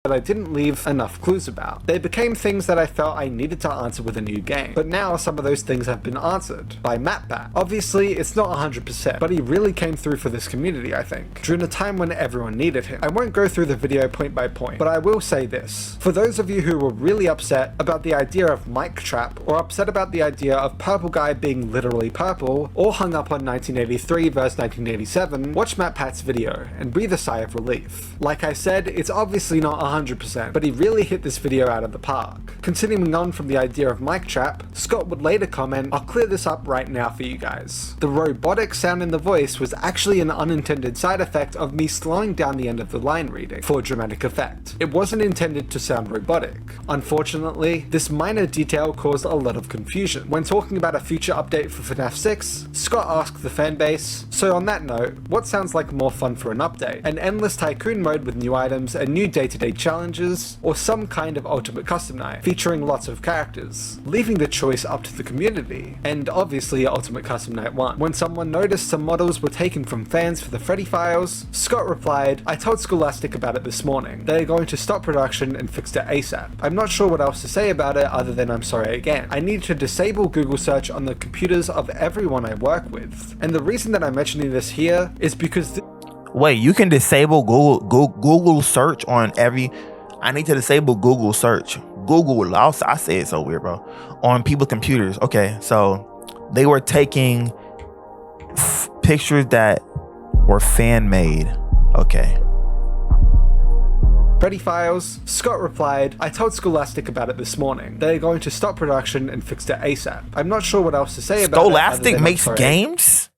That I didn't leave enough clues about. They became things that I felt I needed to answer with a new game, but now some of those things have been answered by MatPat. Obviously, it's not 100%, but he really came through for this community, I think, during a time when everyone needed him. I won't go through the video point by point, but I will say this. For those of you who were really upset about the idea of mic trap, or upset about the idea of Purple Guy being literally purple, or hung up on 1983 versus 1987, watch MatPat's video and breathe a sigh of relief. Like I said, it's obviously not 100%, but he really hit this video out of the park. Continuing on from the idea of mic trap, Scott would later comment, "I'll clear this up right now for you guys. The robotic sound in the voice was actually an unintended side effect of me slowing down the end of the line reading for dramatic effect. It wasn't intended to sound robotic. Unfortunately, this minor detail caused a lot of confusion. When talking about a future update for FNAF 6, Scott asked the fanbase, so on that note, what sounds like more fun for an update? An endless tycoon mode with new items and new day-to-day challenges, or some kind of ultimate custom night featuring lots of characters, leaving the choice up to the community." And obviously Ultimate Custom Night 1. When someone noticed some models were taken from fans for the Freddy files, Scott replied, "I told Scholastic about it this morning. They are going to stop production and fix it ASAP. I'm not sure what else to say about it other than I'm sorry again. I need to disable Google search on the computers of everyone I work with." And the reason that I'm mentioning this here is because wait, you can disable Google search on every... I need to disable Google search. Google, I say it so weird, bro. On people's computers. Okay, so they were taking pictures that were fan made. Okay. Freddy Files? Scott replied, I told Scholastic about it this morning. They are going to stop production and fix it ASAP. I'm not sure what else to say about it. Scholastic makes games?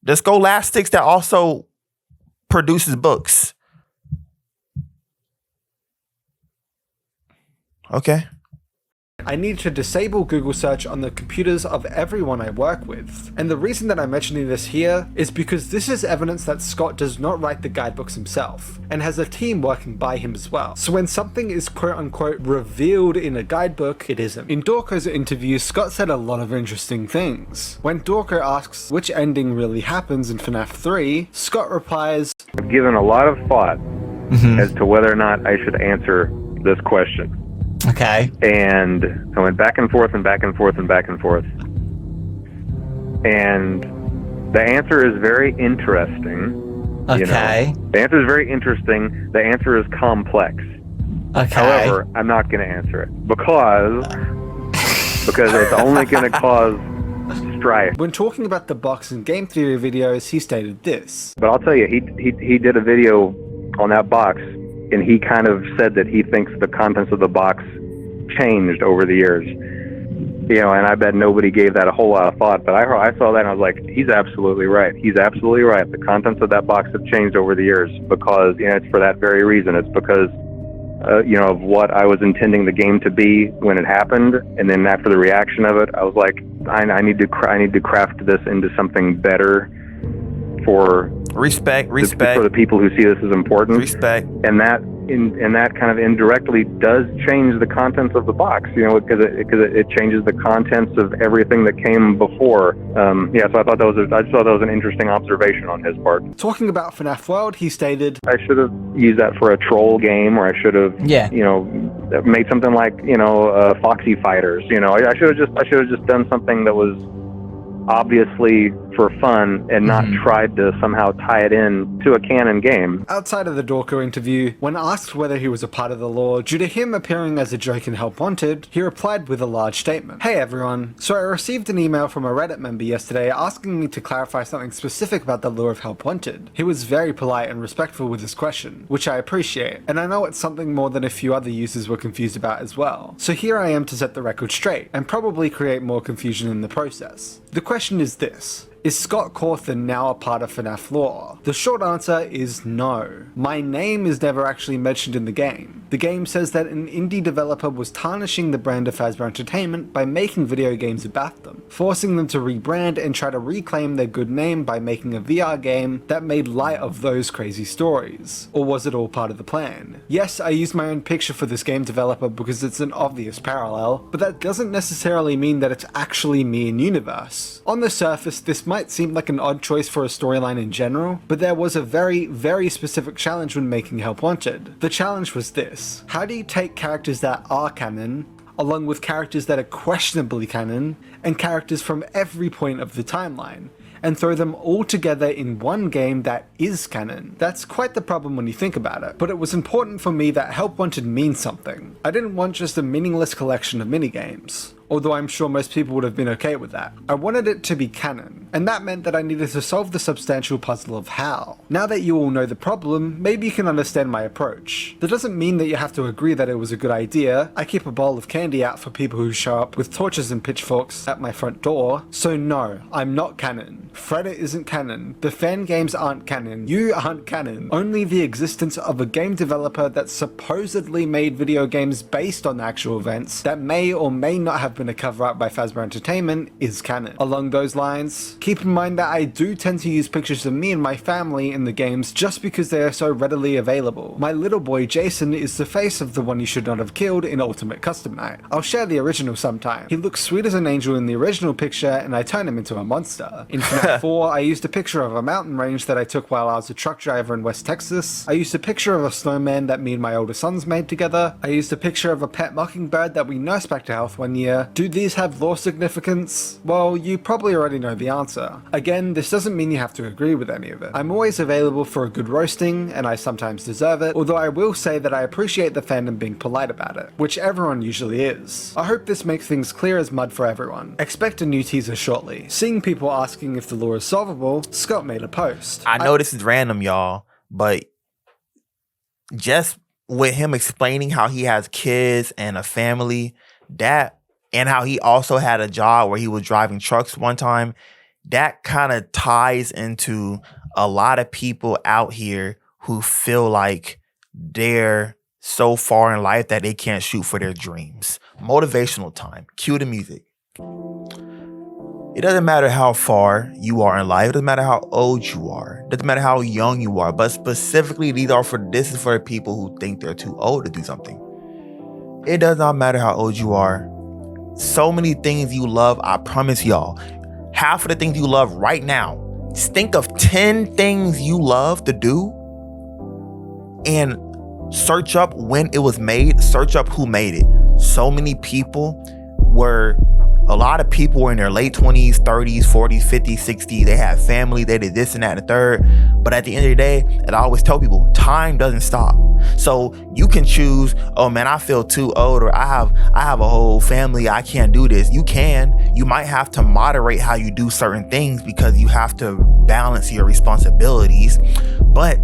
The Scholastics that also produces books. Okay. I need to disable Google search on the computers of everyone I work with. And the reason that I'm mentioning this here is because this is evidence that Scott does not write the guidebooks himself, and has a team working by him as well. So when something is quote unquote revealed in a guidebook, it isn't. In Dorko's interview, Scott said a lot of interesting things. When Dorko asks which ending really happens in FNAF 3, Scott replies, I've given a lot of thought as to whether or not I should answer this question. Okay. And I went back and forth and back and forth and back and forth. And the answer is very interesting. Okay. You know? The answer is very interesting. The answer is complex. Okay. However, I'm not going to answer it because it's only going to cause strife. When talking about the box and game theory videos, he stated this. But I'll tell you, he did a video on that box, and he kind of said that he thinks the contents of the box changed over the years. You know, and I bet nobody gave that a whole lot of thought, but I saw that and I was like, he's absolutely right. He's absolutely right. The contents of that box have changed over the years because, you know, it's for that very reason. It's because, you know, of what I was intending the game to be when it happened, and then after the reaction of it, I was like, I need to craft this into something better for respect for the people who see this as important. Respect. And that kind of indirectly does change the contents of the box, you know, because it changes the contents of everything that came before. So I just thought that was an interesting observation on his part. Talking about FNAF World, he stated, I should have used that for a troll game, or I should have, you know, made something like, you know, Foxy Fighters. You know, I should have just done something that was obviously for fun and not tried to somehow tie it in to a canon game. Outside of the Dorko interview, when asked whether he was a part of the lore due to him appearing as a joke in Help Wanted, he replied with a large statement. Hey everyone, so I received an email from a Reddit member yesterday asking me to clarify something specific about the lore of Help Wanted. He was very polite and respectful with his question, which I appreciate, and I know it's something more than a few other users were confused about as well. So here I am to set the record straight, and probably create more confusion in the process. The question is this. Is Scott Cawthon now a part of FNAF lore? The short answer is no. My name is never actually mentioned in the game. The game says that an indie developer was tarnishing the brand of Fazbear Entertainment by making video games about them, forcing them to rebrand and try to reclaim their good name by making a VR game that made light of those crazy stories. Or was it all part of the plan? Yes, I used my own picture for this game developer because it's an obvious parallel, but that doesn't necessarily mean that it's actually me in universe. On the surface, this might seem like an odd choice for a storyline in general, but there was a very, very specific challenge when making Help Wanted. The challenge was this. How do you take characters that are canon, along with characters that are questionably canon, and characters from every point of the timeline, and throw them all together in one game that is canon? That's quite the problem when you think about it, but it was important for me that Help Wanted means something. I didn't want just a meaningless collection of minigames, although I'm sure most people would have been okay with that. I wanted it to be canon, and that meant that I needed to solve the substantial puzzle of how. Now that you all know the problem, maybe you can understand my approach. That doesn't mean that you have to agree that it was a good idea. I keep a bowl of candy out for people who show up with torches and pitchforks at my front door, so no, I'm not canon. Fredit isn't canon. The fan games aren't canon. You aren't canon. Only the existence of a game developer that supposedly made video games based on actual events that may or may not have been a cover-up by Fazbear Entertainment is canon. Along those lines, keep in mind that I do tend to use pictures of me and my family in the games just because they are so readily available. My little boy Jason is the face of the one you should not have killed in Ultimate Custom Night. I'll share the original sometime. He looks sweet as an angel in the original picture and I turn him into a monster. In FNAF 4, I used a picture of a mountain range that I took while I was a truck driver in West Texas. I used a picture of a snowman that me and my older sons made together. I used a picture of a pet mockingbird that we nursed back to health one year. Do these have lore significance? Well, you probably already know the answer. Again, this doesn't mean you have to agree with any of it. I'm always available for a good roasting, and I sometimes deserve it, although I will say that I appreciate the fandom being polite about it, which everyone usually is. I hope this makes things clear as mud for everyone. Expect a new teaser shortly. Seeing people asking if the lore is solvable, Scott made a post. I know this is random, y'all, but just with him explaining how he has kids and a family, and how he also had a job where he was driving trucks one time, that kind of ties into a lot of people out here who feel like they're so far in life that they can't shoot for their dreams. Motivational time. Cue the music. It doesn't matter how far you are in life. It doesn't matter how old you are. It doesn't matter how young you are. But specifically, this is for the people who think they're too old to do something. It does not matter how old you are. So many things you love, I promise y'all. Half of the things you love right now, just think of 10 things you love to do and search up when it was made, search up who made it. A lot of people were in their late 20s, 30s, 40s, 50s, 60s. They had family, they did this and that and the third. But at the end of the day, and I always tell people, time doesn't stop. So you can choose, oh man, I feel too old, or I have a whole family, I can't do this. You can. You might have to moderate how you do certain things because you have to balance your responsibilities. But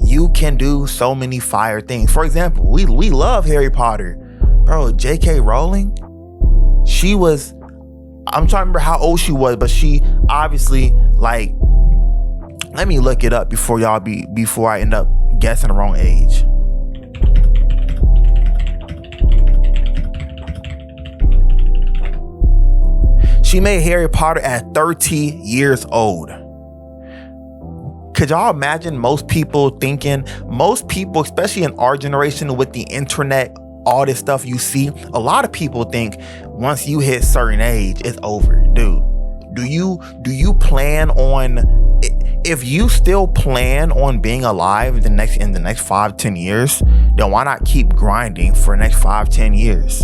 you can do so many fire things. For example, we love Harry Potter. Bro, J.K. Rowling, I'm trying to remember how old she was, but she obviously, like, let me look it up before I end up guessing the wrong age. She made Harry Potter at 30 years old. Could y'all imagine most people, especially in our generation with the internet, all this stuff you see, a lot of people think once you hit certain age, it's over. Dude, do you plan on, if you still plan on being alive in the next 5-10 years, then why not keep grinding for the next 5-10 years?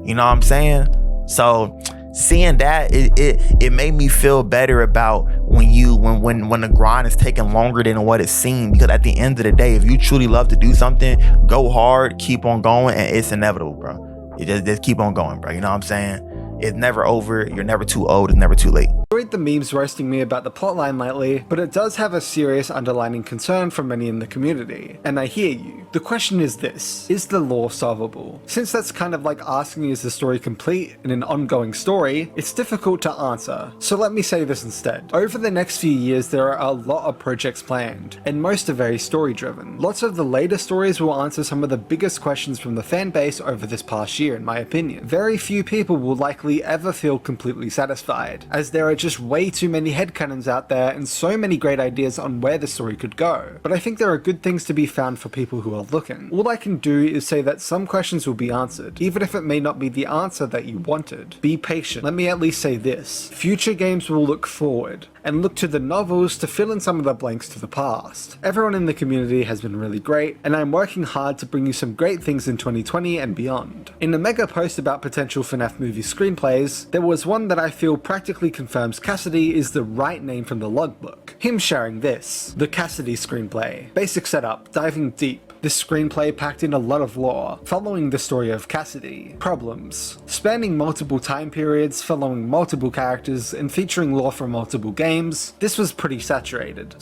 You know what I'm saying? So seeing that, it made me feel better about when the grind is taking longer than what it seemed, because at the end of the day, if you truly love to do something, go hard, keep on going, and it's inevitable, bro. You just keep on going, bro. You know what I'm saying? It's never over. You're never too old. It's never too late. I enjoyed the memes roasting me about the plotline lately, but it does have a serious underlying concern for many in the community. And I hear you. The question is this: is the lore solvable? Since that's kind of like asking, is the story complete in an ongoing story, it's difficult to answer. So let me say this instead. Over the next few years, there are a lot of projects planned, and most are very story driven. Lots of the later stories will answer some of the biggest questions from the fan base over this past year, in my opinion. Very few people will likely ever feel completely satisfied, as there are just way too many headcanons out there and so many great ideas on where the story could go. But I think there are good things to be found for people who are looking. All I can do is say that some questions will be answered, even if it may not be the answer that you wanted. Be patient. Let me at least say this: future games will look forward and look to the novels to fill in some of the blanks to the past. Everyone in the community has been really great, and I'm working hard to bring you some great things in 2020 and beyond. In a mega post about potential FNAF movie screenplays, there was one that I feel practically confirms Cassidy is the right name from the logbook. Him sharing this: the Cassidy screenplay. Basic setup, diving deep. This screenplay packed in a lot of lore, following the story of Cassidy. Problems: spanning multiple time periods, following multiple characters, and featuring lore from multiple games. This was pretty saturated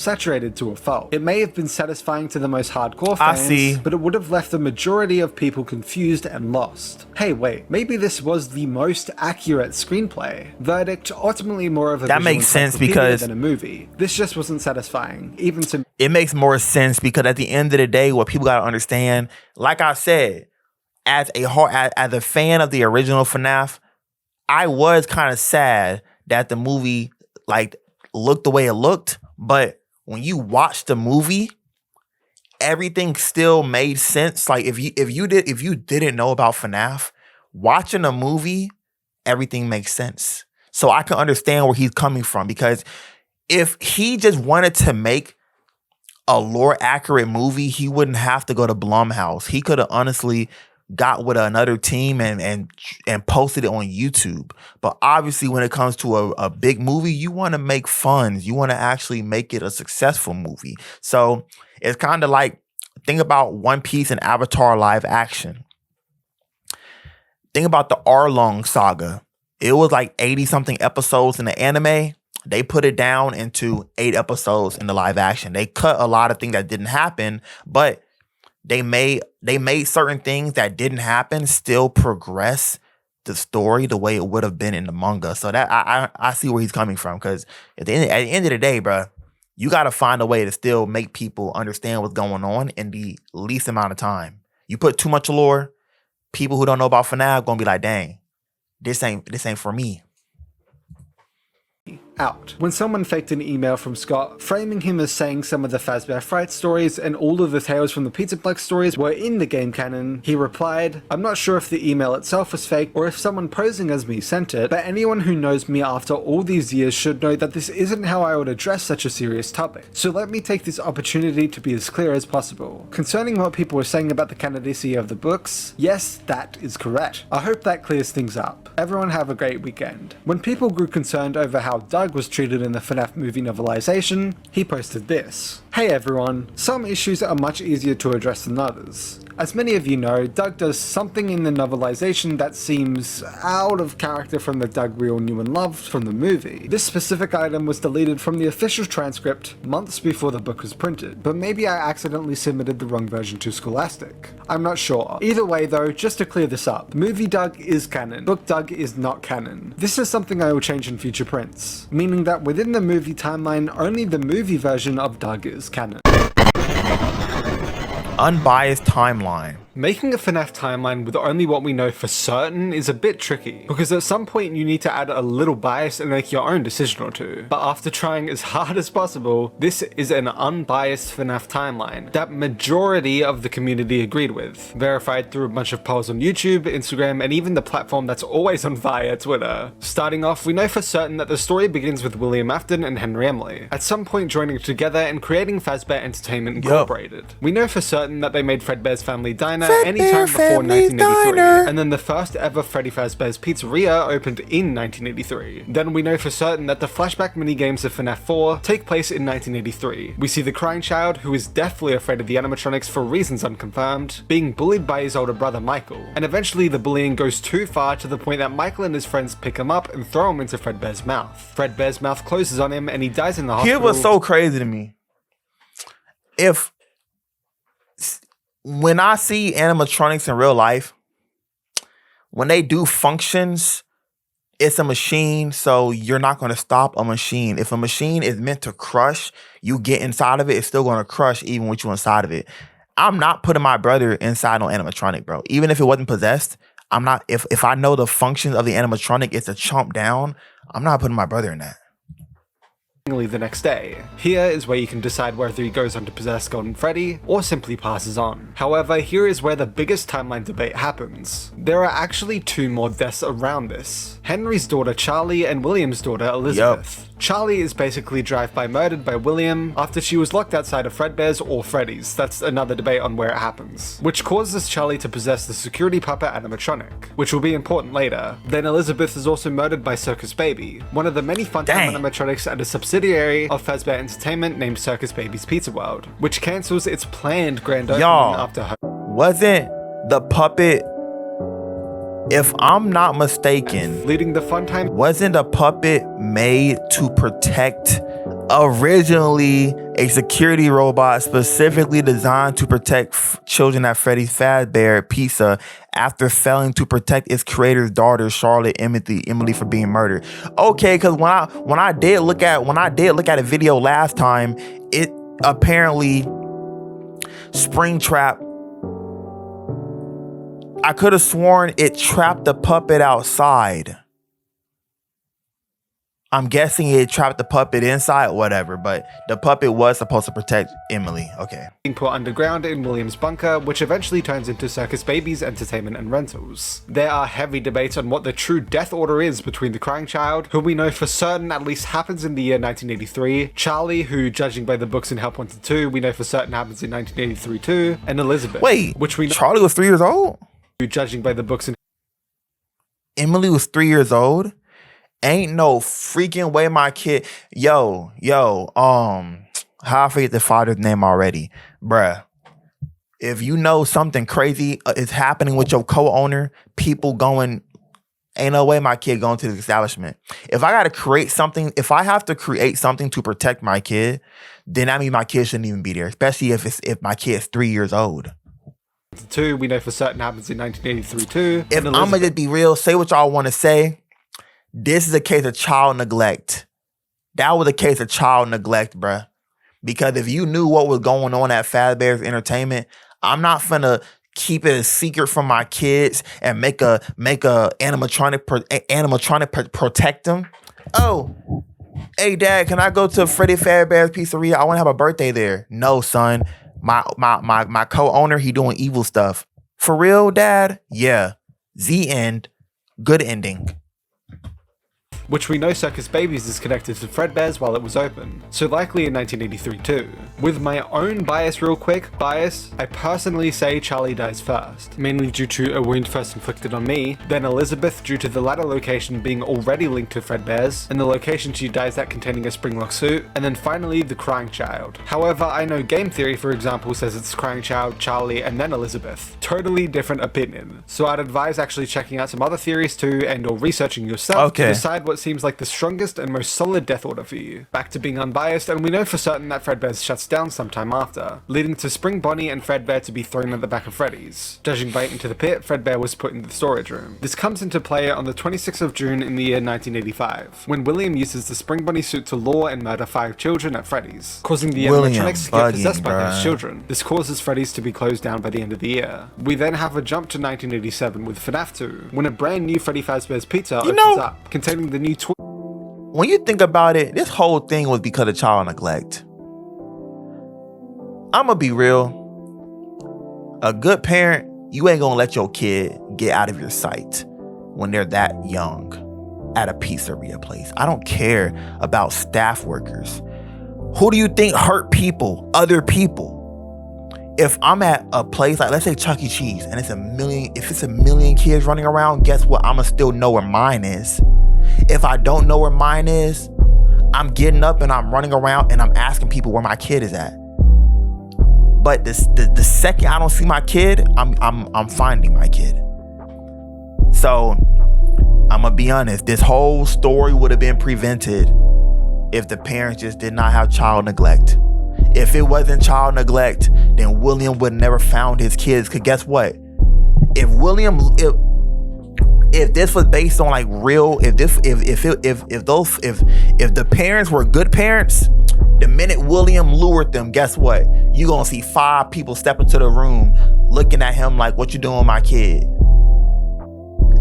to a fault. It may have been satisfying to the most hardcore fans, but it would have left the majority of people confused and lost. Hey wait, maybe this was the most accurate screenplay. Verdict: ultimately more of a that makes sense because than a movie. This just wasn't satisfying, even to me. It makes more sense because at the end of the day, what people gotta understand, like I said, as a fan of the original FNAF, I was kind of sad that the movie looked the way it looked, but when you watch the movie, everything still made sense. Like if you didn't know about FNAF, watching a movie, everything makes sense. So I can understand where he's coming from, because if he just wanted to make a lore accurate movie, he wouldn't have to go to Blumhouse. He could have honestly got with another team and posted it on YouTube. But obviously when it comes to a big movie, you want to make funds. You want to actually make it a successful movie. So it's kind of like, think about One Piece and Avatar live action. Think about the Arlong saga. It was like 80 something episodes in the anime. They put it down into 8 episodes in the live action. They cut a lot of things that didn't happen, but they made certain things that didn't happen still progress the story the way it would have been in the manga. So that I see where he's coming from, because at the end of the day, bro, you got to find a way to still make people understand what's going on in the least amount of time. You put too much lore, people who don't know about FNAF gonna be like, dang, this ain't for me. Out. When someone faked an email from Scott, framing him as saying some of the Fazbear Fright stories and all of the tales from the Pizzaplex stories were in the game canon, he replied, "I'm not sure if the email itself was fake or if someone posing as me sent it, but anyone who knows me after all these years should know that this isn't how I would address such a serious topic. So let me take this opportunity to be as clear as possible. Concerning what people were saying about the canonicity of the books, yes, that is correct. I hope that clears things up. Everyone have a great weekend." When people grew concerned over how Doug was treated in the FNAF movie novelization, he posted this. "Hey everyone, some issues are much easier to address than others. As many of you know, Doug does something in the novelization that seems out of character from the Doug we all knew and loved from the movie. This specific item was deleted from the official transcript months before the book was printed, but maybe I accidentally submitted the wrong version to Scholastic. I'm not sure. Either way though, just to clear this up, movie Doug is canon, book Doug is not canon. This is something I will change in future prints, meaning that within the movie timeline, only the movie version of Doug is canon." Unbiased timeline. Making a FNAF timeline with only what we know for certain is a bit tricky, because at some point you need to add a little bias and make your own decision or two. But after trying as hard as possible, this is an unbiased FNAF timeline that majority of the community agreed with, verified through a bunch of polls on YouTube, Instagram, and even the platform that's always on fire, Twitter. Starting off, we know for certain that the story begins with William Afton and Henry Emily, at some point joining together and creating Fazbear Entertainment Incorporated. We know for certain that they made Fredbear's Family Diner anytime before 1983, and then the first ever Freddy Fazbear's Pizzeria opened in 1983. Then we know for certain that the flashback minigames of FNAF 4 take place in 1983. We see the crying child, who is deathly afraid of the animatronics for reasons unconfirmed, being bullied by his older brother Michael, and eventually the bullying goes too far to the point that Michael and his friends pick him up and throw him into Fredbear's mouth. Fredbear's mouth closes on him and he dies in the hospital. It was so crazy to me. When I see animatronics in real life, when they do functions, it's a machine, so you're not going to stop a machine. If a machine is meant to crush, you get inside of it, it's still going to crush even with you inside of it. I'm not putting my brother inside on animatronic, bro. Even if it wasn't possessed, I'm not. If I know the functions of the animatronic is to chomp down, I'm not putting my brother in that. The next day. Here is where you can decide whether he goes on to possess Golden Freddy or simply passes on. However, here is where the biggest timeline debate happens. There are actually two more deaths around this. Henry's daughter Charlie and William's daughter Elizabeth. Charlie is basically drive-by murdered by William after she was locked outside of Fredbear's or Freddy's, that's another debate on where it happens, which causes Charlie to possess the security puppet animatronic, which will be important later. Then Elizabeth is also murdered by Circus Baby, one of the many Funtime animatronics at a subsidiary of Fazbear Entertainment named Circus Baby's Pizza World, which cancels its planned grand opening after her. Wasn't the puppet, if I'm not mistaken, leading the Funtime, wasn't the puppet made to protect, originally a security robot specifically designed to protect children at Freddy's Fazbear Pizza after failing to protect its creator's daughter Charlotte Emily for being murdered? Okay, because when I did look at a video last time, it apparently Springtrap, I could have sworn it trapped the puppet outside. I'm guessing it trapped the puppet inside, whatever, but the puppet was supposed to protect Emily. Okay. Being put underground in William's bunker, which eventually turns into Circus Baby's Entertainment and Rentals. There are heavy debates on what the true death order is between the crying child, who we know for certain at least happens in the year 1983, Charlie, who, judging by the books in Help Wanted 2, we know for certain happens in 1983 too, and Elizabeth. Wait, which we know Charlie was 3 years old? Who, judging by the books in Emily was 3 years old? Ain't no freaking way my kid, how I forget the father's name already, bruh. If you know something crazy is happening with your co-owner, people going, ain't no way my kid going to the establishment. If I have to create something to protect my kid, then that means my kid shouldn't even be there, especially if my kid's 3 years old. 2, we know for certain happens in 1983 too. If I'm gonna just be real, say what y'all want to say. This is a case of child neglect. That was a case of child neglect, bruh. Because if you knew what was going on at Fazbear's Entertainment, I'm not finna keep it a secret from my kids and make a animatronic protect them. Oh, hey dad, can I go to Freddy Fazbear's Pizzeria? I want to have a birthday there. No, son. My co-owner, he doing evil stuff. For real, dad? Yeah. The end. Good ending. Which we know Circus Babies is connected to Fredbear's while it was open, so likely in 1983 too. With my own bias, I personally say Charlie dies first, mainly due to a wound first inflicted on me, then Elizabeth due to the latter location being already linked to Fredbear's, and the location she dies at containing a springlock suit, and then finally the crying child. However, I know Game Theory, for example, says it's crying child, Charlie, and then Elizabeth. Totally different opinion. So I'd advise actually checking out some other theories too, and or researching yourself to decide what seems like the strongest and most solid death order for you. Back to being unbiased, and we know for certain that Fredbear's shuts down sometime after, leading to Spring Bonnie and Fredbear to be thrown at the back of Freddy's. Judging by Into the Pit, Fredbear was put in the storage room. This comes into play on the 26th of June in the year 1985, when William uses the Spring Bonnie suit to lure and murder 5 children at Freddy's, causing the animatronics to get possessed by those children. This causes Freddy's to be closed down by the end of the year. We then have a jump to 1987 with FNAF 2, when a brand new Freddy Fazbear's Pizza opens up, containing the new when you think about it, this whole thing was because of child neglect. I'ma be real. A good parent, you ain't gonna let your kid get out of your sight when they're that young at a pizzeria place. I don't care about staff workers. Who do you think hurt people? Other people. If I'm at a place like, let's say Chuck E. Cheese, and if it's a million kids running around, guess what? I'ma still know where mine is. If I don't know where mine is, I'm getting up and I'm running around and I'm asking people where my kid is at. But the second I don't see my kid, I'm finding my kid. So I'm gonna be honest, this whole story would have been prevented if the parents just did not have child neglect. If it wasn't child neglect, then William would never found his kids. Cause guess what? If this was based on like real, if the parents were good parents, the minute William lured them, guess what? You gonna see 5 people step into the room looking at him like, what you doing with my kid?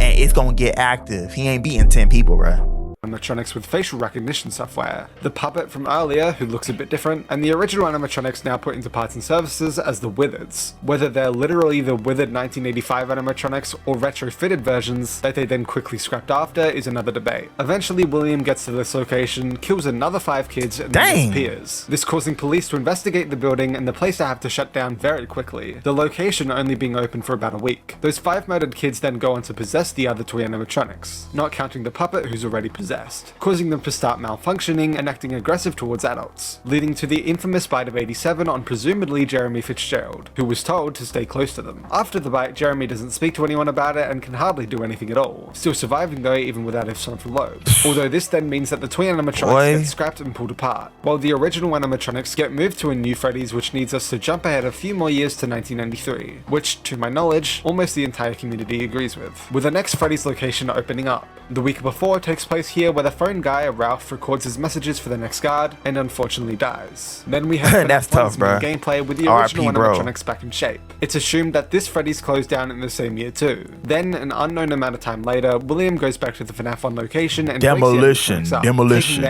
And it's gonna get active. He ain't beating 10 people, bruh. Animatronics with facial recognition software, the puppet from earlier who looks a bit different, and the original animatronics now put into parts and services as the Withers. Whether they're literally the withered 1985 animatronics or retrofitted versions that they then quickly scrapped after is another debate. Eventually William gets to this location, kills another 5 kids, and then disappears. This causing police to investigate the building and the place to have to shut down very quickly, the location only being open for about a week. Those 5 murdered kids then go on to possess the other 2 animatronics, not counting the puppet who's already possessed, causing them to start malfunctioning and acting aggressive towards adults, leading to the infamous bite of 87 on presumably Jeremy Fitzgerald, who was told to stay close to them. After the bite, Jeremy doesn't speak to anyone about it and can hardly do anything at all, still surviving though even without his frontal lobe. Although this then means that the twin animatronics get scrapped and pulled apart, while the original animatronics get moved to a new Freddy's, which needs us to jump ahead a few more years to 1993, which, to my knowledge, almost the entire community agrees with the next Freddy's location opening up. The week before takes place here where the phone guy, Ralph, records his messages for the next guard and unfortunately dies. Then we have that's tough, bro. Gameplay with the original animatronics back in shape. It's assumed that this Freddy's closed down in the same year too. Then, an unknown amount of time later, William goes back to the FNAF 1 location and taking their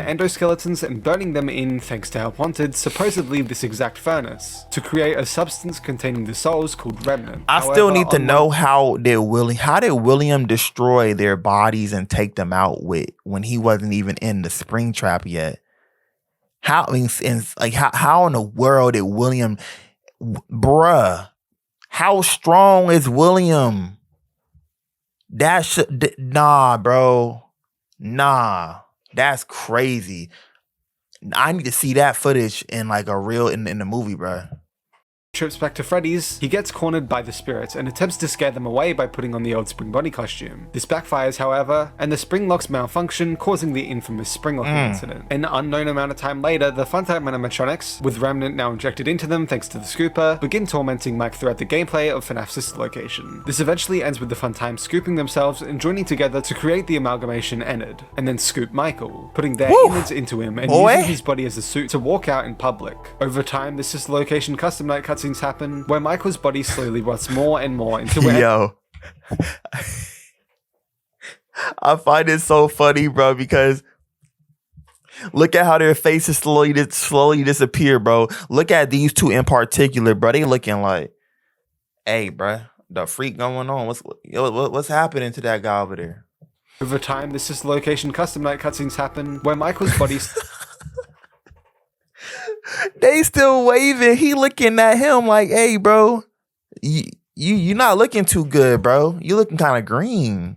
endoskeletons and burning them in, thanks to Help Wanted, supposedly this exact furnace, to create a substance containing the souls called Remnant. I still need to know how did William destroy their bodies and take them out when he wasn't even in the spring trap yet? How in the world did William, bruh? How strong is William? Nah, bro. Nah, that's crazy. I need to see that footage in like in the movie, bruh. Trips back to Freddy's, he gets cornered by the spirits and attempts to scare them away by putting on the old Spring Bonnie costume. This backfires, however, and the spring locks malfunction, causing the infamous spring locking incident. An unknown amount of time later, the Funtime animatronics, with Remnant now injected into them thanks to the scooper, begin tormenting Mike throughout the gameplay of FNAF Sister Location. This eventually ends with the Funtime scooping themselves and joining together to create the amalgamation Ennard, and then scoop Michael, putting their innards into him and using his body as a suit to walk out in public. Over time, the Sister Location custom night cutscenes happen, where Michael's body slowly rots more and more into it. Yo. I find it so funny, bro, because look at how their faces slowly disappear, bro. Look at these two in particular, bro. They looking like, hey, bro, the freak going on. What's happening to that guy over there? Over time, the Sister Location custom night cutscenes happen, where Michael's body they still waving. He looking at him like, hey, bro, you not looking too good, bro. You looking kind of green.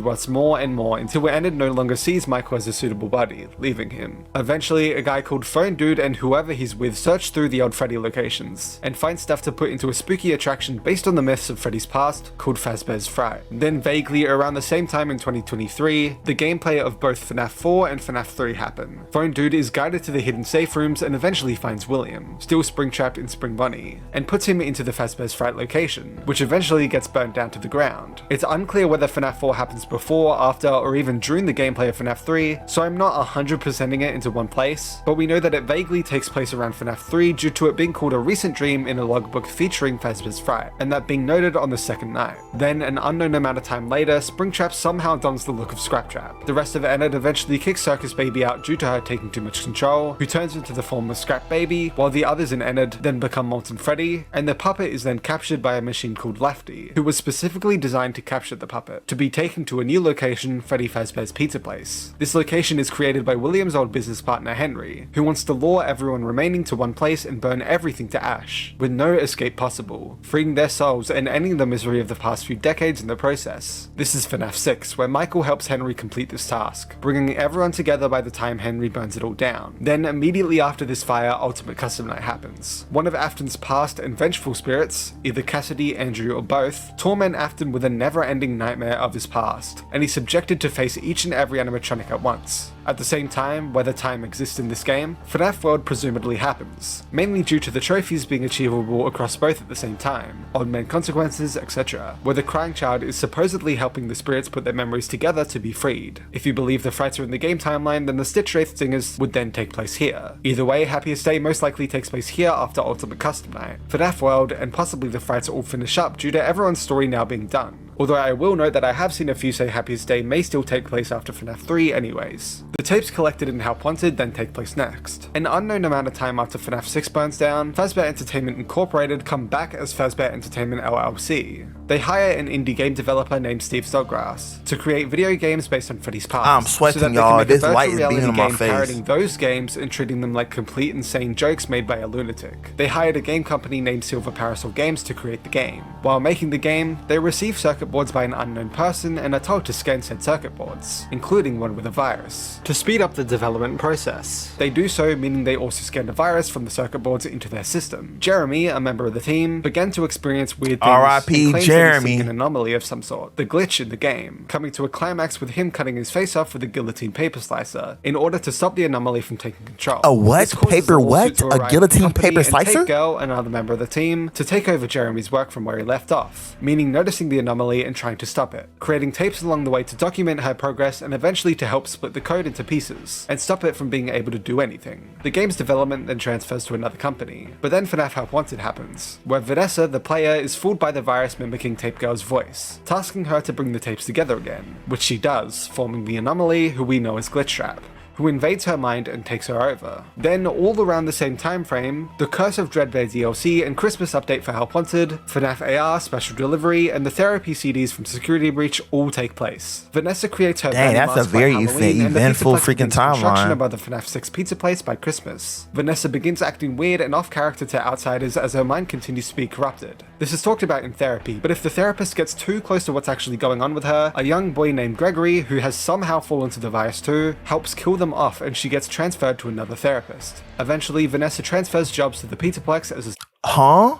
rots more and more until Ennard no longer sees Michael as a suitable buddy, leaving him. Eventually, a guy called Phone Dude and whoever he's with search through the old Freddy locations and find stuff to put into a spooky attraction based on the myths of Freddy's past called Fazbear's Fright. Then vaguely around the same time in 2023, the gameplay of both FNAF 4 and FNAF 3 happen. Phone Dude is guided to the hidden safe rooms and eventually finds William, still spring-trapped in Spring Bonnie, and puts him into the Fazbear's Fright location, which eventually gets burnt down to the ground. It's unclear whether FNAF 4 happens before, after, or even during the gameplay of FNAF 3, so I'm not 100%ing it into one place, but we know that it vaguely takes place around FNAF 3 due to it being called a recent dream in a logbook featuring Fazbear's Fright, and that being noted on the second night. Then, an unknown amount of time later, Springtrap somehow dons the look of Scraptrap. The rest of Ennard eventually kicks Circus Baby out due to her taking too much control, who turns into the form of Scrap Baby, while the others in Ennard then become Molten Freddy, and the puppet is then captured by a machine called Lefty, who was specifically designed to capture the puppet, to be taken to a new location, Freddy Fazbear's Pizza Place. This location is created by William's old business partner Henry, who wants to lure everyone remaining to one place and burn everything to ash, with no escape possible, freeing their souls and ending the misery of the past few decades in the process. This is FNAF 6, where Michael helps Henry complete this task, bringing everyone together by the time Henry burns it all down. Then, immediately after this fire, Ultimate Custom Night happens. One of Afton's past and vengeful spirits, either Cassidy, Andrew, or both, torment Afton with a never-ending nightmare of his past, and he's subjected to face each and every animatronic at once. At the same time, whether time exists in this game, FNAF World presumably happens, mainly due to the trophies being achievable across both at the same time, Old Man Consequences, etc., where the crying child is supposedly helping the spirits put their memories together to be freed. If you believe the frights are in the game timeline, then the Stitch Wraith Stingers would then take place here. Either way, Happiest Day most likely takes place here after Ultimate Custom Night. FNAF World and possibly the frights all finish up due to everyone's story now being done. Although I will note that I have seen a few say Happiest Day may still take place after FNAF 3 anyways. The tapes collected in Help Wanted then take place next. An unknown amount of time after FNAF 6 burns down, Fazbear Entertainment Incorporated come back as Fazbear Entertainment LLC. They hire an indie game developer named Steve Snodgrass to create video games based on Freddy's past. I'm sweating, so y'all. This light is beating on my face. Parodying those games and treating them like complete insane jokes made by a lunatic. They hired a game company named Silver Parasol Games to create the game. While making the game, they receive circuit boards by an unknown person and are told to scan said circuit boards, including one with a virus, to speed up the development process. They do so, meaning they also scan the virus from the circuit boards into their system. Jeremy, a member of the team, began to experience weird things. R.I.P. Jeremy. An anomaly of some sort, the glitch in the game, coming to a climax with him cutting his face off with a guillotine paper slicer in order to stop the anomaly from taking control. A what? Paper what? A guillotine paper slicer? Tape Girl, another member of the team, to take over Jeremy's work from where he left off, meaning noticing the anomaly and trying to stop it, creating tapes along the way to document her progress and eventually to help split the code into pieces and stop it from being able to do anything. The game's development then transfers to another company, but then FNAF Help Wanted happens, where Vanessa, the player, is fooled by the virus mimicking Tape Girl's voice, tasking her to bring the tapes together again, which she does, forming the anomaly, who we know as Glitchtrap, who invades her mind and takes her over. Then, all around the same time frame, the Curse of Dreadbear DLC and Christmas update for Help Wanted, FNAF AR special delivery, and the therapy CDs from Security Breach all take place. Vanessa creates her that's a very eventful freaking timeline. Above the FNAF 6 pizza place by Christmas. Vanessa begins acting weird and off character to outsiders as her mind continues to be corrupted. This is talked about in therapy, but if the therapist gets too close to what's actually going on with her, a young boy named Gregory, who has somehow fallen to the virus too, helps kill them off and she gets transferred to another therapist. Eventually, Vanessa transfers jobs to the Pizzaplex as a Huh?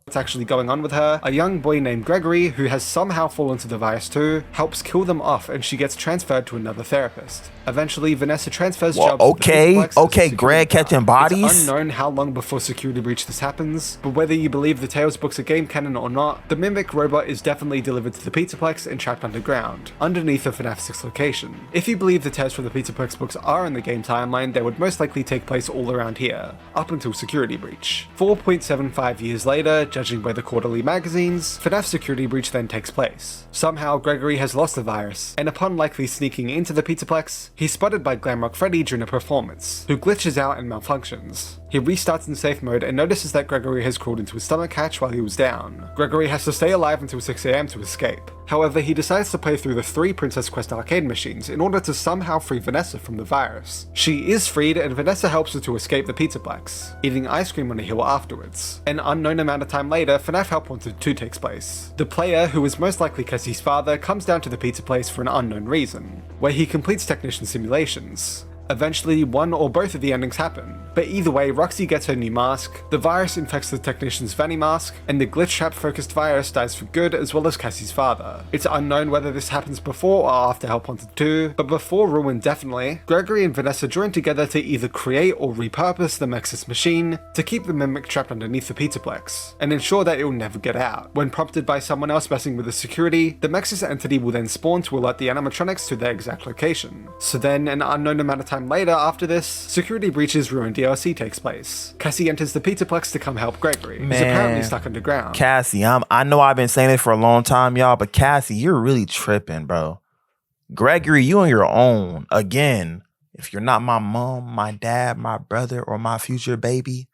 What's actually going on with her? A young boy named Gregory, who has somehow fallen to the virus too, helps kill them off, and she gets transferred to another therapist. Eventually, Vanessa transfers jobs. Okay, Greg catching bodies. It's unknown how long before Security Breach this happens, but whether you believe the Tales books are game canon or not, the Mimic robot is definitely delivered to the Pizzaplex and trapped underground, underneath the FNAF 6 location. If you believe the Tales from the Pizzaplex books are in the game timeline, they would most likely take place all around here, up until Security Breach. 4.75 years later, judging by the quarterly magazines, FNAF Security Breach then takes place. Somehow, Gregory has lost the virus, and upon likely sneaking into the Pizzaplex, he's spotted by Glamrock Freddy during a performance, who glitches out and malfunctions. He restarts in safe mode and notices that Gregory has crawled into his stomach hatch while he was down. Gregory has to stay alive until 6 AM to escape. However, he decides to play through the 3 Princess Quest arcade machines in order to somehow free Vanessa from the virus. She is freed, and Vanessa helps her to escape the Pizzaplex, eating ice cream on a hill afterwards. An unknown amount of time later, FNAF Help Wanted 2 takes place. The player, who is most likely Cassie's father, comes down to the pizza place for an unknown reason, where he completes technician simulations. Eventually, one or both of the endings happen, but either way, Roxy gets her new mask, the virus infects the technician's Vanny mask, and the glitch trap focused virus dies for good, as well as Cassie's father. It's unknown whether this happens before or after Help Wanted 2, but before Ruin definitely. Gregory and Vanessa join together to either create or repurpose the Mexis machine to keep the Mimic trapped underneath the Pizzaplex, and ensure that it will never get out. When prompted by someone else messing with the security, the Mexis entity will then spawn to alert the animatronics to their exact location. So then, an unknown amount of time later after this, Security Breach's Ruin DLC takes place. Cassie enters the Pizzaplex to come help Gregory, who's apparently stuck underground. Cassie, I know I've been saying this for a long time, y'all, but Cassie, you're really tripping, bro. Gregory, you on your own. Again, if you're not my mom, my dad, my brother, or my future baby,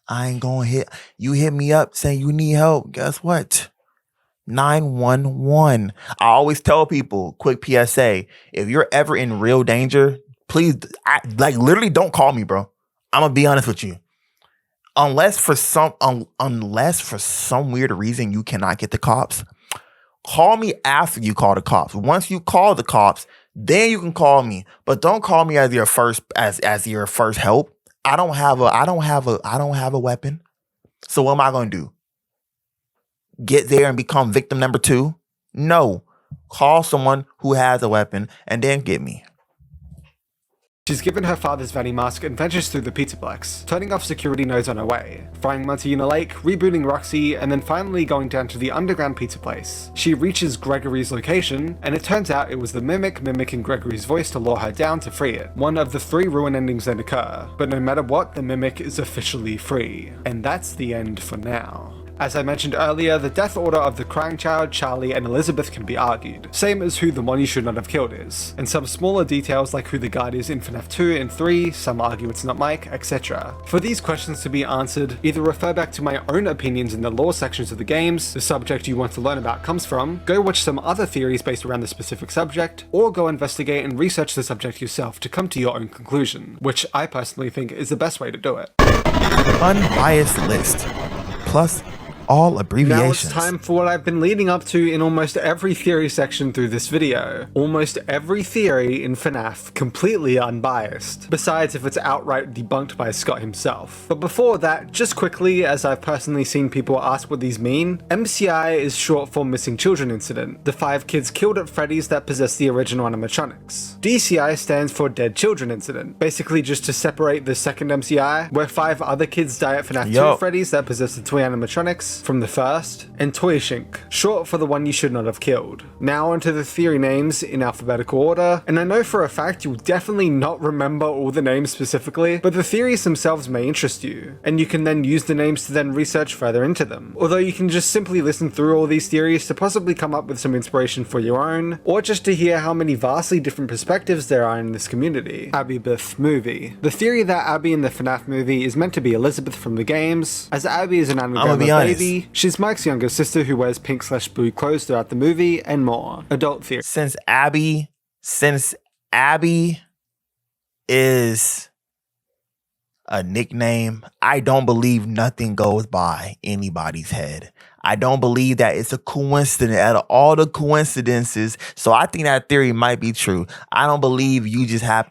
I ain't gonna hit. You hit me up saying you need help. Guess what? 911. I always tell people, quick PSA, if you're ever in real danger, please, literally don't call me, bro. I'm gonna be honest with you. Unless for some weird reason you cannot get the cops, call me after you call the cops. Once you call the cops, then you can call me. But don't call me as your first help. I don't have a weapon. So what am I gonna do? Get there and become victim number 2? No. Call someone who has a weapon and then get me. She's given her father's Vanny mask and ventures through the Pizzaplex, turning off security nodes on her way, frying Monty in a lake, rebooting Roxy, and then finally going down to the underground pizza place. She reaches Gregory's location, and it turns out it was the Mimic mimicking Gregory's voice to lure her down to free it. One of the 3 Ruin endings then occur, but no matter what, the Mimic is officially free. And that's the end for now. As I mentioned earlier, the death order of the crying child, Charlie, and Elizabeth can be argued, same as who the one you should not have killed is, and some smaller details like who the guard is in FNAF 2 and 3, some argue it's not Mike, etc. For these questions to be answered, either refer back to my own opinions in the lore sections of the games the subject you want to learn about comes from, go watch some other theories based around the specific subject, or go investigate and research the subject yourself to come to your own conclusion, which I personally think is the best way to do it. Unbiased list. Plus, all abbreviations. Now it's time for what I've been leading up to in almost every theory section through this video. Almost every theory in FNAF completely unbiased, besides if it's outright debunked by Scott himself. But before that, just quickly, as I've personally seen people ask what these mean, MCI is short for Missing Children Incident, the 5 kids killed at Freddy's that possessed the original animatronics. DCI stands for Dead Children Incident, basically just to separate the second MCI, where 5 other kids die at FNAF 2 Freddy's that possess the toy animatronics from the first, and Toyshink, short for the one you should not have killed. Now onto the theory names in alphabetical order, and I know for a fact you'll definitely not remember all the names specifically, but the theories themselves may interest you, and you can then use the names to then research further into them. Although you can just simply listen through all these theories to possibly come up with some inspiration for your own, or just to hear how many vastly different perspectives there are in this community. Abby Biff movie. The theory that Abby in the FNAF movie is meant to be Elizabeth from the games, as Abby is an anagram of baby, she's Mike's younger sister who wears pink/blue clothes throughout the movie, and more. Adult theory. Since Abby is a nickname, I don't believe nothing goes by anybody's head. I don't believe that it's a coincidence out of all the coincidences. So I think that theory might be true. I don't believe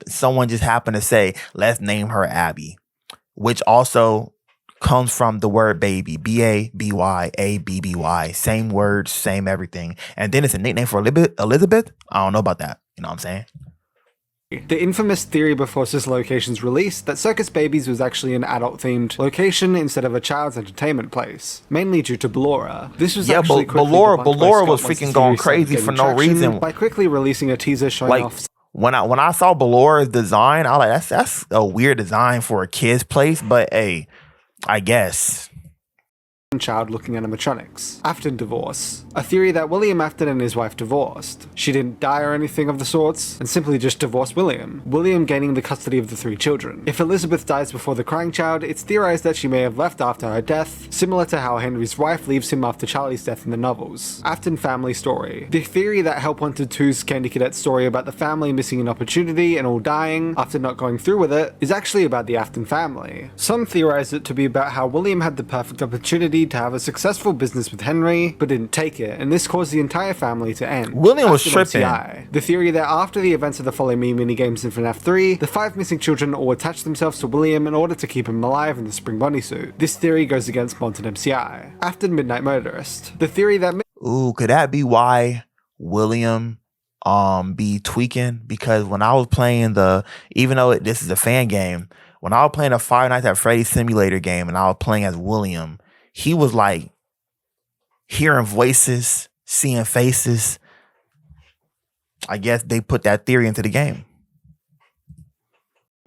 someone just happened to say, let's name her Abby, which also comes from the word baby. B-A-B-Y-A-B-B-Y. Same words, same everything. And then it's a nickname for Elizabeth. I don't know about that. You know what I'm saying? The infamous theory before this location's release that Circus Babies was actually an adult-themed location instead of a child's entertainment place, mainly due to Ballora. This was actually Ballora was freaking going crazy for no reason by quickly releasing a teaser showing off. When I saw Ballora's design, I was like, that's a weird design for a kid's place, but hey, I guess. Child-looking animatronics. Afton divorce. A theory that William Afton and his wife divorced. She didn't die or anything of the sorts, and simply just divorced William. William gaining the custody of the 3 children. If Elizabeth dies before the crying child, it's theorized that she may have left after her death, similar to how Henry's wife leaves him after Charlie's death in the novels. Afton family story. The theory that Help Wanted 2's Candy Cadet story about the family missing an opportunity and all dying after not going through with it is actually about the Afton family. Some theorize it to be about how William had the perfect opportunity to have a successful business with Henry, but didn't take it, and this caused the entire family to end. William was tripping. The theory that after the events of the Follow Me minigames in FNAF 3, the 5 missing children all attached themselves to William in order to keep him alive in the Spring Bunny suit. This theory goes against Monton MCI. Afton Midnight Motorist. The theory that... Could that be why William be tweaking? Because when I was playing even though this is a fan game, when I was playing a Five Nights at Freddy's simulator game and I was playing as William, he was like hearing voices, seeing faces. I guess they put that theory into the game.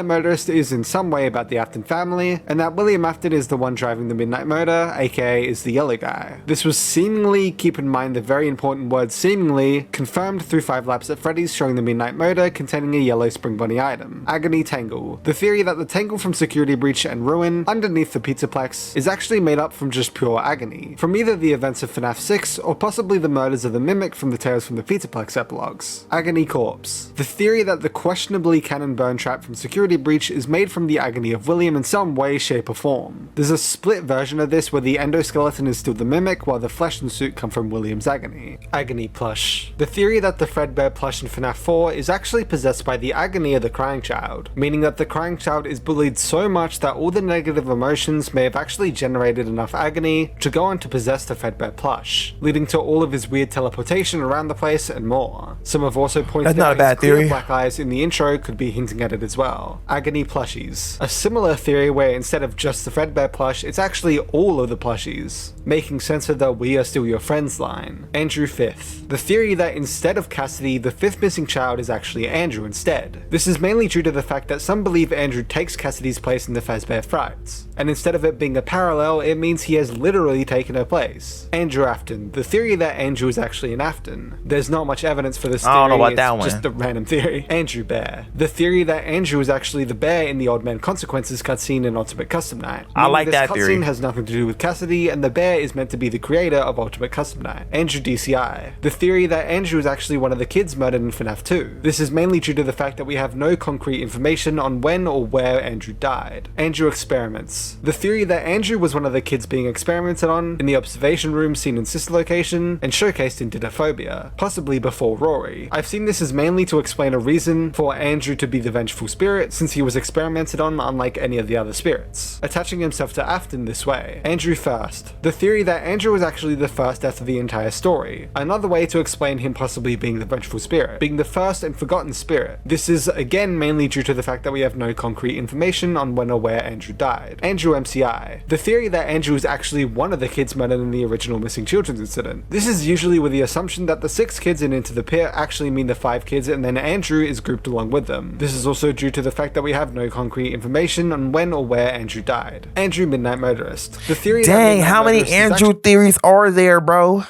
Motorist is in some way about the Afton family, and that William Afton is the one driving the Midnight Motor, aka is the yellow guy. This was seemingly, keep in mind the very important word seemingly, confirmed through 5 laps at Freddy's showing the Midnight Motor containing a yellow Spring Bunny item. Agony Tangle. The theory that the tangle from Security Breach and Ruin, underneath the Pizzaplex, is actually made up from just pure agony, from either the events of FNAF 6 or possibly the murders of the Mimic from the Tales from the Pizzaplex epilogues. Agony Corpse. The theory that the questionably canon burn trap from Security Breach is made from the agony of William in some way, shape or form. There's a split version of this where the endoskeleton is still the Mimic while the flesh and suit come from William's agony. Agony Plush. The theory that the Fredbear plush in FNAF 4 is actually possessed by the agony of the crying child, meaning that the crying child is bullied so much that all the negative emotions may have actually generated enough agony to go on to possess the Fredbear plush, leading to all of his weird teleportation around the place and more. Some have also pointed out his clear black eyes in the intro could be hinting at it as well. Agony plushies. A similar theory where instead of just the Fredbear plush, it's actually all of the plushies, making sense of the "we are still your friends" line. Andrew Fifth. The theory that instead of Cassidy, the 5th missing child is actually Andrew instead. This is mainly due to the fact that some believe Andrew takes Cassidy's place in the Fazbear Frights, and instead of it being a parallel, it means he has literally taken her place. Andrew Afton. The theory that Andrew is actually an Afton. There's not much evidence for this theory, I don't know about that one. Just a random theory. Andrew Bear. The theory that Andrew is actually the bear in the Odd Man Consequences cutscene in Ultimate Custom Night. I like that theory. This cutscene has nothing to do with Cassidy, and the bear is meant to be the creator of Ultimate Custom Night. Andrew DCI. The theory that Andrew is actually one of the kids murdered in FNAF 2. This is mainly due to the fact that we have no concrete information on when or where Andrew died. Andrew Experiments. The theory that Andrew was one of the kids being experimented on in the observation room seen in Sister Location and showcased in Didophobia, possibly before Rory. I've seen this as mainly to explain a reason for Andrew to be the vengeful spirit, since he was experimented on unlike any of the other spirits, attaching himself to Afton this way. Andrew First. The theory that Andrew was actually the first death of the entire story. Another way to explain him possibly being the vengeful spirit, being the first and forgotten spirit. This is again mainly due to the fact that we have no concrete information on when or where Andrew died. Andrew MCI. The theory that Andrew is actually one of the kids murdered in the original missing children's incident. This is usually with the assumption that the 6 kids in Into the Pit actually mean the 5 kids and then Andrew is grouped along with them. This is also due to the fact that we have no concrete information on when or where Andrew died. Andrew Midnight Motorist. The theory Dang, how many Andrew theories are there, bro?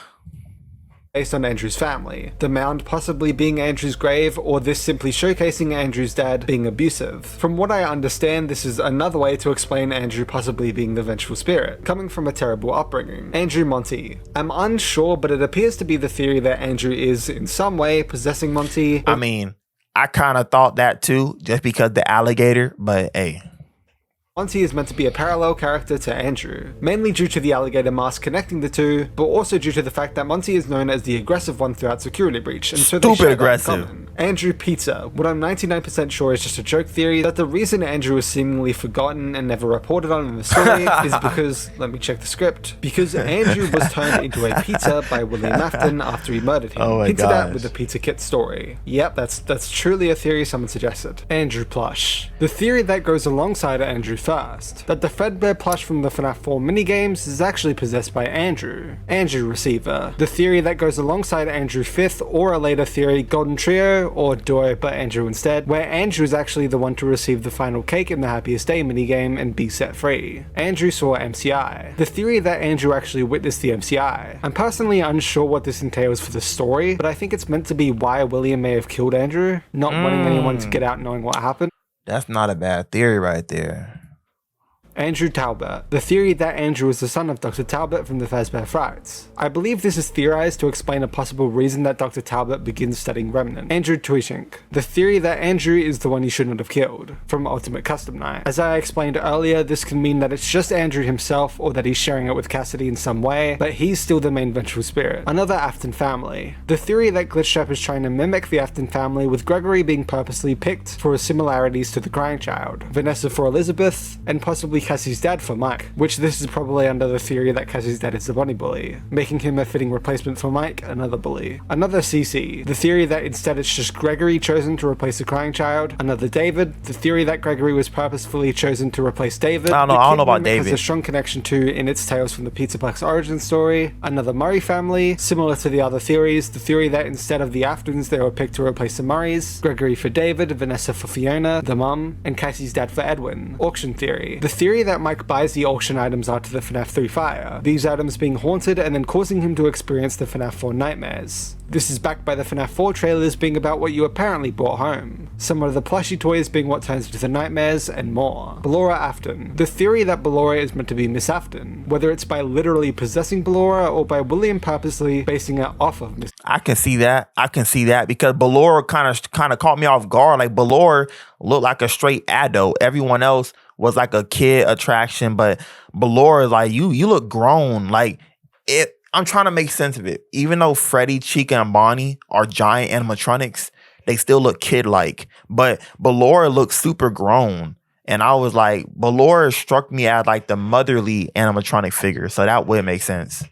Based on Andrew's family. The mound possibly being Andrew's grave, or this simply showcasing Andrew's dad being abusive. From what I understand, this is another way to explain Andrew possibly being the vengeful spirit, coming from a terrible upbringing. Andrew Monty. I'm unsure, but it appears to be the theory that Andrew is, in some way, possessing Monty. I mean, I kind of thought that too, just because the alligator, but hey. Monty is meant to be a parallel character to Andrew, mainly due to the alligator mask connecting the two, but also due to the fact that Monty is known as the aggressive one throughout Security Breach, and so they share that in common. Andrew Pizza, what I'm 99% sure is just a joke theory, that the reason Andrew is seemingly forgotten and never reported on in the story is because, let me check the script, because Andrew was turned into a pizza by William Afton after he murdered him, hinted at with the Pizza Kit story. Yep, that's truly a theory someone suggested. Andrew plush. The theory that goes alongside Andrew first, that the Fredbear plush from the FNAF 4 minigames is actually possessed by Andrew. Andrew Receiver. The theory that goes alongside Andrew 5th, or a later theory, Golden Trio, or Do It But Andrew instead, where Andrew is actually the one to receive the final cake in the Happiest Day minigame and be set free. Andrew saw MCI. The theory that Andrew actually witnessed the MCI. I'm personally unsure what this entails for the story, but I think it's meant to be why William may have killed Andrew, not wanting anyone to get out knowing what happened. That's not a bad theory right there. Andrew Talbot. The theory that Andrew is the son of Dr. Talbot from the Fazbear Frights. I believe this is theorized to explain a possible reason that Dr. Talbot begins studying Remnant. Andrew Tuishink. The theory that Andrew is the one he shouldn't have killed, from Ultimate Custom Night. As I explained earlier, this can mean that it's just Andrew himself, or that he's sharing it with Cassidy in some way, but he's still the main vengeful spirit. Another Afton family. The theory that Glitchtrap is trying to mimic the Afton family, with Gregory being purposely picked for his similarities to the Crying Child, Vanessa for Elizabeth, and possibly Cassie's dad for Mike, which this is probably under the theory that Cassie's dad is the bunny bully, making him a fitting replacement for Mike, another bully. Another CC, the theory that instead it's just Gregory chosen to replace the Crying Child. Another David, the theory that Gregory was purposefully chosen to replace David. I don't know about David. Has a strong connection to in its tales from the Pizzaplex origin story. Another Murray family, similar to the other theories, the theory that instead of the Aftons they were picked to replace the Murrays, Gregory for David, Vanessa for Fiona, the mum, and Cassie's dad for Edwin. Auction theory, the theory that Mike buys the auction items after the FNAF 3 fire, these items being haunted and then causing him to experience the FNAF 4 nightmares. This is backed by the FNAF 4 trailers being about what you apparently brought home, some of the plushy toys being what turns into the nightmares, and more. Ballora Afton. The theory that Ballora is meant to be Miss Afton, whether it's by literally possessing Ballora or by William purposely basing it off of Miss. I can see that because Ballora kind of caught me off guard. Like Ballora looked like a straight ado. Everyone else was like a kid attraction, but Ballora is like, you look grown. Like it. I'm trying to make sense of it. Even though Freddy, Chica, and Bonnie are giant animatronics, they still look kid-like. But Ballora looks super grown. And I was like, Ballora struck me as like the motherly animatronic figure. So that would make sense.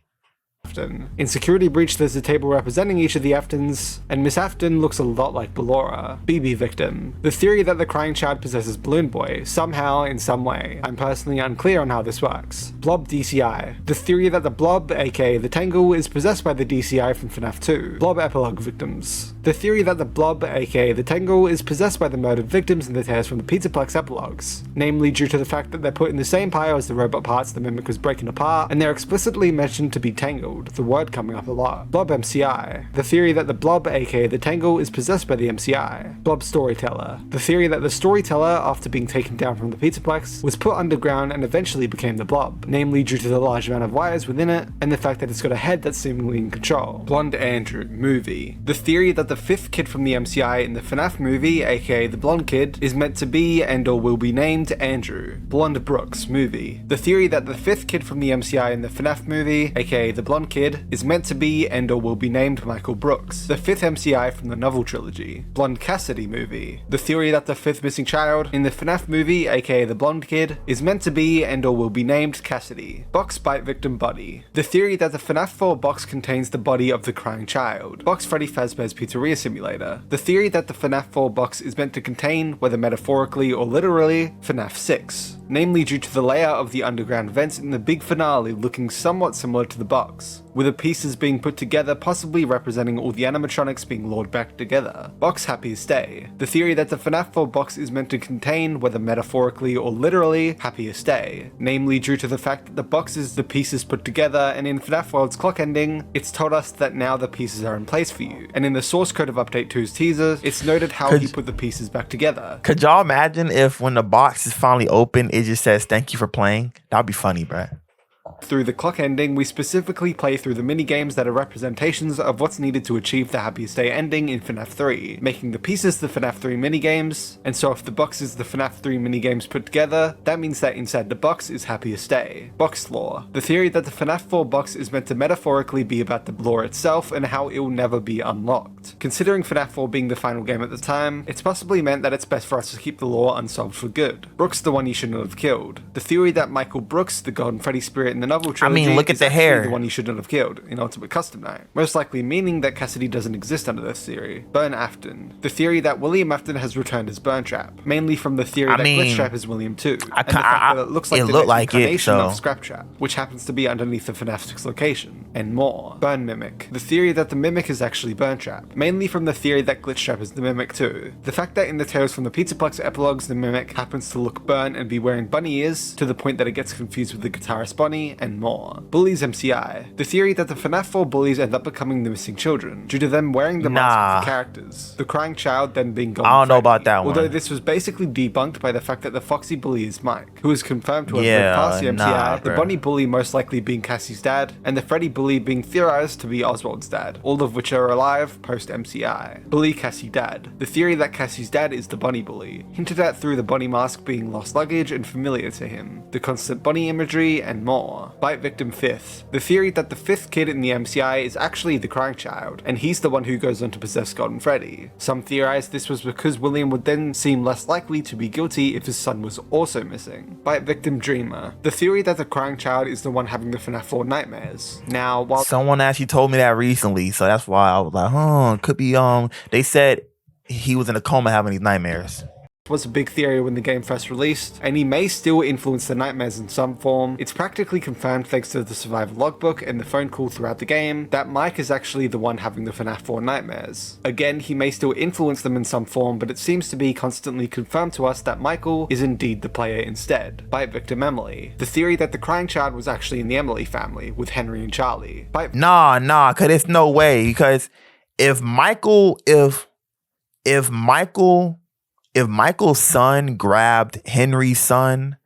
In Security Breach, there's a table representing each of the Aftons, and Miss Afton looks a lot like Ballora. BB Victim. The theory that the Crying Child possesses Balloon Boy, somehow, in some way. I'm personally unclear on how this works. Blob DCI. The theory that the Blob, aka the Tangle, is possessed by the DCI from FNAF 2. Blob Epilogue Victims. The theory that the Blob, aka the Tangle, is possessed by the murdered victims in the tears from the Pizzaplex epilogues, namely due to the fact that they're put in the same pile as the robot parts the Mimic was breaking apart, and they're explicitly mentioned to be tangled, the word coming up a lot. Blob MCI. The theory that the Blob, aka the Tangle, is possessed by the MCI. Blob Storyteller. The theory that the Storyteller, after being taken down from the Pizzaplex, was put underground and eventually became the Blob, namely due to the large amount of wires within it, and the fact that it's got a head that's seemingly in control. Blonde Andrew. Movie. The theory that the fifth kid from the MCI in the FNAF movie, aka the blonde kid, is meant to be and or will be named Andrew. Blonde Brooks. Movie. The theory that the fifth kid from the MCI in the FNAF movie, aka the blonde kid, is meant to be and or will be named Michael Brooks, the fifth MCI from the novel trilogy. Blonde Cassidy. Movie. The theory that the fifth missing child in the FNAF movie, aka the blonde kid, is meant to be and or will be named Cassidy. Box Bite Victim Body. The theory that the FNAF 4 box contains the body of the Crying Child. Box Freddy Fazbear's Pizzeria Simulator. The theory that the FNAF 4 box is meant to contain, whether metaphorically or literally, FNAF 6, namely due to the layout of the underground vents in the big finale looking somewhat similar to the box, with the pieces being put together possibly representing all the animatronics being lured back together. Box Happiest Day. The theory that the FNAF 4 box is meant to contain, whether metaphorically or literally, Happiest Day, namely due to the fact that the box is the pieces put together, and in FNAF World's clock ending, it's told us that now the pieces are in place for you, and in the source code of Update 2's teaser, it's noted how he put the pieces back together. Could y'all imagine if when the box is finally open, it just says thank you for playing? That'd be funny, bruh. Through the clock ending, we specifically play through the minigames that are representations of what's needed to achieve the happiest day ending in FNAF 3, making the pieces the FNAF 3 minigames, and so if the box is the FNAF 3 minigames put together, that means that inside the box is happiest day. Box lore. The theory that the FNAF 4 box is meant to metaphorically be about the lore itself and how it will never be unlocked. Considering FNAF 4 being the final game at the time, it's possibly meant that it's best for us to keep the lore unsolved for good. Brooks the one you shouldn't have killed. The theory that Michael Brooks, the Golden Freddy spirit in the novel trilogy, look at the hair. The one you shouldn't have killed in Ultimate Custom Night. Most likely meaning that Cassidy doesn't exist under this theory. Burn Afton. The theory that William Afton has returned as Burntrap, mainly from the theory that Glitchtrap is William too, and the fact that it looks like the next incarnation of Scraptrap, which happens to be underneath the FNAF 6 location, and more. Burn Mimic. The theory that the Mimic is actually Burntrap, mainly from the theory that Glitchtrap is the Mimic too. The fact that in the Tales from the Pizzaplex epilogues the Mimic happens to look burnt and be wearing bunny ears, to the point that it gets confused with the guitarist Bonnie, and more. Bullies MCI. The theory that the FNAF 4 bullies end up becoming the missing children, due to them wearing the mask of the characters. The crying child then being Golden I don't know about that one. Although this was basically debunked by the fact that the Foxy bully is Mike, who is confirmed to have lived past the MCI, the Bonnie bully most likely being Cassie's dad, and the Freddy bully being theorized to be Oswald's dad, all of which are alive post-MCI. Bully Cassie dad. The theory that Cassie's dad is the Bonnie bully, hinted at through the Bonnie mask being lost luggage and familiar to him, the constant Bonnie imagery, and more. Bite victim 5th. The theory that the 5th kid in the MCI is actually the crying child, and he's the one who goes on to possess Golden Freddy. Some theorize this was because William would then seem less likely to be guilty if his son was also missing. Bite victim Dreamer. The theory that the crying child is the one having the FNAF 4 nightmares. Now, while someone actually told me that recently, so that's why I was like, could be, they said he was in a coma having these nightmares. Was a big theory when the game first released, and he may still influence the nightmares in some form. It's practically confirmed thanks to the survival logbook and the phone call throughout the game that Mike is actually the one having the FNAF 4 nightmares. Again, he may still influence them in some form, but it seems to be constantly confirmed to us that Michael is indeed the player instead. Bite victim Emily. The theory that the crying child was actually in the Emily family with Henry and Charlie. Nah, cause there's no way, because if Michael's son grabbed Henry's son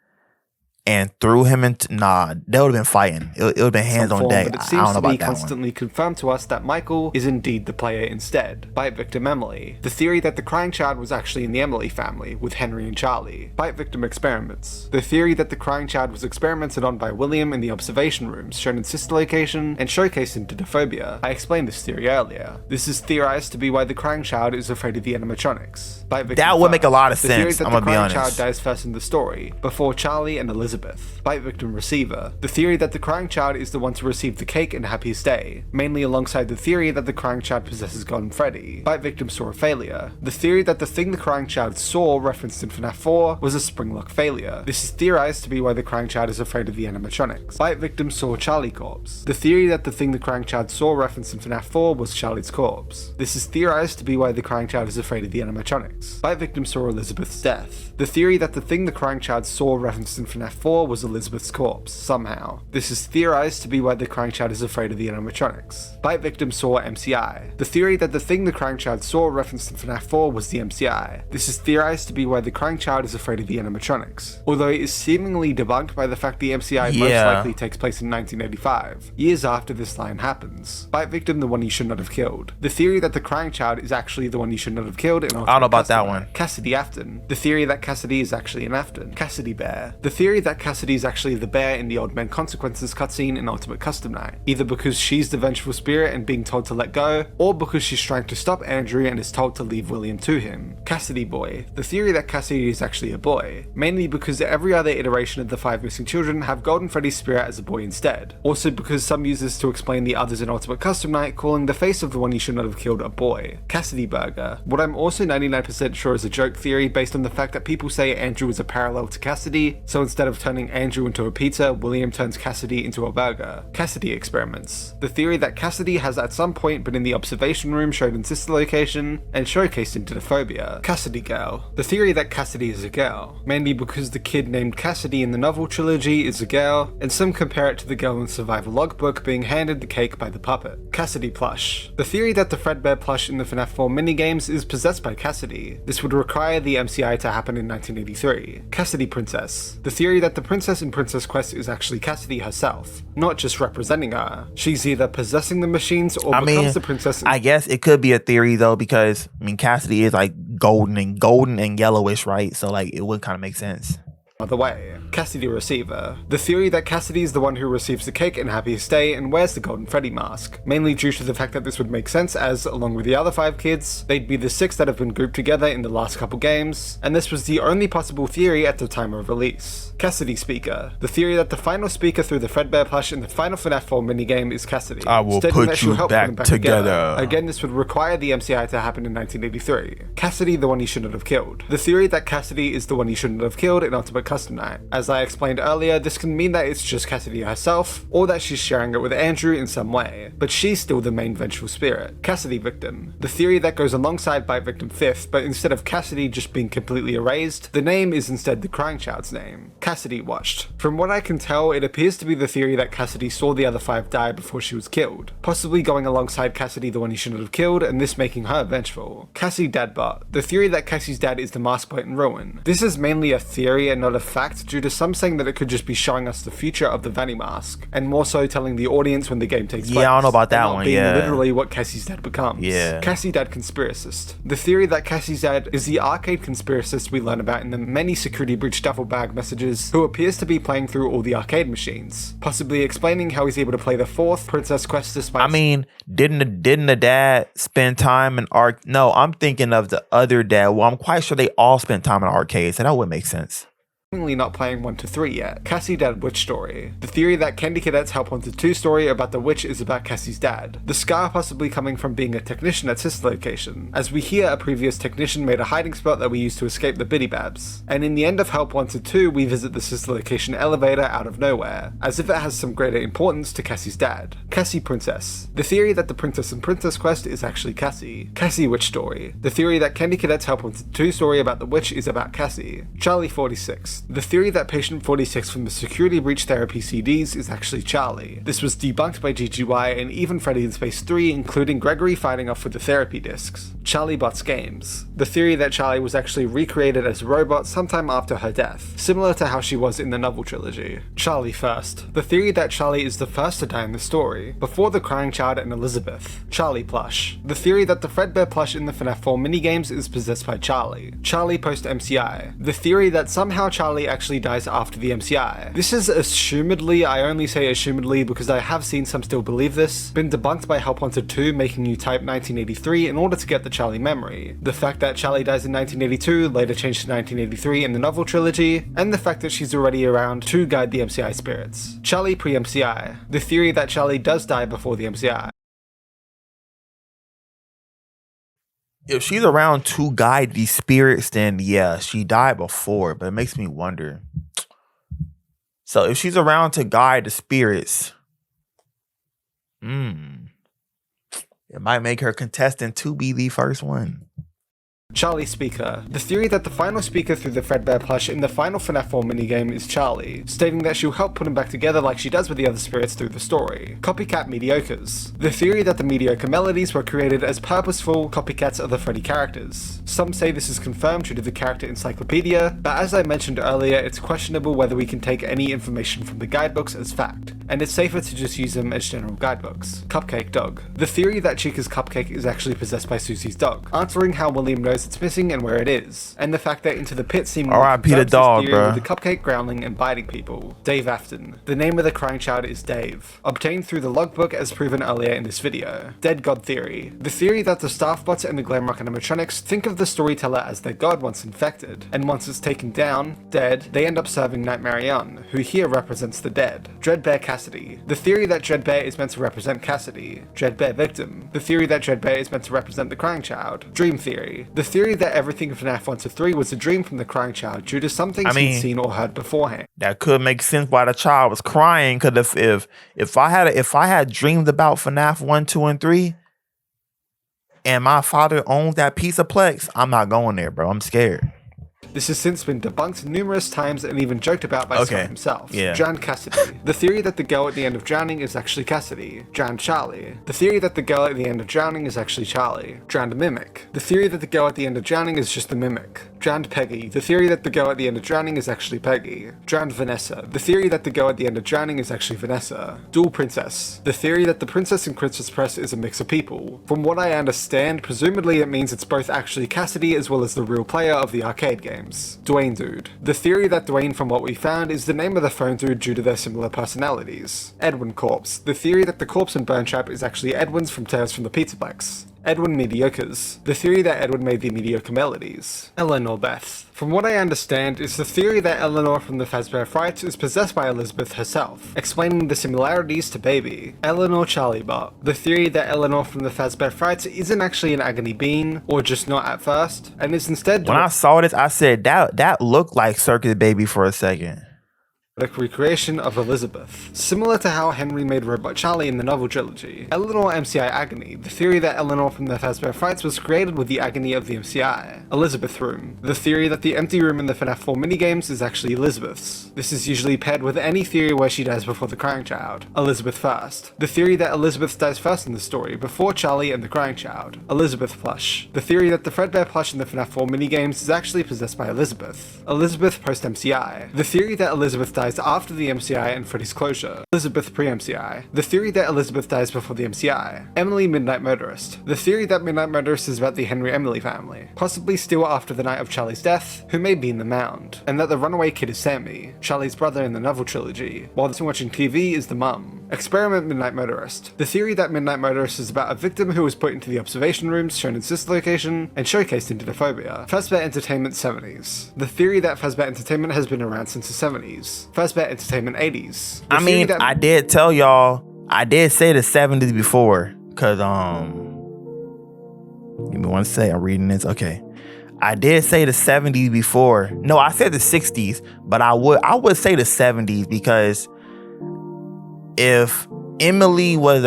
and threw him into, they would have been fighting. It would have been hands on deck. But it seems to be constantly confirmed to us that Michael is indeed the player instead. Bite victim Emily. The theory that the crying child was actually in the Emily family with Henry and Charlie. Bite victim experiments. The theory that the crying child was experimented on by William in the observation rooms shown in sister location and showcased in Didophobia. I explained this theory earlier. This is theorized to be why the crying child is afraid of the animatronics. That would make a lot of sense. I'm gonna be honest. The theory that the crying child dies first in the story, before Charlie and Elizabeth. Bite victim receiver. The theory that the crying child is the one to receive the cake and happiest day, mainly alongside the theory that the crying child possesses Golden Freddy. Bite victim saw a failure. The theory that the thing the crying child saw, referenced in FNAF 4, was a springlock failure. This is theorized to be why the crying child is afraid of the animatronics. Bite victim saw Charlie corpse. The theory that the thing the crying child saw, referenced in FNAF 4, was Charlie's corpse. This is theorized to be why the crying child is afraid of the animatronics. Bite victim saw Elizabeth's death. The theory that the thing the crying child saw, referenced in FNAF 4, was Elizabeth's corpse, somehow. This is theorized to be why the crying child is afraid of the animatronics. Bite victim saw MCI. The theory that the thing the crying child saw, referenced in FNAF 4, was the MCI. This is theorized to be why the crying child is afraid of the animatronics, although it is seemingly debunked by the fact the MCI most likely takes place in 1985, years after this line happens. Bite victim the one you should not have killed. The theory that the crying child is actually the one you should not have killed in I don't know about that one. Cassidy Afton. The theory that Cassidy is actually an Afton. Cassidy Bear. The theory that Cassidy is actually the bear in the Old Man Consequences cutscene in Ultimate Custom Night, either because she's the vengeful spirit and being told to let go, or because she's trying to stop Andrew and is told to leave William to him. Cassidy Boy. The theory that Cassidy is actually a boy, mainly because every other iteration of the 5 missing children have Golden Freddy's spirit as a boy instead. Also because some uses to explain the others in Ultimate Custom Night calling the face of the one you should not have killed a boy. Cassidy Burger. What I'm also 99% sure is a joke theory based on the fact that people say Andrew is a parallel to Cassidy, so instead of turning Andrew into a pizza, William turns Cassidy into a burger. Cassidy experiments. The theory that Cassidy has at some point been in the observation room shown in sister location and showcased in Didophobia. Cassidy Girl. The theory that Cassidy is a girl, mainly because the kid named Cassidy in the novel trilogy is a girl, and some compare it to the girl in Survival Logbook being handed the cake by the puppet. Cassidy Plush. The theory that the Fredbear plush in the FNAF 4 minigames is possessed by Cassidy. This would require the MCI to happen in 1983. Cassidy Princess. The theory that that the princess in Princess Quest is actually Cassidy herself, not just representing her. She's either possessing the machines or becomes the princess. I guess it could be a theory though, because Cassidy is like golden and yellowish, right? So like it would kind of make sense. Other way, Cassidy receiver. The theory that Cassidy is the one who receives the cake in Happiest Day and wears the Golden Freddy mask, mainly due to the fact that this would make sense as, along with the other 5 kids, they'd be the 6 that have been grouped together in the last couple games, and this was the only possible theory at the time of release. Cassidy speaker. The theory that the final speaker through the Fredbear plush in the final FNAF 4 minigame is Cassidy. I will put you back together. Again, this would require the MCI to happen in 1983. Cassidy, the one he shouldn't have killed. The theory that Cassidy is the one he shouldn't have killed in Ultimate Custom Night. As I explained earlier, this can mean that it's just Cassidy herself, or that she's sharing it with Andrew in some way, but she's still the main vengeful spirit. Cassidy victim. The theory that goes alongside Bite Victim 5th, but instead of Cassidy just being completely erased, the name is instead the crying child's name. Cassidy watched. From what I can tell, it appears to be the theory that Cassidy saw the other 5 die before she was killed, possibly going alongside Cassidy, the one he shouldn't have killed, and this making her vengeful. Cassie Dadbot. The theory that Cassie's dad is the mask point in Ruin. This is mainly a theory and not a fact, due to some saying that it could just be showing us the future of the Vanny mask, and more so telling the audience when the game takes place. Yeah, I don't know about that one. Being yeah, literally what Cassie's dad becomes. Yeah. Cassie Dad conspiracist. The theory that Cassie's dad is the arcade conspiracist we learn about in the many security breach duffel bag messages, who appears to be playing through all the arcade machines, possibly explaining how he's able to play the 4th Princess Quest despite. Didn't the dad spend time in No, I'm thinking of the other dad. Well, I'm quite sure they all spent time in arcades, so that would make sense. Not playing 1 to 3 yet. Cassie Dad Witch Story. The theory that Candy Cadet's Help Wanted 2 story about the witch is about Cassie's dad. The scar possibly coming from being a technician at Sister Location, as we hear a previous technician made a hiding spot that we used to escape the Biddy Babs. And in the end of Help Wanted 2, we visit the Sister Location elevator out of nowhere, as if it has some greater importance to Cassie's dad. Cassie Princess. The theory that the princess in Princess Quest is actually Cassie. Cassie Witch Story. The theory that Candy Cadet's Help Wanted 2 story about the witch is about Cassie. Charlie 46. The theory that Patient 46 from the Security Breach Therapy CDs is actually Charlie. This was debunked by GGY and even Freddy in Space 3, including Gregory fighting off with the therapy discs. Charlie Bots Games. The theory that Charlie was actually recreated as a robot sometime after her death, similar to how she was in the novel trilogy. Charlie First. The theory that Charlie is the first to die in the story, before the Crying Child and Elizabeth. Charlie Plush. The theory that the Fredbear plush in the FNAF 4 minigames is possessed by Charlie. Charlie post MCI. The theory that somehow Charlie actually dies after the MCI. This is assumedly, I only say assumedly because I have seen some still believe this, been debunked by Help Wanted 2 making you type 1983 in order to get the Charlie memory. The fact that Charlie dies in 1982, later changed to 1983 in the novel trilogy, and the fact that she's already around to guide the MCI spirits. Charlie pre-MCI. The theory that Charlie does die before the MCI. If she's around to guide these spirits, then yeah, she died before, but it makes me wonder. So if she's around to guide the spirits, it might make her contestant to be the first one. Charlie Speaker. The theory that the final speaker through the Fredbear plush in the final FNAF 4 minigame is Charlie, stating that she'll help put him back together like she does with the other spirits through the story. Copycat Mediocres. The theory that the mediocre melodies were created as purposeful copycats of the Freddy characters. Some say this is confirmed due to the character encyclopedia, but as I mentioned earlier, it's questionable whether we can take any information from the guidebooks as fact, and it's safer to just use them as general guidebooks. Cupcake Dog. The theory that Chica's cupcake is actually possessed by Susie's dog, answering how William knows it's missing and where it is, and the fact that Into the Pit seemingly R.I.P. the dog, bro. With the cupcake growling and biting people. Dave Afton. The name of the crying child is Dave, obtained through the logbook as proven earlier in this video. Dead God Theory. The theory that the staff bots and the Glamrock animatronics think of the storyteller as their god once infected, and once it's taken down, dead, they end up serving Nightmare Young, who here represents the dead. Dreadbear Cassidy. The theory that Dreadbear is meant to represent Cassidy. Dreadbear Victim. The theory that Dreadbear is meant to represent the crying child. Dream Theory. The theory that everything in FNAF 1 to 3 was a dream from the crying child due to some things he'd seen or heard beforehand. That could make sense why the child was crying, because if I had dreamed about FNAF 1, 2, and 3, and my father owns that piece of Plex, I'm not going there, bro. I'm scared. This has since been debunked numerous times and even joked about by Scott himself. Yeah. Drowned Cassidy. The theory that the girl at the end of Drowning is actually Cassidy. Drowned Charlie. The theory that the girl at the end of Drowning is actually Charlie. Drowned Mimic. The theory that the girl at the end of Drowning is just the Mimic. Drowned Peggy, the theory that the girl at the end of Drowning is actually Peggy. Drowned Vanessa, the theory that the girl at the end of Drowning is actually Vanessa. Dual Princess, the theory that the princess in Christmas Press is a mix of people. From what I understand, presumably it means it's both actually Cassidy as well as the real player of the arcade games. Dwayne Dude, the theory that Dwayne, from what we found, is the name of the phone dude due to their similar personalities. Edwin Corpse, the theory that the corpse in Burn Trap is actually Edwin's from Tales from the Pizzaplex. Edwin Mediocres, the theory that Edwin made the mediocre melodies. Eleanor Beth. From what I understand, it's the theory that Eleanor from the Fazbear Fright is possessed by Elizabeth herself, explaining the similarities to Baby. Eleanor Charliebot, the theory that Eleanor from the Fazbear Fright isn't actually an agony bean, or just not at first, and is instead— When I saw this, I said that looked like Circus Baby for a second. Recreation of Elizabeth. Similar to how Henry made Robot Charlie in the novel trilogy. Eleanor MCI Agony, the theory that Eleanor from the Fazbear Frights was created with the agony of the MCI. Elizabeth Room, the theory that the empty room in the FNAF 4 minigames is actually Elizabeth's. This is usually paired with any theory where she dies before the crying child. Elizabeth First, the theory that Elizabeth dies first in the story, before Charlie and the crying child. Elizabeth Plush, the theory that the Fredbear plush in the FNAF 4 minigames is actually possessed by Elizabeth. Elizabeth post MCI, the theory that Elizabeth dies after the MCI and Freddy's closure. Elizabeth pre-MCI, the theory that Elizabeth dies before the MCI. Emily Midnight Motorist, the theory that Midnight Motorist is about the Henry Emily family, possibly still after the night of Charlie's death, who may be in the mound, and that the runaway kid is Sammy, Charlie's brother in the novel trilogy, while watching TV is the mum. Experiment Midnight Motorist, the theory that Midnight Motorist is about a victim who was put into the observation rooms shown in sister location and showcased in Didophobia. Fazbear Entertainment 70s, the theory that Fazbear Entertainment has been around since the 70s. Fazbear Entertainment 80s. I mean, I did tell y'all, I did say the 70s before, cause give me one second, I'm reading this. Okay. I did say the 70s before. No, I said the 60s, but I would say the 70s because if Emily was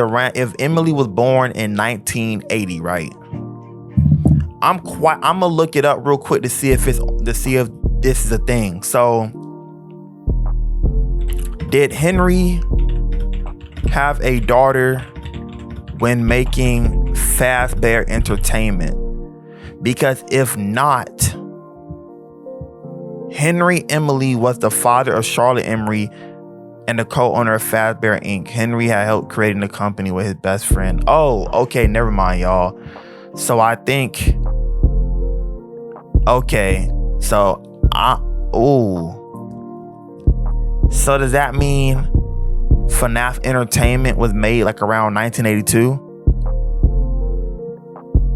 born in 1980, right? I'm gonna look it up real quick to see if this is a thing. So did Henry have a daughter when making Fazbear Entertainment? Because if not, Henry Emily was the father of Charlotte Emery and the co-owner of Fazbear Inc. Henry had helped creating the company with his best friend. Oh, okay, never mind, y'all. So I think, okay, so so does that mean FNAF Entertainment was made like around 1982?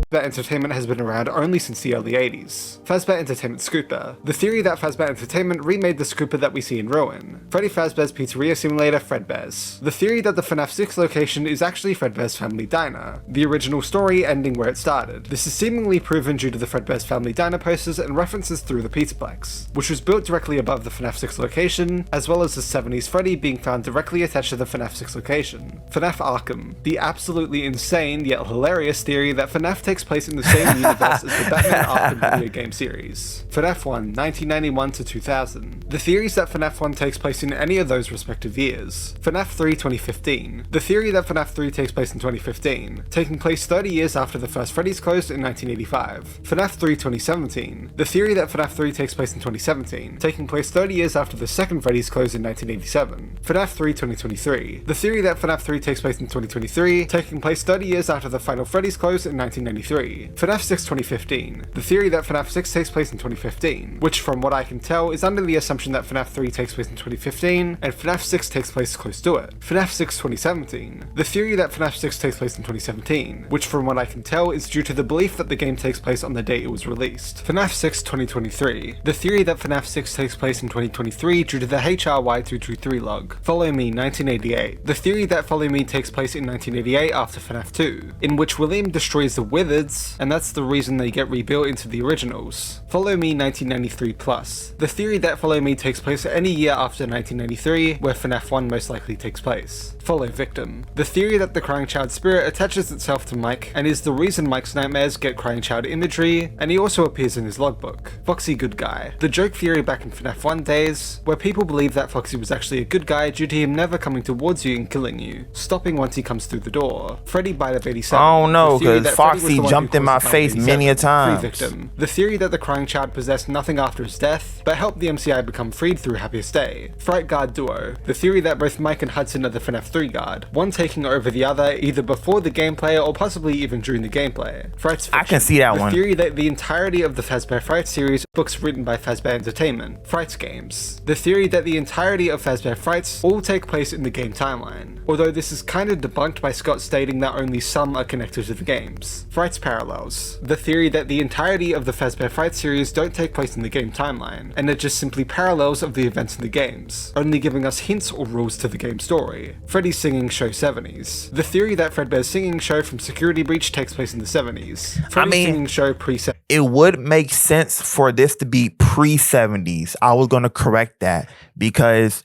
Fazbear Entertainment has been around only since the early 80s. Fazbear Entertainment Scooper, the theory that Fazbear Entertainment remade the Scooper that we see in Ruin. Freddy Fazbear's Pizzeria Simulator Fredbear's, the theory that the FNAF 6 location is actually Fredbear's Family Diner, the original story ending where it started. This is seemingly proven due to the Fredbear's Family Diner posters and references through the Pizzaplex, which was built directly above the FNAF 6 location, as well as the 70s Freddy being found directly attached to the FNAF 6 location. FNAF Arkham, the absolutely insane yet hilarious theory that FNAF takes place in the same universe as the Batman Arkham video game series. FNAF 1, 1991 to 2000. The theories that FNAF 1 takes place in any of those respective years. FNAF 3, 2015. The theory that FNAF 3 takes place in 2015, taking place 30 years after the first Freddy's closed in 1985. FNAF 3, 2017. The theory that FNAF 3 takes place in 2017, taking place 30 years after the second Freddy's closed in 1987. FNAF 3, 2023. The theory that FNAF 3 takes place in 2023, taking place 30 years after the final Freddy's closed in 1993. FNAF 6 2015, the theory that FNAF 6 takes place in 2015, which from what I can tell is under the assumption that FNAF 3 takes place in 2015 and FNAF 6 takes place close to it. FNAF 6 2017, the theory that FNAF 6 takes place in 2017, which from what I can tell is due to the belief that the game takes place on the date it was released. FNAF 6 2023, the theory that FNAF 6 takes place in 2023 due to the HRY223 log. Follow Me 1988, the theory that Follow Me takes place in 1988 after FNAF 2, in which William destroys the Wizards, and that's the reason they get rebuilt into the originals. Follow Me 1993 Plus, the theory that Follow Me takes place any year after 1993, where FNAF 1 most likely takes place. Follow Victim, the theory that the Crying Child spirit attaches itself to Mike and is the reason Mike's nightmares get Crying Child imagery, and he also appears in his logbook. Foxy Good Guy, the joke theory back in FNAF 1 days, where people believe that Foxy was actually a good guy due to him never coming towards you and killing you, stopping once he comes through the door. Freddy Bite of 87. I don't know, because Foxy jumped in my face many a time. Victim. The theory that the crying child possessed nothing after his death, but helped the MCI become freed through Happiest Day. Fright Guard Duo. The theory that both Mike and Hudson are the FNAF 3 guard, one taking over the other either before the gameplay or possibly even during the gameplay. Fright's Fiction. I can see that the one. The theory that the entirety of the Fazbear Fright series, books written by Fazbear Entertainment. Fright's Games. The theory that the entirety of Fazbear Frights all take place in the game timeline, although this is kind of debunked by Scott stating that only some are connected to the games. Fright's Parallels. The theory that the entirety of the Fazbear Fright series don't take place in the game timeline, and are just simply parallels of the events in the games, only giving us hints or rules to the game story. Freddy's Singing Show 70s. The theory that Fredbear's singing show from Security Breach takes place in the 70s. Freddy's Singing Show pre-70s. It would make sense for this to be pre-70s. I was going to correct that because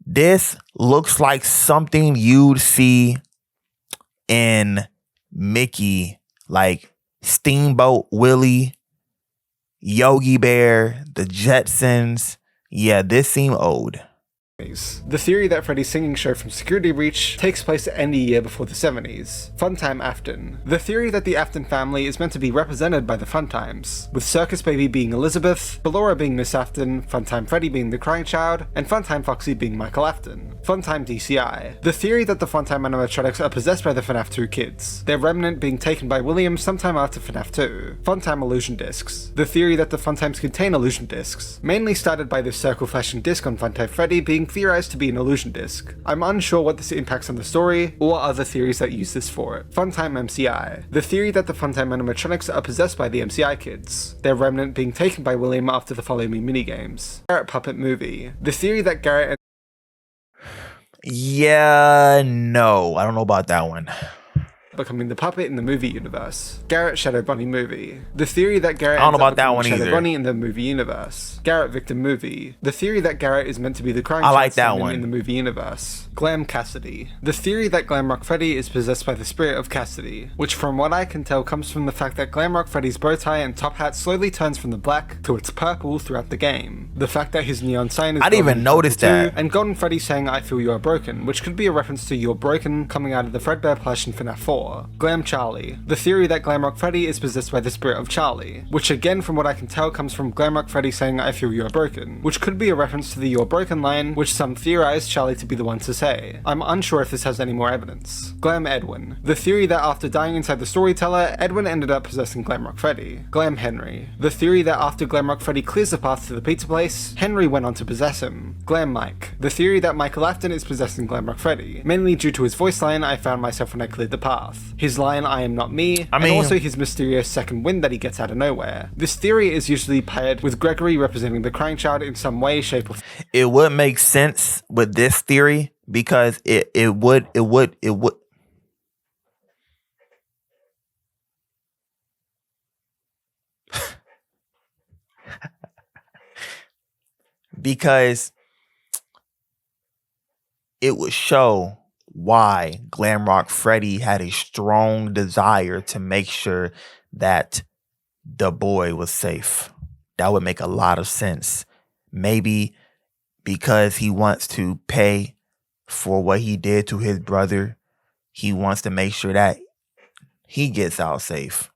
this looks like something you'd see in Mickey, like Steamboat Willie, Yogi Bear, the Jetsons. Yeah, this seemed old. The theory that Freddy's Singing Show from Security Breach takes place any year before the 70s. Funtime Afton. The theory that the Afton family is meant to be represented by the Funtimes, with Circus Baby being Elizabeth, Ballora being Miss Afton, Funtime Freddy being the Crying Child, and Funtime Foxy being Michael Afton. Funtime DCI. The theory that the Funtime animatronics are possessed by the FNAF 2 kids, their remnant being taken by William sometime after FNAF 2. Funtime Illusion Discs. The theory that the Funtimes contain illusion discs, mainly started by this circle flashing disc on Funtime Freddy being theorized to be an illusion disc. I'm unsure what this impacts on the story, or other theories that use this for it. Funtime MCI. The theory that the Funtime animatronics are possessed by the MCI kids, their remnant being taken by William after the Follow Me minigames. Garrett Puppet Movie. The theory that Garrett and Yeah, no, I don't know about that one. becoming the puppet in the movie universe. Garrett Shadow Bunny movie. The theory that Garrett I don't know ends about that one Shadow either. Bunny in the movie universe. Garrett Victim movie. The theory that Garrett is meant to be the crying I like child that one. in the movie universe. Glam Cassidy. The theory that Glamrock Freddy is possessed by the spirit of Cassidy, which from what I can tell comes from the fact that Glamrock Freddy's bow tie and top hat slowly turns from the black to its purple throughout the game. The fact that his neon sign is I didn't even notice that. And Golden Freddy saying I feel you are broken, which could be a reference to You're Broken coming out of the Fredbear plush in FNAF 4. Glam Charlie. The theory that Glamrock Freddy is possessed by the spirit of Charlie, which again from what I can tell comes from Glamrock Freddy saying I feel you are broken, which could be a reference to the You're Broken line, which some theorize Charlie to be the one to say. I'm unsure if this has any more evidence. Glam Edwin. The theory that after dying inside the storyteller, Edwin ended up possessing Glamrock Freddy. Glam Henry. The theory that after Glamrock Freddy clears the path to the pizza place, Henry went on to possess him. Glam Mike. The theory that Michael Afton is possessing Glamrock Freddy, mainly due to his voice line I found myself when I cleared the path. His line I am not me, and also his mysterious second wind that he gets out of nowhere. This theory is usually paired with Gregory representing the crying child in some way, shape, or form. It would make sense with this theory because it would because it would show why Glamrock Freddy had a strong desire to make sure that the boy was safe. That would make a lot of sense. Maybe because he wants to pay for what he did to his brother, he wants to make sure that he gets out safe.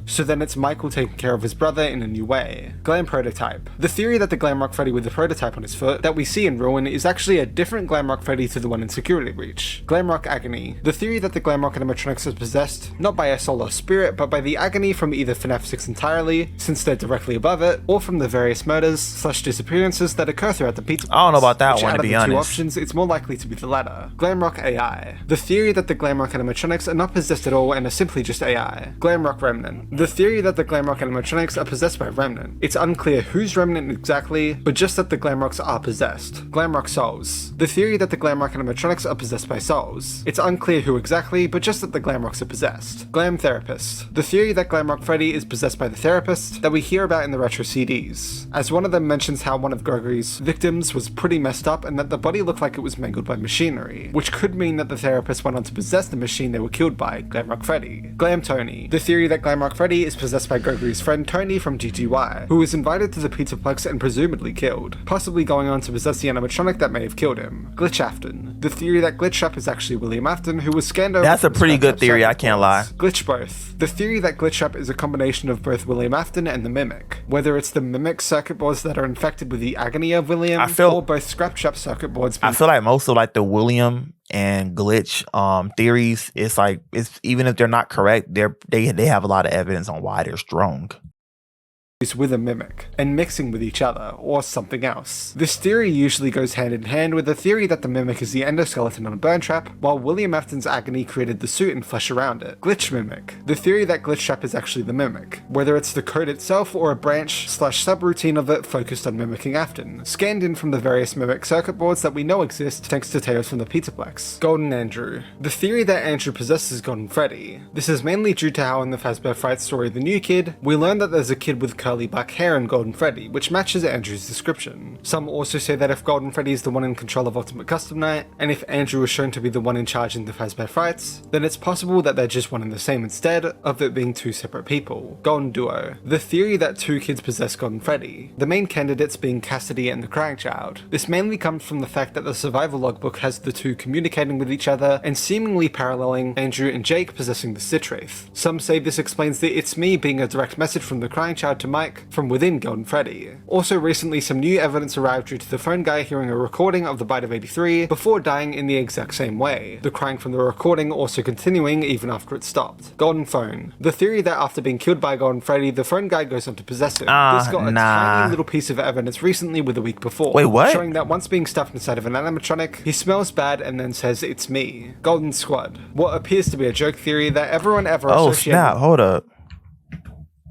So then it's Michael taking care of his brother in a new way. Glam Prototype. The theory that the Glamrock Freddy with the prototype on his foot that we see in Ruin is actually a different Glamrock Freddy to the one in Security Breach. Glamrock Agony. The theory that the Glamrock animatronics is possessed not by a soul or spirit, but by the agony from either FNAF 6 entirely, since they're directly above it, or from the various murders/disappearances that occur throughout the pizza. I don't know about that which one, out to of be the honest. two options, it's more likely to be the latter. Glamrock AI. The theory that the Glamrock animatronics are not possessed at all and are simply just AI. Glamrock Remnant. The theory that the Glamrock animatronics are possessed by Remnant. It's unclear whose Remnant exactly, but just that the Glamrocks are possessed. Glamrock Souls. The theory that the Glamrock animatronics are possessed by souls. It's unclear who exactly, but just that the Glamrocks are possessed. Glam Therapist. The theory that Glamrock Freddy is possessed by the therapist that we hear about in the retro CDs, as one of them mentions how one of Gregory's victims was pretty messed up and that the body looked like it was mangled by machinery, which could mean that the therapist went on to possess the machine they were killed by, Glamrock Freddy. Glam Tony. The theory that Slamrock Freddy is possessed by Gregory's friend Tony from GGY, who was invited to the Pizzaplex and presumably killed, possibly going on to possess the animatronic that may have killed him. Glitch Afton. The theory that Glitch Trap is actually William Afton, who was scanned over. That's a pretty good theory, I can't lie. Glitch Both. The theory that Glitch Trap is a combination of both William Afton and the Mimic. Whether it's the Mimic circuit boards that are infected with the agony of William, or both Scrap Trap circuit boards. I feel like most of like the William and Glitch theories, it's even if they're not correct, they have a lot of evidence on why they're strong. With a mimic and mixing with each other or something else. This theory usually goes hand in hand with the theory that the mimic is the endoskeleton on a burn trap, while William Afton's agony created the suit and flesh around it. Glitch Mimic. The theory that Glitch Trap is actually the mimic, whether it's the code itself or a branch / subroutine of it focused on mimicking Afton, scanned in from the various mimic circuit boards that we know exist thanks to tales from the Pizzaplex. Golden Andrew. The theory that Andrew possesses Golden Freddy. This is mainly due to how in the Fazbear Fright story The New Kid, we learn that there's a kid with curly black hair in Golden Freddy, which matches Andrew's description. Some also say that if Golden Freddy is the one in control of Ultimate Custom Night, and if Andrew is shown to be the one in charge in the Fazbear Frights, then it's possible that they're just one and the same instead of it being two separate people. Golden Duo. The theory that two kids possess Golden Freddy, the main candidates being Cassidy and the Crying Child. This mainly comes from the fact that the survival logbook has the two communicating with each other and seemingly paralleling Andrew and Jake possessing the Stitch Wraith. Some say this explains the "it's me" being a direct message from the Crying Child to Mike from within Golden Freddy. Also recently some new evidence arrived due to the phone guy hearing a recording of the Bite of 83 before dying in the exact same way, the crying from the recording also continuing even after it stopped. Golden Phone. The theory that after being killed by Golden Freddy, the phone guy goes on to possess him. This got a tiny little piece of evidence recently with a week before. Wait, what? Showing that once being stuffed inside of an animatronic, he smells bad and then says, "It's me." Golden Squad. What appears to be a joke theory that everyone ever associated. Oh snap, hold up.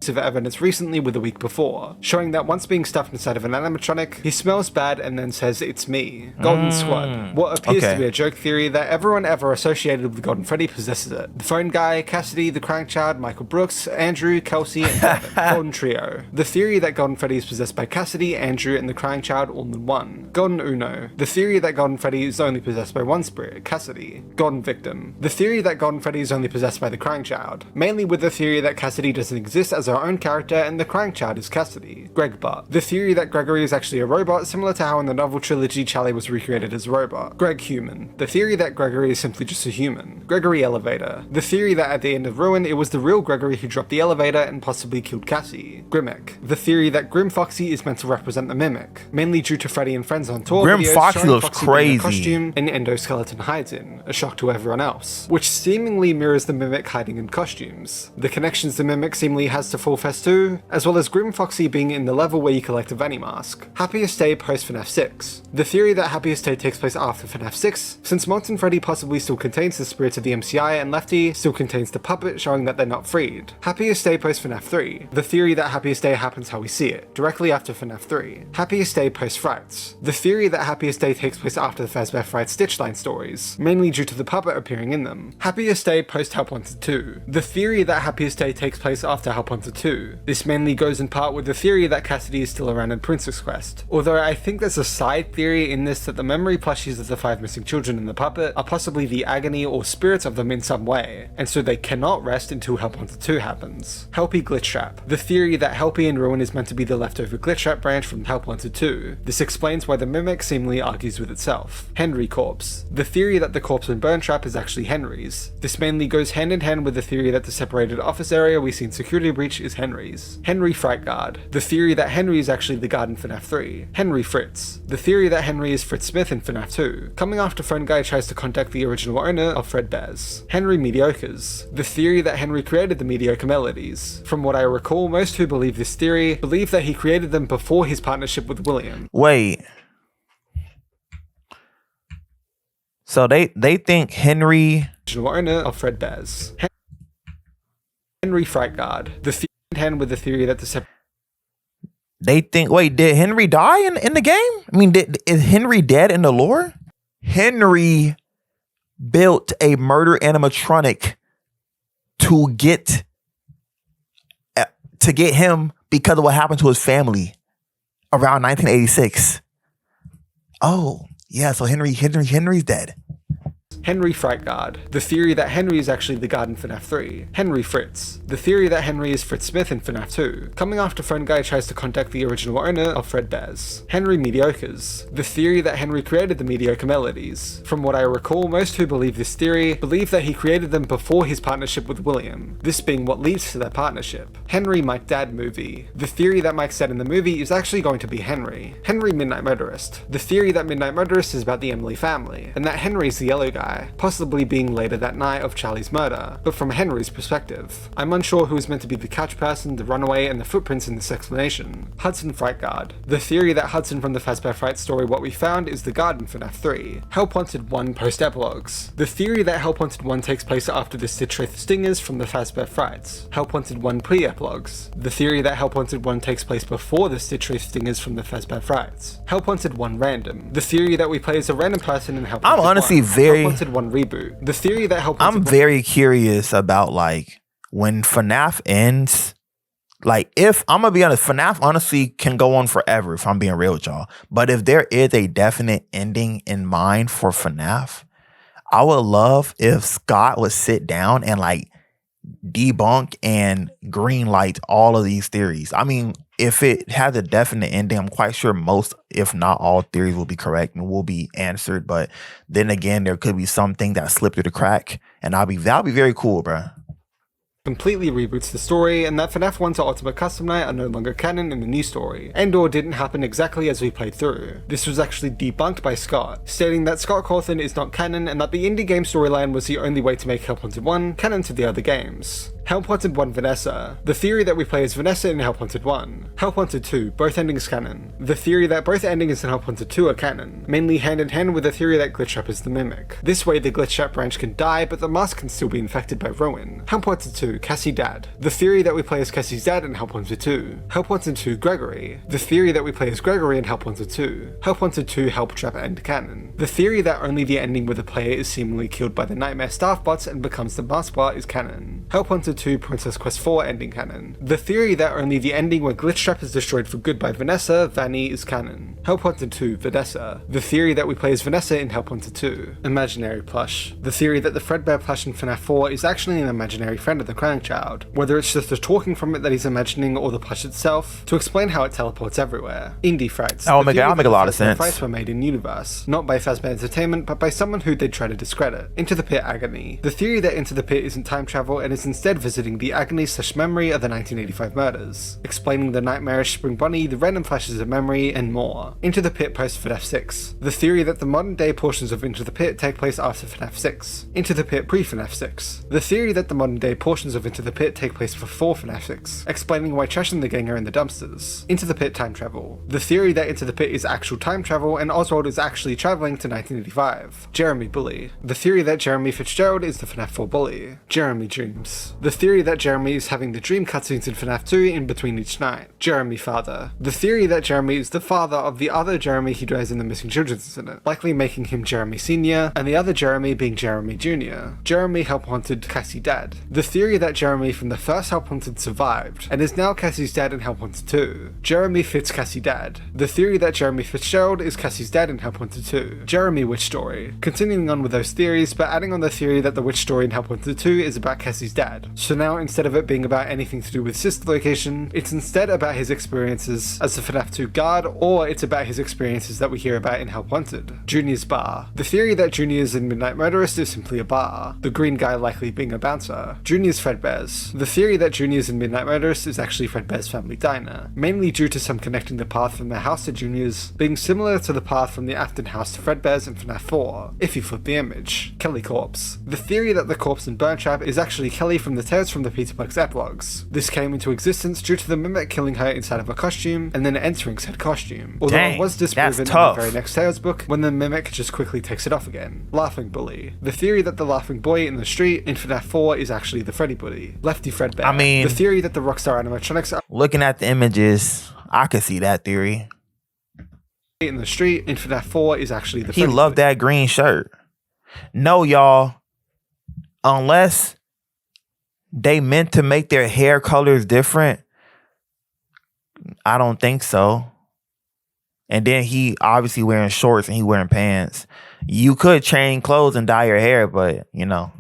Of evidence recently with a week before, showing that once being stuffed inside of an animatronic, he smells bad and then says, "It's me." Golden Squad. What appears to be a joke theory that everyone ever associated with Golden Freddy possesses it. The phone guy, Cassidy, the Crying Child, Michael Brooks, Andrew, Kelsey, and Kevin. Golden Trio. The theory that Golden Freddy is possessed by Cassidy, Andrew, and the Crying Child all in one. Golden Uno. The theory that Golden Freddy is only possessed by one spirit, Cassidy. Golden Victim. The theory that Golden Freddy is only possessed by the Crying Child, mainly with the theory that Cassidy doesn't exist as our own character and the Crying Child is Cassidy. Gregbot. The theory that Gregory is actually a robot, similar to how in the novel trilogy Charlie was recreated as a robot. Greg Human. The theory that Gregory is simply just a human. Gregory Elevator. The theory that at the end of Ruin it was the real Gregory who dropped the elevator and possibly killed Cassie. Grimmick. The theory that Grim Foxy is meant to represent the Mimic, mainly due to Freddy and Friends on tour Grim videos Foxy showing looks Foxy crazy. in a costume and endoskeleton hides in, a shock to everyone else, which seemingly mirrors the Mimic hiding in costumes. The connections the Mimic seemingly has to Full Fest 2, as well as Grim Foxy being in the level where you collect a Vanny Mask. Happiest Day post FNAF 6. The theory that Happiest Day takes place after FNAF 6, since Molten Freddy possibly still contains the spirits of the MCI and Lefty still contains the puppet, showing that they're not freed. Happiest Day post FNAF 3. The theory that Happiest Day happens how we see it, directly after FNAF 3. Happiest Day post Frights. The theory that Happiest Day takes place after the Fazbear Fright Stitchline stories, mainly due to the puppet appearing in them. Happiest Day post Help Wanted 2. The theory that Happiest Day takes place after Help Wanted 2. This mainly goes in part with the theory that Cassidy is still around in Princess Quest, although I think there's a side theory in this that the memory plushies of the 5 missing children in the puppet are possibly the agony or spirits of them in some way, and so they cannot rest until Help Wanted 2 happens. Helpy Glitch Trap. The theory that Helpy in Ruin is meant to be the leftover Glitch Trap branch from Help Wanted 2. This explains why the Mimic seemingly argues with itself. Henry Corpse. The theory that the corpse in Burn Trap is actually Henry's. This mainly goes hand in hand with the theory that the separated office area we see in Security Breach is Henry's. Henry Fright Guard. The theory that Henry is actually the guard in FNAF 3. Henry Fritz. The theory that Henry is Fritz Smith in FNAF 2, coming after Phone Guy tries to contact the original owner of Fredbear's. Henry Mediocres. The theory that Henry created the mediocre melodies. From what I recall, most who believe this theory believe that he created them before his partnership with William. Wait. So they think Henry... original owner of Fredbear's. Henry Fright Guard. The theory hand with the theory that the They think, wait, did Henry die in the game? I mean, is Henry dead in the lore? Henry built a murder animatronic to get him because of what happened to his family around 1986. Oh, yeah, so Henry's dead. Henry Frightguard, the theory that Henry is actually the guard in FNAF 3. Henry Fritz, the theory that Henry is Fritz Smith in FNAF 2, coming after Phone Guy tries to contact the original owner of Fredbear's. Henry Mediocres, the theory that Henry created the mediocre melodies. From what I recall, most who believe this theory believe that he created them before his partnership with William, this being what leads to their partnership. Henry Mike Dad movie, the theory that Mike's dad in the movie is actually going to be Henry. Henry Midnight Motorist, the theory that Midnight Motorist is about the Emily family, and that Henry's the yellow guy, possibly being later that night of Charlie's murder, but from Henry's perspective. I'm unsure who is meant to be the couch person, the runaway, and the footprints in this explanation. Hudson Frightguard, the theory that Hudson from the Fazbear Fright story What We Found is the guard in FNAF 3. Help Wanted 1 post-epilogues, the theory that Help Wanted 1 takes place after the Stitch Wraith Stingers from the Fazbear Frights. Help Wanted 1 pre-epilogues, the theory that Help Wanted 1 takes place before the Stitch Wraith Stingers from the Fazbear Frights. Help Wanted 1 random, the theory that we play as a random person in Help Wanted 1. I'm honestly very... Help Wanted 1 reboot, the theory that Help Wanted I'm very curious about like when FNAF ends. Like, if I'm gonna be honest, FNAF honestly can go on forever if I'm being real with y'all. But if there is a definite ending in mind for FNAF, I would love if Scott would sit down and like debunk and green light all of these theories. I mean, if it has a definite ending, I'm quite sure most, if not all, theories will be correct and will be answered. But then again, there could be something that slipped through the crack, and that'll be very cool, bro. Completely reboots the story, and that FNAF 1 to Ultimate Custom Night are no longer canon in the new story, and/or didn't happen exactly as we played through. This was actually debunked by Scott, stating that Scott Cawthon is not canon and that the indie game storyline was the only way to make Help Wanted 1 canon to the other games. Help Wanted 1 Vanessa, the theory that we play as Vanessa in Help Wanted 1. Help Wanted 2, both endings canon. The theory that both endings in Help Wanted 2 are canon, mainly hand in hand with the theory that Glitchtrap is the Mimic. This way the Glitchtrap branch can die, but the mask can still be infected by Rowan. Help Wanted 2, Cassie Dad, the theory that we play as Cassie's dad in Help Wanted 2. Help Wanted 2, Gregory, the theory that we play as Gregory in Help Wanted 2. Help Wanted 2, Help Trap end canon. The theory that only the ending where the player is seemingly killed by the Nightmare staff bots and becomes the mask bot is canon. Help Wanted 2, Princess Quest 4 ending canon. The theory that only the ending where Glitchtrap is destroyed for good by Vanessa, Vanny, is canon. Help Wanted 2, Vanessa, the theory that we play as Vanessa in Help Wanted 2. Imaginary plush, the theory that the Fredbear plush in FNAF 4 is actually an imaginary friend of the Crying Child, whether it's just the talking from it that he's imagining or the plush itself, to explain how it teleports everywhere. Indie Frights. Oh my god, that'll make a lot of sense. Frights were made in universe, not by Fazbear Entertainment, but by someone who they'd try to discredit. Into the Pit Agony, the theory that Into the Pit isn't time travel and is instead visiting the agony/memory of the 1985 murders, explaining the nightmarish Spring Bunny, the random flashes of memory, and more. Into the Pit post FNAF 6, the theory that the modern day portions of Into the Pit take place after FNAF 6. Into the Pit pre-FNAF 6, the theory that the modern day portions of Into the Pit take place before FNAF 6, explaining why Trash and the gang are in the dumpsters. Into the Pit time travel, the theory that Into the Pit is actual time travel and Oswald is actually traveling to 1985. Jeremy Bully, the theory that Jeremy Fitzgerald is the FNAF 4 bully. Jeremy Dreams, the theory that Jeremy is having the dream cutscenes in FNAF 2 in between each night. Jeremy Father, the theory that Jeremy is the father of the other Jeremy he dies in the missing children's incident, likely making him Jeremy Sr., and the other Jeremy being Jeremy Jr. Jeremy Help Wanted Cassie Dad, the theory that Jeremy from the first Help Wanted survived, and is now Cassie's dad in Help Wanted 2. Jeremy Fitz Cassie Dad, the theory that Jeremy Fitzgerald is Cassie's dad in Help Wanted 2. Jeremy Witch Story, continuing on with those theories, but adding on the theory that the witch story in Help Wanted 2 is about Cassie's dad. So now instead of it being about anything to do with sister location, it's instead about his experiences as the FNAF 2 guard, or it's about his experiences that we hear about in Help Wanted. Junior's Bar, the theory that Junior's in Midnight Motorist is simply a bar, the green guy likely being a bouncer. Junior's Fredbear's, the theory that Junior's in Midnight Motorist is actually Fredbear's family diner, mainly due to some connecting the path from their house to Junior's being similar to the path from the Afton house to Fredbear's in FNAF 4, if you flip the image. Kelly Corpse, the theory that the corpse in Burn Trap is actually Kelly from the Tales from the Peterplex epilogues. This came into existence due to the Mimic killing her inside of a costume and then entering said costume, although it was disproven in the very next Tales book when the Mimic just quickly takes it off again. Laughing Bully, the theory that the laughing boy in the street in FNAF 4 is actually the Freddy Buddy. Lefty Fredbear, I mean, the theory that the Rockstar animatronics are looking at the images, I could see that theory. In the street in FNAF 4 is actually the He loved that green shirt. No, y'all, unless they meant to make their hair colors different, I don't think so. and then he obviously wearing shorts and he wearing pants. You could change clothes and dye your hair, but you know.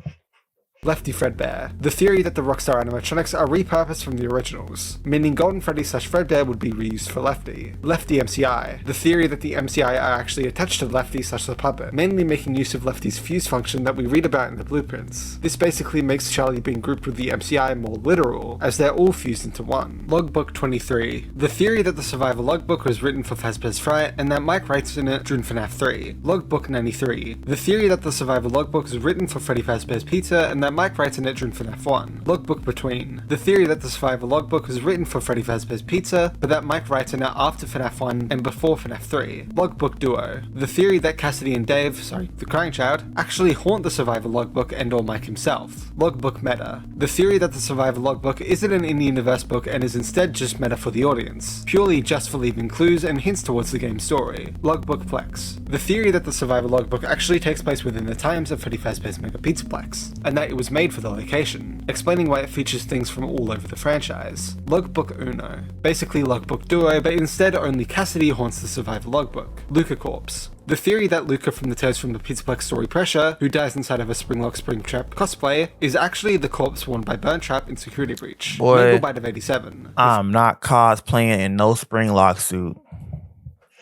Lefty Fredbear. The theory that the Rockstar animatronics are repurposed from the originals, meaning Golden Freddy / Fredbear would be reused for Lefty. Lefty MCI. The theory that the MCI are actually attached to Lefty / the puppet, mainly making use of Lefty's fuse function that we read about in the blueprints. This basically makes Charlie being grouped with the MCI more literal, as they're all fused into one. Logbook 23. The theory that the Survivor logbook was written for Fazbear's Fright, and that Mike writes in it during FNAF 3. Logbook 93. The theory that the Survivor logbook was written for Freddy Fazbear's Pizza, and that Mike writes in it during FNAF 1. Logbook Between. The theory that the Survivor logbook was written for Freddy Fazbear's Pizza, but that Mike writes in it after FNAF 1 and before FNAF 3. Logbook Duo. The theory that Cassidy and Dave, the crying child, actually haunt the Survivor logbook and or Mike himself. Logbook Meta. The theory that the Survivor logbook isn't an in-universe book and is instead just meta for the audience, purely just for leaving clues and hints towards the game's story. Logbook Plex. The theory that the Survivor logbook actually takes place within the times of Freddy Fazbear's Mega Pizzaplex, and that it was made for the location, explaining why it features things from all over the franchise. Logbook Uno. Basically Logbook Duo, but instead only Cassidy haunts the Survivor logbook. Luca Corpse. The theory that Luca from the Tales from the Pizzaplex story Pressure, who dies inside of a Springlock Springtrap cosplay, is actually the corpse worn by Burntrap in Security Breach. Boy, Manglebite of 87. I'm not cosplaying in no Springlock suit.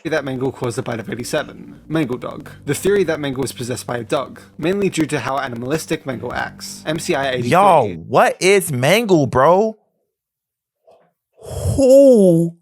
That Mangle caused the bite of 87. Mangle Dog. The theory that Mangle is possessed by a dog, mainly due to how animalistic Mangle acts. MCI 83. Yo, what is Mangle, bro? Who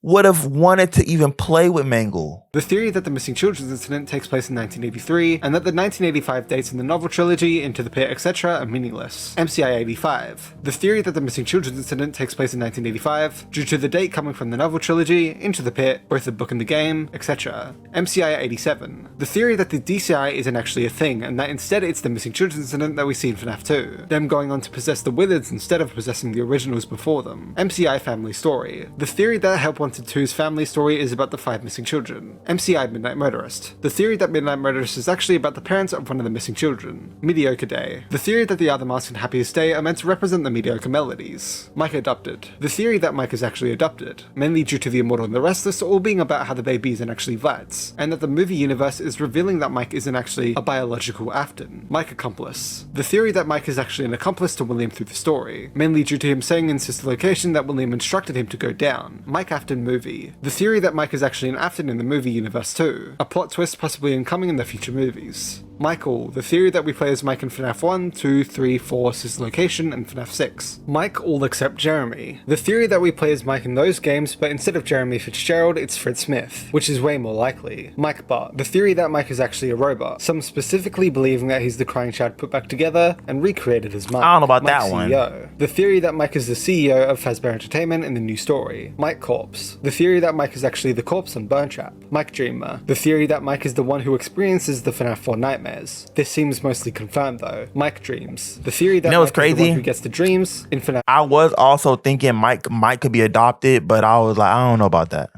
would have wanted to even play with Mangle? The theory that the missing children's incident takes place in 1983, and that the 1985 dates in the novel trilogy, Into the Pit, etc. are meaningless. MCI 85. The theory that the missing children's incident takes place in 1985, due to the date coming from the novel trilogy, Into the Pit, both the book and the game, etc. MCI 87. The theory that the DCI isn't actually a thing, and that instead it's the missing children's incident that we see in FNAF 2, them going on to possess the Wizards instead of possessing the originals before them. MCI Family Story. The theory that Help Wanted 2's family story is about the 5 missing children. MCI Midnight Motorist. The theory that Midnight Motorist is actually about the parents of one of the missing children. Mediocre Day. The theory that the other masks in Happiest Day are meant to represent the mediocre melodies. Mike Adopted. The theory that Mike is actually adopted, mainly due to The Immortal and the Restless all being about how the baby isn't actually Vlad's, and that the movie universe is revealing that Mike isn't actually a biological Afton. Mike Accomplice. The theory that Mike is actually an accomplice to William through the story, mainly due to him saying in Sister Location that William instructed him to go down. Mike Afton Movie. The theory that Mike is actually an Afton in the movie universe too, a plot twist possibly incoming in the future movies. Michael, the theory that we play as Mike in FNAF 1, 2, 3, 4, Sister Location, and FNAF 6. Mike all except Jeremy. The theory that we play as Mike in those games, but instead of Jeremy Fitzgerald, it's Fred Smith, which is way more likely. Mike Bot. The theory that Mike is actually a robot, some specifically believing that he's the crying child put back together and recreated as Mike. I don't know about Mike that one. CEO. The theory that Mike is the CEO of Fazbear Entertainment in the new story. Mike Corpse. The theory that Mike is actually the corpse on Burntrap. Mike Dreamer. The theory that Mike is the one who experiences the FNAF 4 nightmares. This seems mostly confirmed though. Mike Dreams. The theory that Mike is the one who gets the dreams in FNAF. I was also thinking Mike could be adopted, but I was like, I don't know about that.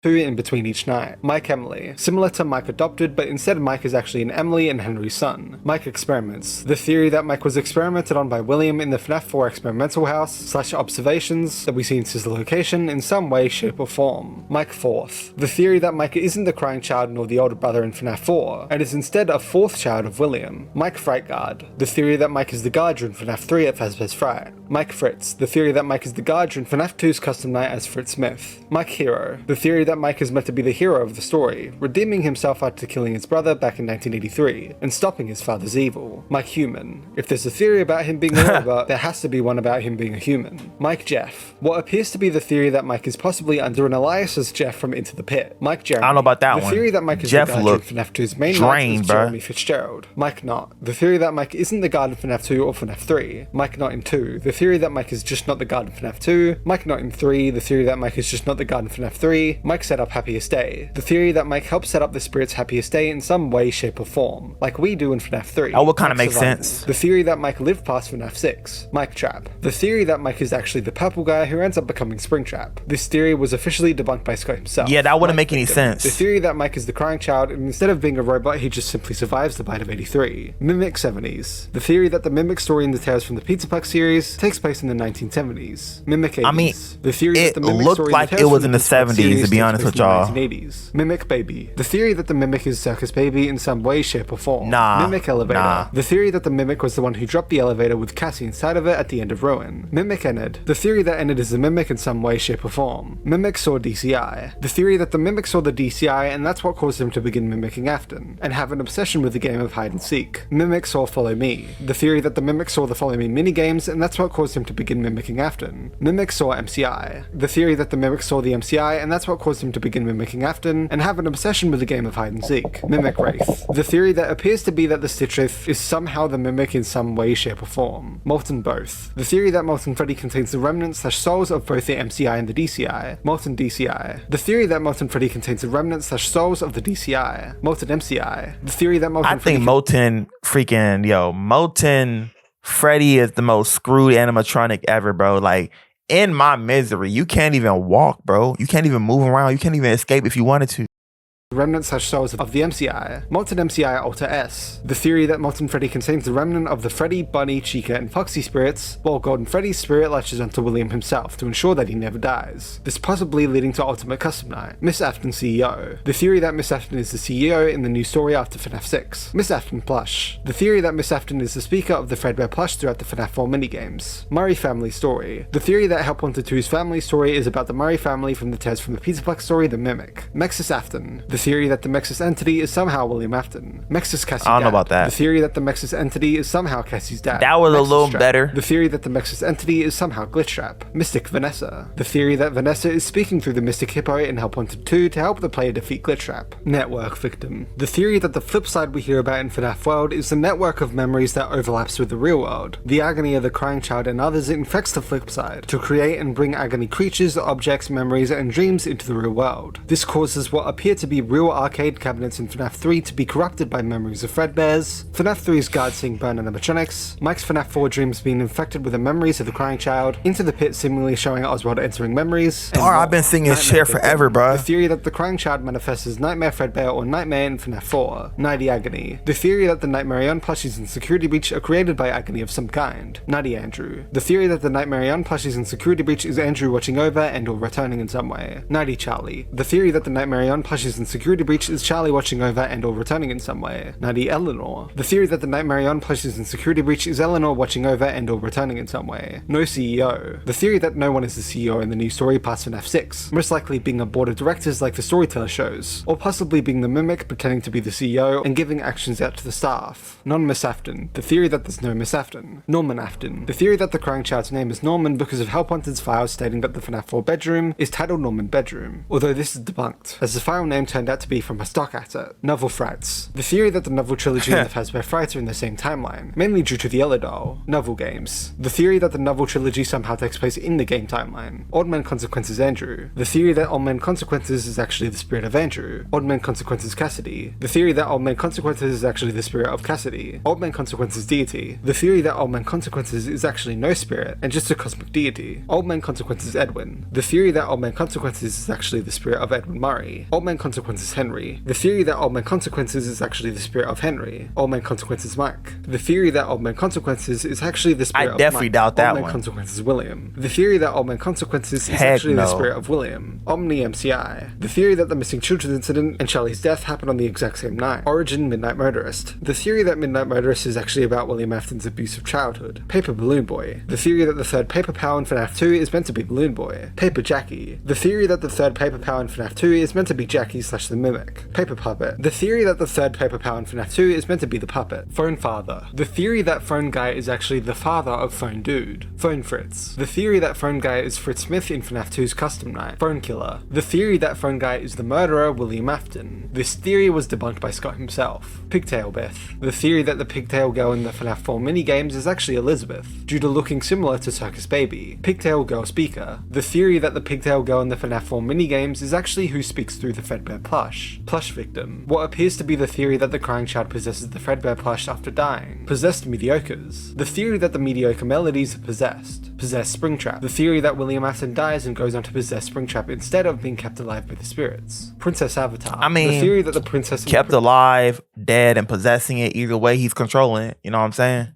In between each night. Mike Emily. Similar to Mike Adopted, but instead Mike is actually an Emily and Henry's son. Mike Experiments. The theory that Mike was experimented on by William in the FNAF 4 experimental house / observations that we see in Sister Location in some way, shape or form. Mike Fourth. The theory that Mike isn't the crying child nor the older brother in FNAF 4, and is instead a fourth child of William. Mike Fright Guard. The theory that Mike is the guard during FNAF 3 at Fazbear's Fright. Mike Fritz. The theory that Mike is the guard during FNAF 2's custom night as Fritz Smith. Mike Hero. The theory that Mike is meant to be the hero of the story, redeeming himself after killing his brother back in 1983, and stopping his father's evil. Mike Human. If there's a theory about him being a robot, there has to be one about him being a human. Mike Jeff. What appears to be the theory that Mike is possibly under an alias as Jeff from Into the Pit. Mike Jeremy. I don't know about that one. The theory that Mike is Jeff the guard in FNAF 2's main night is Jeremy Fitzgerald. Mike Not. The theory that Mike isn't the guard in FNAF 2 or FNAF 3. Mike Not in 2. The theory that Mike is just not the guard in FNAF 2. Mike Not in 3. The theory that Mike is just not the guard in FNAF 3. Mike set up Happiest Day. The theory that Mike helps set up the spirit's happiest day in some way, shape or form, like we do in FNAF 3. That would kind of make sense. The theory that Mike lived past FNAF 6. Mike Trap. The theory that Mike is actually the purple guy who ends up becoming Springtrap. This theory was officially debunked by Scott himself. Yeah, that wouldn't make any sense. The theory that Mike is the crying child, and instead of being a robot, he just simply survives the bite of 83. Mimic 70s. The theory that the Mimic story in the Tales from the Pizzaplex series takes place in the 1970s. Mimic 80s. I mean, the theory it that the Mimic looked story like in the it was in the 70s, to be takes honest with y'all. 1980s. Mimic Baby. The theory that the Mimic is Circus Baby in some way, shape, or form. Mimic Elevator. The theory that the Mimic was the one who dropped the elevator with Cassie inside of it at the end of Ruin. Mimic Enid. The theory that Enid is the Mimic in some way, shape, or form. Mimic saw DCI. The theory that the Mimic saw the DCI and that's what caused him to begin mimicking Afton, and have an obsession with the game of hide and seek. Mimic saw Follow Me. The theory that the Mimic saw the Follow Me minigames and that's what caused him to begin mimicking Afton. Mimic saw MCI. The theory that the Mimic saw the MCI and that's what caused him to begin mimicking Afton, and have an obsession with the game of hide and seek. Mimic Wraith. The theory that appears to be that the Stitch Wraith is somehow the Mimic in some way, shape, or form. Molten Both. The theory that Molten Freddy contains the remnants/souls of both the MCI and the DCI. Molten DCI. The theory that Molten Freddy contains the remnants/souls of the DCI. Molten MCI. The theory that Molten Freddy Molten Freddy is the most screwed animatronic ever, bro. Like, in my misery, you can't even walk, bro. You can't even move around. You can't even escape if you wanted to. Remnant/souls of the MCI. Molten MCI Alter S. The theory that Molten Freddy contains the remnant of the Freddy, Bunny, Chica, and Foxy spirits, while Golden Freddy's spirit latches onto William himself to ensure that he never dies. This possibly leading to Ultimate Custom Night. Miss Afton CEO. The theory that Miss Afton is the CEO in the new story after FNAF 6. Miss Afton Plush. The theory that Miss Afton is the speaker of the Fredbear plush throughout the FNAF 4 minigames. Murray Family Story. The theory that Help Wanted 2's family story is about the Murray family from the Tales from the Pizzaplex story The Mimic. Mexis Afton. The theory that the Mexis entity is somehow William Afton. Mexis Cassie. I don't know about that. The theory that the Mexis entity is somehow Cassie's dad. That was Mexis a little Trap. better. The theory that the Mexis entity is somehow Glitchtrap. Mystic Vanessa. The theory that Vanessa is speaking through the Mystic Hippo in Help Wanted 2 to help the player defeat Glitchtrap. Network Victim. The theory that the flip side we hear about in FNAF World is the network of memories that overlaps with the real world. The agony of the crying child and others infects the flip side to create and bring agony creatures, objects, memories, and dreams into the real world. This causes what appear to be real arcade cabinets in FNAF 3 to be corrupted by memories of Fredbears, FNAF 3's guard seeing burn animatronics, Mike's FNAF 4 dreams being infected with the memories of the crying child, Into the Pit seemingly showing Oswald entering memories. I've been singing his share forever, bro. The theory that the crying child manifests as Nightmare Fredbear or Nightmare in FNAF 4. Nighty Agony. The theory that the Nightmare on plushies in Security Breach are created by agony of some kind. Nighty Andrew. The theory that the Nightmare on plushies in Security Breach is Andrew watching over and or returning in some way. Nighty Charlie. The theory that the Nightmare on plushies in Security Breach is Charlie watching over and or returning in some way. Nighty Eleanor. The theory that the Nightmare on plushies in Security Breach is Eleanor watching over and or returning in some way. No CEO. The theory that no one is the CEO in the new story past FNAF 6, most likely being a board of directors like the storyteller shows, or possibly being the Mimic pretending to be the CEO and giving actions out to the staff. Non-Miss Afton. The theory that there's no Miss Afton. Norman Afton. The theory that the crying child's name is Norman because of Help Wanted's files stating that the FNAF 4 bedroom is titled Norman Bedroom, although this is debunked, as the file name turned out to be from a stock asset. Novel Frats. The theory that the novel trilogy and the Fazbear Frights are in the same timeline, mainly due to the Yellow Doll. Novel Games. The theory that the novel trilogy somehow takes place in the game timeline. Old Man Consequences Andrew. The theory that Old Man Consequences is actually the spirit of Andrew. Old Man Consequences Cassidy. The theory that Old Man Consequences is actually the spirit of Cassidy. Old Man Consequences Deity. The theory that Old Man Consequences is actually no spirit and just a cosmic deity. Old Man Consequences Edwin. The theory that Old Man Consequences is actually the spirit of Edwin Murray. Old Man Consequences Henry. The theory that Old Man Consequences is actually the spirit of Henry. Old Man Consequences Mike. The theory that Old Man Consequences is actually the spirit of Mike. I definitely doubt that one. Old Man Consequences William. The theory that Old Man Consequences is actually the spirit of William. Omni MCI. The theory that the missing children incident and Charlie's death happened on the exact same night. Origin Midnight Motorist. The theory that Midnight Motorist is actually about William Afton's abusive childhood. Paper Balloon Boy. The theory that the third Paper Power in FNAF 2 is meant to be Balloon Boy. Paper Jackie. The theory that the third Paper Power in FNAF 2 is meant to be Jackie / the Mimic. Paper Puppet. The theory that the third Paper Power in FNAF 2 is meant to be the puppet. Phone Father. The theory that Phone Guy is actually the father of Phone Dude. Phone Fritz. The theory that Phone Guy is Fritz Smith in FNAF 2's Custom Night. Phone Killer. The theory that Phone Guy is the murderer William Afton. This theory was debunked by Scott himself. Pigtail Beth. The theory that the Pigtail Girl in the FNAF 4 minigames is actually Elizabeth, due to looking similar to Circus Baby. Pigtail Girl Speaker. The theory that the Pigtail Girl in the FNAF 4 minigames is actually who speaks through the Fredbear plush. Plush Victim. What appears to be the theory that the crying child possesses the Fredbear plush after dying. Possessed Mediocres. The theory that the mediocre melodies are possessed. Possessed Springtrap. The theory that William Afton dies and goes on to possess Springtrap instead of being kept alive by the spirits. Princess Avatar. I mean, the theory that the princess kept alive, dead, and possessing it, either way he's controlling it. You know what I'm saying?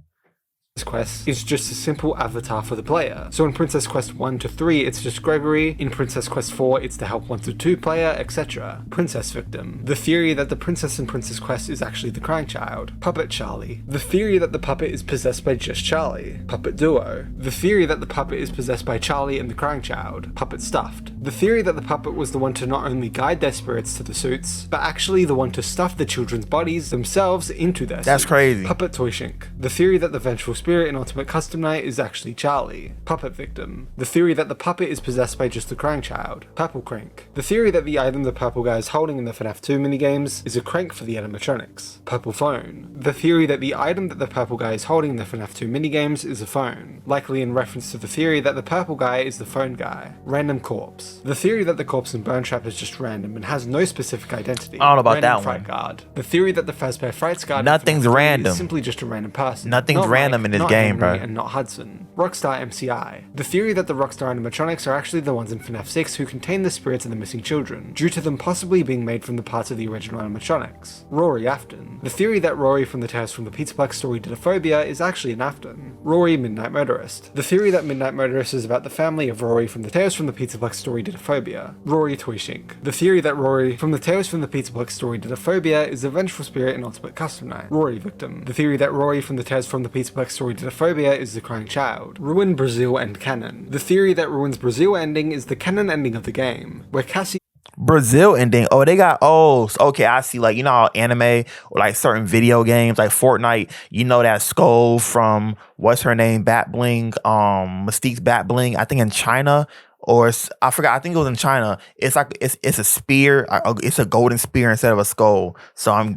Quest is just a simple avatar for the player. So in Princess Quest 1 to 3, it's just Gregory. In Princess Quest 4, it's the Help 1 to 2 player, etc. Princess Victim. The theory that the princess in Princess Quest is actually the crying child. Puppet Charlie. The theory that the puppet is possessed by just Charlie. Puppet Duo. The theory that the puppet is possessed by Charlie and the crying child. Puppet Stuffed. The theory that the puppet was the one to not only guide their spirits to the suits, but actually the one to stuff the children's bodies themselves into their suits. That's crazy. Puppet Toy Shink. The theory that the vengeful spirit in Ultimate Custom Night is actually Charlie. Puppet Victim. The theory that the puppet is possessed by just the crying child. Purple Crank. The theory that the item the purple guy is holding in the FNAF 2 minigames is a crank for the animatronics. Purple Phone. The theory that the item that the purple guy is holding in the FNAF 2 minigames is a phone, likely in reference to the theory that the purple guy is the phone guy. Random Corpse. The theory that the corpse in Burn Trap is just random and has no specific identity. I don't know about Random that Fright one. Guard. The theory that the Fazbear Frights Guard Nothing's in FNAF 3 random. is simply just a random person. Nothing's Not random Mike, in this not game, Henry, bro. And not Hudson. Rockstar MCI. The theory that the Rockstar animatronics are actually the ones in FNAF 6 who contain the spirits of the missing children, due to them possibly being made from the parts of the original animatronics. Rory Afton. The theory that Rory from the Tales from the Pizzaplex story Didophobia is actually an Afton. Rory Midnight Motorist. The theory that Midnight Motorist is about the family of Rory from the Tales from the Pizzaplex story Didophobia. Rory Toy Shink. The theory that Rory from the Tales from the Pizzaplex story Didophobia is the vengeful spirit in Ultimate Custom Night. Rory Victim. The theory that Rory from the Tales from the Pizzaplex story Didophobia is the crying child. Ruin Brazil and Canon. The theory that Ruin's Brazil ending is the canon ending of the game, where Cassie Brazil ending. Oh, they got okay, I see. Like, you know how anime or like certain video games like Fortnite, you know that skull from what's her name? Bat Bling, Mystique's Bat Bling, I think in China. Or I forgot, I think it was in China. It's like it's a spear. It's a golden spear instead of a skull. So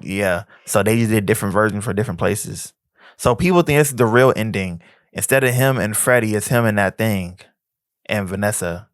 so they just did different versions for different places. So people think this is the real ending. Instead of him and Freddy, it's him and that thing. And Vanessa.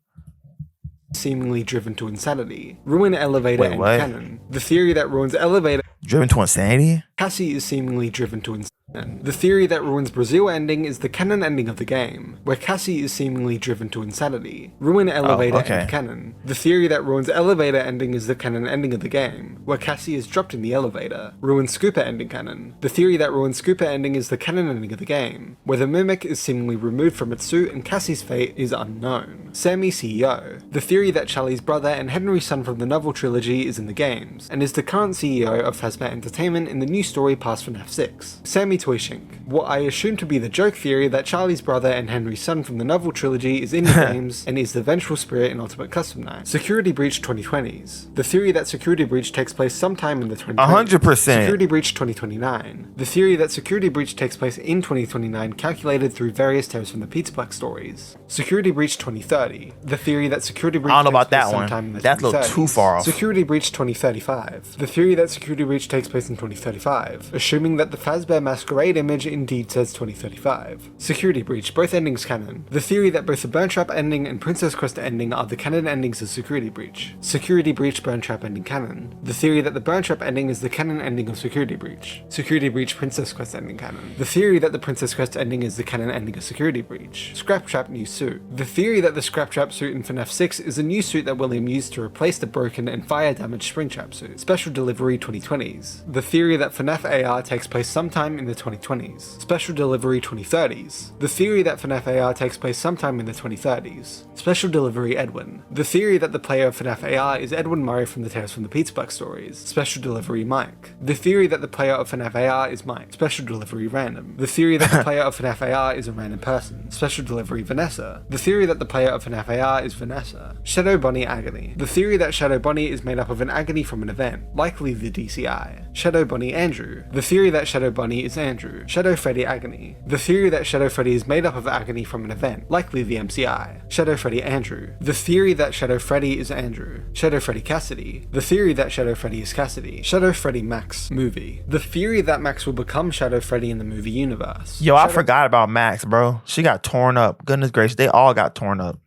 Seemingly driven to insanity. Ruin Elevator and Canon. The theory that Ruin's Elevator driven to insanity? Cassie is seemingly driven to insanity. The theory that Ruin's Brazil ending is the canon ending of the game, where Cassie is seemingly driven to insanity. Ruin Elevator and Canon. The theory that Ruin's Elevator ending is the canon ending of the game, where Cassie is dropped in the elevator. Ruin Scooper ending canon. The theory that Ruin Scooper ending is the canon ending of the game, where the Mimic is seemingly removed from its suit and Cassie's fate is unknown. Sammy CEO. The theory that Charlie's brother and Henry's son from the novel trilogy is in the games, and is the current CEO of Fazbear Entertainment in the new story past FNAF 6. Sammy Toy Shink. What I assume to be the joke theory that Charlie's brother and Henry's son from the novel trilogy is in the games and is the vengeful spirit in Ultimate Custom Night. Security Breach 2020s. The theory that Security Breach takes place sometime in the 2020s. 100%. Security Breach 2029. The theory that Security Breach takes place in 2029 calculated through various Tales from the Pizzaplex stories. Security Breach 2030. The theory that Security Breach I don't know takes about place that sometime in one. the That's a little 2030s. too far off. Security Breach 2035. The theory that Security Breach takes place in 2035, assuming that the Fazbear Masquerade image indeed says 2035. Security Breach, both endings canon. The theory that both the Burn Trap ending and Princess Quest ending are the canon endings of Security Breach. Security Breach, Burn Trap ending canon. The theory that the Burn Trap ending is the canon ending of Security Breach. Security Breach, Princess Quest ending canon. The theory that the Princess Quest ending is the canon ending of Security Breach. Scrap Trap new suit. The theory that the Scrap Trap suit in FNAF 6 is a new suit that William used to replace the broken and fire damaged Springtrap suit. Special Delivery 2020s. The theory that FNAF AR takes place sometime in the 2020s. Special Delivery 2030s. The theory that FNAF AR takes place sometime in the 2030s. Special Delivery Edwin. The theory that the player of FNAF AR is Edwin Murray from the Tales from the Pizzaplex stories. Special Delivery Mike. The theory that the player of FNAF AR is Mike. Special Delivery Random. The theory that the player of FNAF AR is a random person. Special Delivery Vanessa. The theory that the player of FNAF AR is Vanessa. Shadow Bonnie Agony. The theory that Shadow Bonnie is made up of an agony from an event, likely the DCI. Shadow Bonnie Andrew. The theory that Shadow Bonnie is Andrew. Shadow Freddy Agony. The theory that Shadow Freddy is made up of agony from an event, likely the MCI. Shadow Freddy Andrew. The theory that Shadow Freddy is Andrew. Shadow Freddy Cassidy. The theory that Shadow Freddy is Cassidy. Shadow Freddy Max movie. The theory that Max will become Shadow Freddy in the movie universe. Yo, I forgot about Max, bro. She got torn up. Goodness gracious, they all got torn up.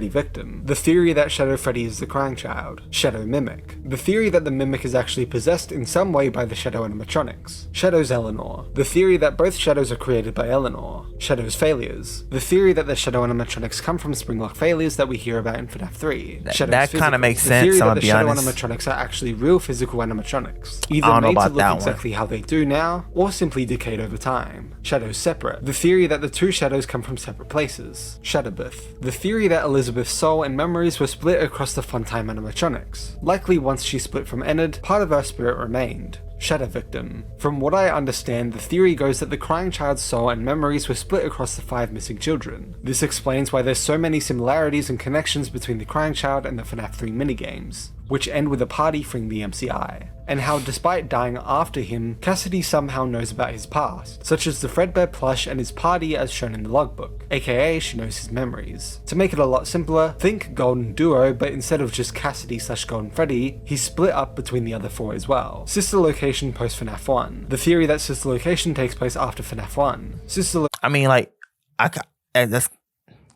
victim. The theory that Shadow Freddy is the crying child. Shadow Mimic. The theory that the Mimic is actually possessed in some way by the Shadow animatronics. Shadow's Eleanor. The theory that both Shadows are created by Eleanor. Shadow's Failures. The theory that the Shadow animatronics come from Springlock failures that we hear about in FNAF 3. That kind of makes sense, the theory I'm that gonna the be Shadow honest. animatronics are actually real physical animatronics, either I don't know made to about look that exactly how they do now, or simply decayed over time. Shadows Separate. The theory that the two Shadows come from separate places. Shadowbeth. The theory that Elizabeth's soul and memories were split across the Funtime animatronics. Likely once she split from Enid, part of her spirit remained. Shadow Victim. From what I understand, the theory goes that the crying child's soul and memories were split across the 5 missing children. This explains why there's so many similarities and connections between the crying child and the FNAF 3 minigames, which end with a party freeing the MCI, and how despite dying after him, Cassidy somehow knows about his past, such as the Fredbear plush and his party as shown in the logbook, aka she knows his memories. To make it a lot simpler, think Golden Duo, but instead of just Cassidy/Golden Freddy, he's split up between the other 4 as well. Sister Location post FNAF 1. The theory that Sister Location takes place after FNAF 1.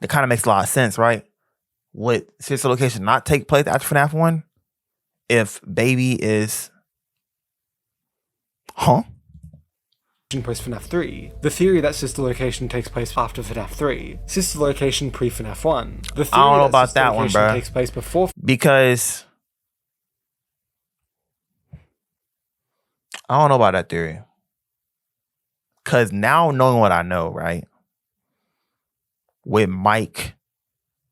That kind of makes a lot of sense, right? Would Sister Location not take place after FNAF 1? If baby is... Post FNAF 3. The theory that Sister Location takes place after FNAF 3. Sister Location pre FNAF 1. The theory I don't know about Sister that one, Location bro. takes place before. Because I don't know about that theory. Because now knowing what I know, right? With Mike,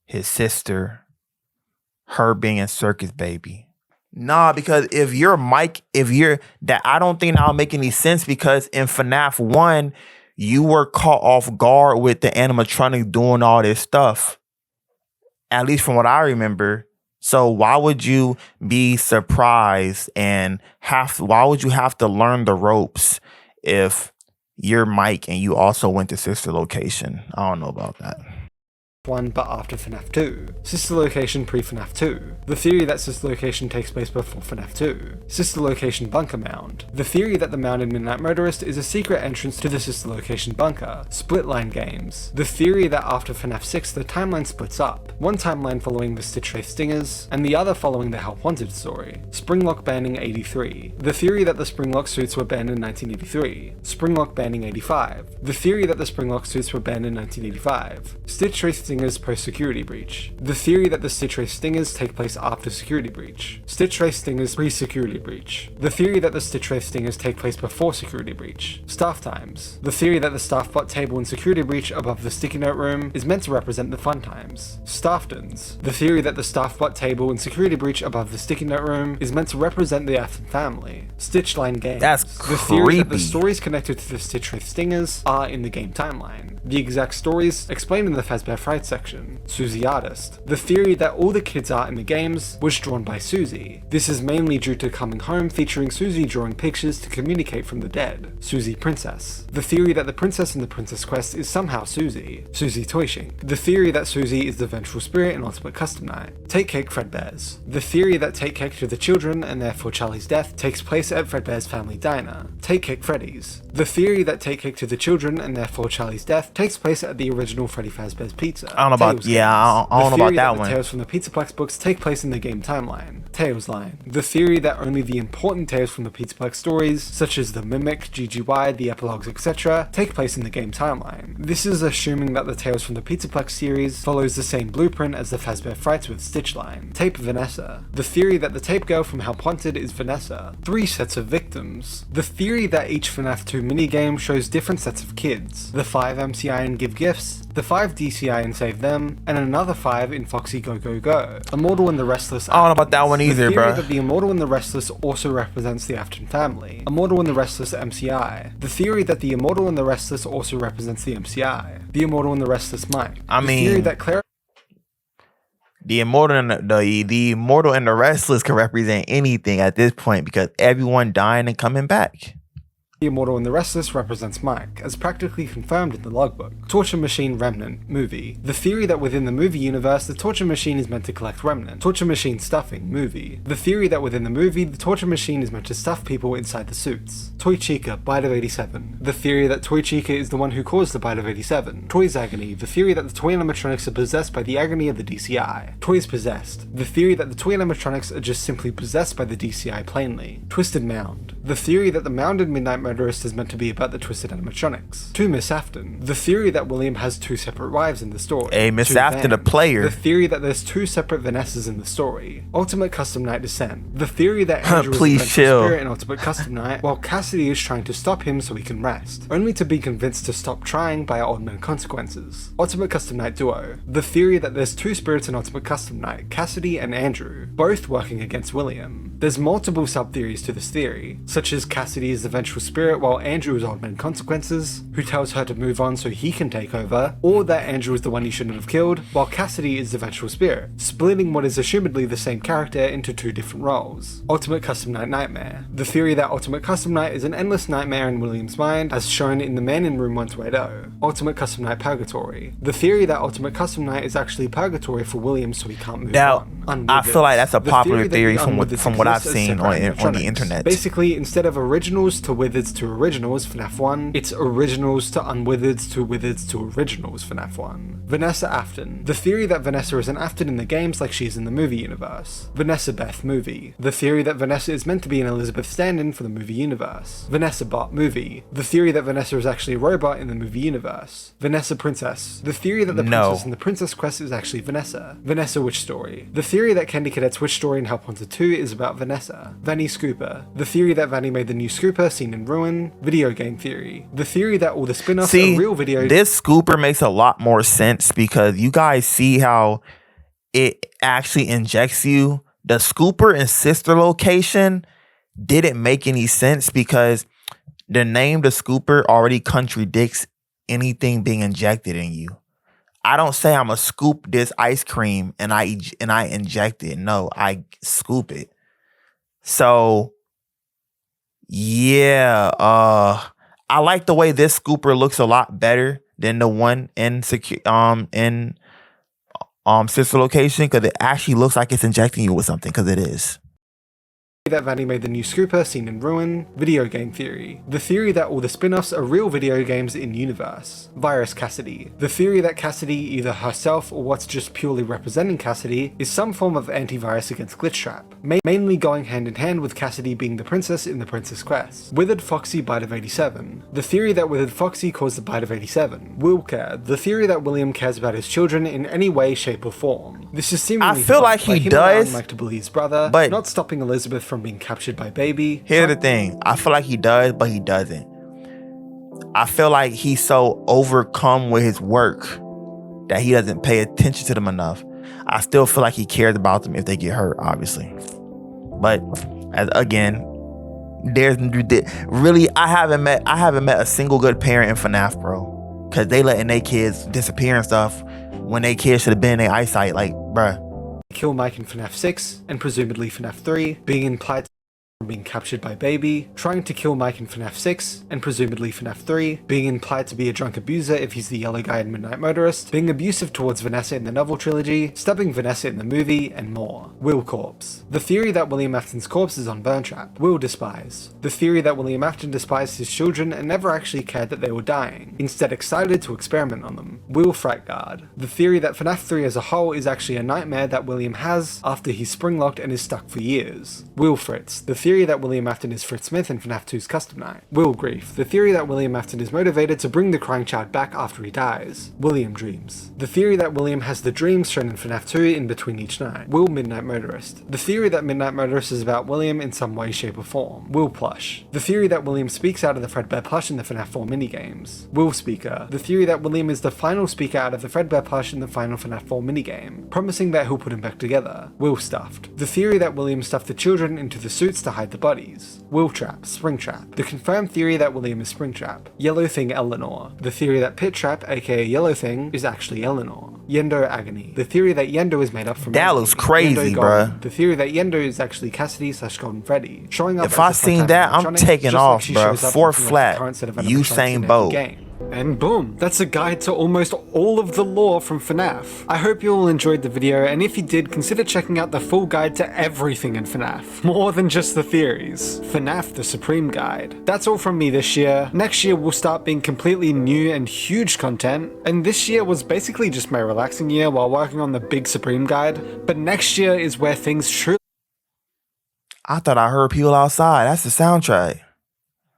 his sister, her being a circus baby. Nah, because if you're Mike, I don't think that'll make any sense, because in FNAF 1, you were caught off guard with the animatronic doing all this stuff. At least from what I remember. So why would you be surprised and why would you have to learn the ropes if you're Mike and you also went to Sister Location? I don't know about that. 1 but after FNAF 2. Sister Location pre-FNAF 2. The theory that Sister Location takes place before FNAF 2. Sister Location Bunker Mound. The theory that the mound in Midnight Motorist is a secret entrance to the Sister Location bunker. Split Line Games. The theory that after FNAF 6 the timeline splits up. One timeline following the Stitch Wraith Stingers, and the other following the Help Wanted story. Springlock banning 83. The theory that the Springlock suits were banned in 1983. Springlock banning 85. The theory that the Springlock suits were banned in 1985. Stitch Wraith Stingers post-security breach. The theory that the Stitch Wraith Stingers take place after security breach. Stitch Wraith Stingers pre-security breach. The theory that the Stitch Wraith Stingers take place before security breach. Staff times. The theory that the staff bot table in security breach above the sticky note room is meant to represent the fun times. Stafftons. The theory that the staff bot table in security breach above the sticky note room is meant to represent the FNAF family. Stitch Line Games. That's the theory that the creepy. stories connected to the Stitch Wraith Stingers are in the game timeline. The exact stories explained in the Fazbear Fright section. Susie Artist. The theory that all the kids art in the games was drawn by Susie. This is mainly due to Coming Home featuring Susie drawing pictures to communicate from the dead. Susie Princess. The theory that the princess in the Princess Quest is somehow Susie. Susie Toyshink. The theory that Susie is the vengeful spirit in Ultimate Custom Night. Take Cake Fredbear's. The theory that Take Cake to the children and therefore Charlie's death takes place at Fredbear's family diner. Take Cake Freddy's. The theory that Take Cake to the children and therefore Charlie's death takes place at the original Freddy Fazbear's Pizza. I don't know about, I don't know about that one. The tales from the Pizzaplex books take place in the game timeline. Tales line. The theory that only the important tales from the Pizzaplex stories, such as the Mimic, GGY, the epilogues, etc., take place in the game timeline. This is assuming that the tales from the Pizzaplex series follows the same blueprint as the Fazbear Frights with Stitch line. Tape Vanessa. The theory that the tape girl from Help Wanted is Vanessa. 3 sets of victims. The theory that each FNAF 2 minigame shows different sets of kids. The 5 MCI and Give Gifts, the 5 DCI and Save Them, and another 5 in Foxy Go Go Go. Immortal and the Restless. I don't know about that one either, the bro. theory that the Immortal and the Restless also represents the Afton family. Immortal and the Restless MCI. The theory that the Immortal and the Restless also represents the MCI. The Immortal and the Restless Mike. The theory that Clara. The Immortal and the Restless can represent anything at this point, because everyone dying and coming back. The Immortal and the Restless represents Mike, as practically confirmed in the logbook. Torture Machine Remnant movie. The theory that within the movie universe, the Torture Machine is meant to collect remnant. Torture Machine stuffing movie. The theory that within the movie, the Torture Machine is meant to stuff people inside the suits. Toy Chica, Bite of 87. The theory that Toy Chica is the one who caused the Bite of 87. Toy's Agony. The theory that the toy animatronics are possessed by the agony of the DCI. Toys Possessed. The theory that the toy animatronics are just simply possessed by the DCI plainly. Twisted Mound. The theory that the mounded Midnight Motorist is meant to be about the twisted animatronics. To Miss Afton. The theory that William has two separate wives in the story. Hey, Miss Afton, a player. The theory that there's two separate Vanessas in the story. Ultimate Custom Night Descent. The theory that Andrew is a spirit in Ultimate Custom Night, while Cassidy is trying to stop him so he can rest, only to be convinced to stop trying by Old Man Consequences. Ultimate Custom Night Duo. The theory that there's two spirits in Ultimate Custom Night, Cassidy and Andrew, both working against William. There's multiple sub-theories to this theory, such as Cassidy is the vengeful spirit while Andrew is Old Man Consequences, who tells her to move on so he can take over, or that Andrew is the one he shouldn't have killed, while Cassidy is the vengeful spirit, splitting what is assumedly the same character into two different roles. Ultimate Custom Night Nightmare. The theory that Ultimate Custom Night is an endless nightmare in William's mind, as shown in The Man in Room 128. Ultimate Custom Night Purgatory. The theory that Ultimate Custom Night is actually purgatory for William so he can't move on. I feel like that's a popular theory from what I've seen on the internet. Basically, instead of originals to witheds to originals FNAF 1, it's originals to unwitheds to witheds to originals FNAF 1. Vanessa Afton. The theory that Vanessa isn't Afton in the games like she's in the movie universe. Vanessa Beth movie. The theory that Vanessa is meant to be an Elizabeth stand-in for the movie universe. Vanessa Bot movie. The theory that Vanessa is actually a robot in the movie universe. Vanessa Princess. The theory that the princess in the Princess Quest is actually Vanessa. Vanessa Witch Story. The theory that Candy Cadet's Witch Story in Help Wanted 2 is about Vanessa. Vanny Scooper. The theory that Vanny made the new Scooper seen in Ruin. Video game theory. The theory that all the spin-offs are real videos. This Scooper makes a lot more sense because you guys see how it actually injects you. The Scooper and sister location didn't make any sense because the name the Scooper already contradicts anything being injected in you. I don't say I'm gonna scoop this ice cream and I inject it. No, I scoop it. So yeah, I like the way this Scooper looks a lot better than the one in sister location because it actually looks like it's injecting you with something because it is. That Vanny made the new Scooper seen in Ruin. Video game theory. The theory that all the spin-offs are real video games in universe. Virus Cassidy. The theory that Cassidy, either herself or what's just purely representing Cassidy, is some form of antivirus against Glitchtrap, mainly going hand in hand with Cassidy being the princess in the Princess Quest. Withered Foxy Bite of 87. The theory that Withered Foxy caused the Bite of 87. Will Care. The theory that William cares about his children in any way, shape, or form. This is seemingly I feel like he does, Mike to believe his brother, but not stopping Elizabeth from being captured by Baby. Here's the thing. I feel like he does, but he doesn't. I feel like he's so overcome with his work that he doesn't pay attention to them enough. I still feel like he cares about them if they get hurt, obviously. But there's really I haven't met a single good parent in FNAF, bro. Cause they letting their kids disappear and stuff when their kids should have been in their eyesight. Like, bruh. Kill Mike in FNAF 6 and presumably FNAF 3, being implied being captured by Baby, trying to kill Mike in FNAF 6, and presumably FNAF 3, being implied to be a drunk abuser if he's the yellow guy in Midnight Motorist, being abusive towards Vanessa in the novel trilogy, stabbing Vanessa in the movie, and more. Will Corpse. The theory that William Afton's corpse is on Burn Trap. Will Despise. The theory that William Afton despised his children and never actually cared that they were dying, instead excited to experiment on them. Will Fright Guard. The theory that FNAF 3 as a whole is actually a nightmare that William has after he's spring-locked and is stuck for years. Will Fritz. The theory that William Afton is Fritz Smith in FNAF 2's Custom Night. Will Grief. The theory that William Afton is motivated to bring the crying child back after he dies. William Dreams. The theory that William has the dreams shown in FNAF 2 in between each night. Will Midnight Motorist. The theory that Midnight Motorist is about William in some way, shape, or form. Will Plush. The theory that William speaks out of the Fredbear plush in the FNAF 4 minigames. Will Speaker. The theory that William is the final speaker out of the Fredbear plush in the final FNAF 4 minigame, promising that he'll put him back together. Will Stuffed. The theory that William stuffed the children into the suits to hide hide the bodies. Will Trap, Springtrap. The confirmed theory that William is Springtrap. Yellow Thing Eleanor. The theory that Pit Trap, aka Yellow Thing, is actually Eleanor. Yendo Agony. The theory that Yendo is made up from... That looks crazy, bruh. The theory that Yendo is actually Cassidy/Golden Freddy. Showing up if I seen that, I'm taking off, bruh. 4 flat. Usain Bolt. And boom, that's a guide to almost all of the lore from FNAF. I hope you all enjoyed the video, and if you did, consider checking out the full guide to everything in FNAF. More than just the theories. FNAF the Supreme Guide. That's all from me this year. Next year will start being completely new and huge content, and this year was basically just my relaxing year while working on the big Supreme Guide, but next year is where things truly... I thought I heard people outside. That's the soundtrack.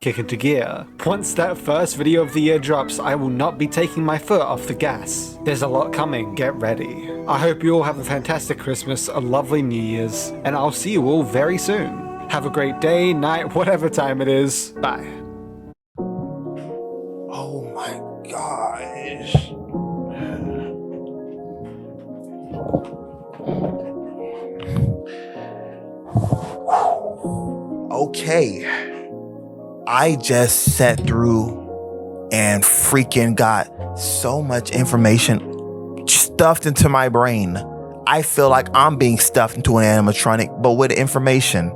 Kick into gear. Once that first video of the year drops, I will not be taking my foot off the gas. There's a lot coming, get ready. I hope you all have a fantastic Christmas, a lovely New Year's, and I'll see you all very soon. Have a great day, night, whatever time it is. Bye. Oh my gosh. Okay. I just sat through and freaking got so much information stuffed into my brain. I feel like I'm being stuffed into an animatronic, but with information.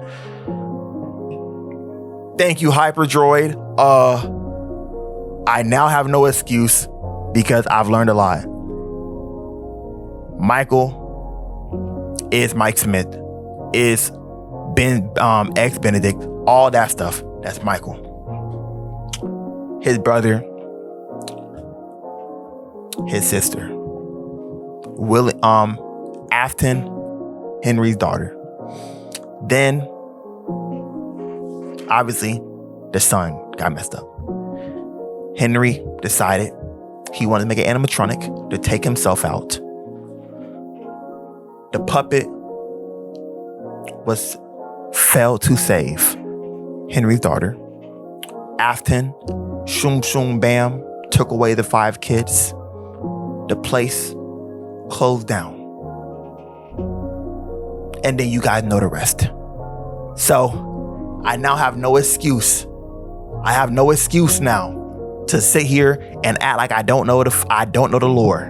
Thank you, Hyperdroid. I now have no excuse because I've learned a lot. Michael is Mike Smith, is Ben Benedict, all that stuff. That's Michael. His brother, his sister, Afton, Henry's daughter. Then, obviously, the son got messed up. Henry decided he wanted to make an animatronic to take himself out. The puppet failed to save Henry's daughter. Afton, shoom shoom bam, took away the 5 kids. The place closed down. And then you guys know the rest. So, I now have no excuse. I have no excuse now to sit here and act like I don't know the lore.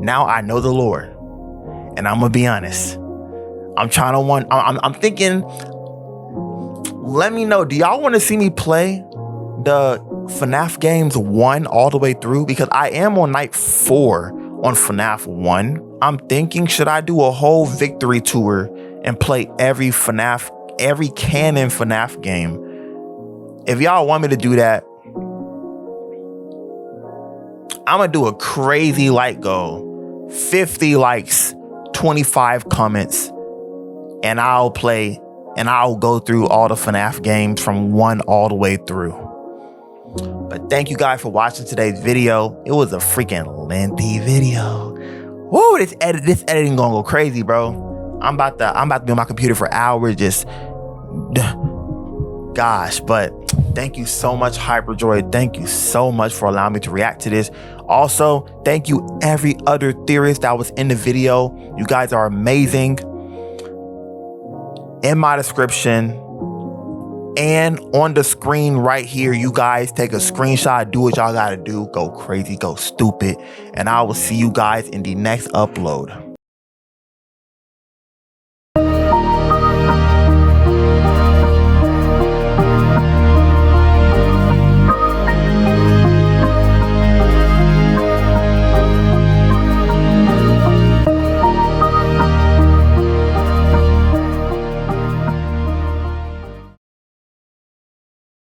Now I know the lore. And I'm gonna be honest. I'm thinking, let me know, do y'all want to see me play the FNAF games 1 all the way through? Because I am on night 4 on FNAF 1. I'm thinking, should I do a whole victory tour and play every canon FNAF game? If y'all want me to do that, I'm gonna do a crazy like goal. 50 likes, 25 comments, and I'll go through all the FNAF games from 1 all the way through. But thank you guys for watching today's video. It was a freaking lengthy video. Whoa, this editing gonna go crazy, bro. I'm about to be on my computer for hours, just gosh. But thank you so much, Hyperdroid. Thank you so much for allowing me to react to this. Also, thank you every other theorist that was in the video. You guys are amazing. In my description and on the screen right here, you guys take a screenshot, do what y'all gotta do, go crazy, go stupid, and I will see you guys in the next upload.